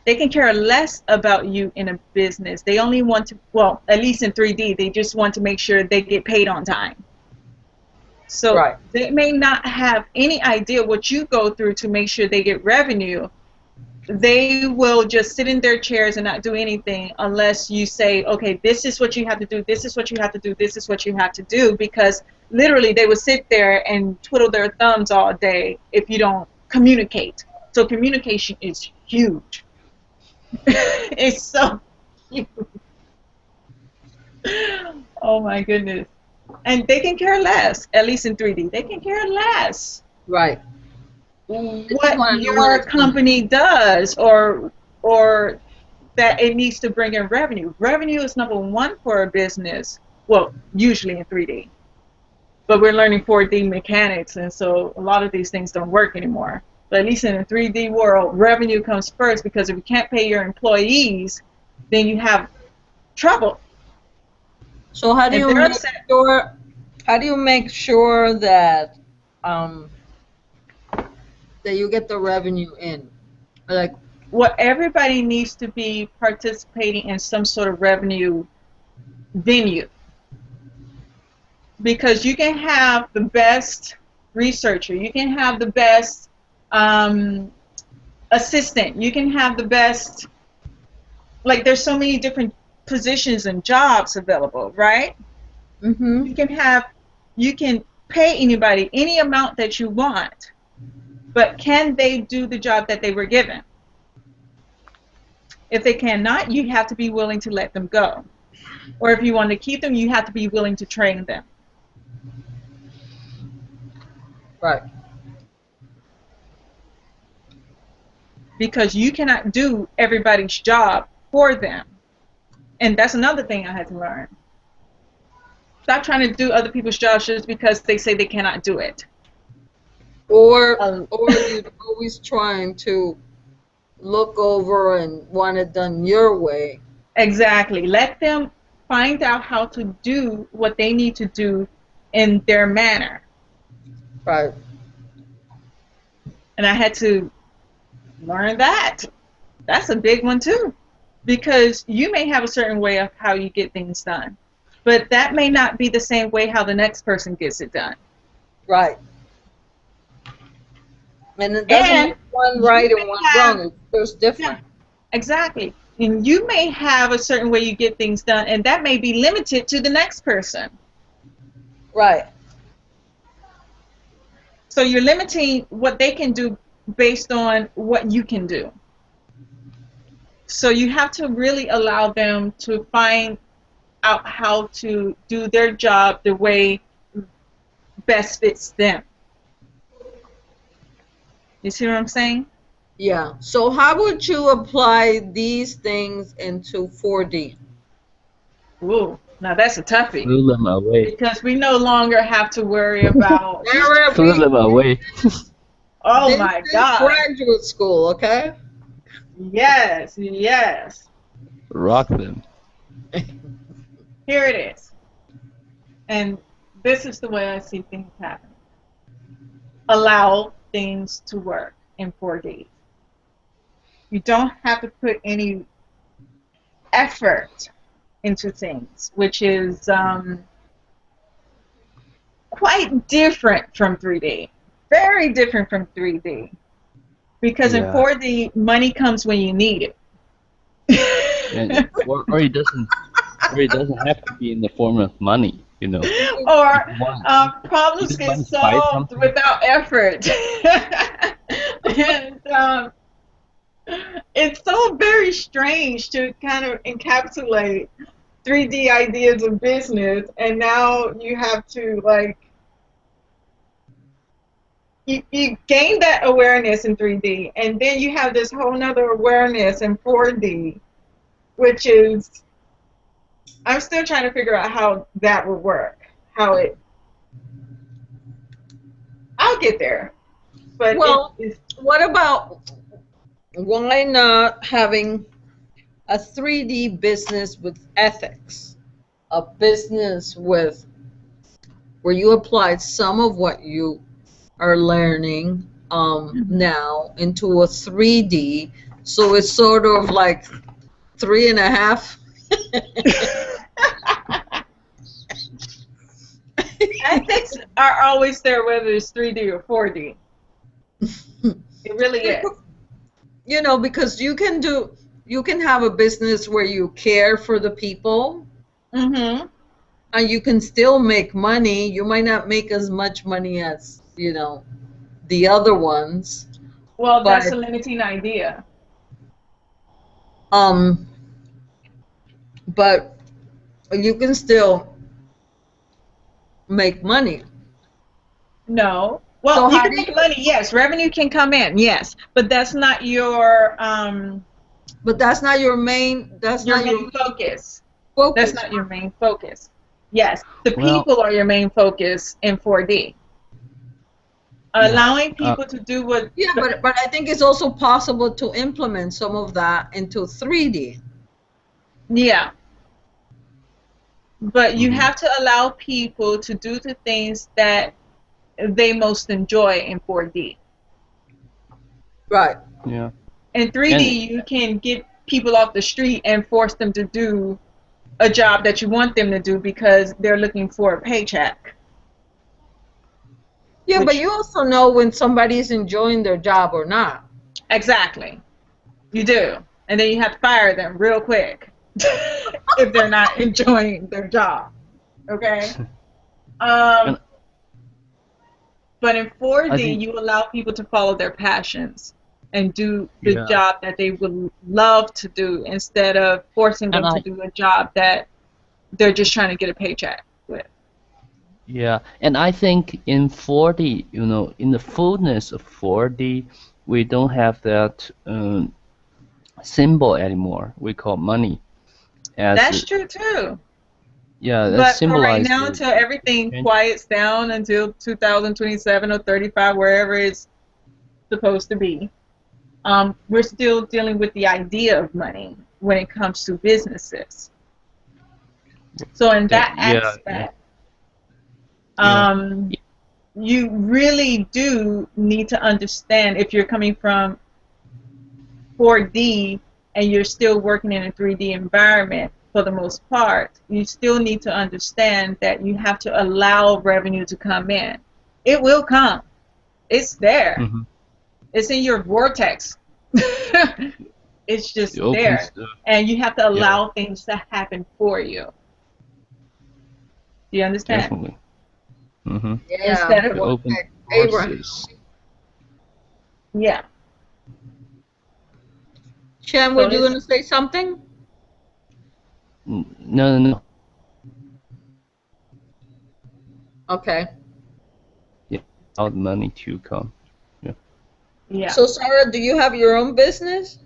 They can care less about you in a business. They only want to, well, at least in 3D, they just want to make sure they get paid on time. So they may not have any idea what you go through to make sure they get revenue. They will just sit in their chairs and not do anything unless you say, okay, this is what you have to do, this is what you have to do, this is what you have to do, because literally they will sit there and twiddle their thumbs all day if you don't communicate. So communication is huge. It's so huge. Oh my goodness. And they can care less, at least in 3D. They can care less. Right. What your company does or that it needs to bring in revenue. Revenue is number 1 for a business. Well, usually in 3D. But we're learning 4D mechanics, and so a lot of these things don't work anymore. But at least in the 3D world, revenue comes first, because if you can't pay your employees, then you have trouble. So how do you make sure that that you get the revenue in? Like, well, everybody needs to be participating in some sort of revenue venue. Because you can have the best researcher, you can have the best assistant, you can have the best, like there's so many different positions and jobs available, right? Mm-hmm. You can pay anybody any amount that you want, but can they do the job that they were given? If they cannot, you have to be willing to let them go. Or if you want to keep them, you have to be willing to train them. Right. Because you cannot do everybody's job for them. And that's another thing I had to learn. Stop trying to do other people's jobs just because they say they cannot do it. Or you're always trying to look over and want it done your way. Exactly. Let them find out how to do what they need to do in their manner. Right. And I had to learn that. That's a big one too. Because you may have a certain way of how you get things done, but that may not be the same way how the next person gets it done. Right. And it doesn't make one right and one wrong. It's different. Yeah, exactly. And you may have a certain way you get things done, and that may be limited to the next person. Right. So you're limiting what they can do based on what you can do. So you have to really allow them to find out how to do their job the way best fits them. You see what I'm saying? Yeah. So how would you apply these things into 4D? Ooh, now that's a toughie. Threw them away. Because we no longer have to worry about... Threw them away. Oh my God. Graduate school, okay? Yes, yes. Rock them. Here it is. And this is the way I see things happen. Allow things to work in 4D. You don't have to put any effort into things, which is quite different from 3D. Very different from 3D. Because in 4D, money comes when you need it. And, or it doesn't have to be in the form of money, you know. Or problems get solved without effort. And it's so very strange to kind of encapsulate 3D ideas of business, and now you have to like you gain that awareness in 3D, and then you have this whole nother awareness in 4D, which is, I'm still trying to figure out how that would work. I'll get there. But well, what about, why not having a 3D business with ethics? A business with, where you applied some of what you are learning now into a 3D, so it's sort of like 3.5. Ethics are always there, whether it's 3D or 4D. It really is. You know, because you can have a business where you care for the people, and you can still make money. You might not make as much money as, you know, the other ones. Well, that's a limiting idea. But you can still make money. No. Well, So you can make money, yes. Revenue can come in, yes. But that's not your but that's not your main focus. That's not your main focus. Yes. The Well- people are your main focus in 4D. Allowing people to do what... Yeah, but I think it's also possible to implement some of that into 3D. Yeah. But you have to allow people to do the things that they most enjoy in 4D. Right. Yeah. In 3D, you can get people off the street and force them to do a job that you want them to do because they're looking for a paycheck. Yeah, but you also know when somebody's enjoying their job or not. Exactly. You do. And then you have to fire them real quick if they're not enjoying their job. Okay? But in 4D, you allow people to follow their passions and do the job that they would love to do instead of forcing them to do a job that they're just trying to get a paycheck with. Yeah, and I think in 4D, you know, in the fullness of 4D, we don't have that symbol anymore. We call money. That's true too. Yeah, that but for right symbolizes. now, until everything quiets down until 2027 or 35, wherever it's supposed to be, we're still dealing with the idea of money when it comes to businesses. So in that aspect, you really do need to understand if you're coming from 4D and you're still working in a 3D environment for the most part, you still need to understand that you have to allow revenue to come in. It will come. It's there. Mm-hmm. It's in your vortex. It's just there. And you have to allow things to happen for you. Do you understand? Definitely. Mm-hmm. Yeah. Instead of open Abraham. courses. Yeah. Shem, were you going to say something? No. Okay. Yeah, allow the money to come. Yeah. So, Sarah, do you have your own business?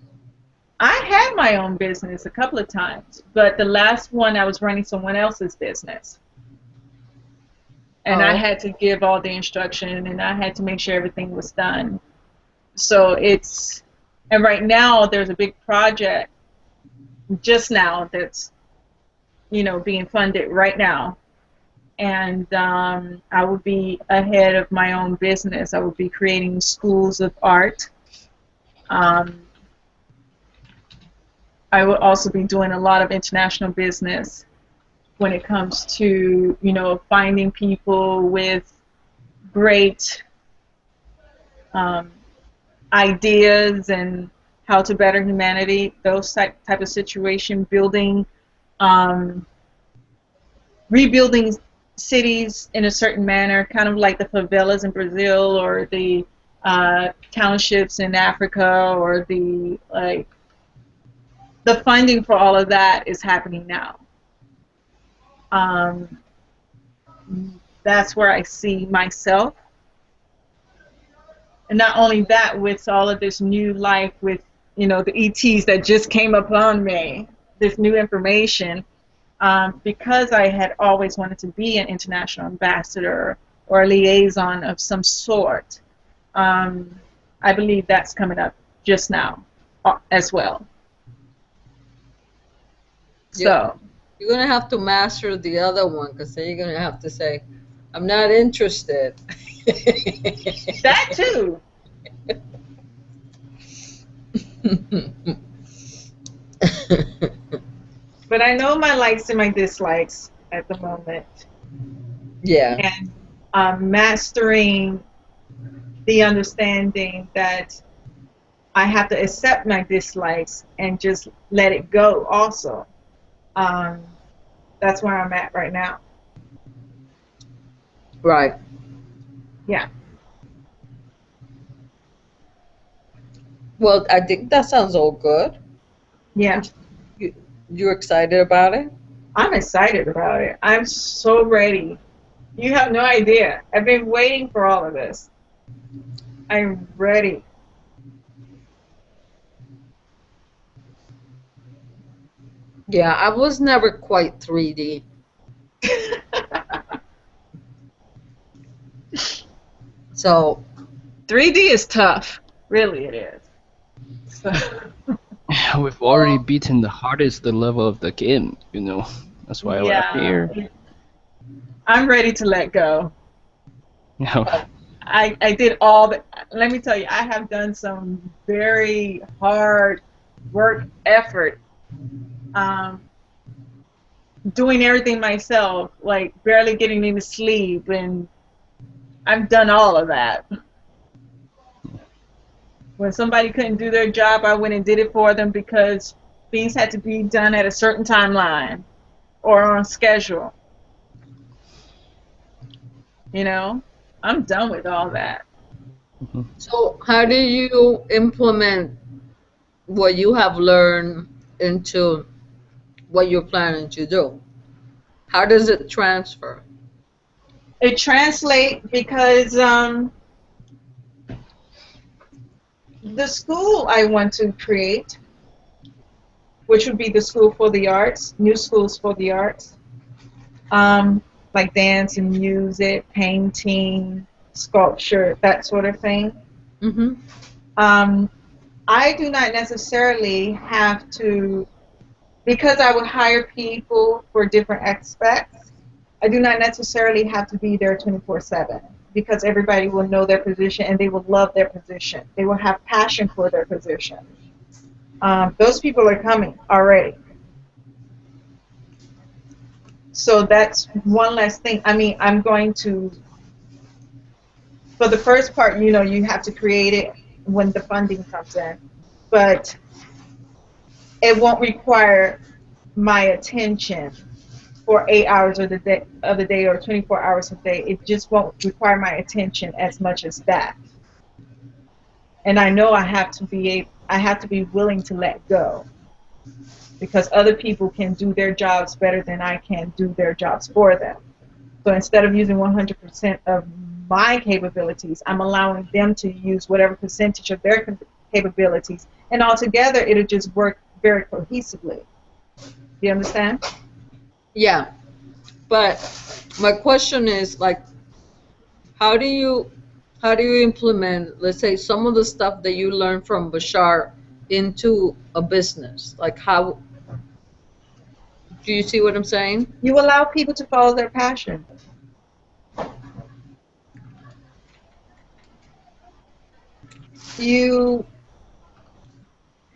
I had my own business a couple of times, but the last one I was running someone else's business. And I had to give all the instruction, and I had to make sure everything was done. So it's, and right now there's a big project just now that's, you know, being funded right now. And I will be ahead of my own business. I will be creating schools of art. I will also be doing a lot of international business when it comes to, you know, finding people with great ideas and how to better humanity, those type of situation, building, rebuilding cities in a certain manner, kind of like the favelas in Brazil or the townships in Africa, or the funding for all of that is happening now. That's where I see myself. And not only that, with all of this new life, with, you know, the ETs that just came upon me, this new information, because I had always wanted to be an international ambassador or a liaison of some sort, I believe that's coming up just now as well. So you're going to have to master the other one, because then you're going to have to say, I'm not interested. that too. But I know my likes and my dislikes at the moment. Yeah. And mastering the understanding that I have to accept my dislikes and just let it go also. That's where I'm at right now. Right. Yeah. Well, I think that sounds all good. Yeah. You're excited about it? I'm excited about it. I'm so ready. You have no idea. I've been waiting for all of this. I'm ready. Yeah, I was never quite 3D. So 3D is tough. Really, it is. So. We've already beaten the hardest level of the game, you know. That's why we're here. I'm ready to let go. Yeah. I did all the, let me tell you, I have done some very hard work effort doing everything myself, like barely getting any sleep, and I've done all of that. When somebody couldn't do their job, I went and did it for them because things had to be done at a certain timeline or on schedule. You know, I'm done with all that. So how do you implement what you have learned into what you're planning to do? How does it transfer? It translates because the school I want to create, which would be the School for the Arts, new schools for the arts, like dance and music, painting, sculpture, that sort of thing. I do not necessarily have to, because I would hire people for different aspects, I do not necessarily have to be there 24/7 because everybody will know their position and they will love their position. They will have passion for their position. Those people are coming already. So that's one less thing. I mean, I'm going to, for the first part, you know, you have to create it when the funding comes in. But it won't require my attention for 8 hours of the day or 24 hours a day. It just won't require my attention as much as that. And I know I have to be willing to let go, because other people can do their jobs better than I can do their jobs for them. So instead of using 100% of my capabilities, I'm allowing them to use whatever percentage of their capabilities, and altogether it'll just work very cohesively. Do you understand? Yeah, but my question is, like, how do you implement, let's say, some of the stuff that you learned from Bashar into a business? Like, how do you see what I'm saying? You allow people to follow their passion.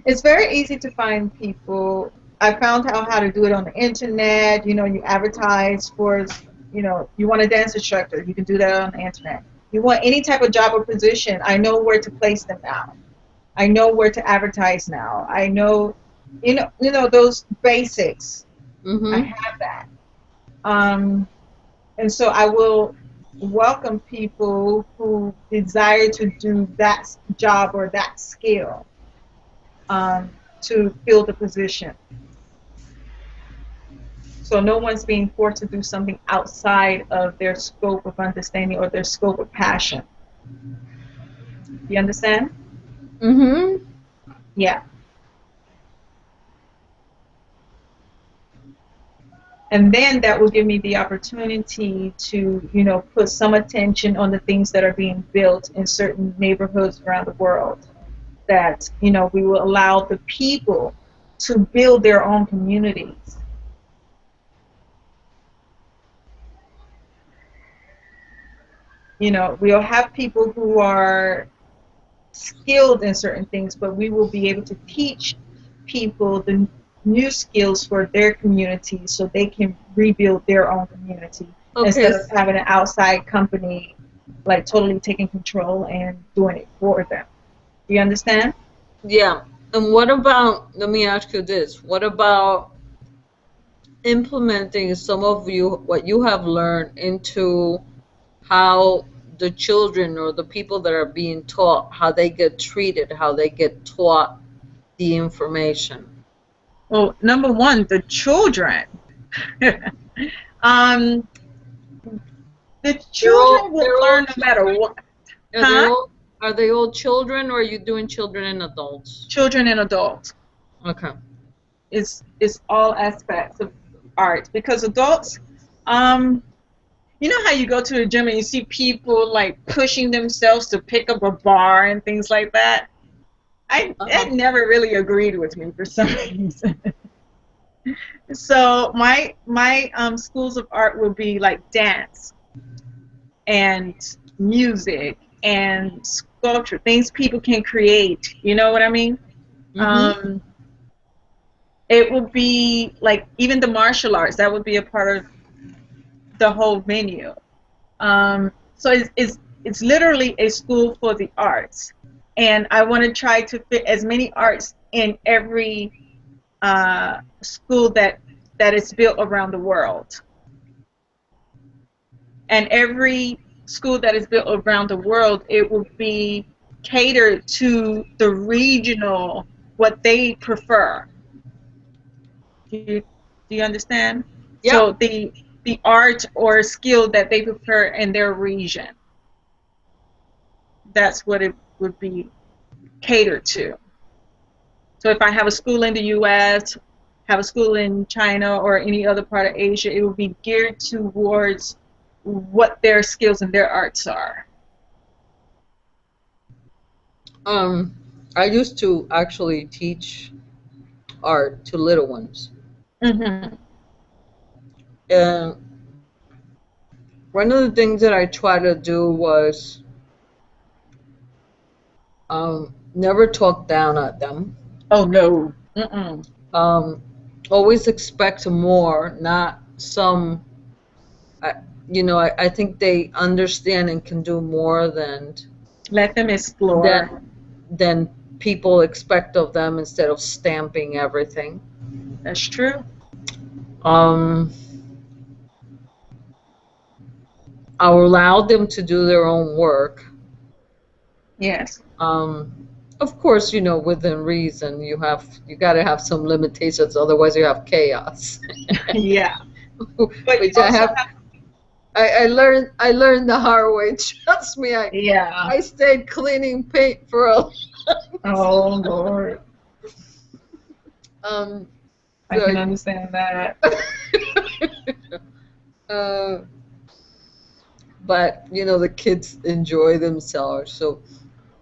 It's very easy to find people. I found out how to do it on the internet. You know, you advertise for, you know, you want a dance instructor, you can do that on the internet. You want any type of job or position, I know where to place them now. I know where to advertise now. I know, you know those basics. I have that. And so I will welcome people who desire to do that job or that skill to fill the position. So no one's being forced to do something outside of their scope of understanding or their scope of passion. You understand? Yeah. And then that will give me the opportunity to, you know, put some attention on the things that are being built in certain neighborhoods around the world. That, you know, we will allow the people to build their own communities. You know, we'll have people who are skilled in certain things, but we will be able to teach people the new skills for their community so they can rebuild their own community instead of having an outside company like totally taking control and doing it for them. Do you understand? Yeah. And what about, let me ask you this, what about implementing some of what you have learned into how the children or the people that are being taught, how they get treated, how they get taught the information? Well, number one, the children. The children will learn no matter what. Are they all children, or are you doing children and adults? Children and adults. Okay. It's all aspects of art, because adults, you know how you go to the gym and you see people like pushing themselves to pick up a bar and things like that? That never really agreed with me for some reason. So my schools of art will be like dance and music and sculpture, things people can create. You know what I mean? It would be like even the martial arts. That would be a part of the whole menu. So it's literally a school for the arts, and I want to try to fit as many arts in every school that is built around the world. And every school that is built around the world, it will be catered to the regional, what they prefer. Do you understand? Yep. So the art or skill that they prefer in their region, that's what it would be catered to. So if I have a school in the U.S., have a school in China or any other part of Asia, it will be geared towards what their skills and their arts are. I used to actually teach art to little ones. Mm-hmm. And one of the things that I try to do was never talk down at them. Oh no. Mm-mm. Always expect more, not some. I think they understand and can do more than let them explore. Than people expect of them instead of stamping everything. That's true. I'll allow them to do their own work. Yes. Of course, within reason. You got to have some limitations, otherwise you have chaos. Yeah. Which I learned the hard way. Trust me, I stayed cleaning paint for a long time. Oh Lord. I So, can understand that. But the kids enjoy themselves, so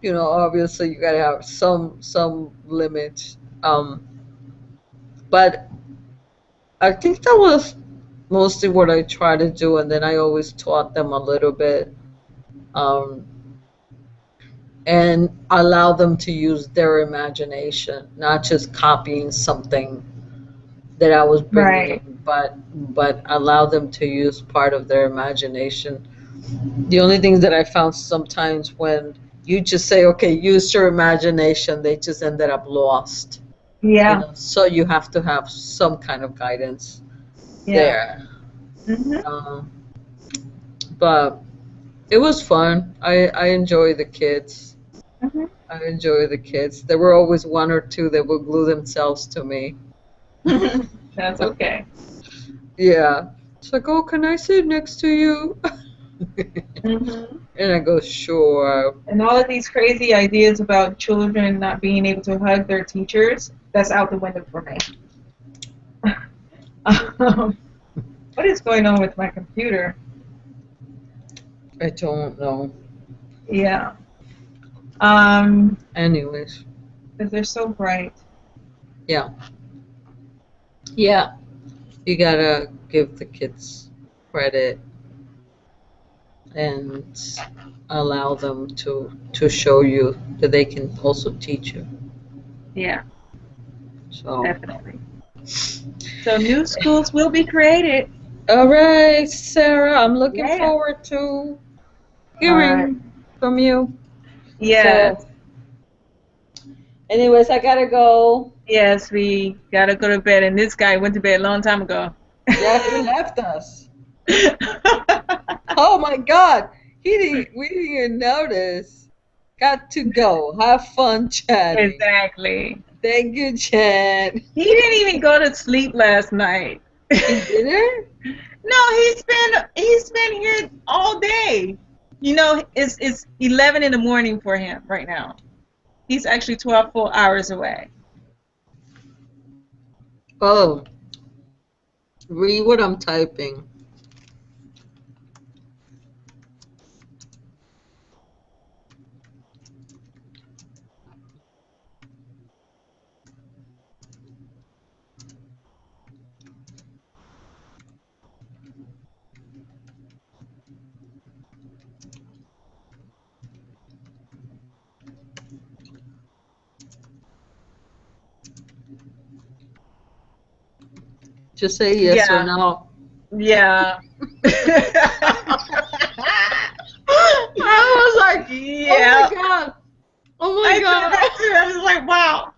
obviously you gotta have some limits. But I think that was mostly what I try to do, and then I always taught them a little bit, and allow them to use their imagination, not just copying something that I was bringing in, but allow them to use part of their imagination. The only thing that I found sometimes when you just say, okay, use your imagination, they just ended up lost. Yeah. So you have to have some kind of guidance there. Mm-hmm. But it was fun. I enjoy the kids. Mm-hmm. I enjoy the kids. There were always one or two that would glue themselves to me. That's okay. Yeah. It's like, oh, can I sit next to you? Mm-hmm. And I go, sure. And all of these crazy ideas about children not being able to hug their teachers, that's out the window for me. What is going on with my computer? I don't know. Yeah. Anyways. Because they're so bright. Yeah. Yeah. You gotta give the kids credit and allow them to show you that they can also teach you. Yeah. So definitely. So new schools will be created. All right, Sarah, I'm looking forward to hearing from you. Yes. So, anyways, I gotta go. Yes, we gotta go to bed, and this guy went to bed a long time ago. Yeah, he left us. Oh my God, we didn't even notice. Got to go. Have fun, Chad. Exactly. Thank you, Chad. He didn't even go to sleep last night. He didn't? No, he's been here all day. It's 11 in the morning for him right now. He's actually 12 full hours away. Oh, read what I'm typing. Just say yes or Yeah. no. Yeah. I was like, yeah. Oh my god. Oh I my said god. that too. I was like, wow.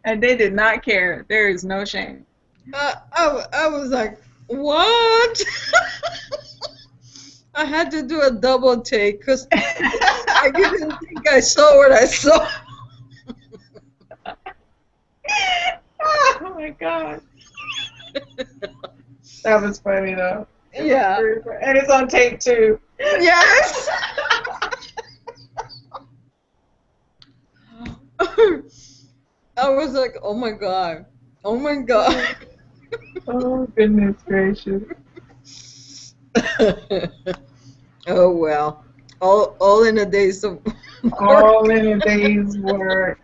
And they did not care. There is no shame. I was like, what? I had to do a double take because I didn't think I saw what I saw. Oh my god. That was funny though. Yeah. And it's on tape too. Yes. I was like, oh my god. Oh my god. Oh goodness gracious. Oh well. All in a day's of All in a day's work.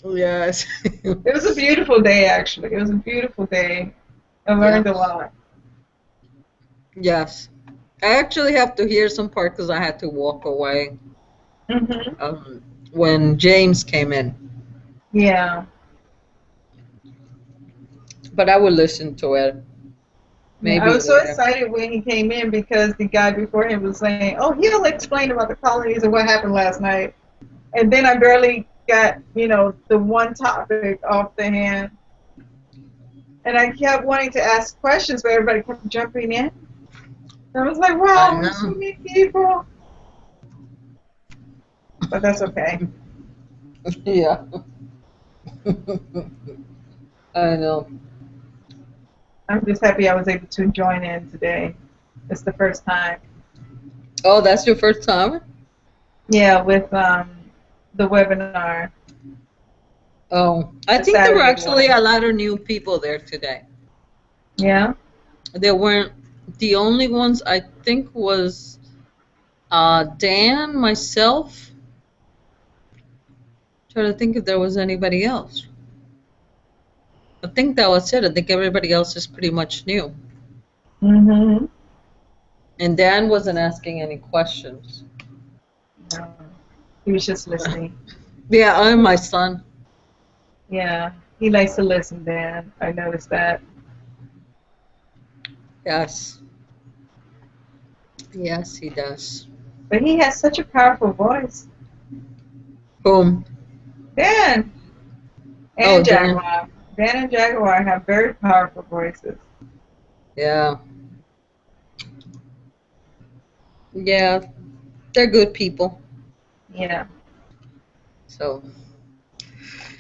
Yes. It was a beautiful day actually. It was a beautiful day. I learned a lot. Yes. I actually have to hear some part because I had to walk away when James came in. Yeah. But I will listen to it. Maybe I was so later. excited when he came in because the guy before him was saying, "Oh, he'll explain about the colonies and what happened last night," and then I barely got, the one topic off the hand, and I kept wanting to ask questions, but everybody kept jumping in. I was like, "Wow, there's so many people," but that's okay. Yeah. I know. I'm just happy I was able to join in today. It's the first time. Oh, that's your first time? Yeah, with the webinar. Oh, I think there were actually a lot of new people there today. Yeah? There weren't. The only ones I think was Dan, myself. Trying to think if there was anybody else. I think that was it. I think everybody else is pretty much new. Mm-hmm. And Dan wasn't asking any questions. No. He was just listening. Yeah, I'm my son. Yeah, he likes to listen, Dan. I noticed that. Yes. Yes, he does. But he has such a powerful voice. Whom? Dan. And Jaguar. Dan and Jaguar have very powerful voices. Yeah. Yeah, they're good people. Yeah. So.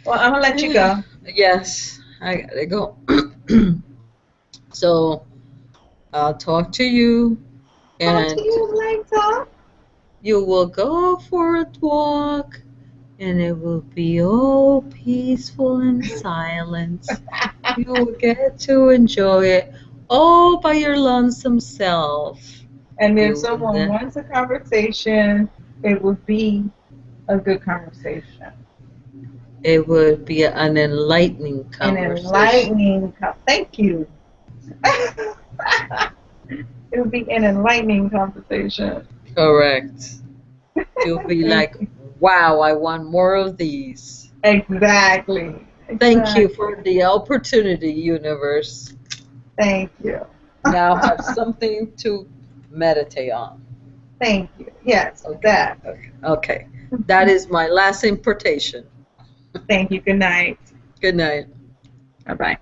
Well, I'm going to let you go. Yes, I gotta go. So, I'll talk to you. And Talk to you later. You will go for a walk. And it will be all peaceful and silent. You will get to enjoy it all by your lonesome self. And if You someone will- wants a conversation, it would be a good conversation. It would be an enlightening conversation. Thank you. It would be an enlightening conversation. Correct. You'll be like, wow, I want more of these. Exactly. Thank you for the opportunity, universe. Thank you. Now have something to meditate on. Thank you. Yes, that. Okay. That is my last importation. Thank you. Good night. Good night. Bye-bye.